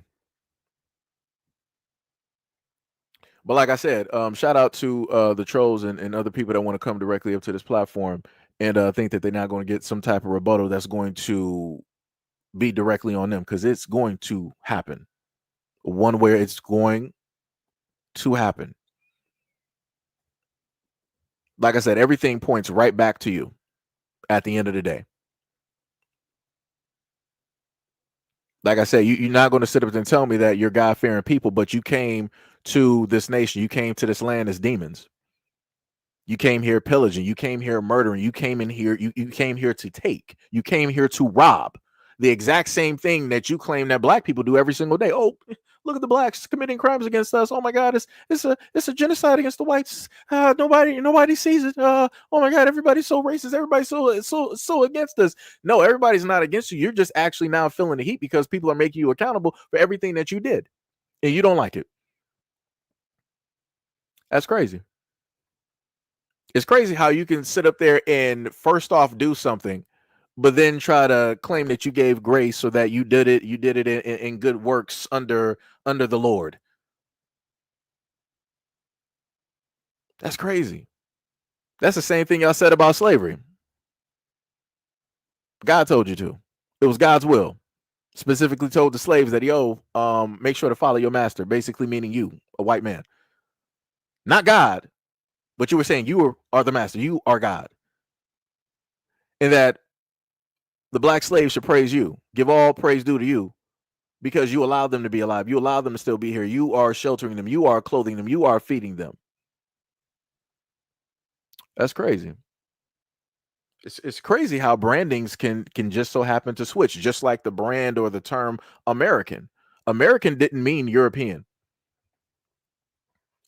Speaker 1: But like I said, shout out to the trolls and other people that want to come directly up to this platform and think that they're not going to get some type of rebuttal that's going to be directly on them, because it's going to happen. One where it's going to happen. Like I said, everything points right back to you at the end of the day. Like I said, you're not going to sit up and tell me that you're God-fearing people, but you came to this nation, you came to this land as demons. You came here pillaging, you came here murdering, you came in here, you came here to take, you came here to rob. The exact same thing that you claim that black people do every single day. Oh, look at the blacks committing crimes against us. Oh my God, it's a genocide against the whites. Nobody sees it. Oh my God, everybody's so racist. Everybody's so against us. No, everybody's not against you. You're just actually now feeling the heat because people are making you accountable for everything that you did, and you don't like it. That's crazy. It's crazy how you can sit up there and first off do something, but then try to claim that you gave grace so that you did it in good works under the Lord. That's crazy. That's the same thing y'all said about slavery. God told you to. It was God's will. Specifically told the slaves that, make sure to follow your master, basically meaning you, a white man. Not God, but you were saying you are the master. You are God. And that the black slaves should praise you, give all praise due to you, because you allowed them to be alive. You allowed them to still be here. You are sheltering them. You are clothing them. You are feeding them. That's crazy. It's crazy how brandings can just so happen to switch, just like the brand or the term American. American didn't mean European.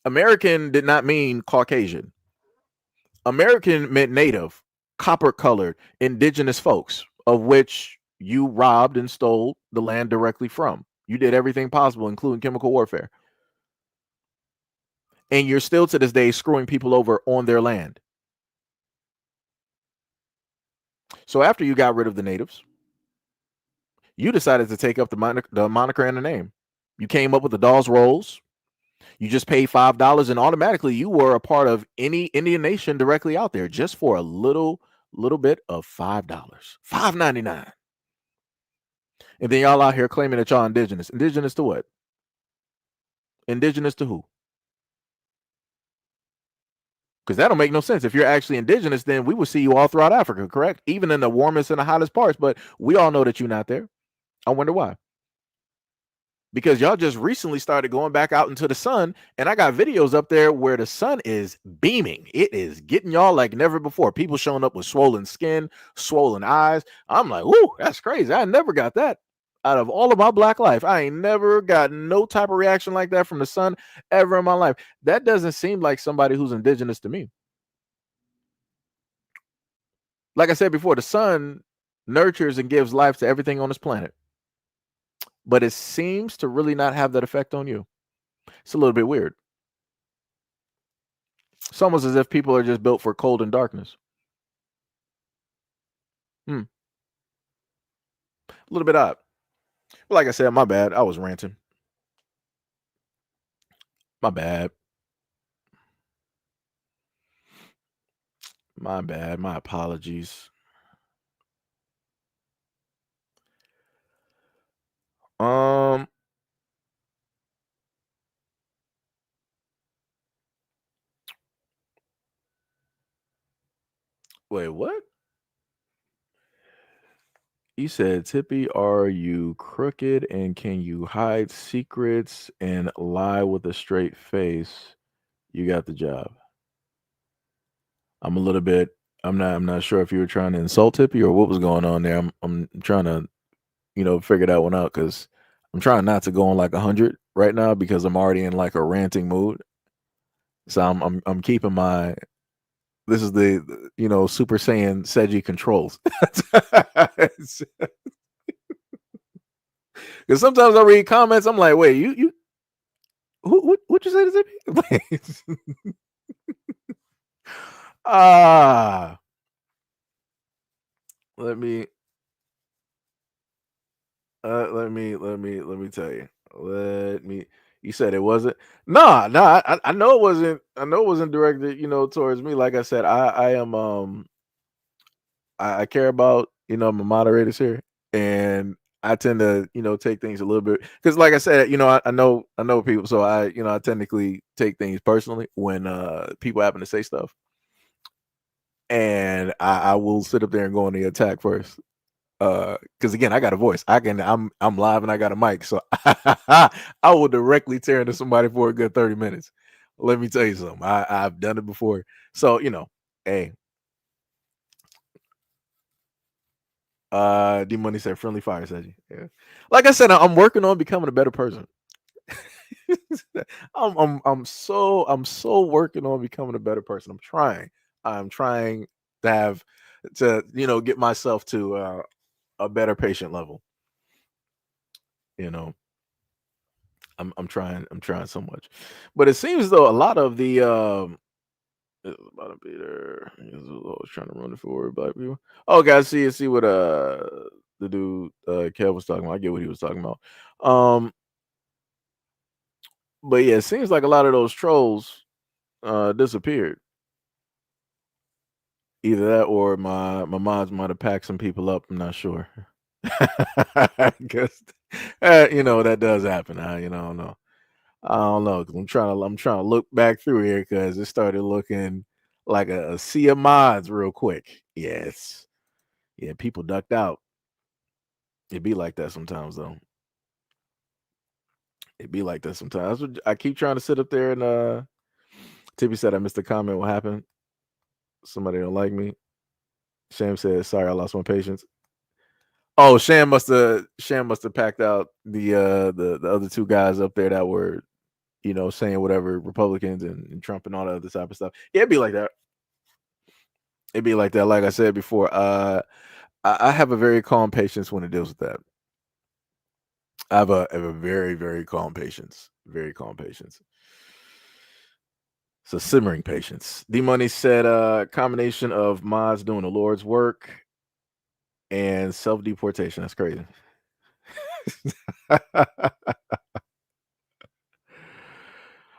Speaker 1: American did not mean Caucasian. American meant native, copper-colored, indigenous folks, of which you robbed and stole the land directly from. You did everything possible, including chemical warfare. And you're still to this day screwing people over on their land. So after you got rid of the natives, you decided to take up the moniker and the name. You came up with the Dawes Rolls. You just paid $5 and automatically you were a part of any Indian nation directly out there just for a little bit of $5. $5.99. And then y'all out here claiming that y'all indigenous. Indigenous to what? Indigenous to who? Because that don't make no sense. If you're actually indigenous, then we will see you all throughout Africa, correct? Even in the warmest and the hottest parts. But we all know that you're not there. I wonder why. Because y'all just recently started going back out into the sun, and I got videos up there where the sun is beaming. It is getting y'all like never before. People showing up with swollen skin, swollen eyes. I'm like, ooh, that's crazy. I never got that out of all of my black life. I ain't never got no type of reaction like that from the sun ever in my life. That doesn't seem like somebody who's indigenous to me. Like I said before, the sun nurtures and gives life to everything on this planet. But it seems to really not have that effect on you. It's a little bit weird. It's almost as if people are just built for cold and darkness. A little bit odd. Well, like I said, my bad. I was ranting. My bad. My bad. My apologies. Wait, what? You said, Tippy, are you crooked and can you hide secrets and lie with a straight face? You got the job. I'm not sure if you were trying to insult Tippy or what was going on there. I'm trying to, figure that one out because I'm trying not to go on like 100 right now because I'm already in like a ranting mood. So I'm keeping my. This is the Super Saiyan Seiji controls. Because sometimes I read comments, I'm like, wait, you what you say to Tippy? Let me tell you. You said it wasn't. Nah, I know it wasn't. I know it wasn't directed, towards me. Like I said, I am I care about, my moderators here. And I tend to, take things a little bit because, like I said, I know people, so I technically take things personally when people happen to say stuff, and I will sit up there and go on the attack first. Because again, I got a voice. I'm live and I got a mic, so I will directly tear into somebody for a good 30 minutes. Let me tell you something. I've done it before, so hey. D Money said friendly fire, said you. Yeah. Like I said, I'm working on becoming a better person. I'm so working on becoming a better person. I'm trying to get myself to a better patient level. I'm trying so much. But it seems though a lot of the about to be there. I was trying to run it for black people. Oh, guys, see what the dude Kev was talking about. I get what he was talking about. But yeah, it seems like a lot of those trolls disappeared. Either that or my mods might have packed some people up. I'm not sure. Because that does happen. I don't know. I don't know. 'Cause I'm trying to look back through here because it started looking like a sea of mods real quick. Yes. Yeah, people ducked out. It be like that sometimes though. It be like that sometimes. I keep trying to sit up there and Tippy said I missed a comment. What happened? Somebody don't like me. Sham said, sorry, I lost my patience. Oh, Sham must have packed out the other two guys up there that were, saying whatever Republicans and Trump and all that other type of stuff. Yeah, it'd be like that. It'd be like that. Like I said before, I have a very calm patience when it deals with that. I have a very, very calm patience. Very calm patience. So simmering patience. D Money said combination of mods doing the Lord's work and self-deportation. That's crazy.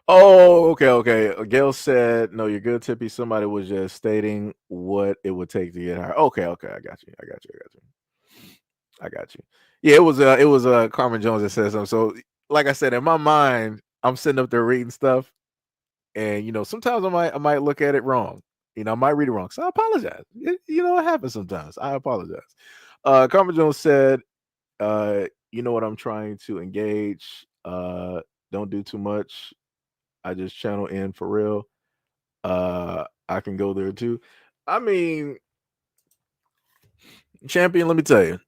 Speaker 1: Oh, okay. Gail said, "No, you're good, Tippy. Somebody was just stating what it would take to get hired." Okay. I got you. Yeah, it was Carmen Jones that said something. So, like I said, in my mind, I'm sitting up there reading stuff, and sometimes I might look at it wrong. I might read it wrong. So I apologize. It happens sometimes. I apologize. Carmen Jones said, "You know what? I'm trying to engage. Don't do too much. I just channel in for real. I can go there too. I mean, champion, let me tell you.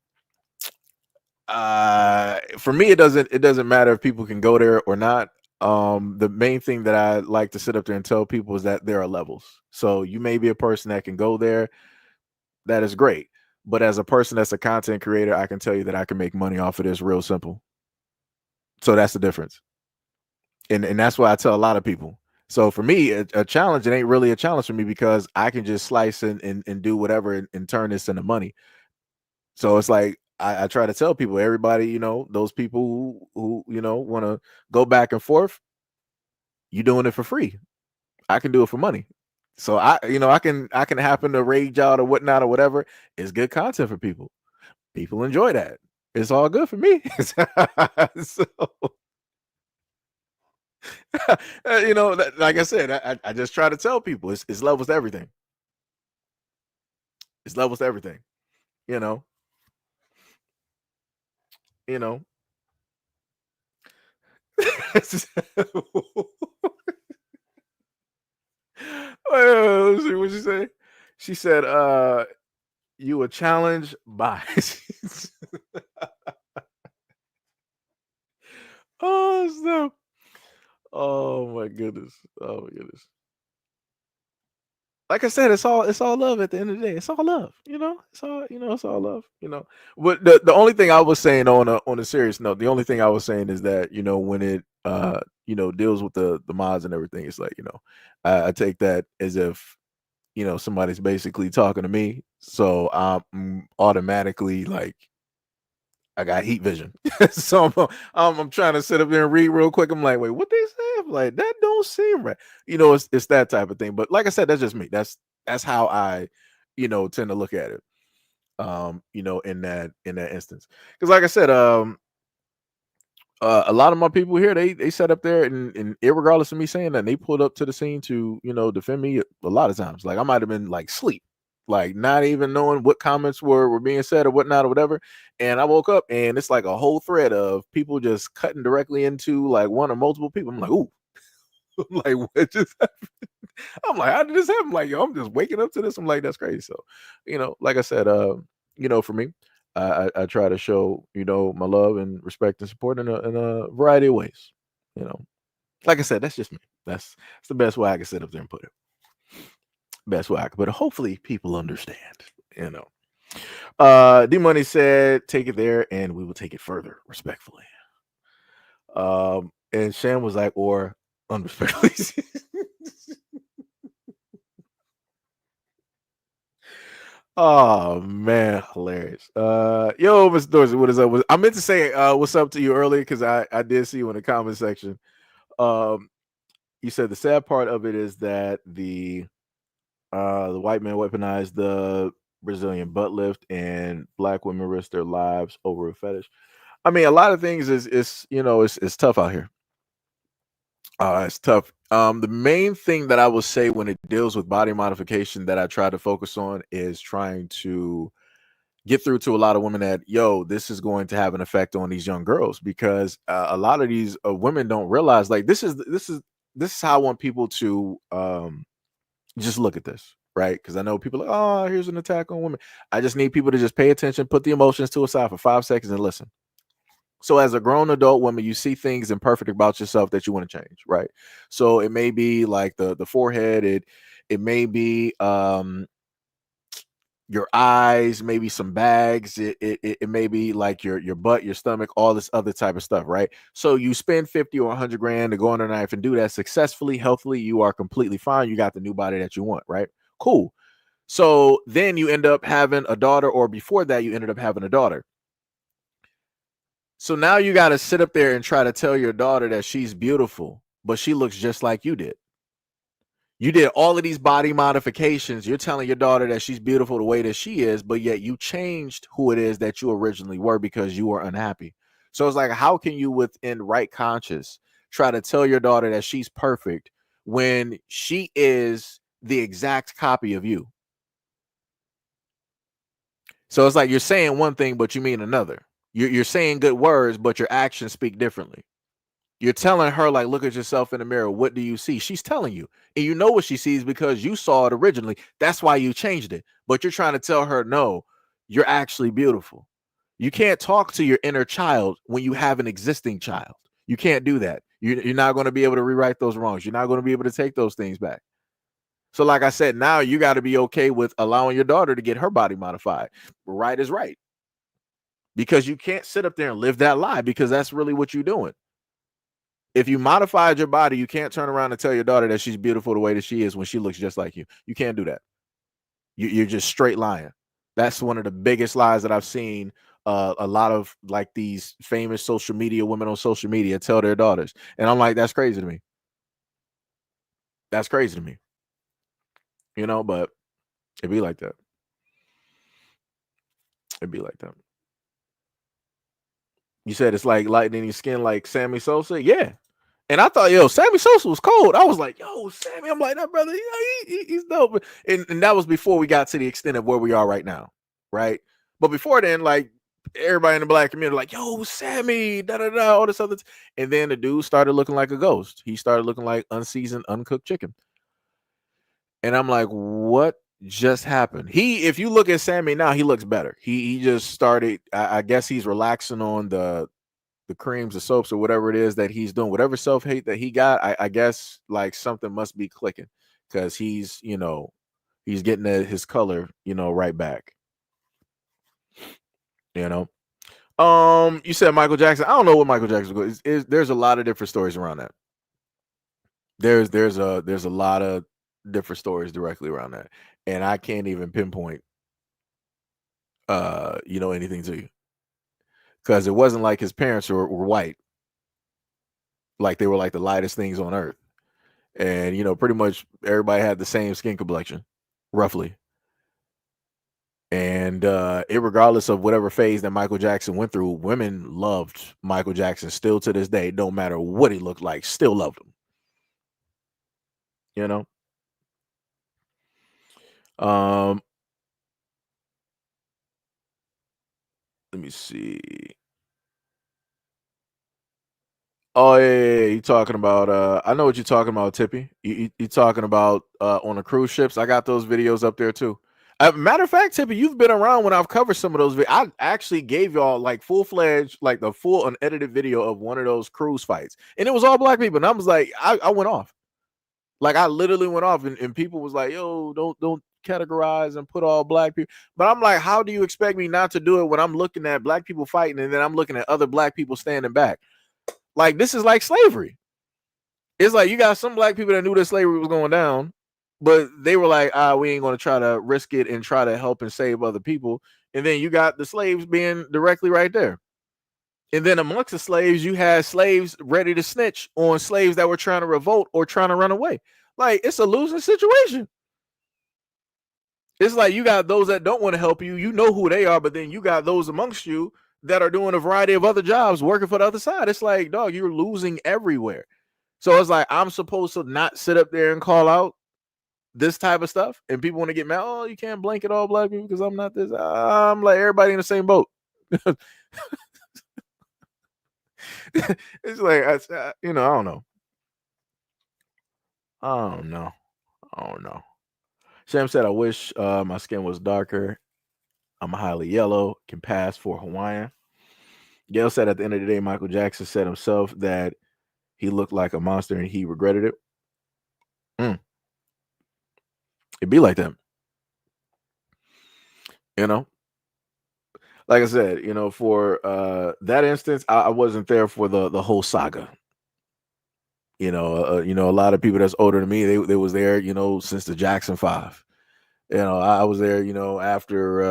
Speaker 1: For me, it doesn't matter if people can go there or not. The main thing that I like to sit up there and tell people is that there are levels. So you may be a person that can go there. That is great. But as a person that's a content creator, I can tell you that I can make money off of this real simple. So that's the difference. And that's why I tell a lot of people. So for me, a challenge, it ain't really a challenge for me because I can just slice and do whatever and turn this into money. So it's like I try to tell people, everybody, those people who want to go back and forth, you doing it for free. I can do it for money. So I can happen to rage out or whatnot or whatever. It's good content for people. People enjoy that. It's all good for me. So like I said, I just try to tell people it's levels to everything. It's levels to everything. You know. Let's see what she say. She said, you were challenged by oh snap. Oh my goodness. Like I said, it's all love at the end of the day. It's all love, it's all love, But the only thing I was saying on a serious note, the only thing I was saying is that, when it deals with the mods and everything, it's like, I take that as if, somebody's basically talking to me. So I'm automatically like I got heat vision. So I'm trying to sit up there and read real quick. I'm like, wait, what they say? I'm like, that don't seem right. It's that type of thing. But like I said, that's just me. That's how I, tend to look at it. in that instance. Because like I said, a lot of my people here, they sat up there and irregardless of me saying that, they pulled up to the scene to defend me a lot of times. Like I might have been like sleep, like not even knowing what comments were being said or whatnot or whatever. And I woke up and it's like a whole thread of people just cutting directly into like one or multiple people. I'm like, ooh, I'm like, what just happened? I'm like, how did this happen? Like, yo, I'm just waking up to this. I'm like, that's crazy. So, like I said, for me, I try to show, my love and respect and support in a variety of ways. Like I said, that's just me. That's the best way I can sit up there and put it. Best way I can put it. Hopefully people understand, D Money said, take it there and we will take it further respectfully. And Shan was like, or unrespectfully. Oh man, hilarious. Yo, Mr. Dorsey, what is up? I meant to say what's up to you earlier because I did see you in the comment section. You said the sad part of it is that the white man weaponized the Brazilian butt lift and black women risk their lives over a fetish. I mean, a lot of things is it's tough out here. It's tough. The main thing that I will say when it deals with body modification that I try to focus on is trying to get through to a lot of women that, yo, this is going to have an effect on these young girls because a lot of these women don't realize like this is how I want people to just look at this, right? Because I know people are like, oh, here's an attack on women. I just need people to just pay attention, put the emotions to a side for 5 seconds and listen. So as a grown adult woman, you see things imperfect about yourself that you want to change, right? So it may be like the forehead, it may be your eyes, maybe some bags, it may be like your butt, your stomach, all this other type of stuff, right? So you spend 50 or 100 grand to go on a knife and do that successfully, healthily, you are completely fine. You got the new body that you want, right? Cool. So then you end up having a daughter, or before that, you ended up having a daughter. So now you got to sit up there and try to tell your daughter that she's beautiful, but she looks just like you did. You did all of these body modifications. You're telling your daughter that she's beautiful the way that she is, but yet you changed who it is that you originally were because you were unhappy. So it's like, how can you within right conscience try to tell your daughter that she's perfect when she is the exact copy of you? So it's like you're saying one thing, but you mean another. You're saying good words, but your actions speak differently. You're telling her, like, look at yourself in the mirror. What do you see? She's telling you. And you know what she sees because you saw it originally. That's why you changed it. But you're trying to tell her, no, you're actually beautiful. You can't talk to your inner child when you have an existing child. You can't do that. You're not going to be able to rewrite those wrongs. You're not going to be able to take those things back. So like I said, now you got to be okay with allowing your daughter to get her body modified. Right is right. Because you can't sit up there and live that lie because that's really what you're doing. If you modified your body, you can't turn around and tell your daughter that she's beautiful the way that she is when she looks just like you. You can't do that. You're just straight lying. That's one of the biggest lies that I've seen. A lot of like these famous social media women on social media tell their daughters. And I'm like, that's crazy to me. That's crazy to me. But it'd be like that. It'd be like that. You said it's like lightening your skin like Sammy Sosa? Yeah. And I thought, yo, Sammy Sosa was cold. I was like, yo, Sammy. I'm like, that brother, he's dope. And that was before we got to the extent of where we are right now, right? But before then, like, everybody in the black community, like, yo, Sammy, da-da-da, all this other. And then the dude started looking like a ghost. He started looking like unseasoned, uncooked chicken. And I'm like, what just happened? If you look at Sammy now, he looks better. He just started, I guess he's relaxing on the creams, the soaps, or whatever it is that he's doing, whatever self-hate that he got, I guess like something must be clicking because he's getting his color, right back. You said Michael Jackson. I don't know what Michael Jackson was. There's a lot of different stories around that. There's a lot of different stories directly around that, and I can't even pinpoint anything to you. Because it wasn't like his parents were white. Like they were like the lightest things on earth. And, pretty much everybody had the same skin complexion, roughly. And irregardless of whatever phase that Michael Jackson went through, women loved Michael Jackson still to this day. No matter what he looked like, still loved him. You know. Let me see. Oh yeah. You talking about? I know what you're talking about, Tippy. You talking about on the cruise ships? I got those videos up there too. Matter of fact, Tippy, you've been around when I've covered some of those. I actually gave y'all like full-fledged, like the full unedited video of one of those cruise fights, and it was all black people. And I was like, I went off. Like I literally went off, and people was like, "Yo, don't categorize and put all black people." But I'm like, how do you expect me not to do it when I'm looking at black people fighting, and then I'm looking at other black people standing back? Like this is like slavery. It's like you got some black people that knew that slavery was going down, but they were like, we ain't going to try to risk it and try to help and save other people. And then you got the slaves being directly right there. And then amongst the slaves, you had slaves ready to snitch on slaves that were trying to revolt or trying to run away. Like it's a losing situation. It's like you got those that don't want to help you. You know who they are, but then you got those amongst you that are doing a variety of other jobs working for the other side. It's like, dog, you're losing everywhere. So it's like I'm supposed to not sit up there and call out this type of stuff, and people want to get mad. Oh, you can't blanket all black people because I'm not this. I'm like everybody in the same boat. It's like I don't know. I don't know. Sam said, "I wish my skin was darker. I'm highly yellow. Can pass for Hawaiian." Gail said, "At the end of the day, Michael Jackson said himself that he looked like a monster and he regretted it." It'd be like that. You know, like I said, for that instance, I wasn't there for the whole saga. A lot of people that's older than me, they was there, since the Jackson 5. I was there, after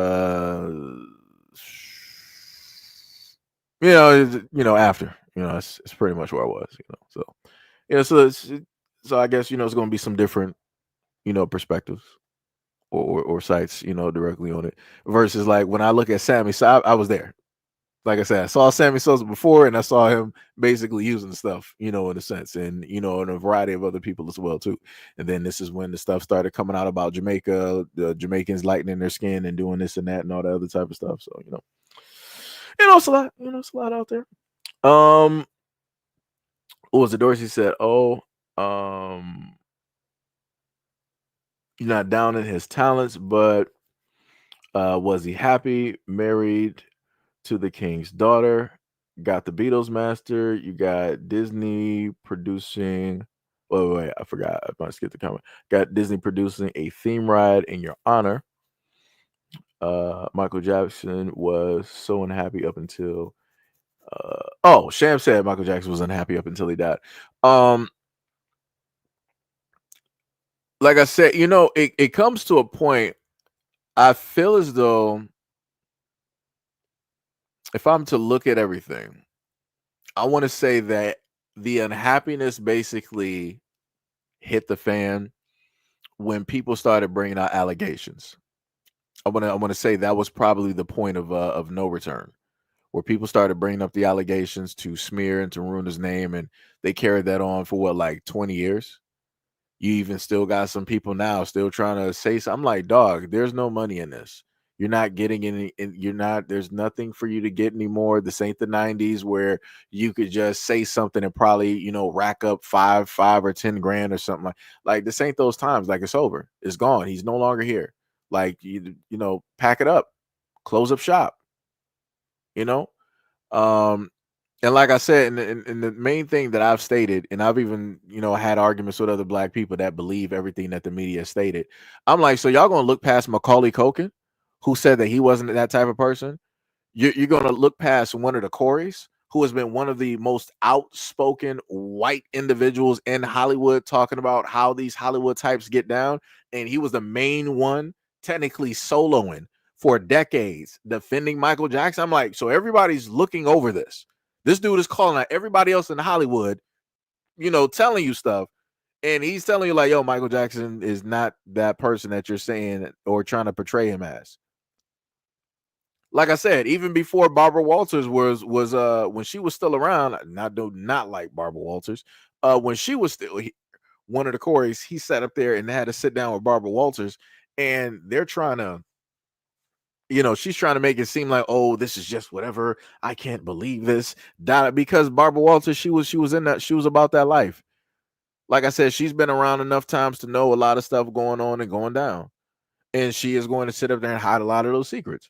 Speaker 1: after, it's pretty much where I was, so I guess, it's going to be some different, perspectives or sites, directly on it versus like when I look at Sammy. So I was there. Like I said, I saw Sammy Sosa before, and I saw him basically using stuff, in a sense, and and a variety of other people as well too. And then this is when the stuff started coming out about Jamaica, the Jamaicans lightening their skin and doing this and that and all that other type of stuff. So it's a lot, it's a lot out there. What was it? Dorsey said, "Oh, you're not down in his talents, but was he happy? Married to the king's daughter, got the Beatles master, you got Disney producing. Wait, I forgot. I might skip the comment. Got Disney producing a theme ride in your honor. Michael Jackson was so unhappy up until Sham said Michael Jackson was unhappy up until he died. Like I said, it comes to a point. I feel as though if I'm to look at everything, I want to say that the unhappiness basically hit the fan when people started bringing out allegations. I want to say that was probably the point of no return, where people started bringing up the allegations to smear and to ruin his name, and they carried that on for what, like 20 years. You even still got some people now still trying to say something. I'm like, dog, there's no money in this. You're not getting any. There's nothing for you to get anymore. This ain't the 90s where you could just say something and probably, rack up five or 10 grand or something like this ain't those times. Like it's over. It's gone. He's no longer here. Like pack it up, close up shop. And like I said, and the main thing that I've stated, and I've even, had arguments with other black people that believe everything that the media stated. I'm like, so y'all gonna look past Macaulay Culkin, who said that he wasn't that type of person? You're gonna look past one of the Coreys, who has been one of the most outspoken white individuals in Hollywood, talking about how these Hollywood types get down, and he was the main one, technically soloing for decades, defending Michael Jackson. I'm like, so everybody's looking over this. This dude is calling out everybody else in Hollywood, telling you stuff. And he's telling you like, yo, Michael Jackson is not that person that you're saying or trying to portray him as. Like I said, even before Barbara Walters was when she was still around, not like Barbara Walters. When she was still one of the Coreys, he sat up there and had to sit down with Barbara Walters, and they're trying to, she's trying to make it seem like, oh, this is just whatever. I can't believe this. Because Barbara Walters, she was about that life. Like I said, she's been around enough times to know a lot of stuff going on and going down. And she is going to sit up there and hide a lot of those secrets.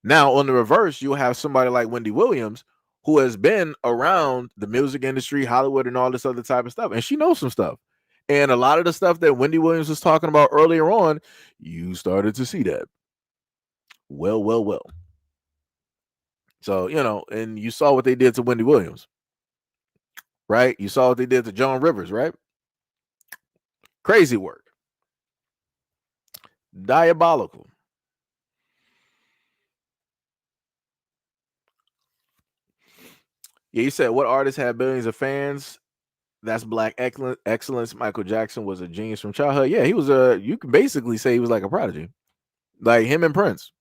Speaker 1: Now, on the reverse, you'll have somebody like Wendy Williams, who has been around the music industry, Hollywood, and all this other type of stuff. And she knows some stuff. And a lot of the stuff that Wendy Williams was talking about earlier on, you started to see that. Well. So, and you saw what they did to Wendy Williams, right? You saw what they did to Joan Rivers, right? Crazy work. Diabolical. Yeah, you said what artists had billions of fans? That's black excellence. Michael Jackson was a genius from childhood. Yeah, he was you can basically say he was like a prodigy. Like him and Prince.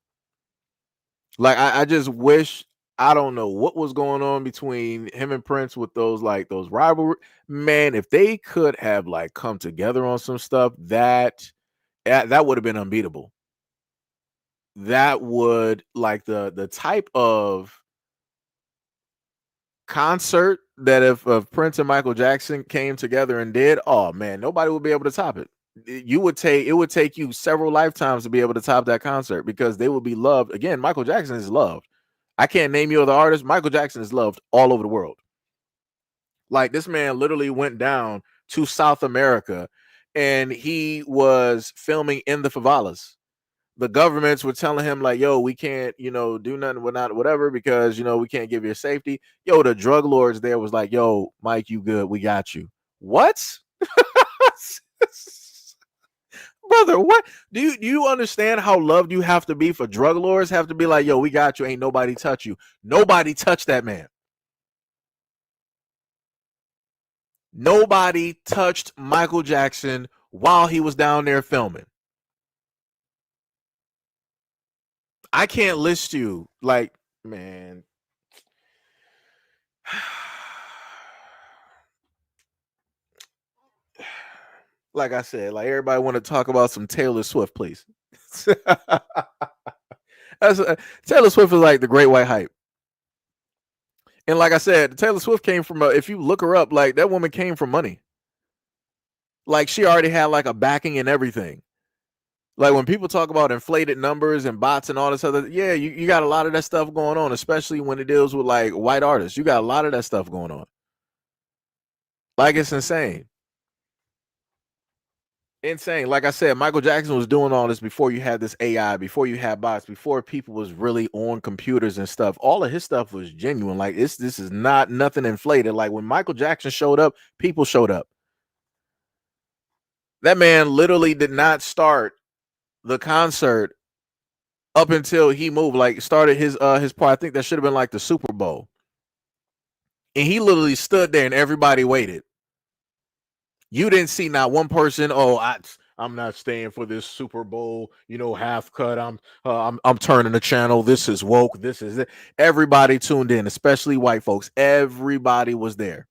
Speaker 1: Like I just wish, I don't know what was going on between him and Prince with those rivalry. Man, if they could have like come together on some stuff, that would have been unbeatable. That would, like, the type of concert that if Prince and Michael Jackson came together and did, oh man, nobody would be able to top it. It would take you several lifetimes to be able to top that concert, because they would be loved. Again, Michael Jackson is loved. I can't name you other artists. Michael Jackson is loved all over the world. Like, this man literally went down to South America and he was filming in the favelas. The governments were telling him like, yo, we can't, do nothing, whatever, because, we can't give you safety. Yo, the drug lords there was like, yo, Mike, you good. We got you. What? Brother, what? Do you understand how loved you have to be for drug lords have to be like, yo, we got you. Ain't nobody touch you. Nobody touched that man. Nobody touched Michael Jackson while he was down there filming. I can't list you, like, man. Like I said, like, everybody want to talk about some Taylor Swift, please. Taylor Swift is like the great white hype. And like I said, Taylor Swift came from if you look her up, like, that woman came from money. Like, she already had like a backing and everything. Like, when people talk about inflated numbers and bots and all this other, yeah, you got a lot of that stuff going on, especially when it deals with like white artists. You got a lot of that stuff going on. Like, it's insane. Insane. Like I said, Michael Jackson was doing all this before you had this AI, before you had bots, before people was really on computers and stuff. All of his stuff was genuine. Like, this is not nothing inflated. Like, when Michael Jackson showed up, people showed up. That man literally did not start the concert up until he moved, like, started his part. I think that should have been like the Super Bowl. And he literally stood there and everybody waited. You didn't see not one person, oh, I'm not staying for this Super Bowl, half cut. I'm turning the channel. This is woke. This is it. Everybody tuned in, especially white folks. Everybody was there.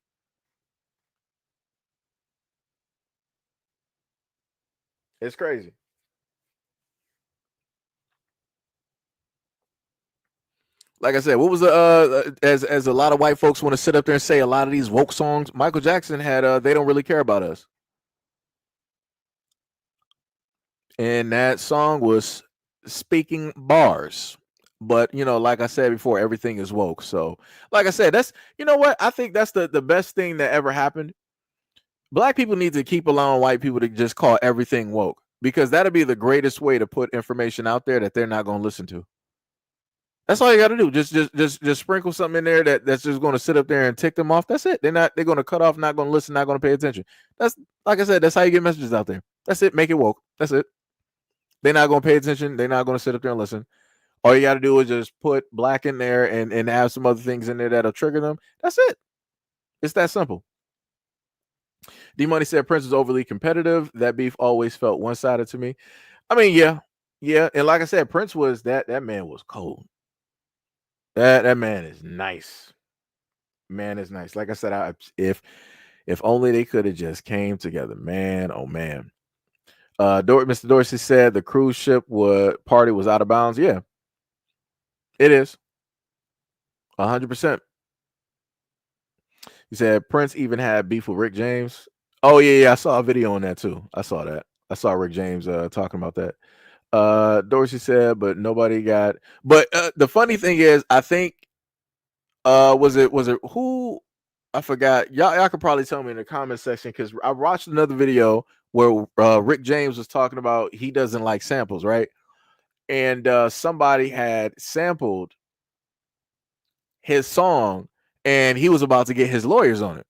Speaker 1: It's crazy. Like I said, what was as a lot of white folks want to sit up there and say a lot of these woke songs, Michael Jackson had They Don't Really Care About Us. And that song was speaking bars. But, like I said before, everything is woke. So, like I said, that's, what? I think that's the best thing that ever happened. Black people need to keep allowing white people to just call everything woke, because that'll be the greatest way to put information out there that they're not going to listen to. That's all you got to do. Just sprinkle something in there that's just going to sit up there and tick them off. That's it. They're going to cut off, not going to listen, not going to pay attention. That's, like I said, that's how you get messages out there. That's it. Make it woke. That's it. They're not going to pay attention. They're not going to sit up there and listen. All you got to do is just put black in there and have some other things in there that'll trigger them. That's it. It's that simple. D Money said Prince is overly competitive. That beef always felt one-sided to me. I mean, yeah. Yeah, and like I said, Prince was that man was cold. That man is nice. Man is nice. Like I said, if only they could have just came together, man. Oh man. Mr. Dorsey said the cruise ship party was out of bounds. Yeah, it is 100%. He said Prince even had beef with Rick James. Oh yeah, I saw a video on that too. I saw that. I saw Rick James talking about that. Dorsey said, but nobody got. But the funny thing is, I think was it who? I forgot. Y'all could probably tell me in the comment section because I watched another video where Rick James was talking about he doesn't like samples, right? And somebody had sampled his song, and he was about to get his lawyers on it.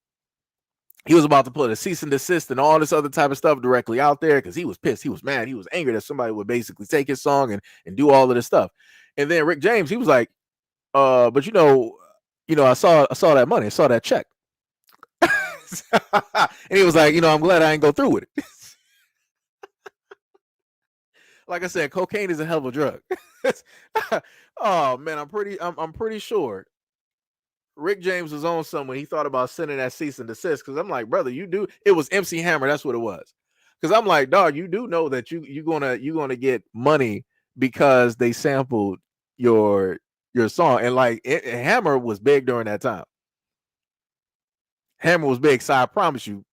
Speaker 1: He was about to put a cease and desist and all this other type of stuff directly out there because he was pissed, he was mad, he was angry that somebody would basically take his song and do all of this stuff. And then Rick James, he was like, but I saw that money, I saw that check. And he was like, I'm glad I ain't go through with it. Like I said, cocaine is a hell of a drug. Oh man, I'm pretty sure Rick James was on something when he thought about sending that cease and desist. Because I'm like, brother, it was MC Hammer. That's what it was. Because I'm like, dog, you do know that you're gonna get money because they sampled your song. And like Hammer was big during that time. Hammer was big. So I promise you,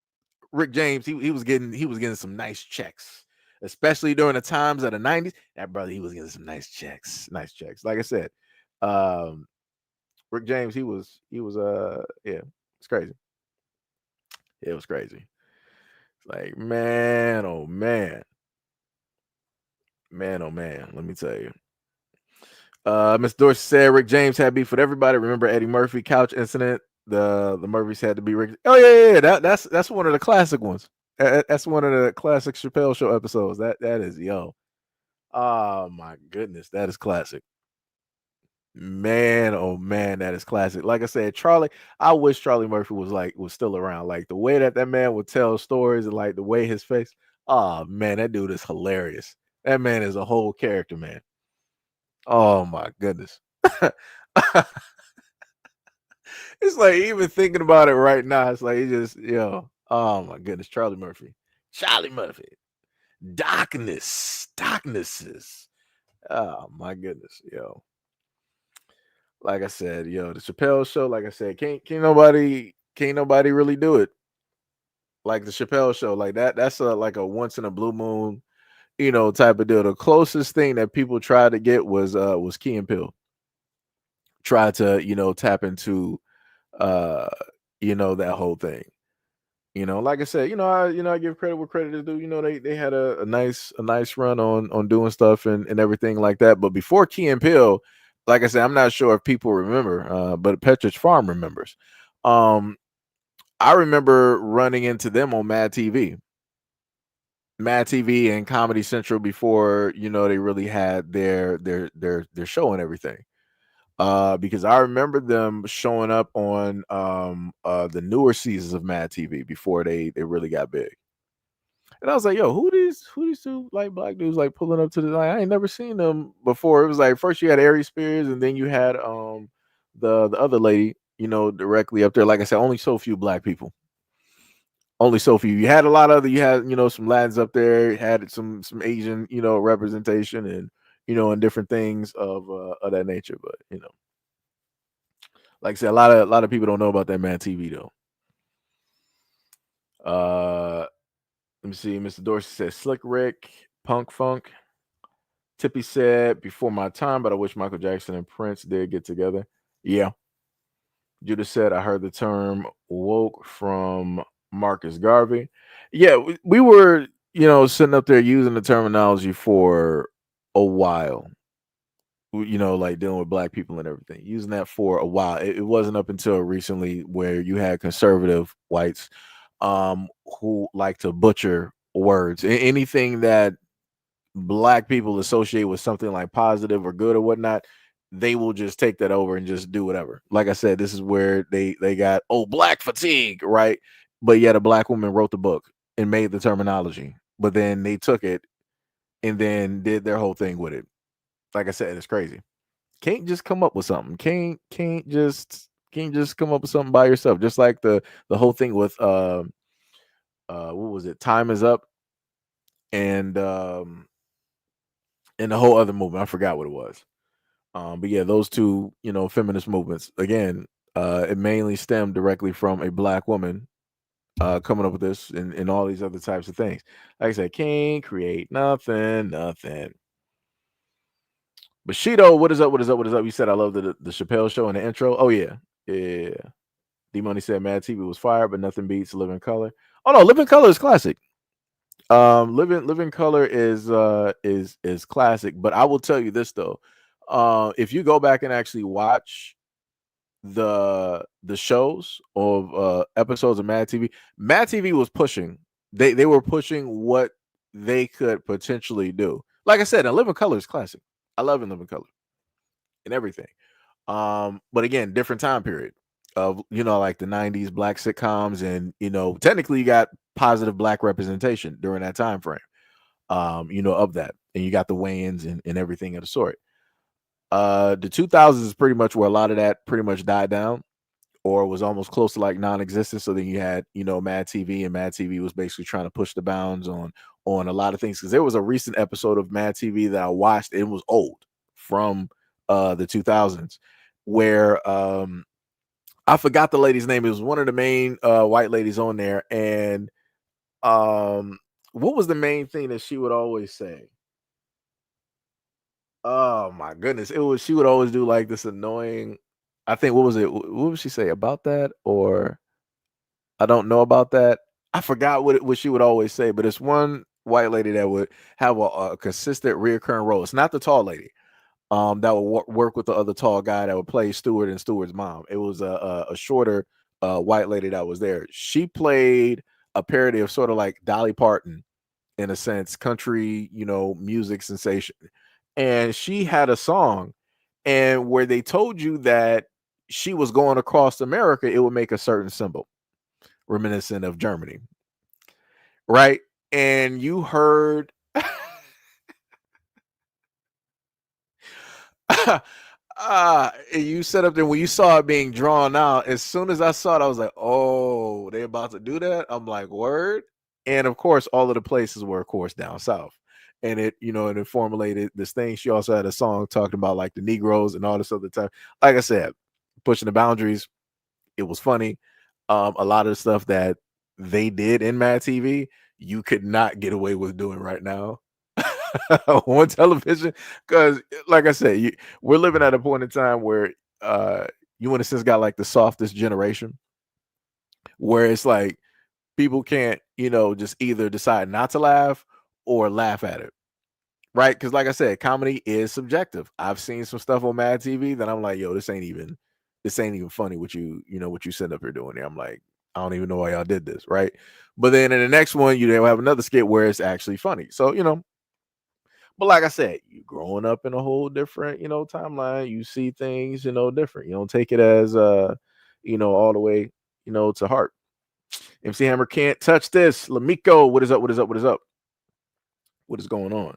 Speaker 1: Rick James, he was getting some nice checks, especially during the times of the 90s. That brother, he was getting some nice checks. Like I said, Rick James, he was it's crazy. It was crazy. It's like, man, oh man. Man, oh man, let me tell you. Miss Dorsey said Rick James had beef with everybody. Remember Eddie Murphy couch incident? The Murphys had to be Rick. Oh yeah. That's one of the classic ones. That's one of the classic Chappelle Show episodes. That is oh my goodness, that is classic. Man, oh man, that is classic. Like I said, I wish Charlie Murphy was still around. Like the way that man would tell stories and like the way his face. Oh man, that dude is hilarious. That man is a whole character, man. Oh my goodness. It's like even thinking about it right now, it's like oh my goodness, Charlie Murphy. Darknesses. Oh my goodness, like I said, the Chappelle Show, like I said, can't nobody really do it like the Chappelle Show. Like that's like a once in a blue moon, type of deal. The closest thing that people tried to get was Key and Peele. Tried to tap into that whole thing. Like I said, I give credit where credit is due. They had a nice run on doing stuff and everything like that. But before Key and Peele, like I said, I'm not sure if people remember, but Petridge Farm remembers. I remember running into them on Mad TV and Comedy Central before they really had their show and everything. Because I remember them showing up on the newer seasons of Mad TV before they really got big. And I was like, yo, who these two like black dudes like pulling up to the line? I ain't never seen them before. It was like first you had Aries Spears and then you had the other lady, directly up there. Like I said, only so few black people. Only so few. You had a lot of you had, some Latins up there, had some Asian, representation and and different things of that nature. But like I said, a lot of people don't know about that Mad TV though. Let me see. Mr. Dorsey said Slick Rick, Punk Funk. Tippy said before my time, but I wish Michael Jackson and Prince did get together. Yeah. Judah said I heard the term woke from Marcus Garvey. Yeah, we were, sitting up there using the terminology for a while. Like dealing with black people and everything, using that for a while. It wasn't up until recently where you had conservative whites who like to butcher words. Anything that black people associate with something like positive or good or whatnot, they will just take that over and just do whatever. Like I said, this is where they got black fatigue, right? But yet a black woman wrote the book and made the terminology, but then they took it and then did their whole thing with it. Like I said, it's crazy. Can't just come up with something. Can't just come up with something by yourself. Just like the whole thing with what was it? Time is Up, and the whole other movement. I forgot what it was. But yeah, those two, feminist movements. Again, it mainly stemmed directly from a black woman coming up with this and all these other types of things. Like I said, can't create nothing. Bushido, what is up? What is up? What is up? You said I love the Chappelle show in the intro. Oh yeah. Yeah. D Money said Mad TV was fire, but nothing beats Living Color. Oh no, Living Color is classic. Living Color is classic, but I will tell you this though. If you go back and actually watch the shows of episodes of Mad TV was pushing. They were pushing what they could potentially do. Like I said, Living Color is classic. I love Living Color and everything. But again, different time period of like the 90s black sitcoms, and technically you got positive black representation during that time frame. Of that. And you got the Wayans and everything of the sort. The 2000s is pretty much where a lot of that pretty much died down or was almost close to like non-existent. So then you had, Mad TV, and Mad TV was basically trying to push the bounds on a lot of things. Because there was a recent episode of Mad TV that I watched, and it was old from the 2000s, where I forgot the lady's name. It was one of the main white ladies on there. And what was the main thing that she would always say? Oh my goodness. She would always do like this annoying, I think, what was it? What would she say about that? Or I don't know about that. I forgot what she would always say, but it's one white lady that would have a consistent reoccurring role. It's not the tall lady. That would work with the other tall guy that would play Stewart and Stewart's mom. It was a shorter white lady that was there. She played a parody of sort of like Dolly Parton, in a sense, country, music sensation. And she had a song, and where they told you that she was going across America, it would make a certain symbol reminiscent of Germany. Right? And you heard you set up there when you saw it being drawn out. As soon as I saw it, I was like, oh, they about to do that. I'm like, word. And of course, all of the places were, of course, down south. And and it formulated this thing. She also had a song talking about like the Negroes and all this other time. Like I said, pushing the boundaries. It was funny. A lot of the stuff that they did in Mad TV, you could not get away with doing right now on television, because like I said, we're living at a point in time where you in a sense got like the softest generation, where it's like people can't just either decide not to laugh or laugh at it, right? Because like I said, comedy is subjective. I've seen some stuff on Mad TV that I'm like, yo, this ain't even funny what what you set up here doing there. I'm like, I don't even know why y'all did this, right? But then in the next one, they'll have another skit where it's actually funny. So but like I said, you growing up in a whole different, timeline. You see things, different. You don't take it as all the way, to heart. MC Hammer can't touch this. Lamiko, what is up? What is up? What is up? What is going on?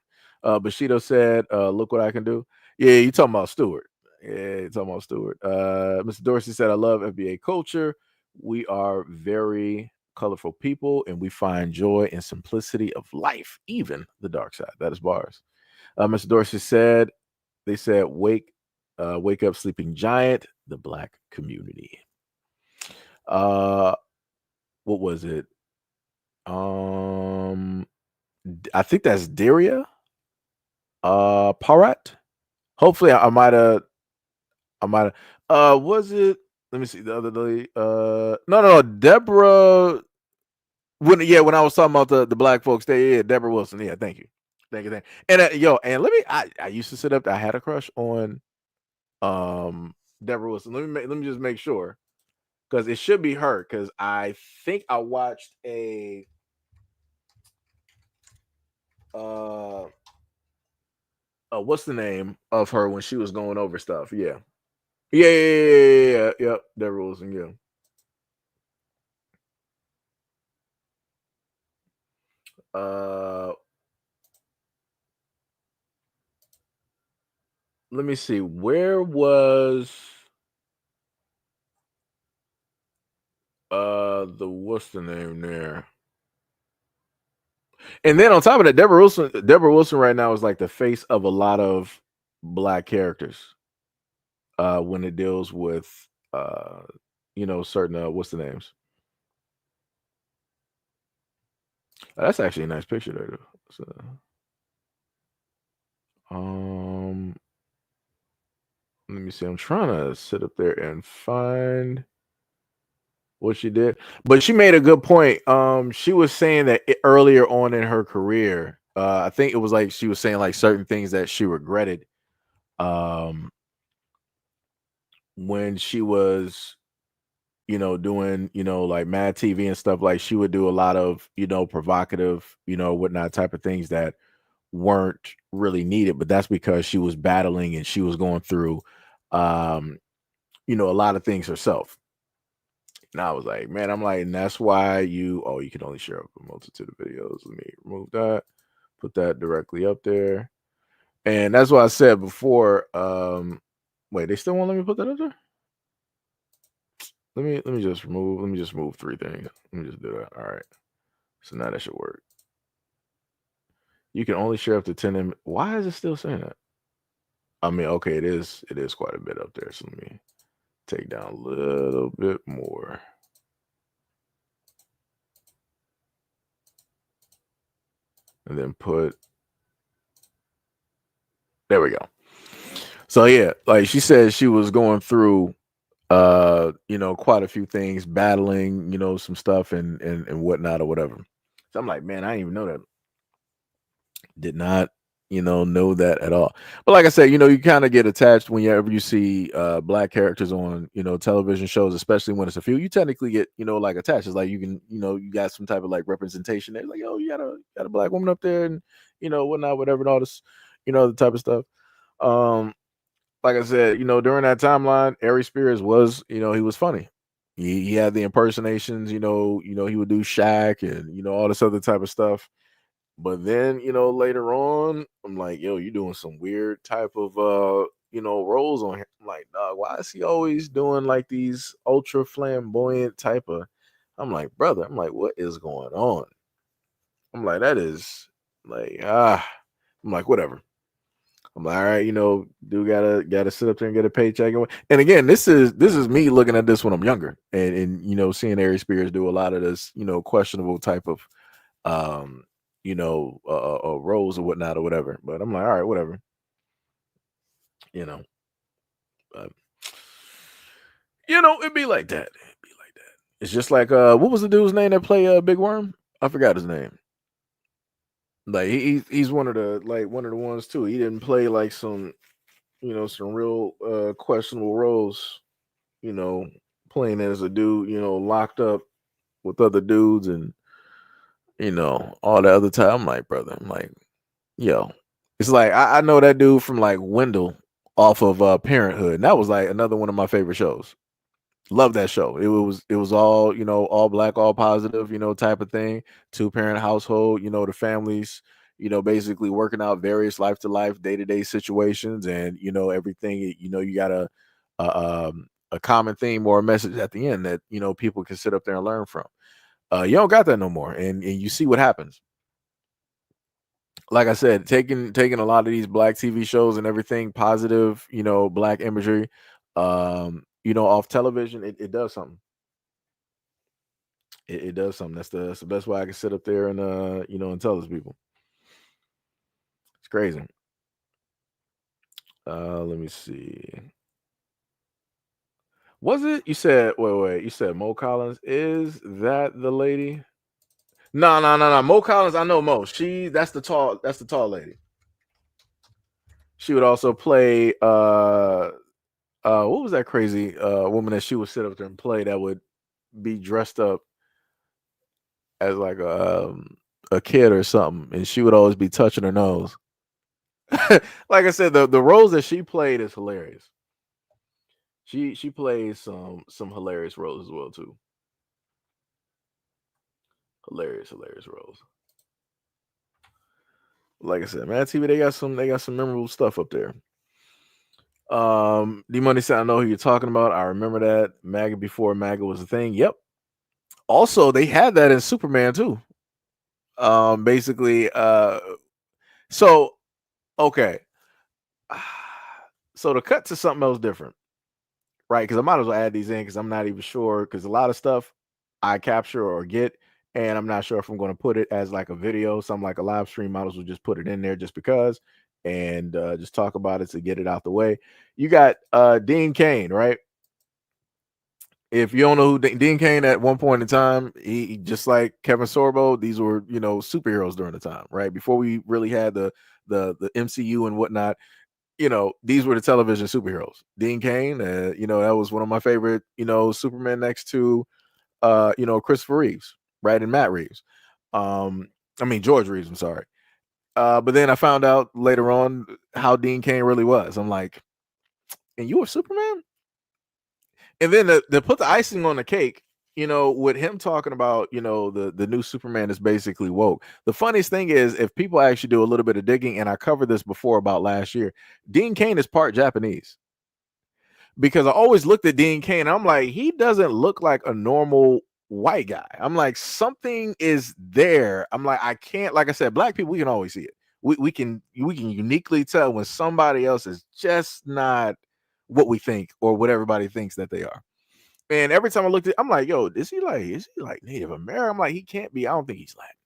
Speaker 1: Bushido said, look what I can do. Yeah, you talking about Stewart. Yeah, you talking about Stewart. Mr. Dorsey said, I love FBA culture. We are very colorful people, and we find joy and simplicity of life, even the dark side. That is bars. Mr. Dorsey said, they said, wake up, sleeping giant, the black community. What was it? I think that's Daria. Parat. Hopefully, I might have. Was it? Let me see the other day. No, Deborah. When I was talking about the black folks, Deborah Wilson. Yeah, thank you. And and I used to sit up. I had a crush on Deborah Wilson. Let me just make sure, because it should be her, because I think I watched a what's the name of her when she was going over stuff? Yeah. Yep, Deborah Wilson, yeah. let me see. Where was what's the name there? And then on top of that, Deborah Wilson right now is like the face of a lot of black characters. When it deals with certain what's the names? That's actually a nice picture there. So, let me see. I'm trying to sit up there and find what she did, but she made a good point. She was saying that earlier on in her career, I think it was like she was saying like certain things that she regretted. Um, when she was doing, like Mad TV and stuff, like she would do a lot of, provocative, whatnot type of things that weren't really needed, but that's because she was battling and she was going through, um, a lot of things herself. And I was like, man, I'm like, and that's why you can only share up a multitude of videos. Let me remove that, put that directly up there. And that's what I said before. Wait, they still won't let me put that up there? Let me just move 3 things. Let me just do that. All right. So now that should work. You can only share up to 10 Why is it still saying that? I mean, okay, it is quite a bit up there. So let me take down a little bit more. And then there we go. So yeah, like she said she was going through quite a few things, battling, some stuff and whatnot or whatever. So I'm like, man, I didn't even know that. Did not, know that at all. But like I said, you kind of get attached whenever you see black characters on, television shows, especially when it's a few. You technically get, like attached. It's like you can, you got some type of like representation there. Like, oh, you got a black woman up there and whatnot, whatever, and all this, the type of stuff. Like I said, during that timeline, Ari Spears was, he was funny. He had the impersonations, he would do Shaq and all this other type of stuff. But then, later on, I'm like, yo, you're doing some weird type of roles on here. I'm like, dog, why is he always doing like these ultra flamboyant type of I'm like, brother, I'm like, what is going on? I'm like, that is like I'm like, whatever. I'm like, all right, dude gotta sit up there and get a paycheck. And again, this is me looking at this when I'm younger and seeing Ari Spears do a lot of this, questionable type of roles or whatnot or whatever. But I'm like, all right, whatever. But it'd be like that. It's just like what was the dude's name that played Big Worm? I forgot his name. Like he's one of the ones too. He didn't play like some some real questionable roles, playing as a dude, locked up with other dudes and all the other time. I'm like, brother, I'm like, yo, it's like I know that dude from like Wendell off of Parenthood. And that was like another one of my favorite shows. Love that show. It was all, all black, all positive, type of thing. 2-parent household, the families, basically working out various life to life, day-to-day situations and everything, you got a common theme or a message at the end that, people can sit up there and learn from. You don't got that no more. And you see what happens. Like I said, taking a lot of these black TV shows and everything positive, black imagery, off television, it does something. It does something. That's the best way I can sit up there and and tell those people. It's crazy. Let me see. Was it you said wait, you said Mo Collins? Is that the lady? No. Mo Collins, I know Mo. That's the tall lady. She would also play what was that crazy woman that she would sit up there and play that would be dressed up as like a kid or something, and she would always be touching her nose. Like I said, the roles that she played is hilarious. She plays some hilarious roles as well too. Hilarious roles. Like I said, man, TV they got some memorable stuff up there. D Money said, I know who you're talking about. I remember that. MAGA before MAGA was a thing. Yep. Also, they had that in Superman too. Basically, so okay. So to cut to something else different, right? Because I might as well add these in because I'm not even sure because a lot of stuff I capture or get, and I'm not sure if I'm going to put it as like a video, something like a live stream. Might as well just put it in there just because, and just talk about it to get it out the way. You got Dean Cain, right? If you don't know who Dean Cain at one point in time, he just like Kevin Sorbo, these were superheroes during the time, right? Before we really had the MCU and whatnot, these were the television superheroes. Dean Cain, that was one of my favorite, Superman next to Christopher Reeves, right? And Matt Reeves. George Reeves, I'm sorry. But then I found out later on how Dean Cain really was. I'm like, and you were Superman? And then to put the icing on the cake, with him talking about, the new Superman is basically woke. The funniest thing is, if people actually do a little bit of digging, and I covered this before about last year, Dean Cain is part Japanese. Because I always looked at Dean Cain, and I'm like, he doesn't look like a normal white guy. I'm like, something is there. I'm like, I can't, like I said, black people, we can always see it. We can uniquely tell when somebody else is just not what we think or what everybody thinks that they are. And every time I looked at, I'm like, yo, is he like Native American? I'm like, he can't be. I don't think he's Latin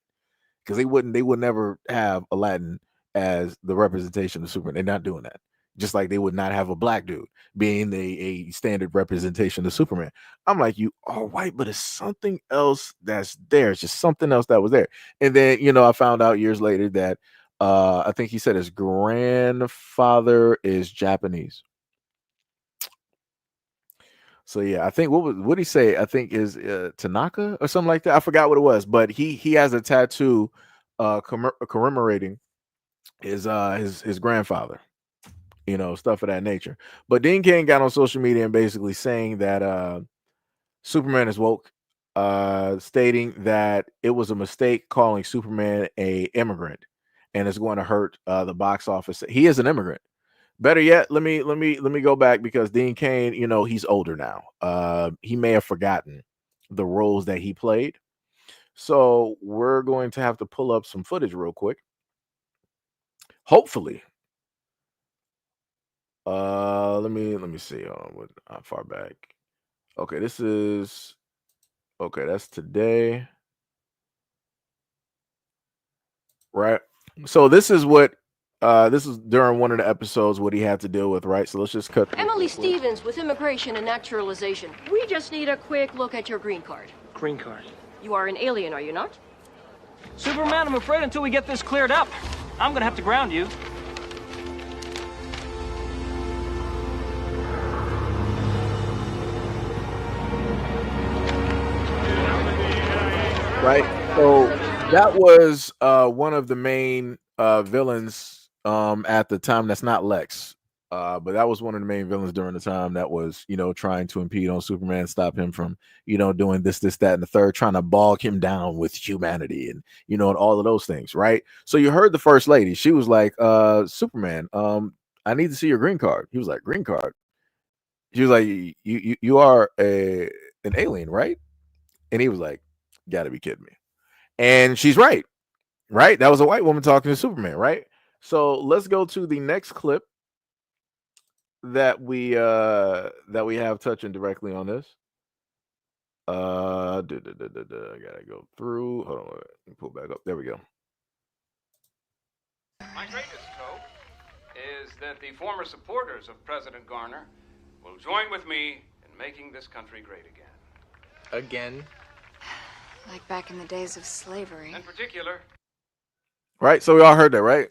Speaker 1: because they would never have a Latin as the representation of Superman. They're not doing that. Just like they would not have a black dude being a standard representation of Superman. I'm like, you are white, but it's something else that's there. It's just something else that was there. And then, I found out years later that I think he said his grandfather is Japanese. So yeah, I think what did he say? I think is Tanaka or something like that. I forgot what it was, but he has a tattoo commemorating his grandfather, stuff of that nature. But Dean Cain got on social media and basically saying that Superman is woke, stating that it was a mistake calling Superman a immigrant, and it's going to hurt the box office. He is an immigrant. Better yet, let me go back because Dean Cain, he's older now. He may have forgotten the roles that he played. So we're going to have to pull up some footage real quick. Hopefully. Let me see how far back. Okay, that's today. Right. So this is what this is during one of the episodes what he had to deal with, right? So let's just cut.
Speaker 20: Emily Stevens with Immigration and Naturalization. We just need a quick look at your green card.
Speaker 21: Green card.
Speaker 20: You are an alien, are you not?
Speaker 21: Superman, I'm afraid until we get this cleared up, I'm gonna have to ground you.
Speaker 1: Right. So that was one of the main villains at the time. That's not Lex. But that was one of the main villains during the time that was, trying to impede on Superman, stop him from, doing this, that, and the third, trying to bog him down with humanity and, and all of those things, right? So you heard the first lady. She was like, Superman, I need to see your green card. He was like, green card. She was like, you are an alien, right? And he was like, gotta be kidding me. And she's right. Right? That was a white woman talking to Superman, right? So let's go to the next clip that we have touching directly on this. I gotta go through. Hold on, let me pull back up. There we go.
Speaker 22: My greatest hope is that the former supporters of President Garner will join with me in making this country great again.
Speaker 23: Again?
Speaker 24: Like back in the days of slavery.
Speaker 22: In particular.
Speaker 1: Right? So we all heard that, right?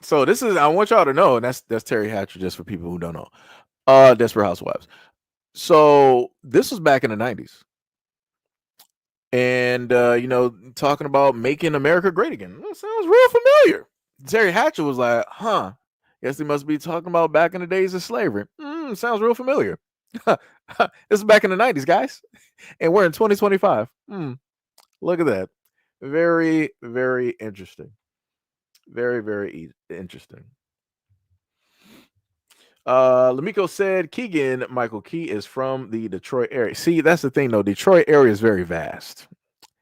Speaker 1: So this is, I want y'all to know, and that's Terry Hatcher, just for people who don't know. Desperate Housewives. So this was back in the 90s. And talking about making America great again. That sounds real familiar. Terry Hatcher was like, guess he must be talking about back in the days of slavery. Sounds real familiar. This is back in the 90s, guys. And we're in 2025. Look at that. Very, very interesting. Very, very interesting. Lamiko said Keegan Michael Key is from the Detroit area. See, that's the thing though. Detroit area is very vast.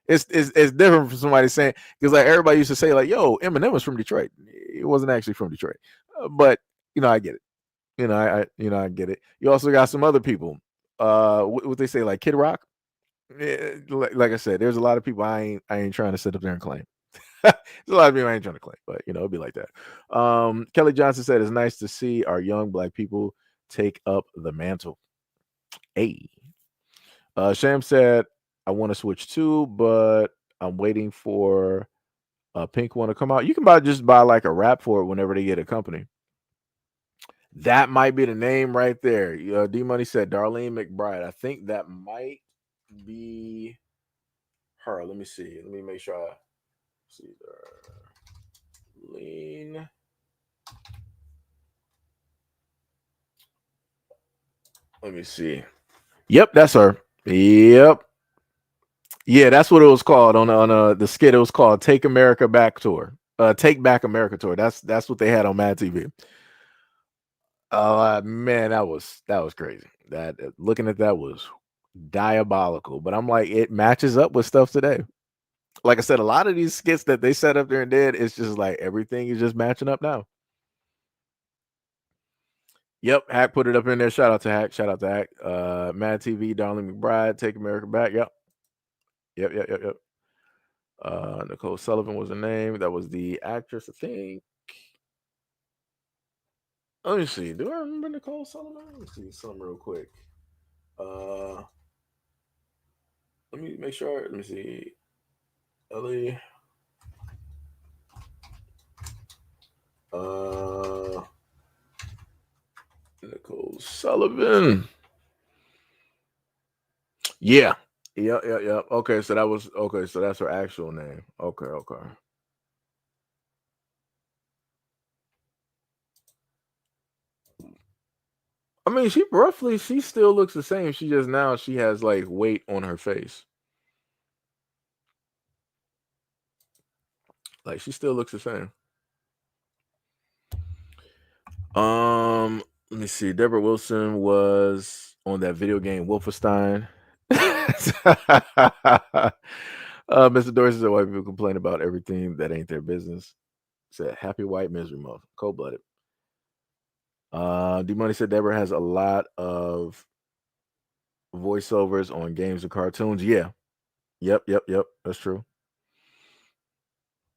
Speaker 1: It's different from somebody saying, because like everybody used to say like, yo, Eminem was from Detroit. It wasn't actually from Detroit. But I get it. I get it. You also got some other people. What they say, like Kid Rock. Like I said, there's a lot of people I ain't trying to sit up there and claim. There's a lot of people I ain't trying to claim, but it'd be like that. Kelly Johnson said it's nice to see our young black people take up the mantle. Hey. Sham said, I want to switch too, but I'm waiting for a pink one to come out. You can just buy like a wrap for it whenever they get a company. That might be the name right there. D Money said Darlene McBride. I think that might be her. Let me see. Let me make sure I see Darlene. Let me see. Yep, that's her. Yep. Yeah, that's what it was called on the skit. It was called "Take America Back Tour." Take Back America Tour. That's what they had on Mad TV. Oh man, that was crazy. That looking at that was diabolical. But I'm like, it matches up with stuff today. Like I said, a lot of these skits that they set up there and did, it's just like everything is just matching up now. Yep, Hack put it up in there. Shout out to Hack. Shout out to Hack. Mad TV, Darlene McBride, Take America Back. Yep. Nicole Sullivan was her name. That was the actress, I think. Let me see. Do I remember Nicole Sullivan? Let me see something real quick. Let me make sure. Let me see. Ellie. Nicole Sullivan. Yeah. Yep. Okay, so that's her actual name. Okay. I mean, she still looks the same. She just now she has like weight on her face. Like she still looks the same. Let me see. Deborah Wilson was on that video game Wolfenstein. Mr. Dorsey said white people complain about everything that ain't their business. Said happy white misery month. Cold blooded. D Money said Deborah has a lot of voiceovers on games and cartoons. Yeah. Yep. That's true.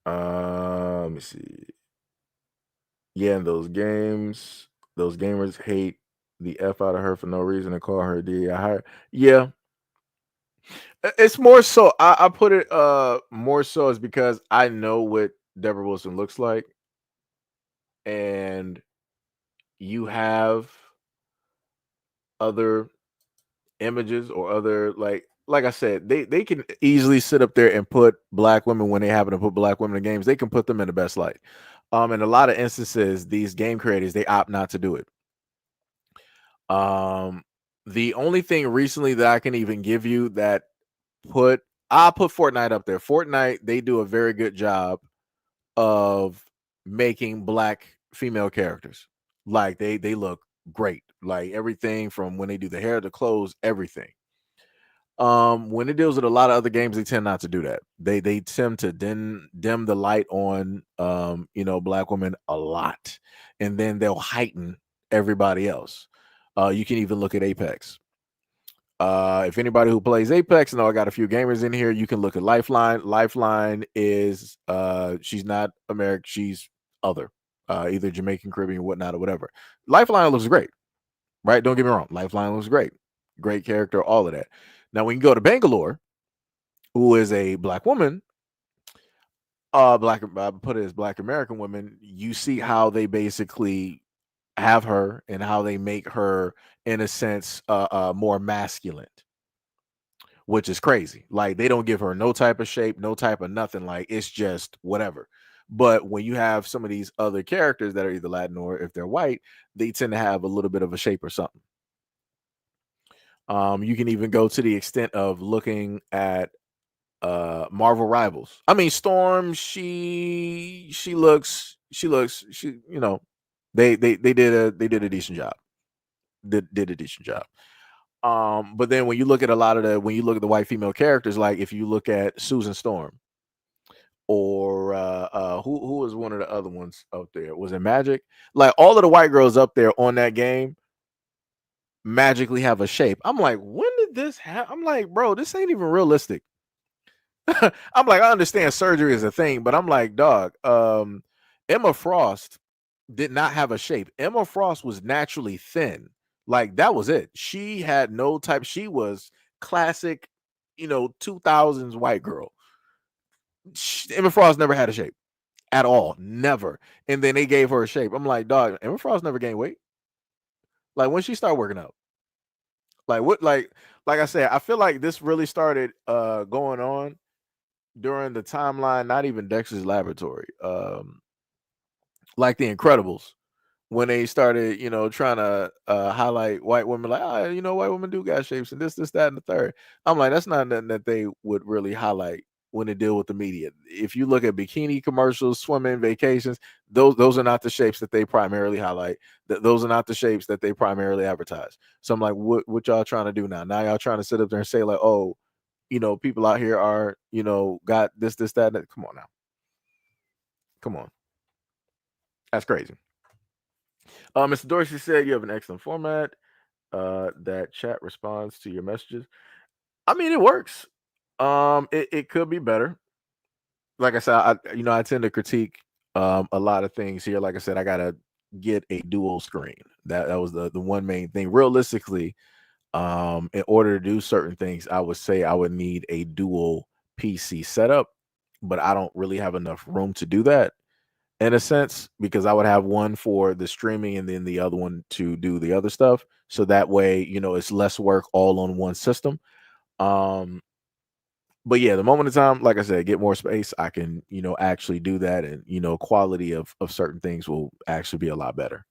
Speaker 1: Let me see. Yeah, and those gamers hate the F out of her for no reason and call her DI. Yeah. It's more so I put it more so is because I know what Deborah Wilson looks like, and you have other images or other like I said, they can easily sit up there and put black women when they happen to put black women in games, they can put them in the best light. In a lot of instances, these game creators they opt not to do it. The only thing recently that I can even give you that I'll put Fortnite up there. Fortnite, they do a very good job of making black female characters. Like they look great. Like everything from when they do the hair, the clothes, everything. When it deals with a lot of other games, they tend not to do that. They tend to dim the light on black women a lot, and then they'll heighten everybody else. You can even look at Apex. If anybody who plays Apex, I got a few gamers in here, you can look at Lifeline. Lifeline is she's not American, she's other, either Jamaican, Caribbean, whatnot, or whatever. Lifeline looks great, right? Don't get me wrong. Lifeline looks great character, all of that. Now, when you go to Bangalore, who is a black woman, put it as black American women, you see how they basically have her and how they make her in a sense more masculine, which is crazy. Like they don't give her no type of shape, no type of nothing. Like it's just whatever. But when you have some of these other characters that are either Latin or if they're white, they tend to have a little bit of a shape or something. You can even go to the extent of looking at Marvel Rivals. I mean, Storm, she looks They did a decent job. Did a decent job. But then when you look at the white female characters, like if you look at Susan Storm or who was one of the other ones up there? Was it Magic? Like all of the white girls up there on that game magically have a shape. I'm like, when did this happen? I'm like, bro, this ain't even realistic. I'm like, I understand surgery is a thing, but I'm like, dog, Emma Frost did not have a shape. Emma Frost was naturally thin. Like that was it. She had no type. She was classic, 2000s white girl. Emma Frost never had a shape at all. Never. And then they gave her a shape. I'm like, dog, Emma Frost never gained weight. Like when she started working out. Like what like I said, I feel like this really started going on during the timeline, not even Dexter's Laboratory. Like the Incredibles. When they started, trying to highlight white women, like, white women do got shapes and this, that, and the third. I'm like, that's not nothing that they would really highlight when they deal with the media. If you look at bikini commercials, swimming, vacations, those are not the shapes that they primarily highlight. Those are not the shapes that they primarily advertise. So I'm like, what y'all trying to do now? Now y'all trying to sit up there and say like, oh, people out here are, got this, that, and that. Come on now. Come on. That's crazy. Mr. Dorsey said you have an excellent format. That chat responds to your messages. I mean, it works. It could be better. Like I said, I tend to critique a lot of things here. Like I said, I gotta get a dual screen. That was the one main thing. Realistically, in order to do certain things, I would say I would need a dual PC setup, but I don't really have enough room to do that. In a sense, because I would have one for the streaming and then the other one to do the other stuff. So that way, it's less work all on one system. But yeah, the moment of time, like I said, get more space, I can, actually do that. And, quality of certain things will actually be a lot better,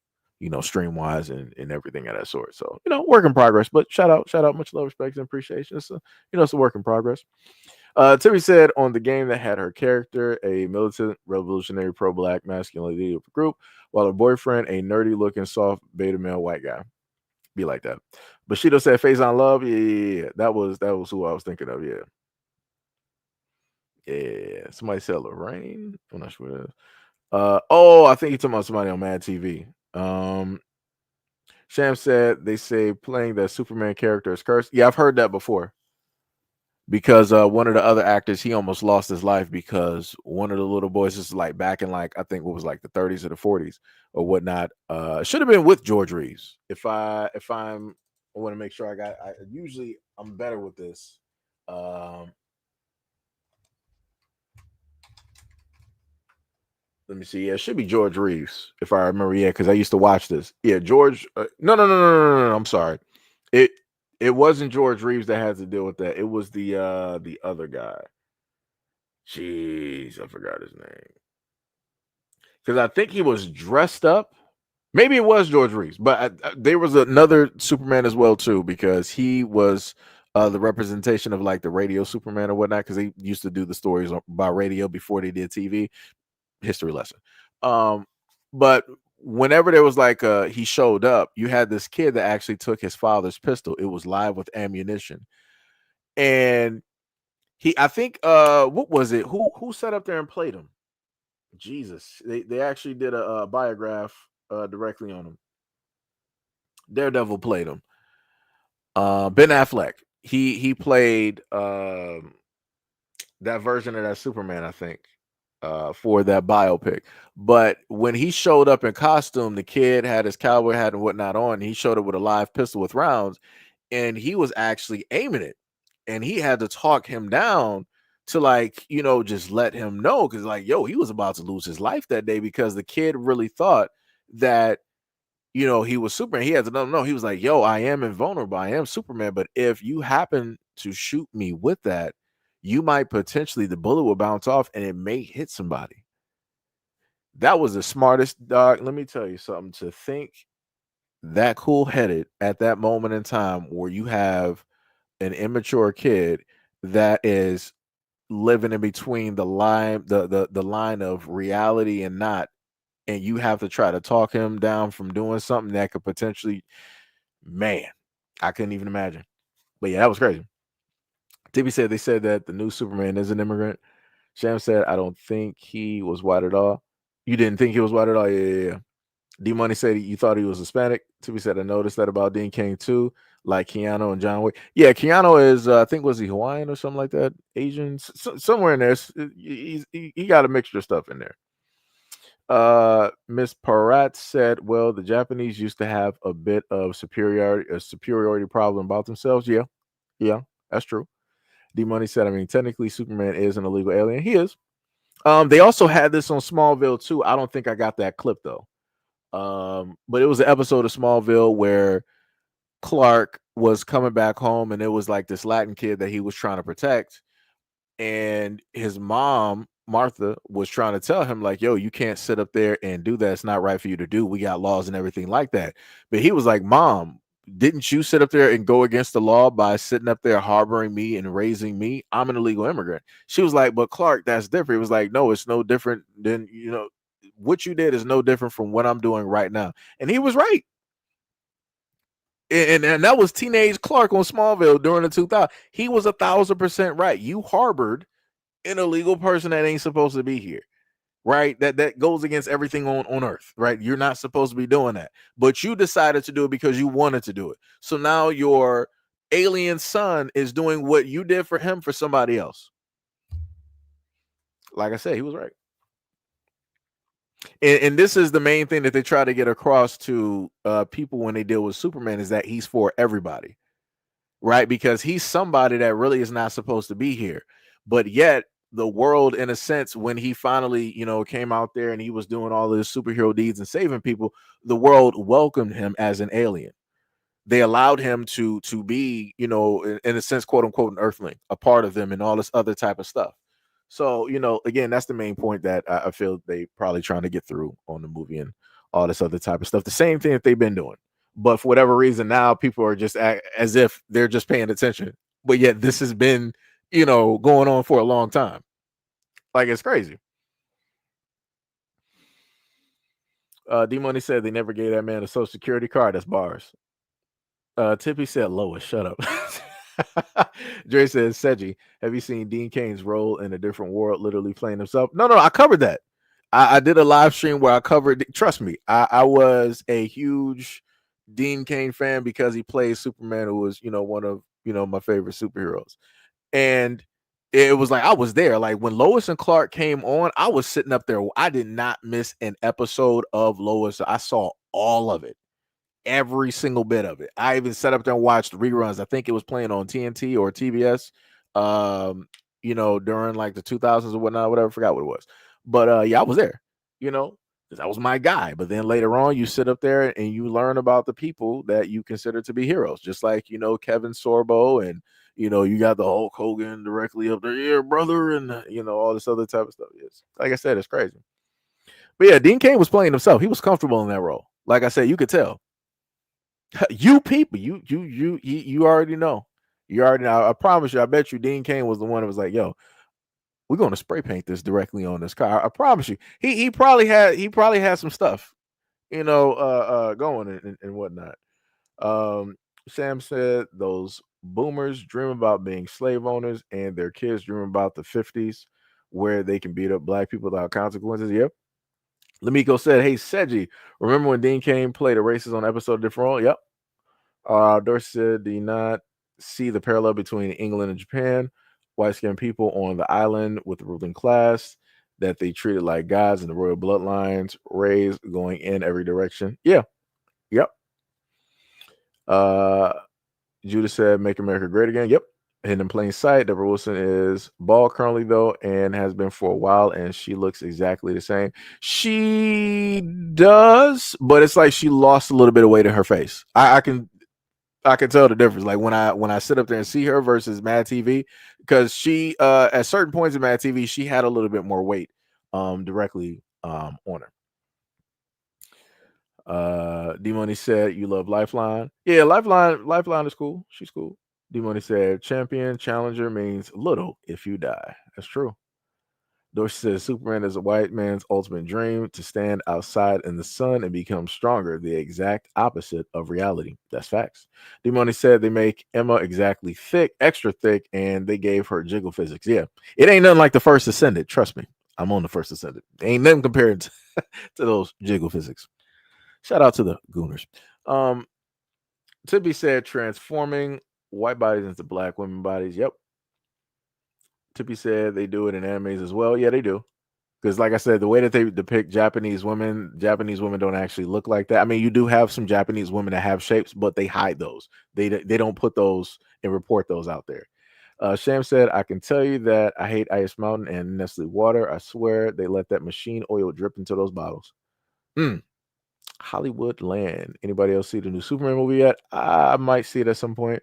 Speaker 1: stream wise and everything of that sort. So, work in progress, but shout out, much love, respect, and appreciation. It's a work in progress. Timmy said on the game that had her character a militant, revolutionary, pro-black, masculine leader of the group, while her boyfriend a nerdy-looking, soft beta male white guy. Be like that. Bushido said "Face on Love." Yeah, that was who I was thinking of. Yeah. Somebody said Lorraine. I'm not sure what it is. I think you're talking about somebody on Mad TV. Sham said they say playing the Superman character is cursed. Yeah, I've heard that before. Because one of the other actors, he almost lost his life because one of the little boys is like back in like I think what was like the 30s or the 40s or whatnot. Should have been with George Reeves. I want to make sure usually I'm better with this. Let me see. Yeah, it should be George Reeves if I remember. Yeah, because I used to watch this. Yeah, George. No. I'm sorry. It wasn't George Reeves that had to deal with that. It was the other guy. Jeez, I forgot his name. Because I think he was dressed up. Maybe it was George Reeves, but there was another Superman as well too, because he was the representation of like the radio Superman or whatnot. Because they used to do the stories by radio before they did TV. History lesson. But whenever there was like he showed up, you had this kid that actually took his father's pistol. It was live with ammunition, and I think what was it? Who sat up there and played him? Jesus, they actually did a biograph directly on him. Daredevil played him. Ben Affleck. He played that version of that Superman, I think, for that biopic. But when he showed up in costume, the kid had his cowboy hat and whatnot on. He showed up with a live pistol with rounds, and he was actually aiming it. And he had to talk him down to like, just let him know. Cause like, he was about to lose his life that day because the kid really thought that, he was Superman. He had to know. He was like, I am invulnerable. I am Superman. But if you happen to shoot me with that, you might potentially, the bullet will bounce off and it may hit somebody. That was the smartest dog. Let me tell you something, to think that cool-headed at that moment in time where you have an immature kid that is living in between the line, the line of reality and not, and you have to try to talk him down from doing something that could potentially, man, I couldn't even imagine. But yeah, that was crazy. Tibby said they said that the new Superman is an immigrant. Sham said, I don't think he was white at all. You didn't think he was white at all? Yeah. D Money said you thought he was Hispanic. Tibby said, I noticed that about Dean Cain too, like Keanu and John Wick. Yeah, Keanu is, I think, was he Hawaiian or something like that? Asian? Somewhere in there. He got a mixture of stuff in there. Miss Parat said, well, the Japanese used to have a bit of superiority problem about themselves. Yeah, that's true. D Money said, I mean, technically Superman is an illegal alien. He is. They also had this on Smallville too. I don't think I got that clip though. But it was an episode of Smallville where Clark was coming back home and it was like this Latin kid that he was trying to protect. And his mom, Martha, was trying to tell him, like, yo, you can't sit up there and do that. It's not right for you to do. We got laws and everything like that. But he was like, Mom, didn't you sit up there and go against the law by sitting up there harboring me and raising me? I'm an illegal immigrant. She was like, but Clark, that's different. It was like, no, it's no different than, what you did is no different from what I'm doing right now. And he was right. And that was teenage Clark on Smallville during the 2000s. He was 1,000% right. You harbored an illegal person that ain't supposed to be here, right? That goes against everything on earth, right? You're not supposed to be doing that, but you decided to do it because you wanted to do it. So now your alien son is doing what you did for him for somebody else. Like I said, he was right. And this is the main thing that they try to get across to people when they deal with Superman, is that he's for everybody, right? Because he's somebody that really is not supposed to be here. But yet the world, in a sense, when he finally, came out there and he was doing all his superhero deeds and saving people, the world welcomed him as an alien. They allowed him to be, in a sense, quote unquote, an earthling, a part of them, and all this other type of stuff. So, again, that's the main point that I feel they probably trying to get through on the movie and all this other type of stuff. The same thing that they've been doing. But for whatever reason, now people are just as if they're just paying attention. But yet this has been, going on for a long time. Like, it's crazy. D Money said they never gave that man a social security card. That's bars. Tippy said Lois, shut up. Dre says, Seji, have you seen Dean Cain's role in A Different World, literally playing himself? No, I covered that. I did a live stream where I covered, trust me, I was a huge Dean Cain fan because he plays Superman, who was, one of, my favorite superheroes. And it was like, I was there. Like when Lois and Clark came on, I was sitting up there. I did not miss an episode of Lois. I saw all of it. Every single bit of it. I even sat up there and watched reruns. I think it was playing on TNT or TBS, during like the 2000s or whatnot, whatever. I forgot what it was. But yeah, I was there, because that was my guy. But then later on, you sit up there and you learn about the people that you consider to be heroes, just like, Kevin Sorbo, and, you got the Hulk Hogan directly up there, yeah, brother, and, all this other type of stuff. It's, like I said, it's crazy. But yeah, Dean Cain was playing himself. He was comfortable in that role. Like I said, you could tell. You people, you already know. You already know. I promise you. I bet you Dean Cain was the one that was like, "Yo, we're going to spray paint this directly on this car." I promise you. He probably had some stuff, going and whatnot. Sam said those boomers dream about being slave owners, and their kids dream about the 50s, where they can beat up black people without consequences. Yep. Lamiko said, "Hey, Seji, remember when Dean Cain played a racist on an episode of Different World?" Yep. Dorsey said, "Do you not see the parallel between England and Japan? White-skinned people on the island with the ruling class that they treated like gods, and the royal bloodlines raised going in every direction." Yeah. Yep. Judah said, "Make America Great Again." Yep. Hidden in plain sight. Deborah Wilson is bald currently, though, and has been for a while, and she looks exactly the same. She does, but it's like she lost a little bit of weight in her face. I can tell the difference. Like when I sit up there and see her versus Mad TV, because she at certain points in Mad TV, she had a little bit more weight directly on her. D-Money said, "You love Lifeline." Yeah, Lifeline is cool. She's cool. D-Money said, "Champion, challenger means little if you die." That's true. Dorsey says Superman is a white man's ultimate dream to stand outside in the sun and become stronger, the exact opposite of reality. That's facts. Demoni said they make Emma exactly thick, extra thick, and they gave her jiggle physics. Yeah, it ain't nothing like the first Ascended. Trust me, I'm on the first Ascended. Ain't nothing compared to those jiggle physics. Shout out to the Gooners. Tippy said transforming white bodies into black women bodies. Yep. Tippy said they do it in animes as well. Yeah, they do. Because, like I said, the way that they depict Japanese women don't actually look like that. I mean, you do have some Japanese women that have shapes, but they hide those. They don't put those and report those out there. Sham said, I can tell you that I hate Ice Mountain and Nestle water. I swear they let that machine oil drip into those bottles. Hollywood Land. Anybody else see the new Superman movie yet? I might see it at some point.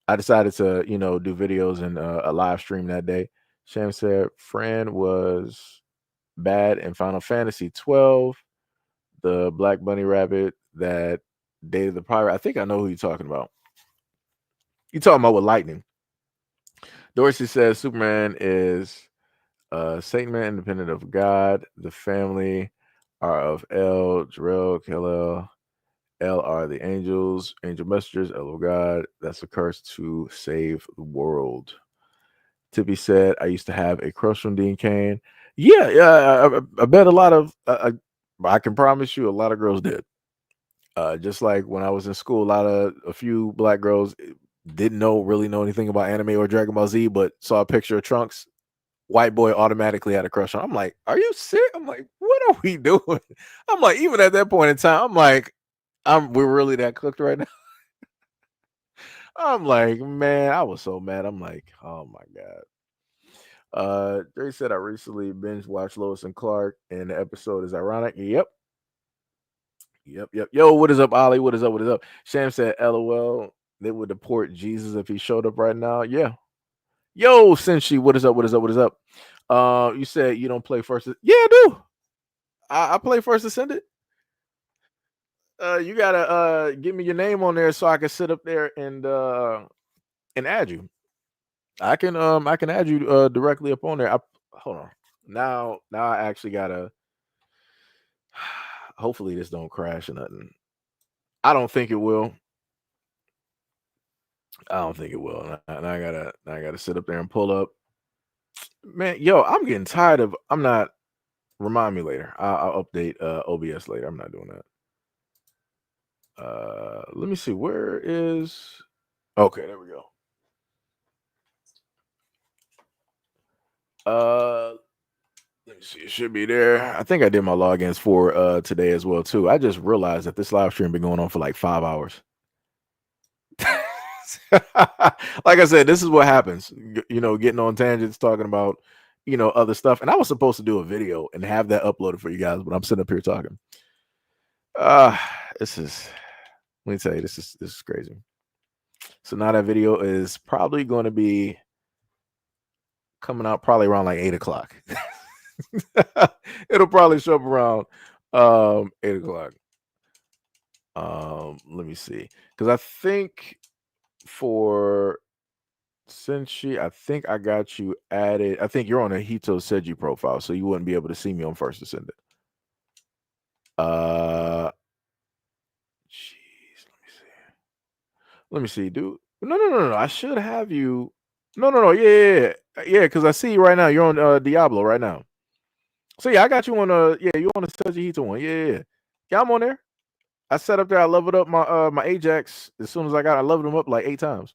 Speaker 1: I decided to, do videos and a live stream that day. Sham said, Fran was bad in Final Fantasy 12, the Black Bunny rabbit that dated the pirate. I think I know who you're talking about. You talking about with lightning. Dorsey says Superman is Satan man, independent of God. The family are of El, Jarrell, Kal-El. L are the angels, angel messengers, L of God. That's a curse to save the world. Tippy said, I used to have a crush on Dean Cain. Yeah, I bet a lot of, I can promise you a lot of girls did. Just like when I was in school, a few black girls didn't really know anything about anime or Dragon Ball Z, but saw a picture of Trunks. White boy automatically had a crush on. I'm like, are you serious? I'm like, what are we doing? I'm like, even at that point in time, I'm like, we're really that cooked right now. I'm like, man, I was so mad. I'm like, oh my god. Dre said I recently binge watched Lois and Clark, and the episode is ironic. Yep. Yo, what is up, Ollie? What is up? What is up? Sham said, LOL. They would deport Jesus if he showed up right now. Yeah. Yo, Senshi, what is up? What is up? What is up? You said you don't play first. Yeah, I do. I play First Ascended. You gotta give me your name on there so I can sit up there and add you. I can add you directly up on there. Hold on. Now I actually gotta. Hopefully this don't crash or nothing. I don't think it will. I don't think it will. And I gotta sit up there and pull up. Man, yo, I'm getting tired of. I'm not. Remind me later. I'll update OBS later. I'm not doing that. Let me see. Where is? Okay, there we go. Let me see. It should be there. I think I did my logins for today as well too. I just realized that this live stream been going on for like 5 hours. Like I said, this is what happens. Getting on tangents, talking about other stuff. And I was supposed to do a video and have that uploaded for you guys, but I'm sitting up here talking. This is. Let me tell you, this is crazy. So now that video is probably going to be coming out probably around like 8:00. It'll probably show up around 8:00. Let me see, because I think for Senshi, I think I got you added. I think you're on a Hito Seiji profile, so you wouldn't be able to see me on First Ascended. Jeez, let me see, dude. No. I should have you. No. Yeah. Because I see you right now. You're on Diablo right now. So yeah, I got you on you on the SEIJIHITO one. Yeah. I'm on there. I set up there. I leveled up my my Ajax as soon as I leveled him up like 8 times.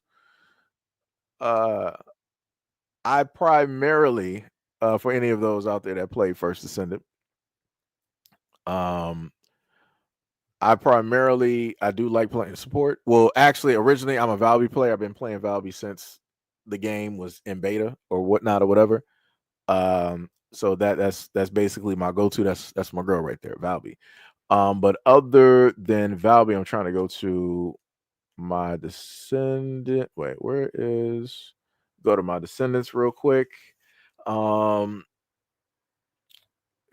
Speaker 1: I primarily for any of those out there that play First Ascendant, I do like playing support. Well, actually, originally I'm a Valby player. I've been playing Valby since the game was in beta or whatnot or whatever. So that's basically my go-to. That's my girl right there, Valby. But other than Valby, I'm trying to go to my descendant. Wait, where is? Go to my descendants real quick.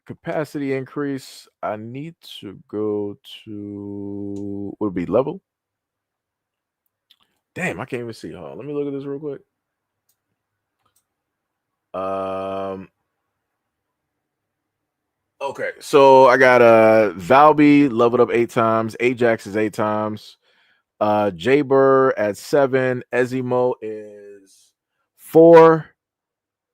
Speaker 1: Capacity increase. I need to go to would be level. Damn, I can't even see. Hold on, let me look at this real quick. Okay, so I got Valby leveled up 8 times. Ajax is 8 times. Jaber at 7. Ezimo is 4.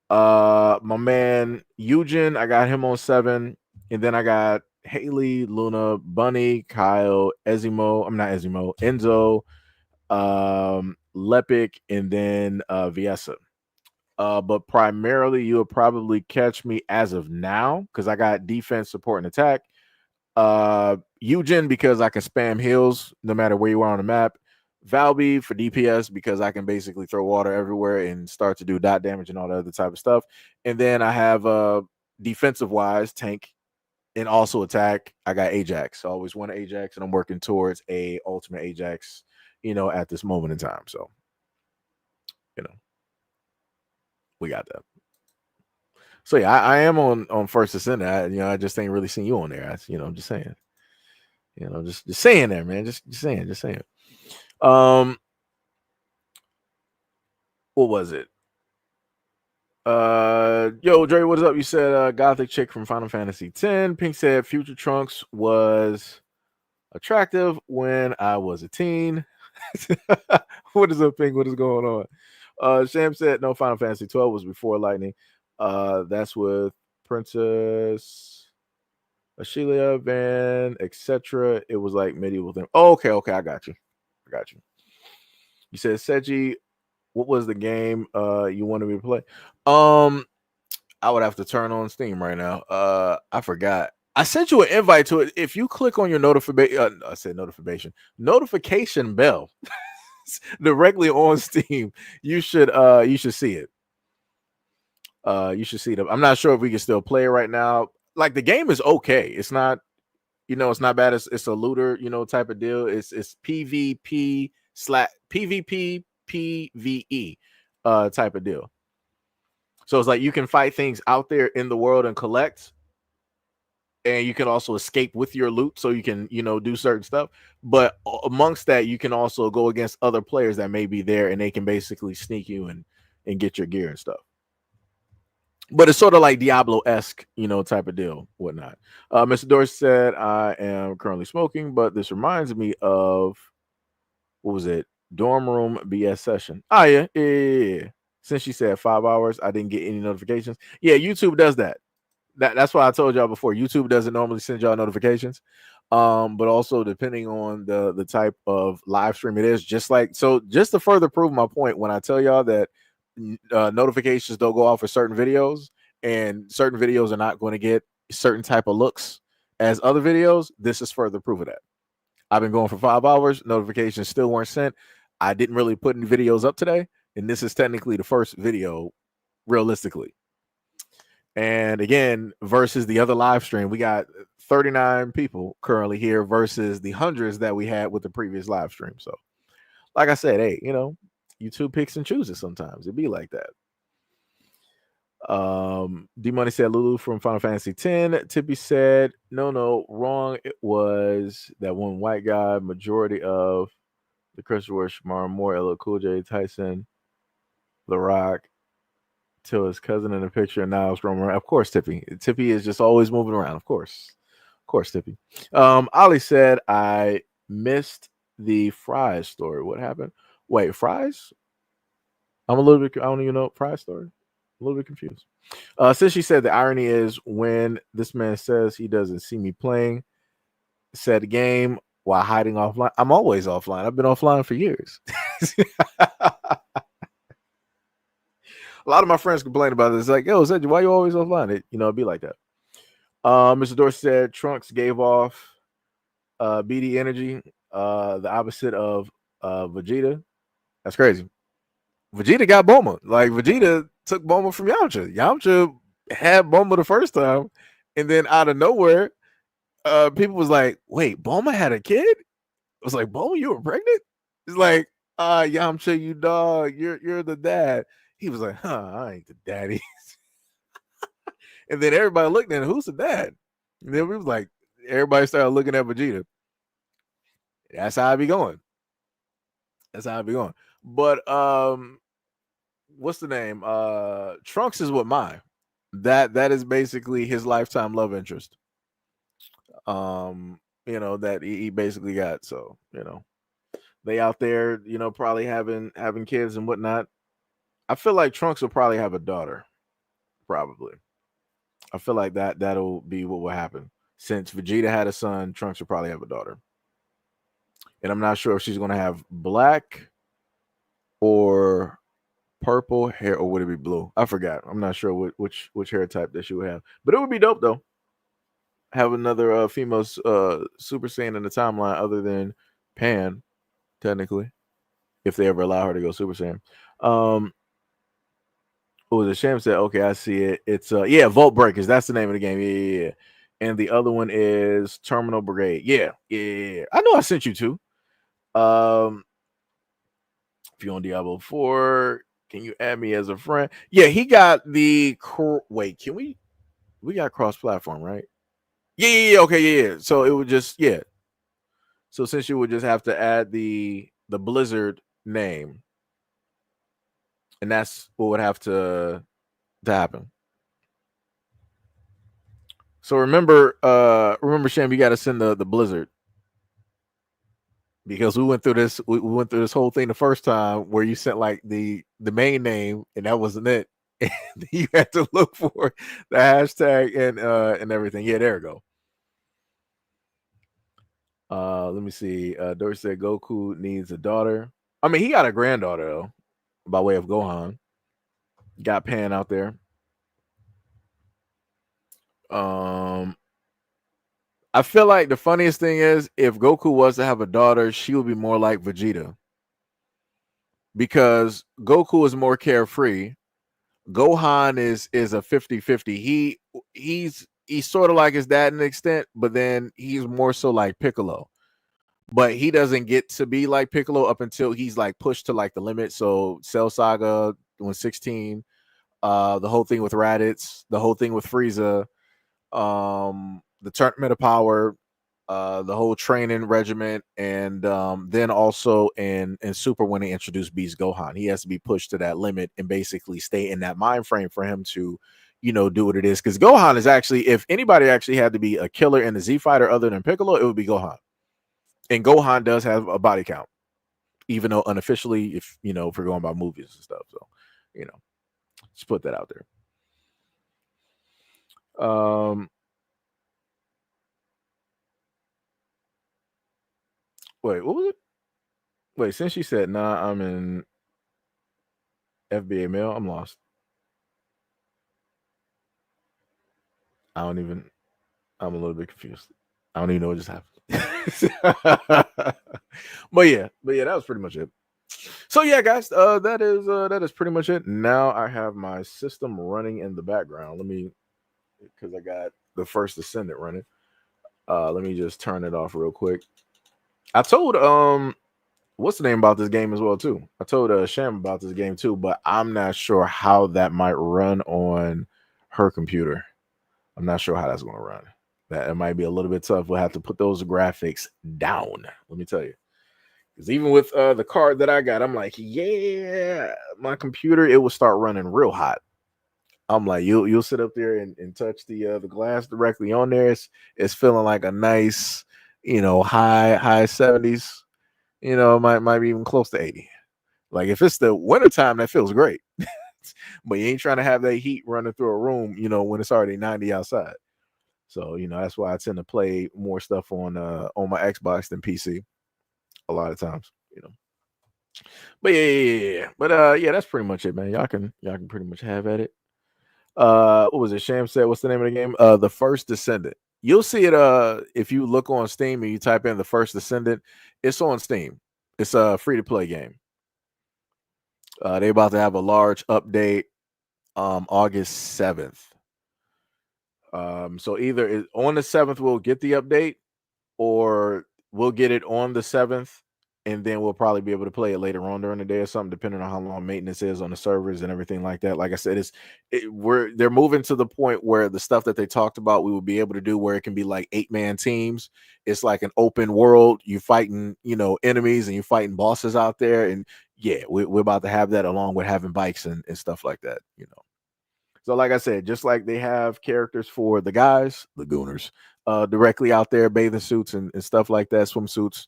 Speaker 1: My man Eugen, I got him on 7. And then I got Haley, Luna, Bunny, Kyle, Ezimo. I'm not Ezimo, Enzo, Lepic, and then Viesa. But primarily you'll probably catch me as of now because I got defense, support, and attack. Eugen because I can spam heals no matter where you are on the map. Valby for DPS because I can basically throw water everywhere and start to do dot damage and all that other type of stuff. And then I have defensive wise tank and also attack. I got Ajax. I always want Ajax, and I'm working towards a ultimate Ajax, at this moment in time. So, we got that. So yeah, I am on First Ascent. I just ain't really seen you on there. I'm just saying. Just saying there, man. Just saying. What was it? Yo, Dre, what's up? You said Gothic chick from Final Fantasy X. Pink said Future Trunks was attractive when I was a teen. What is up, Pink? What is going on? Sham said no, Final Fantasy 12 was before Lightning. That's with Princess Ashelia, Van, etc. It was like medieval thing. Oh, okay, I got you. You said Seiji, what was the game you wanted me to play? I would have to turn on Steam right now. I forgot. I sent you an invite to it. If you click on your notification bell directly on Steam, you should see it. You should see it. I'm not sure if we can still play it right now. Like the game is okay. It's not, it's not bad. It's a looter, type of deal. It's PvP PvP PvE type of deal. So it's like you can fight things out there in the world and collect, and you can also escape with your loot, so you can do certain stuff. But amongst that, you can also go against other players that may be there, and they can basically sneak you and get your gear and stuff. But it's sort of like Diablo-esque, type of deal, whatnot. Mr. Dorsey said, I am currently smoking, but this reminds me of, what was it? Dorm room BS session. Oh, yeah. Since she said 5 hours, I didn't get any notifications. Yeah, YouTube does that. That's why I told y'all before. YouTube doesn't normally send y'all notifications. But also depending on the type of live stream it is, just to further prove my point, when I tell y'all that notifications don't go off for certain videos, and certain videos are not going to get certain type of looks as other videos, this is further proof of that. I've been going for 5 hours, notifications still weren't sent. I didn't really put any videos up today, and this is technically the first video realistically. And again, versus the other live stream, we got 39 people currently here versus the hundreds that we had with the previous live stream. So like I said, hey, YouTube picks and chooses sometimes. It be like that. D Money said Lulu from Final Fantasy X. Tippy said no, wrong. It was that one white guy. Majority of the Christian were Shamar Moore, LL Cool J, Tyson, The Rock, till his cousin in the picture, and now it's Roman. Of course, Tippy. Tippy is just always moving around. Of course, Tippy. Ali said I missed the fries story. What happened? Wait, fries? I'm a little bit. I don't even know fries story. A little bit confused. Since she said the irony is when this man says he doesn't see me playing said game while hiding offline. I'm always offline. I've been offline for years. A lot of my friends complain about this. Like, yo, Seiji, why you always offline? It'd be like that. Mr. Dorsey said Trunks gave off BD energy, the opposite of Vegeta. That's crazy. Vegeta got Bulma. Like, Vegeta took Bulma from Yamcha. Yamcha had Bulma the first time, and then out of nowhere, people was like, wait, Bulma had a kid? I was like, Bulma, you were pregnant? It's like, Yamcha, you dog, you're the dad. He was like, I ain't the daddy. And then everybody looked at him, who's the dad? And then we was like, everybody started looking at Vegeta. That's how I be going. But what's the name? Trunks is with Mai. That is basically his lifetime love interest. That he basically got. So, they out there, probably having kids and whatnot. I feel like Trunks will probably have a daughter. Probably. I feel like that'll be what will happen. Since Vegeta had a son, Trunks will probably have a daughter. And I'm not sure if she's gonna have black or purple hair, or would it be blue? I forgot. I'm not sure which hair type that she would have. But it would be dope though. Have another female Super Saiyan in the timeline other than Pan, technically, if they ever allow her to go Super Saiyan. What was it? Sham said, "Okay, I see it. It's Volt Breakers. That's the name of the game. Yeah. And the other one is Terminal Brigade. Yeah. I know I sent you two. If you're on Diablo 4, can you add me as a friend? Yeah, he got the wait. Can we got cross-platform, right? Yeah. Okay, yeah. So it would just So since you would just have to add the Blizzard name, and that's what would have to happen. So remember, Sham, you got to send the Blizzard, because we went through this. We went through this whole thing the first time where you sent like the main name and that wasn't it. And you had to look for the hashtag and everything. Yeah, there we go. Let me see. Dory said Goku needs a daughter. I mean, he got a granddaughter though, by way of Gohan. Got Pan out there. I feel like the funniest thing is if Goku was to have a daughter, she would be more like Vegeta. Because Goku is more carefree. Gohan is a 50-50. He's sort of like his dad in an extent, but then he's more so like Piccolo. But he doesn't get to be like Piccolo up until he's like pushed to like the limit. So Cell Saga 116, the whole thing with Raditz, the whole thing with Frieza, the Tournament of Power, the whole training regiment, and then also in Super when they introduced Beast Gohan, he has to be pushed to that limit and basically stay in that mind frame for him to, do what it is. Because Gohan is actually, if anybody actually had to be a killer in the Z Fighter other than Piccolo, it would be Gohan. And Gohan does have a body count, even though unofficially, if we're going by movies and stuff. So, just put that out there. Wait, what was it? Wait, since she said, nah, I'm in FBA mail, I'm lost. I'm a little bit confused. I don't even know what just happened. but yeah, that was pretty much it. So yeah, guys, that is pretty much it. Now I have my system running in the background. Because I got the First Descendant running. Let me just turn it off real quick. I told what's the name about this game as well too. I told Sham about this game too, but I'm not sure how that might run on her computer. I'm not sure how that's going to run. That it might be a little bit tough. We'll have to put those graphics down. Let me tell you, because even with the card that I got, I'm like, yeah, my computer, it will start running real hot. I'm like, you'll sit up there and touch the glass directly on there. It's feeling like a nice, high 70s. Might be even close to 80. Like if it's the wintertime, that feels great. But you ain't trying to have that heat running through a room, when it's already 90 outside. So, that's why I tend to play more stuff on my Xbox than PC a lot of times, But yeah. But yeah, that's pretty much it, man. Y'all can pretty much have at it. What was it? Sham said, what's the name of the game? The First Descendant. You'll see it if you look on Steam and you type in The First Descendant. It's on Steam. It's a free-to-play game. They're about to have a large update August 7th. So either on the 7th we'll get the update, or we'll get it on the 7th, and then we'll probably be able to play it later on during the day or something, depending on how long maintenance is on the servers and everything like that. Like I said, they're moving to the point where the stuff that they talked about we will be able to do, where it can be like 8-man teams. It's like an open world. You fighting, enemies, and you fighting bosses out there. And yeah, we're about to have that, along with having bikes and stuff like that. So, like I said, just like they have characters for the guys, the Gooners, directly out there, bathing suits and stuff like that, swimsuits.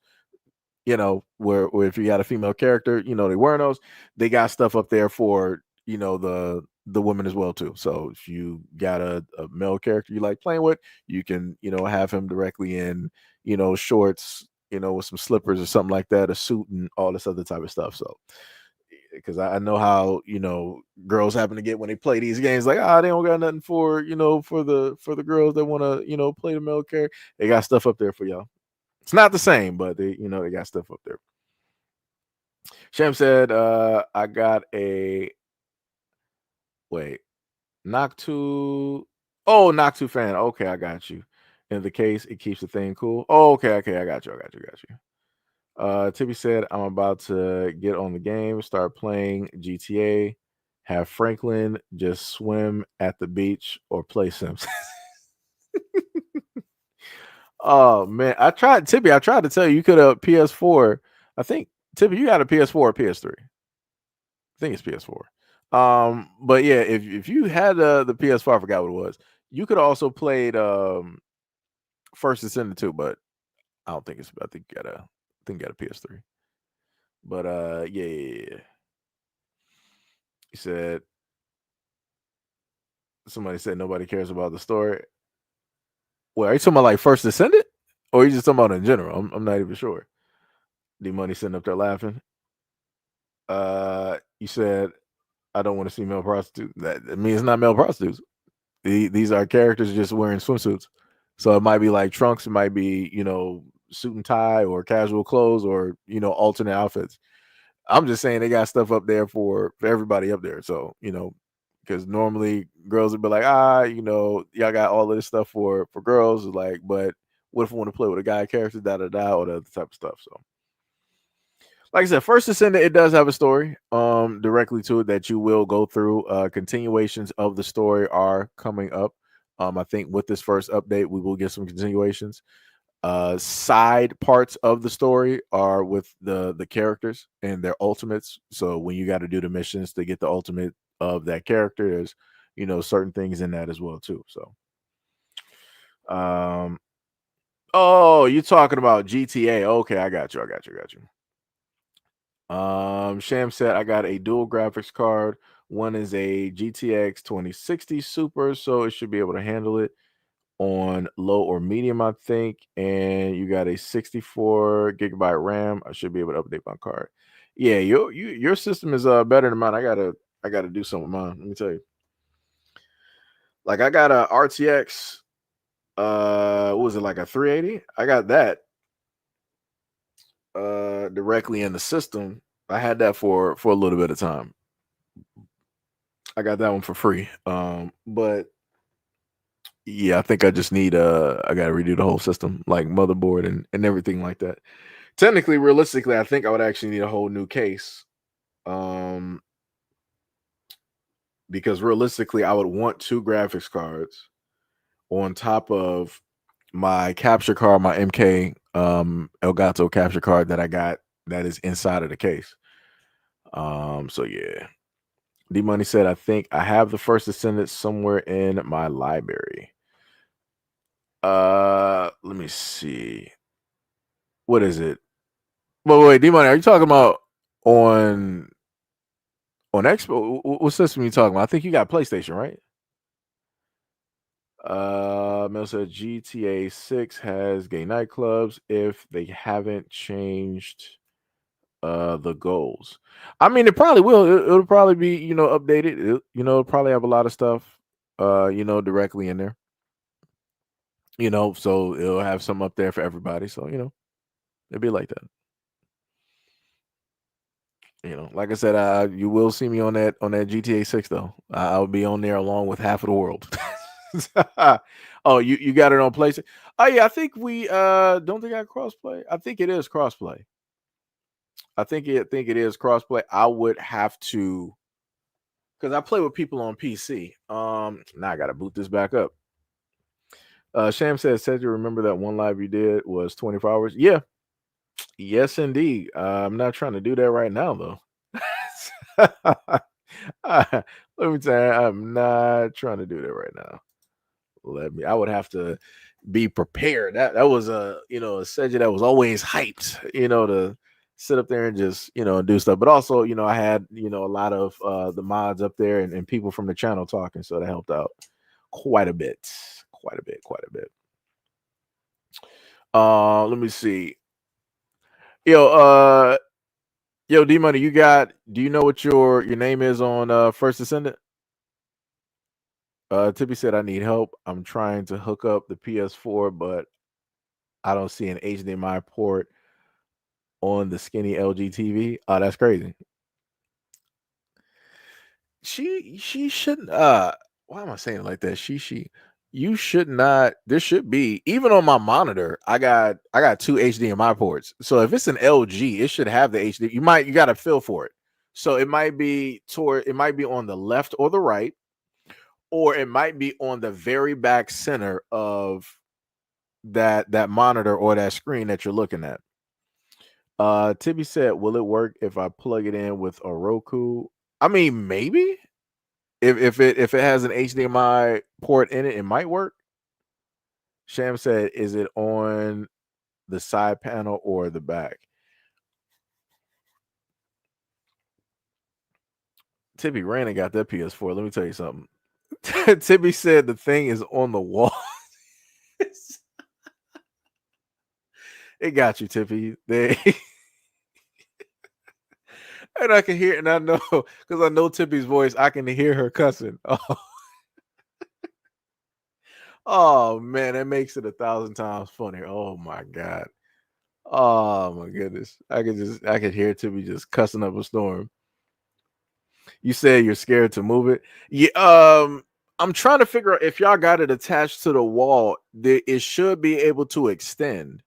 Speaker 1: Where if you got a female character, they wearing those. They got stuff up there for the women as well too. So if you got a male character you like playing with, you can have him directly in shorts, with some slippers or something like that, a suit and all this other type of stuff. So because I know how girls happen to get when they play these games, like they don't got nothing for for the girls that want to play the male character. They got stuff up there for y'all. It's not the same, but they got stuff up there. Shem said, I got a Noctu. Oh, Noctu fan. Okay, I got you. In the case, it keeps the thing cool. Oh, okay, I got you. Tibby said, I'm about to get on the game, start playing GTA, have Franklin just swim at the beach or play Sims. Oh man, I tried to tell you could have PS4. I think Tibby, you got a PS4 or PS3. I think it's PS4. But yeah, if you had the PS4, I forgot what it was. You could also played First Descendant 2, but I don't think it's. I think you got a PS3. But yeah. He said somebody said nobody cares about the story. Well, are you talking about like First Descendant, or are you just talking about in general? I'm not even sure. D Money sitting up there laughing. You said I don't want to see male prostitutes. That means it's not male prostitutes. These are characters just wearing swimsuits. So it might be like trunks. It might be suit and tie or casual clothes or alternate outfits. I'm just saying they got stuff up there for everybody up there. So because normally girls would be like, y'all got all of this stuff for girls. Like, but what if I want to play with a guy character, or the other type of stuff. So, like I said, First Descendant, it does have a story directly to it that you will go through. Continuations of the story are coming up. I think with this first update, we will get some continuations. Side parts of the story are with the characters and their ultimates. So when you got to do the missions to get the ultimate of that character, there's certain things in that as well too. So oh, you talking about GTA. Okay, I got you. Sham said I got a dual graphics card. One is a GTX 2060 Super, so it should be able to handle it on low or medium, I think. And you got a 64 gigabyte RAM. I should be able to update my card. Yeah, your system is better than mine. I gotta do something with mine. Let me tell you. Like I got a RTX. What was it, like a 380? I got that directly in the system. I had that for a little bit of time. I got that one for free. But yeah, I think I just need I gotta redo the whole system, like motherboard and everything like that. Technically, realistically, I think I would actually need a whole new case. Because realistically, I would want two graphics cards on top of my capture card, my MK Elgato capture card that I got that is inside of the case. So yeah. D Money said, I think I have the First Descendant somewhere in my library. Let me see. What is it? Wait, D Money, are you talking about on Expo? What system are you talking about? I think you got PlayStation, right? Mel said GTA 6 has gay nightclubs if they haven't changed the goals. I mean, it probably will. It'll probably be updated. It'll probably have a lot of stuff directly in there. So it'll have some up there for everybody. So it'll be like that. Like I said, you will see me on that GTA 6 though. I'll be on there along with half of the world. Oh, you got it on PlayStation? Oh yeah, I think we don't think I crossplay. I think it is crossplay. I think it is crossplay. I would have to, because I play with people on PC. Now I gotta boot this back up. Sham said you remember that one live you did was 24 hours? Yeah. Yes, indeed. I'm not trying to do that right now though. Let me tell you, I'm not trying to do that right now. I would have to be prepared. That was a a Seiji that was always hyped, to sit up there and just do stuff. But also, I had a lot of the mods up there and people from the channel talking, so that helped out quite a bit, quite a bit. Let me see. Yo, D Money, do you know what your name is on First Descendant? Tippy said I need help. I'm trying to hook up the PS4, but I don't see an HDMI port on the skinny LG TV. Oh, that's crazy. She shouldn't why am I saying it like that? You should not. There should be, even on my monitor, I got two HDMI ports. So if it's an LG, it should have the HD. You got to feel for it. So it might be on the left or the right, or it might be on the very back center of that monitor or that screen that you're looking at. Tibby said, will it work if I plug it in with a Roku? I mean, maybe. If it has an HDMI port in it, it might work. Sham said, is it on the side panel or the back? Tibby ran and got that PS4. Let me tell you something. Tibby said the thing is on the wall. It got you, Tippy. And I can hear it, and I know because I know Tippy's voice, I can hear her cussing. Oh man, that makes it 1,000 times funnier. Oh my god. Oh my goodness. I could hear Tippy just cussing up a storm. You said you're scared to move it. Yeah, I'm trying to figure out if y'all got it attached to the wall, it should be able to extend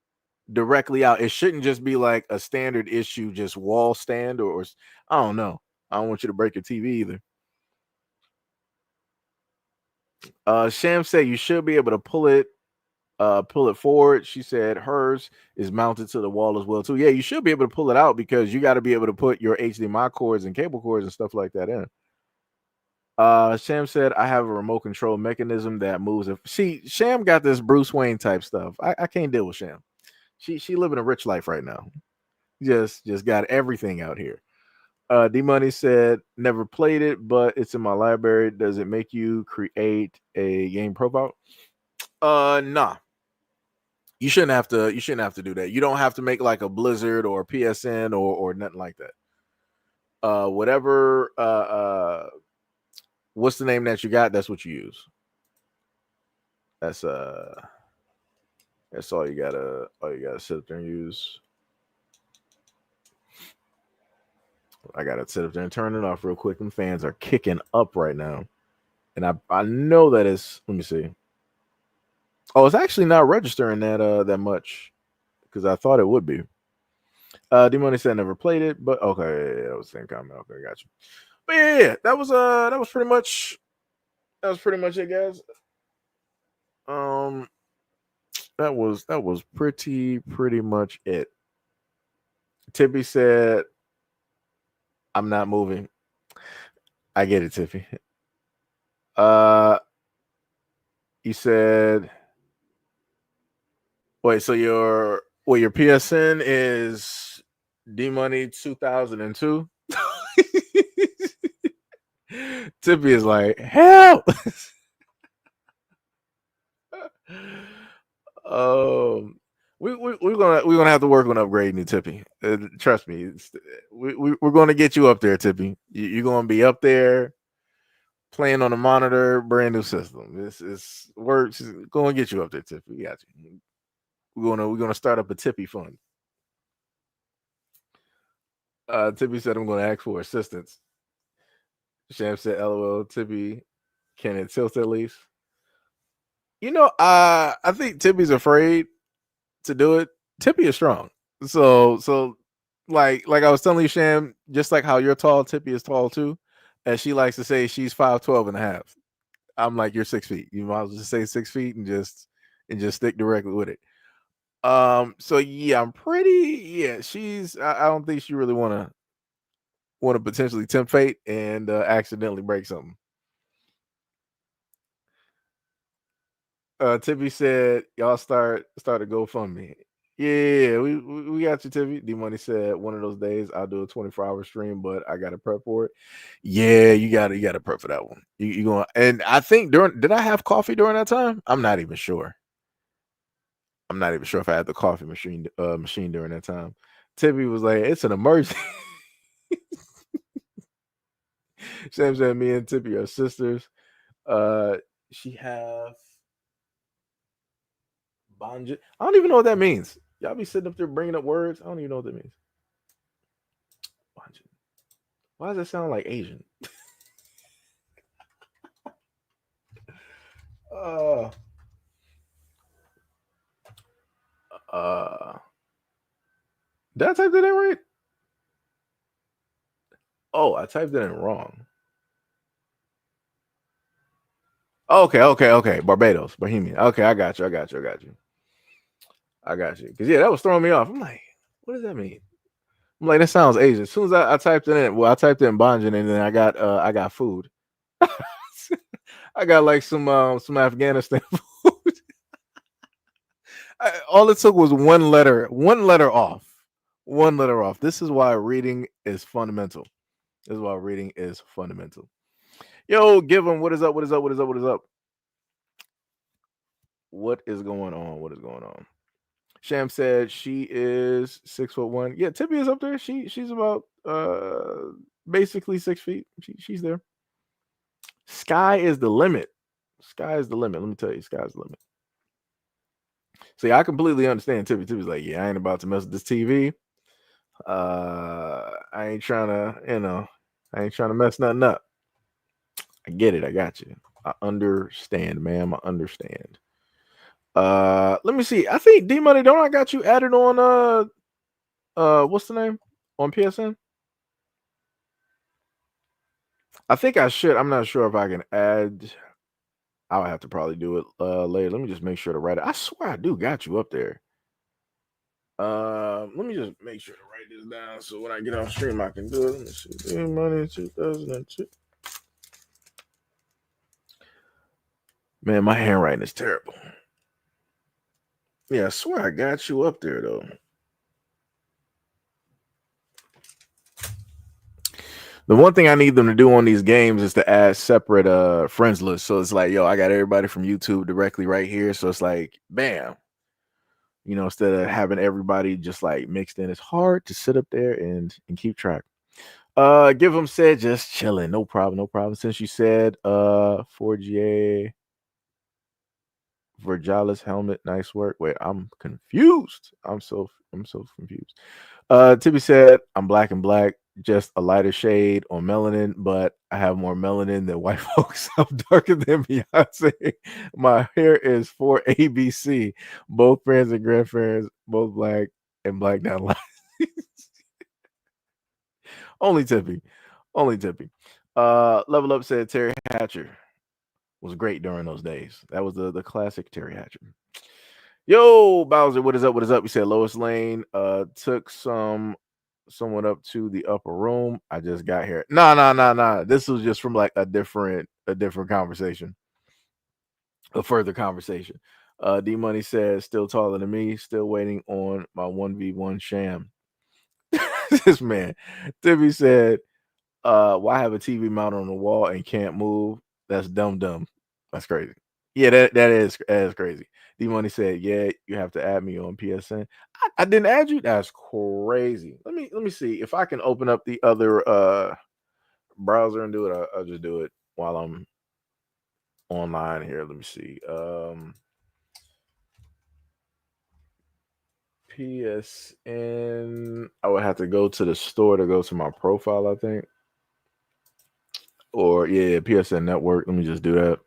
Speaker 1: directly out. It shouldn't just be like a standard issue, just wall stand or I don't know. I don't want you to break your TV either. Sham said you should be able to pull it forward. She said hers is mounted to the wall as well too. Yeah, you should be able to pull it out because you got to be able to put your HDMI cords and cable cords and stuff like that in. Sham said I have a remote control mechanism that moves. See, Sham got this Bruce Wayne type stuff. I can't deal with Sham. She living a rich life right now. Just got everything out here. D Money said never played it, but it's in my library. Does it make you create a game profile? Nah. You shouldn't have to do that. You don't have to make like a Blizzard or PSN or nothing like that. Whatever what's the name that you got, that's what you use. That's all you gotta sit up there and use. I gotta sit up there and turn it off real quick. Them fans are kicking up right now. And I know that it's, let me see. Oh, it's actually not registering that much because I thought it would be. D Money said never played it, but okay, that was the same comment. Okay, got you. But yeah, that was pretty much it, guys. That was pretty much it. Tippy said, I'm not moving. I get it, Tiffy. You said, wait, so your PSN is D Money 2002? Tippy is like, help. We're gonna have to work on upgrading you, Tippy. Trust me, we're gonna get you up there, Tippy. You're gonna be up there playing on a monitor, brand new system. This is works. Gonna get you up there, Tippy. We got you. We're gonna start up a Tippy fund. Tippy said I'm gonna ask for assistance. Sham said, "LOL." Tippy, can it tilt at least? I think Tippy's afraid to do it. Tippy is strong. So like I was telling you, Sham, just like how you're tall, Tippy is tall too. And she likes to say she's 5'12" and a half. I'm like, you're 6 feet. You might as well just say 6 feet and just stick directly with it. So yeah, she's I don't think she really wanna want to potentially tempt fate and accidentally break something. Tippy said, "Y'all start a GoFundMe." Yeah, we got you, Tippy. D Money said, "One of those days I'll do a 24-hour stream, but I got to prep for it." Yeah, you got to prep for that one. You going? And I think did I have coffee during that time? I'm not even sure. I'm not even sure if I had the coffee machine during that time. Tippy was like, "It's an emergency." Sam said, "Me and Tippy are sisters." She have Banja. I don't even know what that means. Y'all be sitting up there bringing up words. I don't even know what that means. Banja. Why does that sound like Asian? uh, uh, did I type that in right? Oh, I typed it in wrong. Okay. Barbados, Bohemian. Okay, I got you. Because yeah, that was throwing me off. I'm like, what does that mean? I'm like, that sounds Asian. As soon as I typed it in, well, I typed in Banjan, and then I got food. I got like some Afghanistan food. All it took was one letter off. One letter off. This is why reading is fundamental. Yo, give them what is up? What is going on? Sham said she is 6'1". Yeah, Tippy is up there. She's about basically 6 feet. She's there. Sky is the limit. Let me tell you, sky's the limit. See, I completely understand Tippy. Tippy's like, yeah, I ain't about to mess with this TV. I ain't trying to mess nothing up. I get it. I got you. I understand, ma'am. I understand. Let me see. I think D Money, don't I got you added on what's the name? On PSN? I think I should. I'm not sure if I can add. I'll have to probably do it later. Let me just make sure to write it. I swear I do got you up there. Let me just make sure to write this down so when I get off stream I can do it. Let me see. D Money 2002. Man, my handwriting is terrible. Yeah, I swear I got you up there though. The one thing I need them to do on these games is to add separate friends lists. So it's like, yo, I got everybody from YouTube directly right here. So it's like, bam. Instead of having everybody just like mixed in, it's hard to sit up there and keep track. Give them said just chilling. No problem. Since you said 4GA Virgilus helmet, nice work. Wait, I'm confused. I'm so confused. Tippy said, I'm black and black, just a lighter shade on melanin, but I have more melanin than white folks. I'm darker than Beyonce. My hair is 4 ABC. Both parents and grandparents, both black and black down line. Only Tippy. Level Up said Terry Hatcher was great during those days. That was the classic Terry Hatcher. Yo, Bowser, what is up? You said Lois Lane took someone up to the upper room. I just got here. Nah. This was just from like a different conversation. A further conversation. D Money says still taller than me, still waiting on my 1v1 sham. This man. Tippy said, why have a TV mounted on the wall and can't move? That's dumb. That's crazy. Yeah, that is crazy. D Money said, "Yeah, you have to add me on PSN." I didn't add you. That's crazy. Let me see if I can open up the other browser and do it. I'll just do it while I'm online here. Let me see. PSN. I would have to go to the store to go to my profile, I think. Or yeah, PSN network. Let me just do that.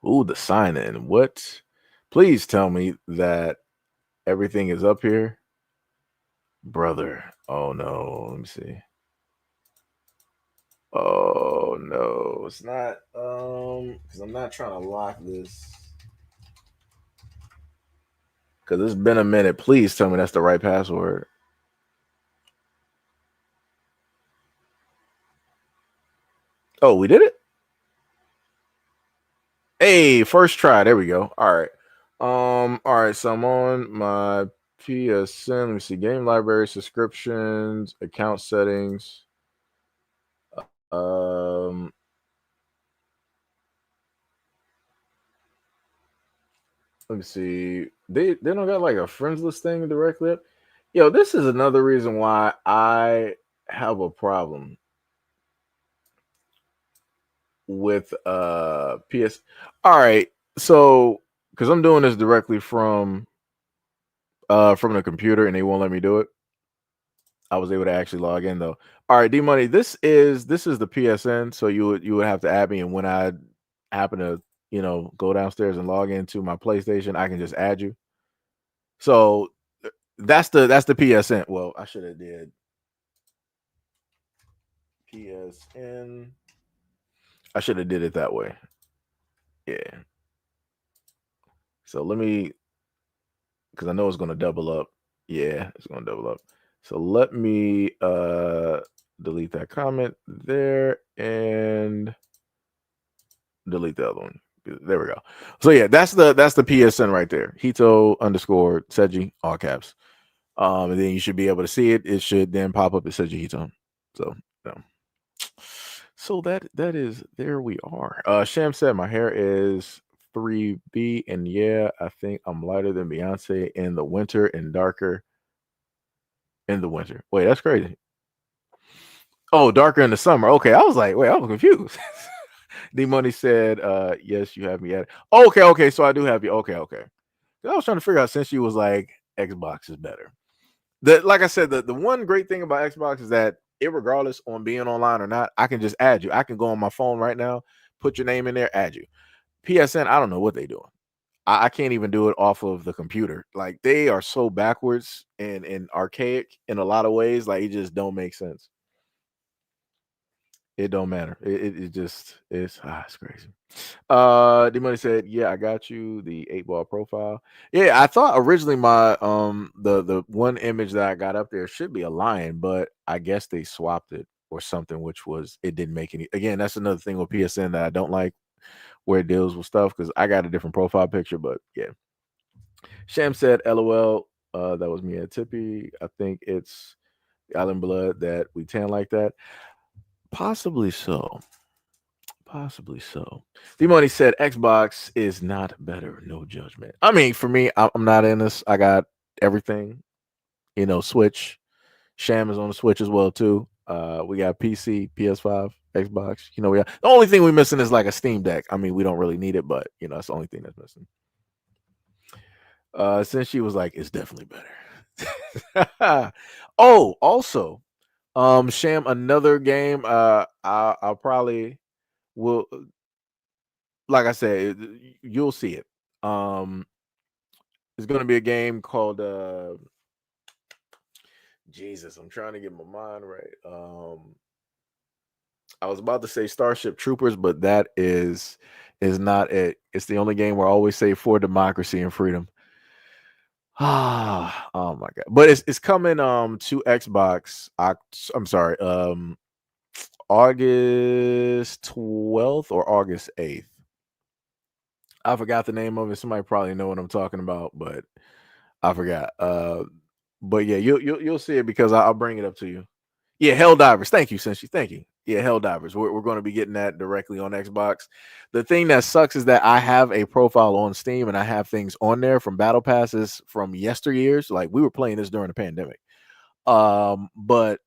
Speaker 1: Ooh, the sign in. What? Please tell me that everything is up here. Brother. Oh no. Let me see. Oh no. It's not because I'm not trying to lock this. Because it's been a minute. Please tell me that's the right password. Oh, we did it. Hey, first try. There we go. All right. All right. So I'm on my PSN. Let me see. Game library subscriptions, account settings. Um, let me see. They don't got like a friends list thing directly up. Yo, this is another reason why I have a problem with PS. All right. So because I'm doing this directly from the computer and they won't let me do it. I was able to actually log in though. All right, D Money. This is the PSN. So you would have to add me, and when I happen to go downstairs and log into my PlayStation, I can just add you. So that's the PSN. Well, I should have did PSN. I should have did it that way. Yeah. So let me, because I know it's gonna double up. Yeah, it's gonna double up. So let me delete that comment there and delete the other one. There we go. So yeah, that's the PSN right there. Hito underscore Seiji, all caps. And then you should be able to see it. It should then pop up as SEIJIHITO. So so that is there we are. Sham said my hair is 3B, and yeah, I think I'm lighter than Beyonce in the winter and darker in the winter. Wait, that's crazy. Oh, darker in the summer. Okay, I was like, wait, I was confused. D Money said, yes, you have me at. Okay, so I do have you. Okay. I was trying to figure out, since you was like Xbox is better. Like I said, the one great thing about Xbox is that irregardless on being online or not, I can just add you. I can go on my phone right now, put your name in there, add you. PSN, I don't know what they're doing. I can't even do it off of the computer. Like, they are so backwards and archaic in a lot of ways. Like, it just don't make sense. It don't matter. It just it's crazy. D Money said, yeah, I got you the 8-ball profile. Yeah, I thought originally my the one image that I got up there should be a lion, but I guess they swapped it or something, which was it didn't make any. Again, that's another thing with PSN that I don't like, where it deals with stuff, because I got a different profile picture. But yeah, Sham said, LOL. That was me at Tippy. I think it's Island Blood that we tan like that. Possibly so. Possibly so. D Money said Xbox is not better. No judgment. I mean, for me, I'm not in this. I got everything. Switch. Sham is on the Switch as well too. We got PC, PS5, Xbox. We got the only thing we're missing is like a Steam Deck. I mean, we don't really need it, but that's the only thing that's missing. Since she was like, it's definitely better. Oh, also, Sham, another game. I'll probably will, like I said, you'll see it. It's going to be a game called Jesus. I'm trying to get my mind right. I was about to say Starship Troopers, but that is not it. It's the only game where I always say for democracy and freedom. Oh my god! But it's coming to Xbox. I'm sorry, August 12th or August 8th. I forgot the name of it. Somebody probably know what I'm talking about, but I forgot. But yeah, you'll see it because I'll bring it up to you. Yeah, Helldivers. Thank you, Senshi. Thank you. Yeah, Helldivers. We're going to be getting that directly on Xbox. The thing that sucks is that I have a profile on Steam and I have things on there from battle passes from yesteryears. Like, we were playing this during the pandemic. But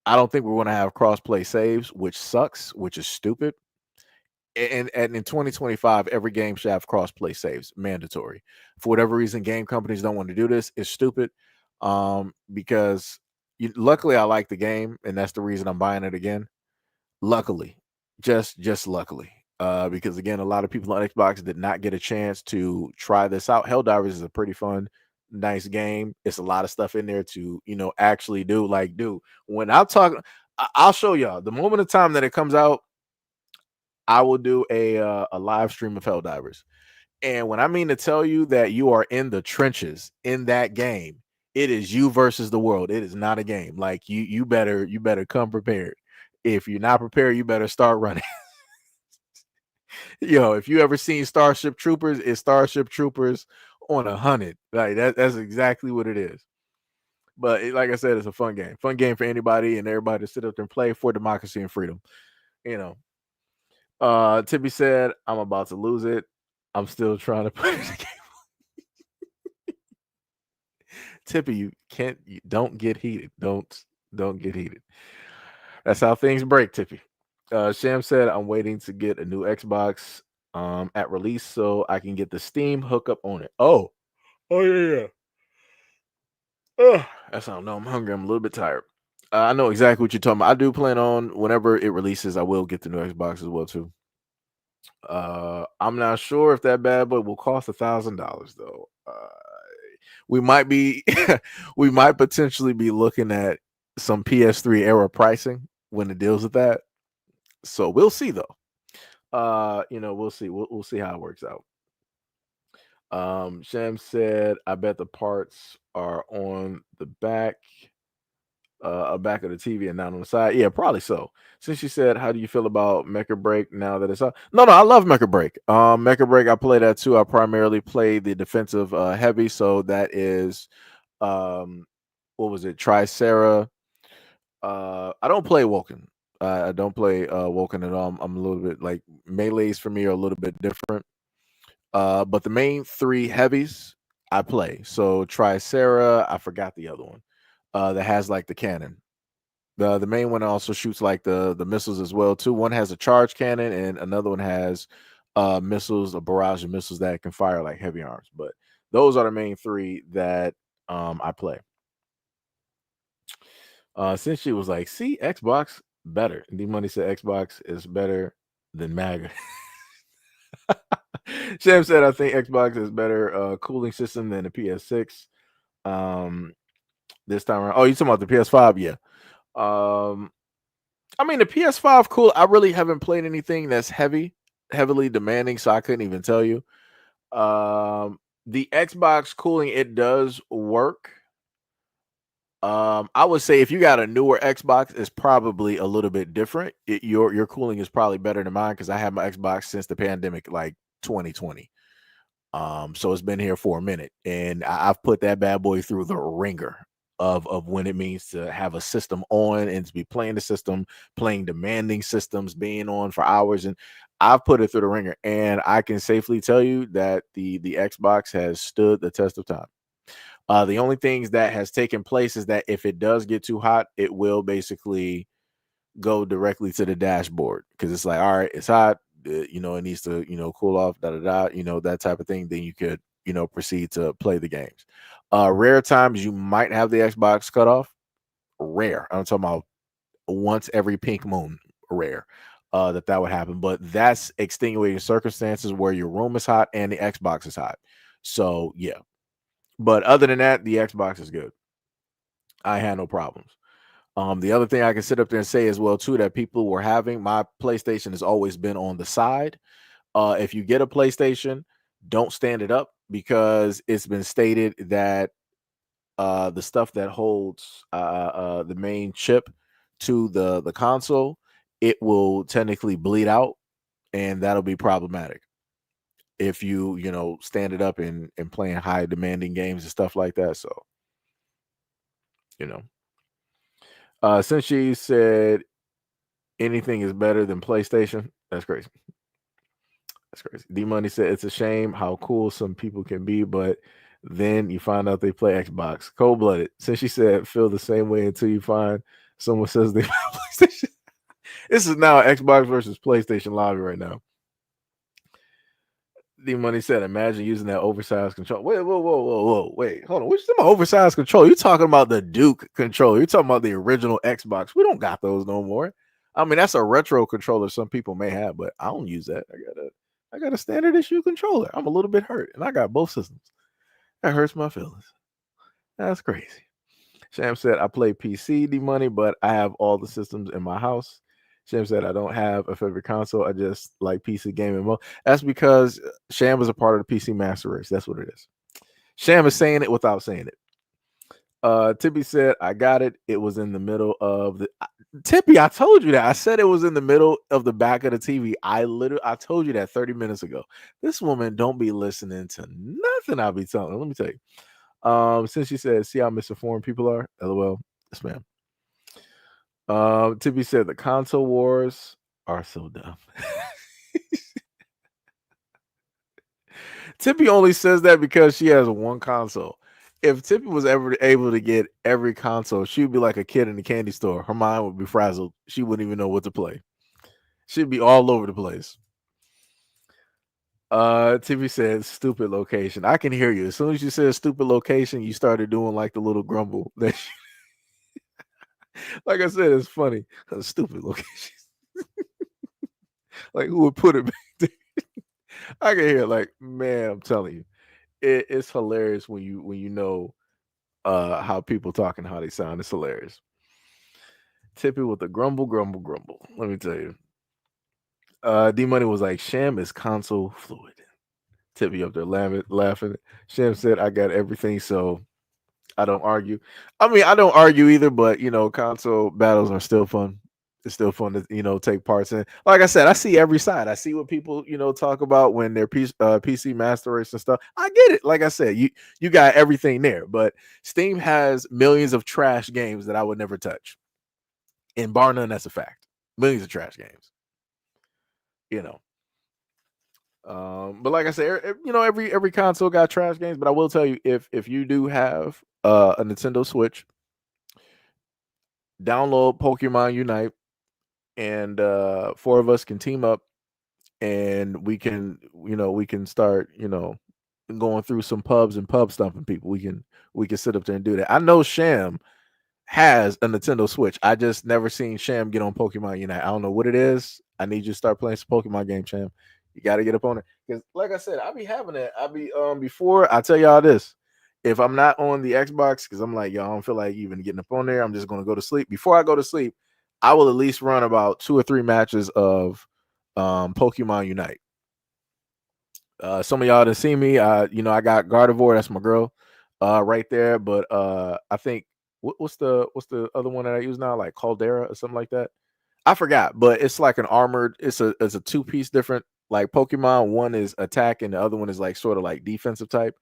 Speaker 1: I don't think we're going to have cross-play saves, which sucks, which is stupid. And in 2025, every game should have cross-play saves, mandatory. For whatever reason, game companies don't want to do this. It's stupid. Because luckily I like the game, and that's the reason I'm buying it again. Luckily, just luckily, because again, a lot of people on Xbox did not get a chance to try this out. Helldivers is a pretty fun, nice game. It's a lot of stuff in there to actually do. Like, dude, when I'm talking, I'll show y'all the moment of time that it comes out. I will do a live stream of Helldivers, and when I mean to tell you that you are in the trenches in that game, it is you versus the world. It is not a game. Like, you better come prepared. If you're not prepared, you better start running. Yo, if you ever seen Starship Troopers, it's Starship Troopers on 100. Like that's exactly what it is. But like I said, it's a fun game for anybody and everybody to sit up and play for democracy and freedom. You know, Tippy said, "I'm about to lose it. I'm still trying to play the game." Tippy, you don't get heated. Don't get heated. That's how things break, Tippy. Sham said, "I'm waiting to get a new Xbox at release so I can get the Steam hookup on it." Oh yeah. That's how I know I'm hungry. I'm a little bit tired. I know exactly what you're talking about. I do plan on whenever it releases, I will get the new Xbox as well too. I'm not sure if that bad boy will cost $1,000 though. We might be, we might potentially be looking at some PS3 era pricing when it deals with that. So we'll see though. We'll see. We'll see how it works out. Sham said, "I bet the parts are on the back of the TV and not on the side." Yeah, probably so. Since she said, "How do you feel about Mecha Break now that it's out?" No, I love Mecha Break. Mecha Break, I play that too. I primarily play the defensive heavy, so that is what was it? Tricera. I don't play Woken. I don't play Woken at all. I'm a little bit like melees for me are a little bit different. But the main three heavies I play. So Tricera, I forgot the other one. That has like the cannon. The main one also shoots like the missiles as well too. One has a charge cannon and another one has missiles, a barrage of missiles that can fire like heavy arms. But those are the main three that I play. Since she was like, "See, Xbox better." D Money said Xbox is better than MAGA. Sham said, "I think Xbox is better cooling system than the PS6. This time around." Oh, you talking about the PS5? Yeah. I mean the PS5 cool. I really haven't played anything that's heavily demanding, so I couldn't even tell you. The Xbox cooling, it does work. I would say if you got a newer Xbox, it's probably a little bit different. Your cooling is probably better than mine because I have my Xbox since the pandemic, like 2020. So it's been here for a minute, and I've put that bad boy through the ringer of when it means to have a system on and to be playing the system, playing demanding systems, being on for hours, and I've put it through the ringer, and I can safely tell you that the Xbox has stood the test of time. The only things that has taken place is that if it does get too hot, it will basically go directly to the dashboard because it's like, all right, it's hot. It needs to, cool off, that type of thing. Then you could, proceed to play the games. Rare times you might have the Xbox cut off. Rare. I'm talking about once every pink moon. Rare. That would happen, but that's extenuating circumstances where your room is hot and the Xbox is hot. So yeah. But other than that, the Xbox is good. I had no problems. The other thing I can sit up there and say as well too that people were having, my PlayStation has always been on the side. If you get a PlayStation, don't stand it up because it's been stated that the stuff that holds the main chip to the console, it will technically bleed out, and that'll be problematic if you stand it up and playing high demanding games and stuff like that. So since she said anything is better than PlayStation, that's crazy. That's crazy. D Money said it's a shame how cool some people can be, but then you find out they play Xbox. Cold blooded. Since she said feel the same way until you find someone says they play PlayStation. This is now Xbox versus PlayStation lobby right now. D Money said, imagine using that oversized control. Wait, whoa. Wait, hold on. What you talking about oversized control? You're talking about the Duke controller. You're talking about the original Xbox. We don't got those no more. I mean, that's a retro controller some people may have, but I don't use that. I got a standard issue controller. I'm a little bit hurt, and I got both systems. That hurts my feelings. That's crazy. Sham said, I play PC, D Money, but I have all the systems in my house. Sham said, I don't have a favorite console. I just like PC gaming mode. That's because Sham is a part of the PC Master Race. That's what it is. Sham is saying it without saying it. Tippy said, I got it. It was in the middle of the Tippy, I told you that. I said it was in the middle of the back of the TV. I told you that 30 minutes ago. This woman don't be listening to nothing I be telling her. Let me tell you. Since she said, see how misinformed people are? LOL. Yes, ma'am. Tippy said the console wars are so dumb. Tippy only says that because she has one console. If Tippy was ever able to get every console, she would be like a kid in the candy store. Her mind would be frazzled. She wouldn't even know what to play. She'd be all over the place. Tippy said stupid location. I can hear you. As soon as you said stupid location, you started doing like the little grumble. That like I said, it's funny. Stupid location. Like who would put it back there? I can hear like, man, I'm telling you. It's hilarious when you know how people talk and how they sound. It's hilarious. Tippy with the grumble, grumble, grumble. Let me tell you. D Money was like, Sham is console fluid. Tippy up there laughing. Sham said, I got everything, so I don't argue. I mean, I don't argue either, but console battles are still fun. It's still fun to take parts in. Like I said, I see every side. I see what people talk about when they're PC Master Race and stuff. I get it. Like I said, you got everything there, but Steam has millions of trash games that I would never touch. And bar none, that's a fact. Millions of trash games. But like I said, every console got trash games. But I will tell you, if you do have a Nintendo Switch, download Pokemon Unite, and four of us can team up, and we can start going through some pubs and pub stumping people. We can sit up there and do that. I know Sham has a Nintendo Switch. I just never seen Sham get on Pokemon Unite. I don't know what it is. I need you to start playing some Pokemon game, Sham. You got to get up on it because, like I said, I be having it. I be before I tell y'all this. If I'm not on the Xbox, because I'm like, y'all, I don't feel like even getting up on there. I'm just gonna go to sleep. Before I go to sleep, I will at least run about 2 or 3 matches of Pokemon Unite. Some of y'all didn't see me. I got Gardevoir. That's my girl, right there. But I think what's the other one that I use now, like Caldera or something like that. I forgot, but it's like an armored. It's a 2-piece different like Pokemon. One is attack, and the other one is like sort of like defensive type.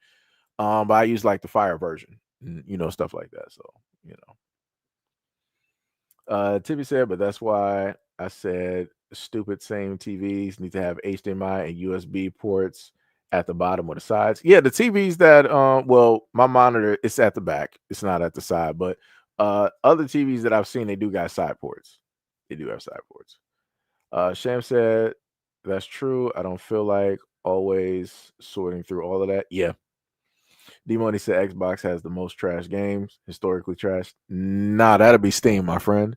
Speaker 1: But I use like the fire version, and, stuff like that. So Tippy said, but that's why I said stupid same TVs need to have HDMI and USB ports at the bottom or the sides. Yeah, the TVs that well, my monitor it's at the back, it's not at the side, but other TVs that I've seen they do got side ports. They do have side ports. Sham said that's true. I don't feel like always sorting through all of that. Yeah. D Money said Xbox has the most trash games, historically trash. Nah, that'll be Steam, my friend.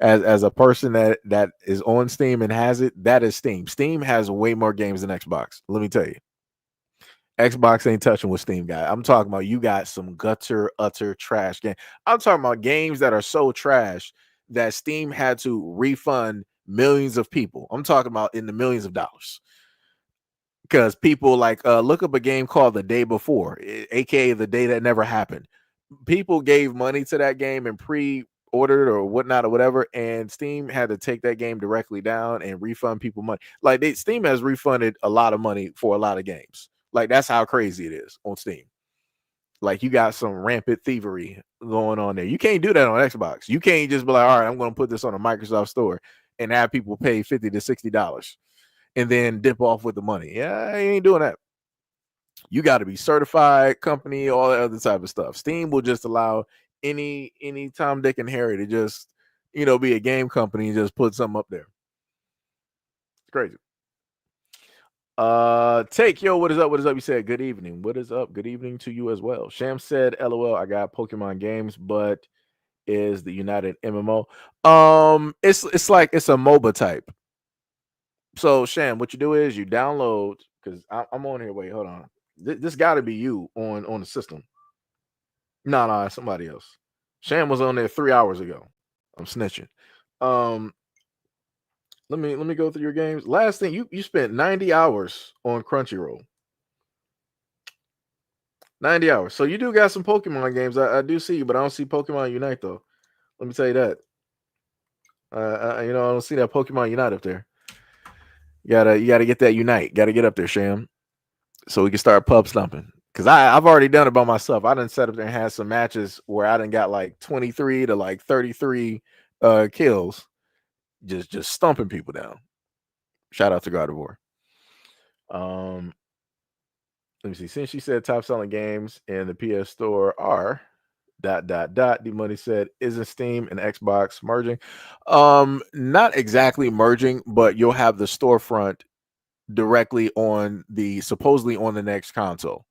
Speaker 1: As a person that is on Steam and has it, that is Steam. Steam has way more games than Xbox. Let me tell you. Xbox ain't touching with Steam, guy. I'm talking about you got some utter trash game. I'm talking about games that are so trash that Steam had to refund millions of people. I'm talking about in the millions of dollars. Because people like look up a game called The Day Before, aka The Day That Never Happened. People gave money to that game and pre-ordered or whatnot or whatever, and Steam had to take that game directly down and refund people money. Like Steam has refunded a lot of money for a lot of games. Like that's how crazy it is on Steam. Like you got some rampant thievery going on there. You can't do that on Xbox. You can't just be like, all right, I'm going to put this on a Microsoft store and have people pay $50 to $60 and then dip off with the money. Yeah, I ain't doing that. You got to be certified company, all that other type of stuff. Steam will just allow any Tom, Dick, and Harry to just be a game company and just put something up there. It's crazy. Take yo, what is up? What is up? You said good evening. What is up? Good evening to you as well. Sham said, LOL, I got Pokemon games, but is the United MMO? It's like it's a MOBA type. So Sham, what you do is you download because I'm on here. Wait, hold on. This got to be you on the system. No, somebody else. Sham was on there 3 hours ago. I'm snitching. Let me go through your games. Last thing, you spent 90 hours on Crunchyroll. 90 hours. So you do got some Pokemon games. I do see you, but I don't see Pokemon Unite though. Let me tell you that. I don't see that Pokemon Unite up there. You gotta get that Unite. Gotta get up there, Sham, so we can start pub stumping. Cause I've already done it by myself. I done set up there and had some matches where I done got like 23 to like 33 kills, just stumping people down. Shout out to God of War. Let me see. Since she said top selling games in the PS Store are ... The money said, isn't Steam and Xbox merging? Not exactly merging, but you'll have the storefront directly on supposedly on the next console.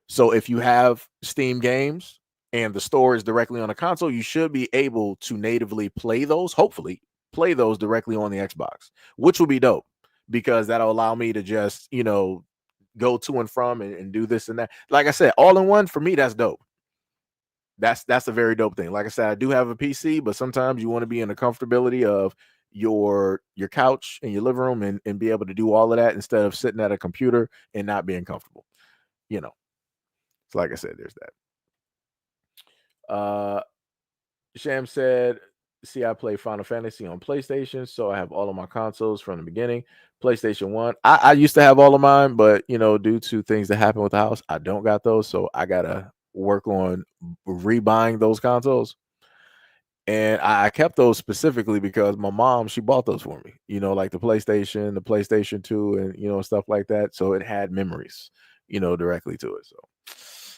Speaker 1: So if you have Steam games and the store is directly on a console, you should be able to natively play those, hopefully play those directly on the Xbox, which will be dope because that'll allow me to just, go to and from and do this and that. Like I said, all in one for me, that's dope. That's a very dope thing. Like I said, I do have a PC, but sometimes you want to be in the comfortability of your couch in your living room and be able to do all of that instead of sitting at a computer and not being comfortable. So like I said, there's that. Sham said, see, I play Final Fantasy on PlayStation, so I have all of my consoles from the beginning. PlayStation 1. I used to have all of mine, but due to things that happen with the house, I don't got those. So I gotta work on rebuying those consoles. And I kept those specifically because my mom, she bought those for me, like the PlayStation 2, and stuff like that. So it had memories, directly to it. So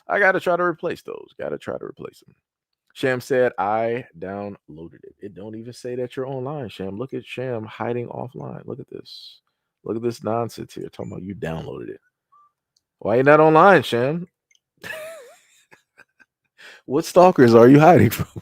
Speaker 1: I gotta try to replace those. Gotta try to replace them. Sham said, I downloaded it. It don't even say that you're online, Sham. Look at Sham hiding offline. Look at this. Look at this nonsense here. Talking about you downloaded it. Why you not online, Sham? What stalkers are you hiding from?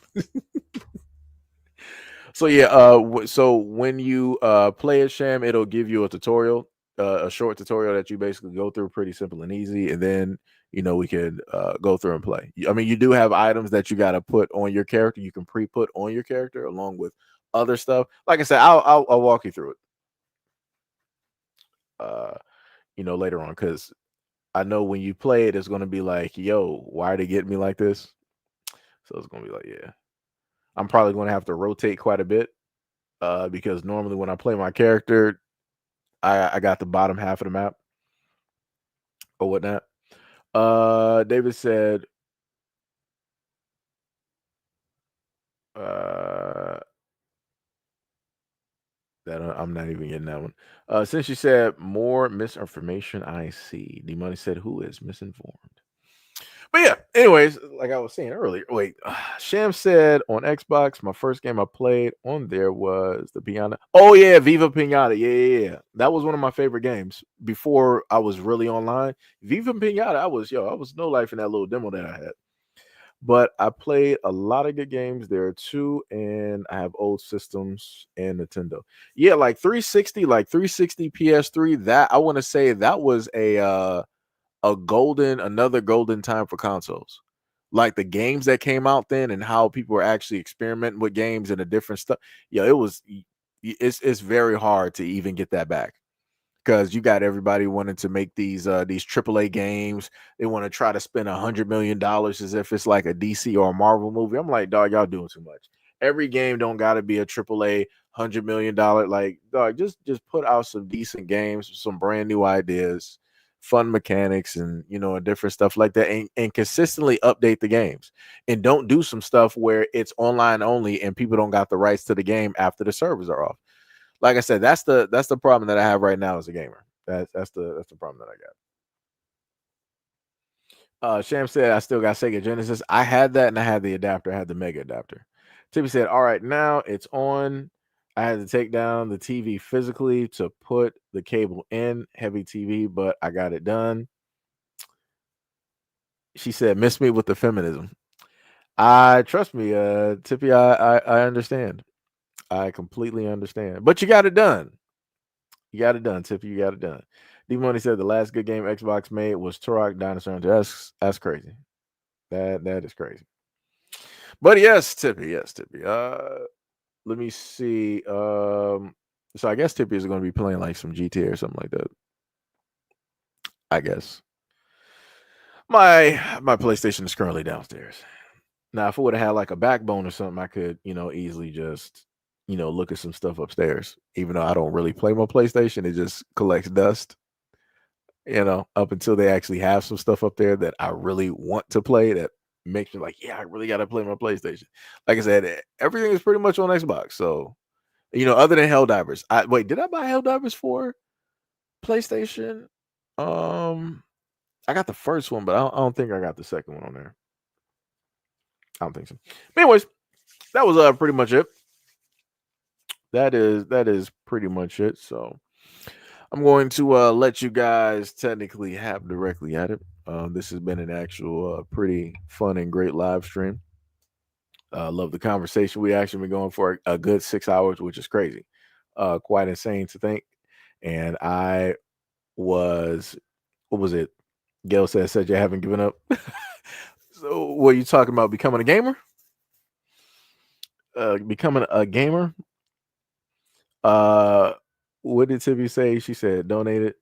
Speaker 1: So yeah, so when you play it, Sham, it'll give you a tutorial, a short tutorial that you basically go through, pretty simple and easy, and then we can go through and play. I mean, you do have items that you got to put on your character. You can pre-put on your character along with other stuff. Like I said, I'll walk you through it. Later on, because I know when you play it, it's gonna be like, yo, why are they getting me like this? So it's gonna be like, yeah, I'm probably gonna have to rotate quite a bit. Because normally when I play my character, I got the bottom half of the map or whatnot. David said, that I'm not even getting that one. Since you said more misinformation, I see. The money said, who is misinformed? But yeah, anyways, like I was saying earlier, wait, Sham said on Xbox, my first game I played on there was the Piñata. Oh yeah, Viva Piñata. Yeah. That was one of my favorite games before I was really online. Viva Piñata, I was no life in that little demo that I had. But I played a lot of good games there too, and I have old systems and Nintendo. Yeah, like 360 PS3. That I want to say that was another golden time for consoles. Like the games that came out then and how people were actually experimenting with games and the different stuff. Yeah, it's very hard to even get that back because you got everybody wanting to make these AAA games. They want to try to spend $100 million as if it's like a DC or a Marvel movie. I'm like, dog, y'all doing too much. Every game don't gotta be a AAA $100 million. Like, dog, just put out some decent games, some brand new ideas, fun mechanics, and different stuff like that, and consistently update the games. And don't do some stuff where it's online only and people don't got the rights to the game after the servers are off. Like I said, that's the problem that I have right now as a gamer. That's the problem that I got. Sham said I still got Sega Genesis. I had that and I had the adapter. I had the Mega adapter. Tippy said, all right, now it's on. I had to take down the TV physically to put the cable in. Heavy TV, but I got it done. She said, miss me with the feminism. I trust me, Tippy, I understand. I completely understand. But you got it done. You got it done, Tippy. You got it done. D Money said the last good game Xbox made was Turok Dinosaur Hunter. That's crazy. That is crazy. But yes, Tippy. Yes, Tippy. Let me see. So I guess Tippy is going to be playing like some GTA or something like that. I guess. My PlayStation is currently downstairs. Now, if I would have had like a backbone or something, I could, easily just, look at some stuff upstairs. Even though I don't really play my PlayStation, it just collects dust. Up until they actually have some stuff up there that I really want to play that makes me like, yeah, I really got to play my PlayStation. Like I said, everything is pretty much on Xbox. So, other than Helldivers. Wait, did I buy Helldivers for PlayStation? I got the first one, but I don't think I got the second one on there. I don't think so. But anyways, that was pretty much it. That is pretty much it. So I'm going to let you guys technically have directly at it. This has been an actual pretty fun and great live stream. Love the conversation. We actually been going for a good 6 hours, which is crazy. Quite insane to think. And I was, what was it? Gail said you haven't given up. So what are you talking about? Becoming a gamer? Becoming a gamer? What did Tiffy say? She said donate it.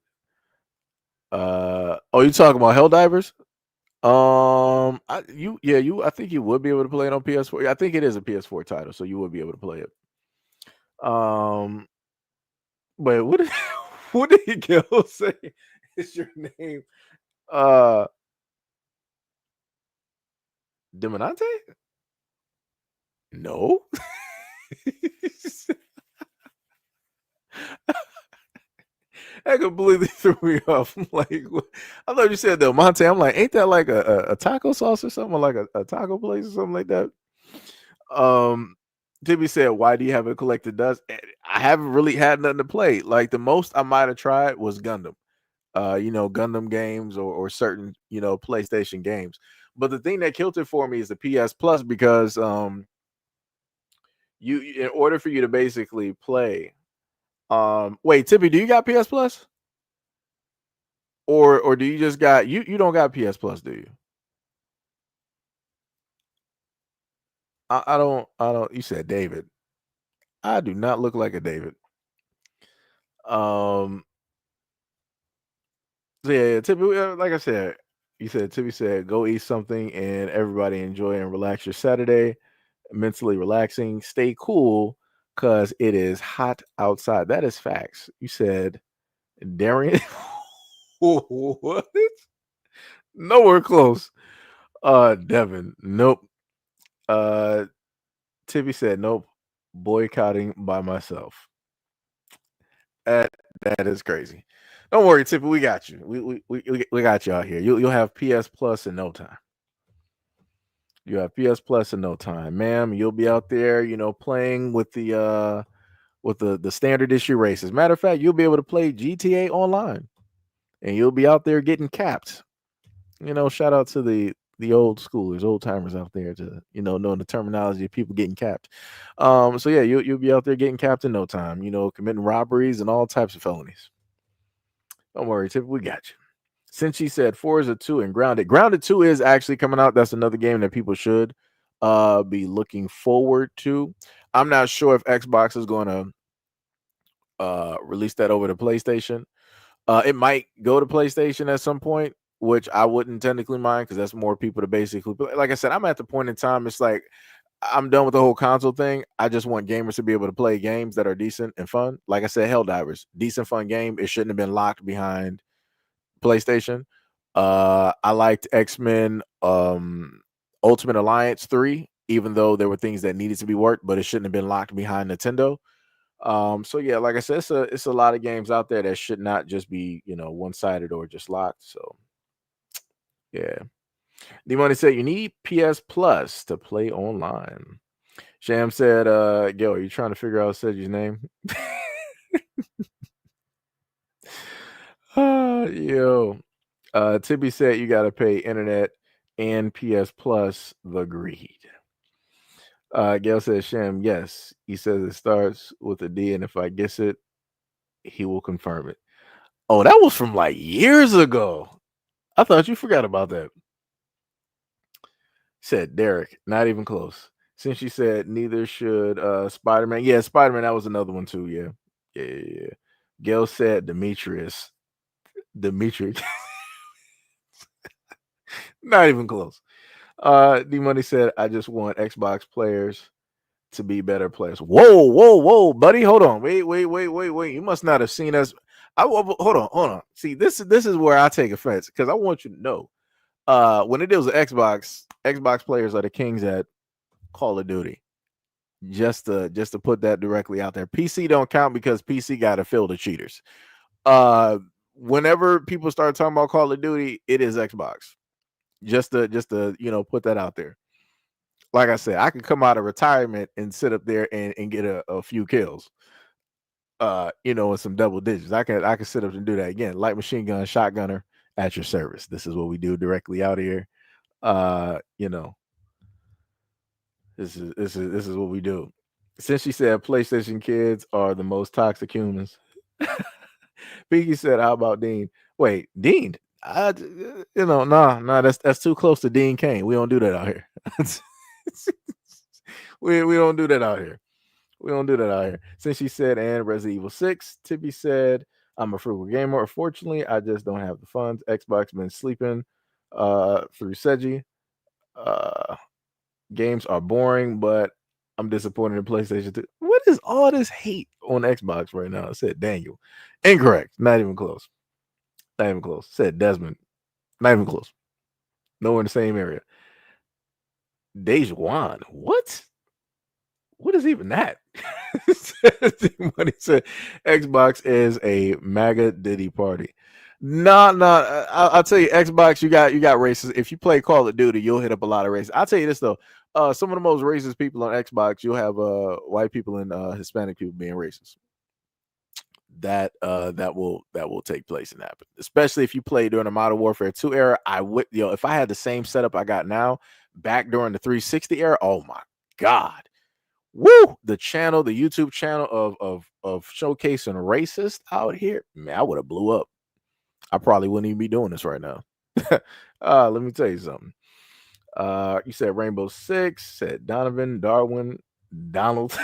Speaker 1: Oh, you talking about Helldivers? I think you would be able to play it on PS4. I think it is a PS4 title, so you would be able to play it. But what did what did Gil say? Is your name Demonante? No. That completely threw me off. I'm like, I thought you said Del Monte. I'm like, ain't that like a taco sauce or something, or like a taco place or something like that? Timmy said, "Why do you have it collected dust?" I haven't really had nothing to play. Like the most I might have tried was Gundam. Gundam games or certain PlayStation games. But the thing that killed it for me is the PS Plus because you in order for you to basically play. Wait, Tippy, do you got PS Plus? Or do you just got you don't got PS Plus, do you? I don't you said David. I do not look like a David. So yeah, Tippy, like I said, you said Tippy said go eat something and everybody enjoy and relax your Saturday. Mentally relaxing, stay cool because it is hot outside. That is facts. You said Darian. What? Nowhere close. Devin. Nope. Tippy said nope. Boycotting by myself. That is crazy. Don't worry, Tippy. We got you. We got you out here. You'll have PS Plus in no time. You have PS Plus in no time, ma'am. You'll be out there, playing with the standard issue races. Matter of fact, you'll be able to play GTA online, and you'll be out there getting capped. Shout out to the old schoolers, old timers out there to knowing the terminology of people getting capped. So yeah, you'll be out there getting capped in no time. Committing robberies and all types of felonies. Don't worry, Tiff, we got you. Since she said Forza 2 and Grounded. Grounded 2 is actually coming out. That's another game that people should be looking forward to. I'm not sure if Xbox is going to release that over to PlayStation. It might go to PlayStation at some point, which I wouldn't technically mind because that's more people to basically play. Like I said, I'm at the point in time, it's like I'm done with the whole console thing. I just want gamers to be able to play games that are decent and fun. Like I said, Helldivers, decent, fun game. It shouldn't have been locked behind PlayStation. I liked X-Men Ultimate Alliance 3, even though there were things that needed to be worked, but it shouldn't have been locked behind Nintendo. So yeah, like I said, it's a lot of games out there that should not just be, one-sided or just locked. So yeah. D-Money said you need PS Plus to play online. Sham said, Gil, are you trying to figure out Sedge's name? Yo. Tibby said you gotta pay internet and PS Plus the greed. Gail says, Sham, yes. He says it starts with a D, and if I guess it, he will confirm it. Oh, that was from like years ago. I thought you forgot about that. Said Derek, not even close. Since you said neither should Spider-Man. Yeah, Spider-Man, that was another one too. Yeah. Gail said Demetrius. Not even close. D Money said, I just want Xbox players to be better players. Whoa, buddy. Hold on. Wait. You must not have seen us. Hold on. See, this is where I take offense because I want you to know. When it deals with Xbox players are the kings at Call of Duty. Just to put that directly out there. PC don't count because PC got to fill the cheaters. Whenever people start talking about Call of Duty, it is Xbox. Just to put that out there. Like I said, I could come out of retirement and sit up there and get a few kills. And some double digits. I can sit up and do that again. Light machine gun, shotgunner at your service. This is what we do directly out here. This is what we do. Since she said PlayStation kids are the most toxic humans, Pinky said, "How about Dean?" Wait, Dean? Nah. That's too close to Dean Kane. We don't do that out here. we don't do that out here. We don't do that out here. Since she said, and Resident Evil 6, Tippy said, I'm a frugal gamer. Unfortunately, I just don't have the funds. Xbox been sleeping through Seiji. Games are boring, but I'm disappointed in PlayStation 2. What is all this hate on Xbox right now? Said Daniel. Incorrect. Not even close. Not even close. Said Desmond. Not even close. Nowhere in the same area. Dejuan. What? What is even that? Money said Xbox is a MAGA Diddy party. Nah. I'll tell you, Xbox, you got racists. If you play Call of Duty, you'll hit up a lot of racists. I'll tell you this though. Some of the most racist people on Xbox, you'll have white people and Hispanic people being racist. That will take place and happen. Especially if you play during the Modern Warfare 2 era. I would, if I had the same setup I got now back during the 360 era, oh my God. Woo! The YouTube channel of showcasing racist out here, man, I would have blew up. I probably wouldn't even be doing this right now. Let me tell you something. You said Rainbow Six, said Donovan, Darwin, Donald.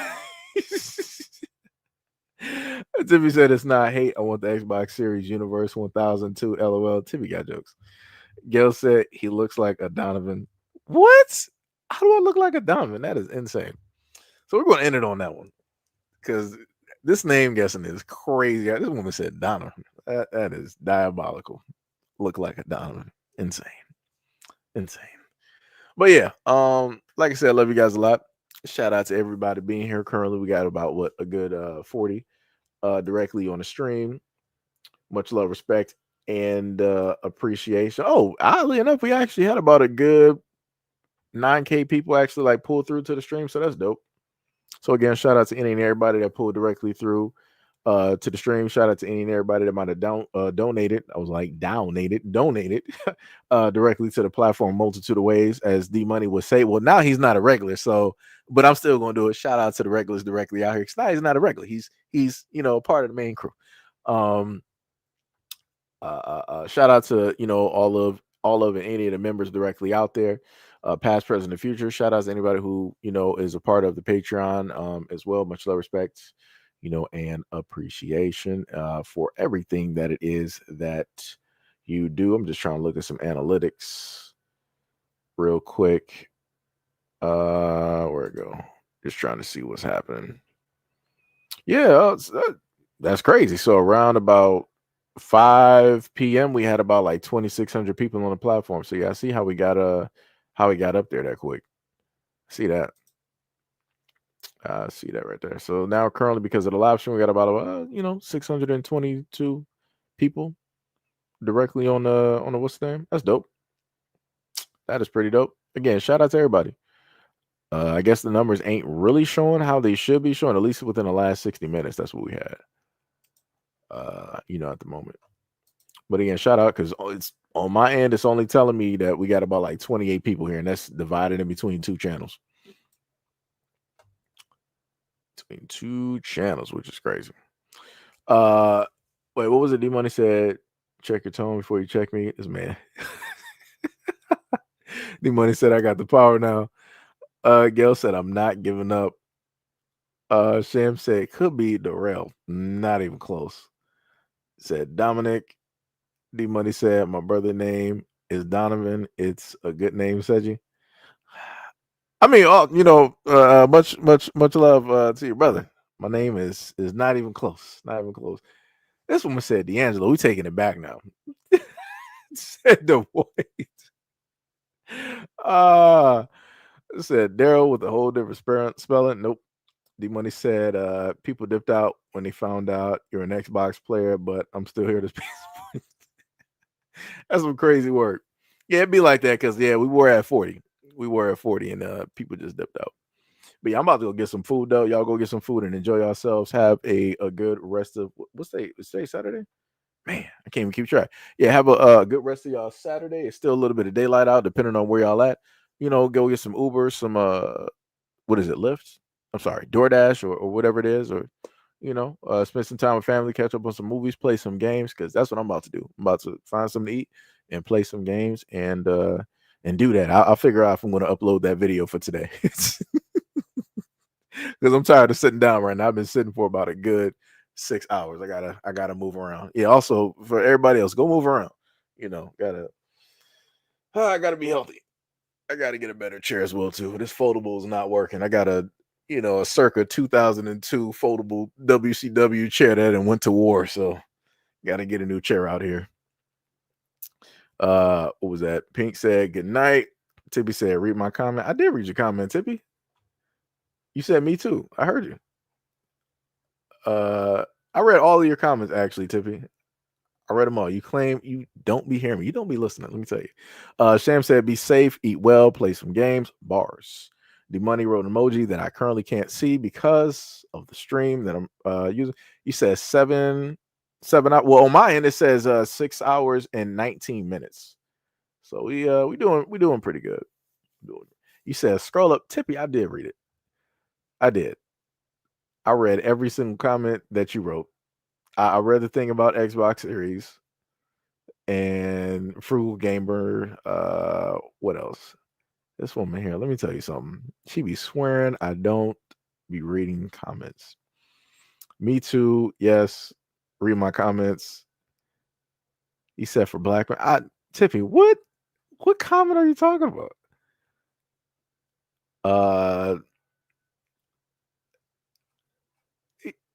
Speaker 1: Tippy said it's not hate. I want the Xbox Series Universe 1002. LOL. Tippy got jokes. Gail said he looks like a Donovan. What? How do I look like a Donovan? That is insane. So we're going to end it on that one because this name guessing is crazy. This woman said Donovan. That is diabolical. Look like a Donovan. Insane. But yeah, like I said, I love you guys a lot. Shout out to everybody being here. Currently, we got about a good 40 directly on the stream. Much love, respect, and appreciation. Oh, oddly enough, we actually had about a good 9K people actually like pull through to the stream, so that's dope. So again, shout out to any and everybody that pulled directly through to the stream. Shout out to any and everybody that might have donated. I was like donated directly to the platform, multitude of ways, as D Money would say. Well, now he's not a regular, so but I'm still gonna do it. Shout out to the regulars directly out here. Because now he's not a regular. He's part of the main crew. Shout out to all of any of the members directly out there. Past, present, and future. Shout out to anybody who is a part of the Patreon as well. Much love, respect, and appreciation for everything that it is that you do. I'm just trying to look at some analytics real quick. Where it go? Just trying to see what's happening. Yeah, that's crazy. So around about 5 p.m. we had about like 2,600 people on the platform. So yeah, I see how we got up there that quick. See that? See that right there. So now currently, because of the live stream, we got about 622 people directly on the what's the name? That's dope. That is pretty dope. Again, shout out to everybody. I guess the numbers ain't really showing how they should be showing, at least within the last 60 minutes. That's what we had. At the moment. But again, shout out because it's on my end, it's only telling me that we got about like 28 people here, and that's divided in between two channels. Between two channels, which is crazy. Wait, what was it? D Money said, check your tone before you check me. This man. D Money said, I got the power now. Gail said, I'm not giving up. Sham said, could be Darrell. Not even close. Said Dominic. D Money said, my brother name is Donovan. It's a good name, Seji. I mean, much love to your brother. My name is not even close. Not even close. This woman said, D'Angelo, we taking it back now. Said the white. Said Daryl with a whole different spelling. Nope. D Money said, people dipped out when they found out you're an Xbox player, but I'm still here to speak. That's some crazy work. Yeah, it'd be like that because we were at 40. We were at 40 and people just dipped out. But yeah, I'm about to go get some food though. Y'all go get some food and enjoy yourselves. Have a good rest of what's today? Is today Saturday? Man, I can't even keep track. Yeah, have a good rest of y'all Saturday. It's still a little bit of daylight out, depending on where y'all at. Go get some Uber, some what is it, Lyft? I'm sorry, DoorDash or whatever it is, or spend some time with family, catch up on some movies, play some games, because that's what I'm about to do. I'm about to find something to eat and play some games and do that. I'll figure out if I'm going to upload that video for today. Because I'm tired of sitting down right now. I've been sitting for about a good 6 hours. I gotta move around. Yeah. Also, for everybody else, go move around. I gotta be healthy. I gotta get a better chair as well too. This foldable is not working. I got a circa 2002 foldable WCW chair that and went to war. So gotta get a new chair out here. What was that? Pink said good night. Tippy said read my comment. I did read your comment, Tippy. You said me too. I heard you. I read all of your comments actually, Tippy. I read them all. You claim you don't be hearing me. You don't be listening. Let me tell you. Sham said, be safe, eat well, play some games, bars. The money wrote an emoji that I currently can't see because of the stream that I'm using. You said 7 hours. Well, on my end, it says 6 hours and 19 minutes. So we doing pretty good. You said scroll up, Tippy. I did read it. I did. I read every single comment that you wrote. I read the thing about Xbox Series and Frugal Gamer. What else? This woman here, let me tell you something. She be swearing I don't be reading comments. Me too. Yes. Read my comments. He said for black man. Tippy, what comment are you talking about?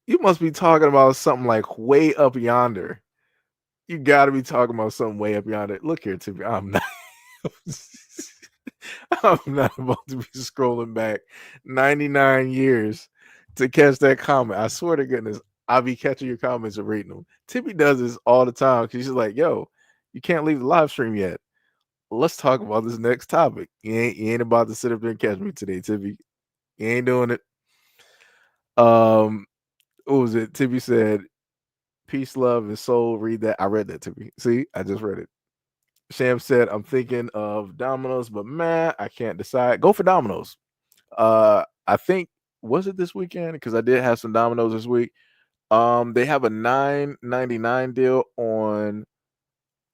Speaker 1: You must be talking about something like way up yonder. You got to be talking about something way up yonder. Look here, Tippy. I'm not. I'm not about to be scrolling back 99 years to catch that comment. I swear to goodness, I'll be catching your comments and reading them. Tippy does this all the time because she's like, yo, you can't leave the live stream yet. Let's talk about this next topic. You ain't about to sit up there and catch me today, Tippy. You ain't doing it. What was it? Tippy said, peace, love, and soul. Read that. I read that, Tippy. See, I just read it. Sham said, I'm thinking of Domino's, but man, I can't decide. Go for Domino's. I think, was it this weekend? Because I did have some Domino's this week. They have a $9.99 deal on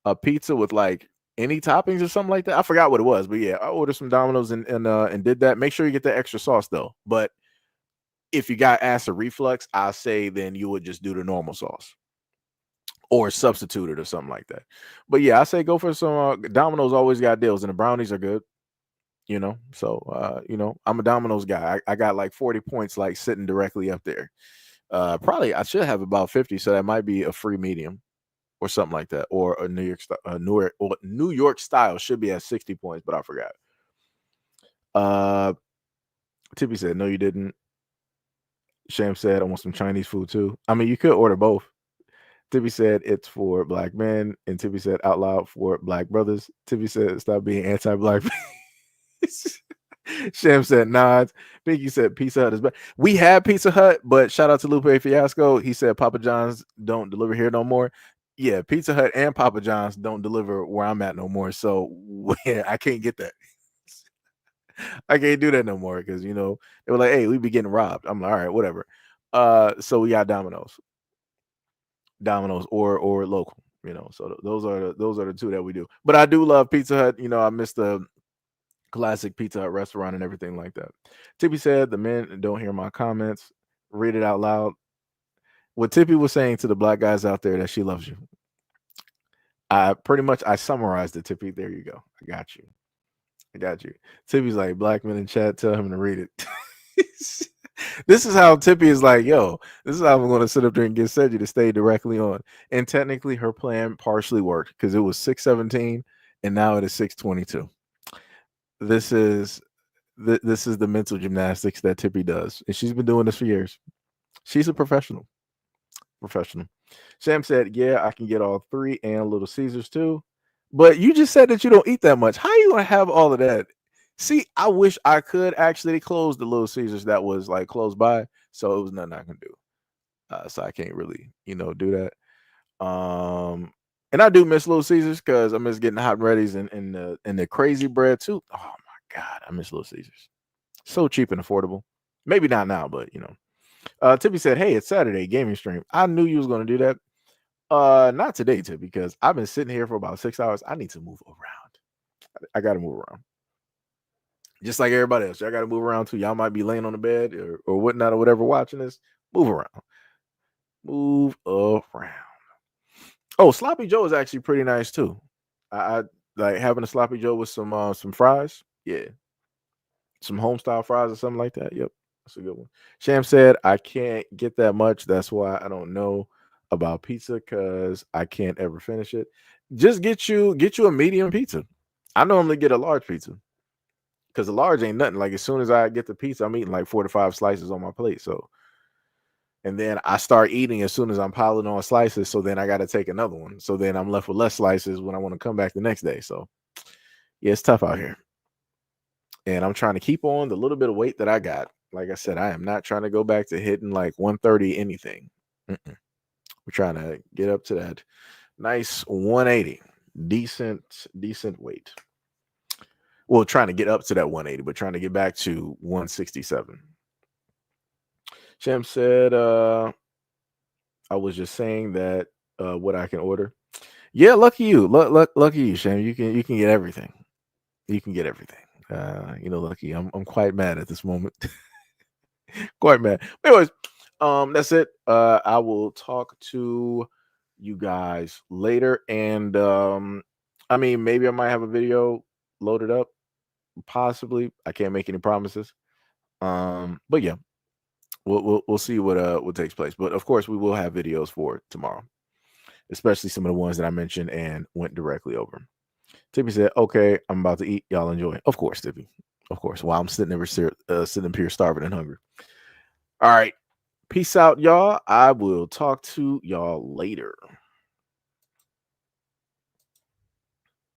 Speaker 1: a pizza with like any toppings or something like that. I forgot what it was, but yeah, I ordered some Domino's and did that. Make sure you get the extra sauce though. But if you got acid reflux, I say then you would just do the normal sauce or substitute it or something like that. But yeah, I say go for some Domino's. Always got deals, and the brownies are good. So I'm a Domino's guy. I got like 40 points like sitting directly up there. Probably I should have about 50, so that might be a free medium or something like that, or a New York style should be at 60 points, but I forgot. Tippy said no, you didn't. Sham said I want some Chinese food too. I mean, you could order both. Tippy said it's for black men, and Tippy said out loud for black brothers. Tippy said stop being anti-black. Sham said nods. Pinky said Pizza Hut is better. We had Pizza Hut, but shout out to Lupe Fiasco. He said Papa John's don't deliver here no more. Yeah, Pizza Hut and Papa John's don't deliver where I'm at no more. So yeah, I can't get that. I can't do that no more because they were like, hey, we be getting robbed. I'm like, all right, whatever. So we got Domino's or local. So those are the two that we do. But I do love Pizza Hut. I miss the classic Pizza Hut restaurant and everything like that. Tippy said the men don't hear my comments. Read it out loud. What Tippy was saying to the black guys out there that she loves you. I summarized it, Tippy. There you go. I got you. Tippy's like, black men in chat, tell him to read it. This is how Tippy is like, yo, this is how I'm going to sit up there and get Seji to stay directly on. And technically, her plan partially worked because it was 6:17 and now it is 6:22. This is the mental gymnastics that Tippy does, and she's been doing this for years. She's a professional. Sham said, yeah, I can get all 3 and Little Caesars too. But you just said that you don't eat that much. How are you gonna have all of that? See, I wish I could. Actually, they closed the Little Caesars that was like close by, so it was nothing I can do. So I can't really, do that. And I do miss Little Caesars because I miss getting hot and ready's and the crazy bread too. Oh my god, I miss Little Caesars. So cheap and affordable. Maybe not now, but Tippy said, hey, it's Saturday gaming stream. I knew you was gonna do that. Not today, Tippy, because I've been sitting here for about 6 hours. I need to move around. I gotta move around. Just like everybody else. I gotta move around too. Y'all might be laying on the bed or whatnot or whatever watching this. Move around. Move around. Oh, Sloppy Joe is actually pretty nice too. I like having a Sloppy Joe with some fries. Yeah. Some home style fries or something like that. Yep. That's a good one. Sham said, I can't get that much. That's why I don't know about pizza because I can't ever finish it. Just get you a medium pizza. I normally get a large pizza because the large ain't nothing. Like as soon as I get the pizza, I'm eating like 4 to 5 slices on my plate. So, and then I start eating as soon as I'm piling on slices. So then I got to take another one. So then I'm left with less slices when I want to come back the next day. So yeah, it's tough out here. And I'm trying to keep on the little bit of weight that I got. Like I said, I am not trying to go back to hitting like 130 anything. We're trying to get up to that nice 180, decent weight. Well, trying to get up to that 180, but trying to get back to 167. Shem said, I was just saying that what I can order. Yeah, lucky you. Lucky you, Shem. You can get everything. You can get everything. Lucky. I'm quite mad at this moment. Quite mad. Anyways, that's it. I will talk to you guys later. And I mean, maybe I might have a video loaded up. Possibly. I can't make any promises. But yeah, we'll see what takes place. But of course, we will have videos for tomorrow, especially some of the ones that I mentioned and went directly over. Tippy said, okay, I'm about to eat. Y'all enjoy. Of course, Tippy. Of course. While I'm sitting up here starving and hungry. All right. Peace out, y'all. I will talk to y'all later.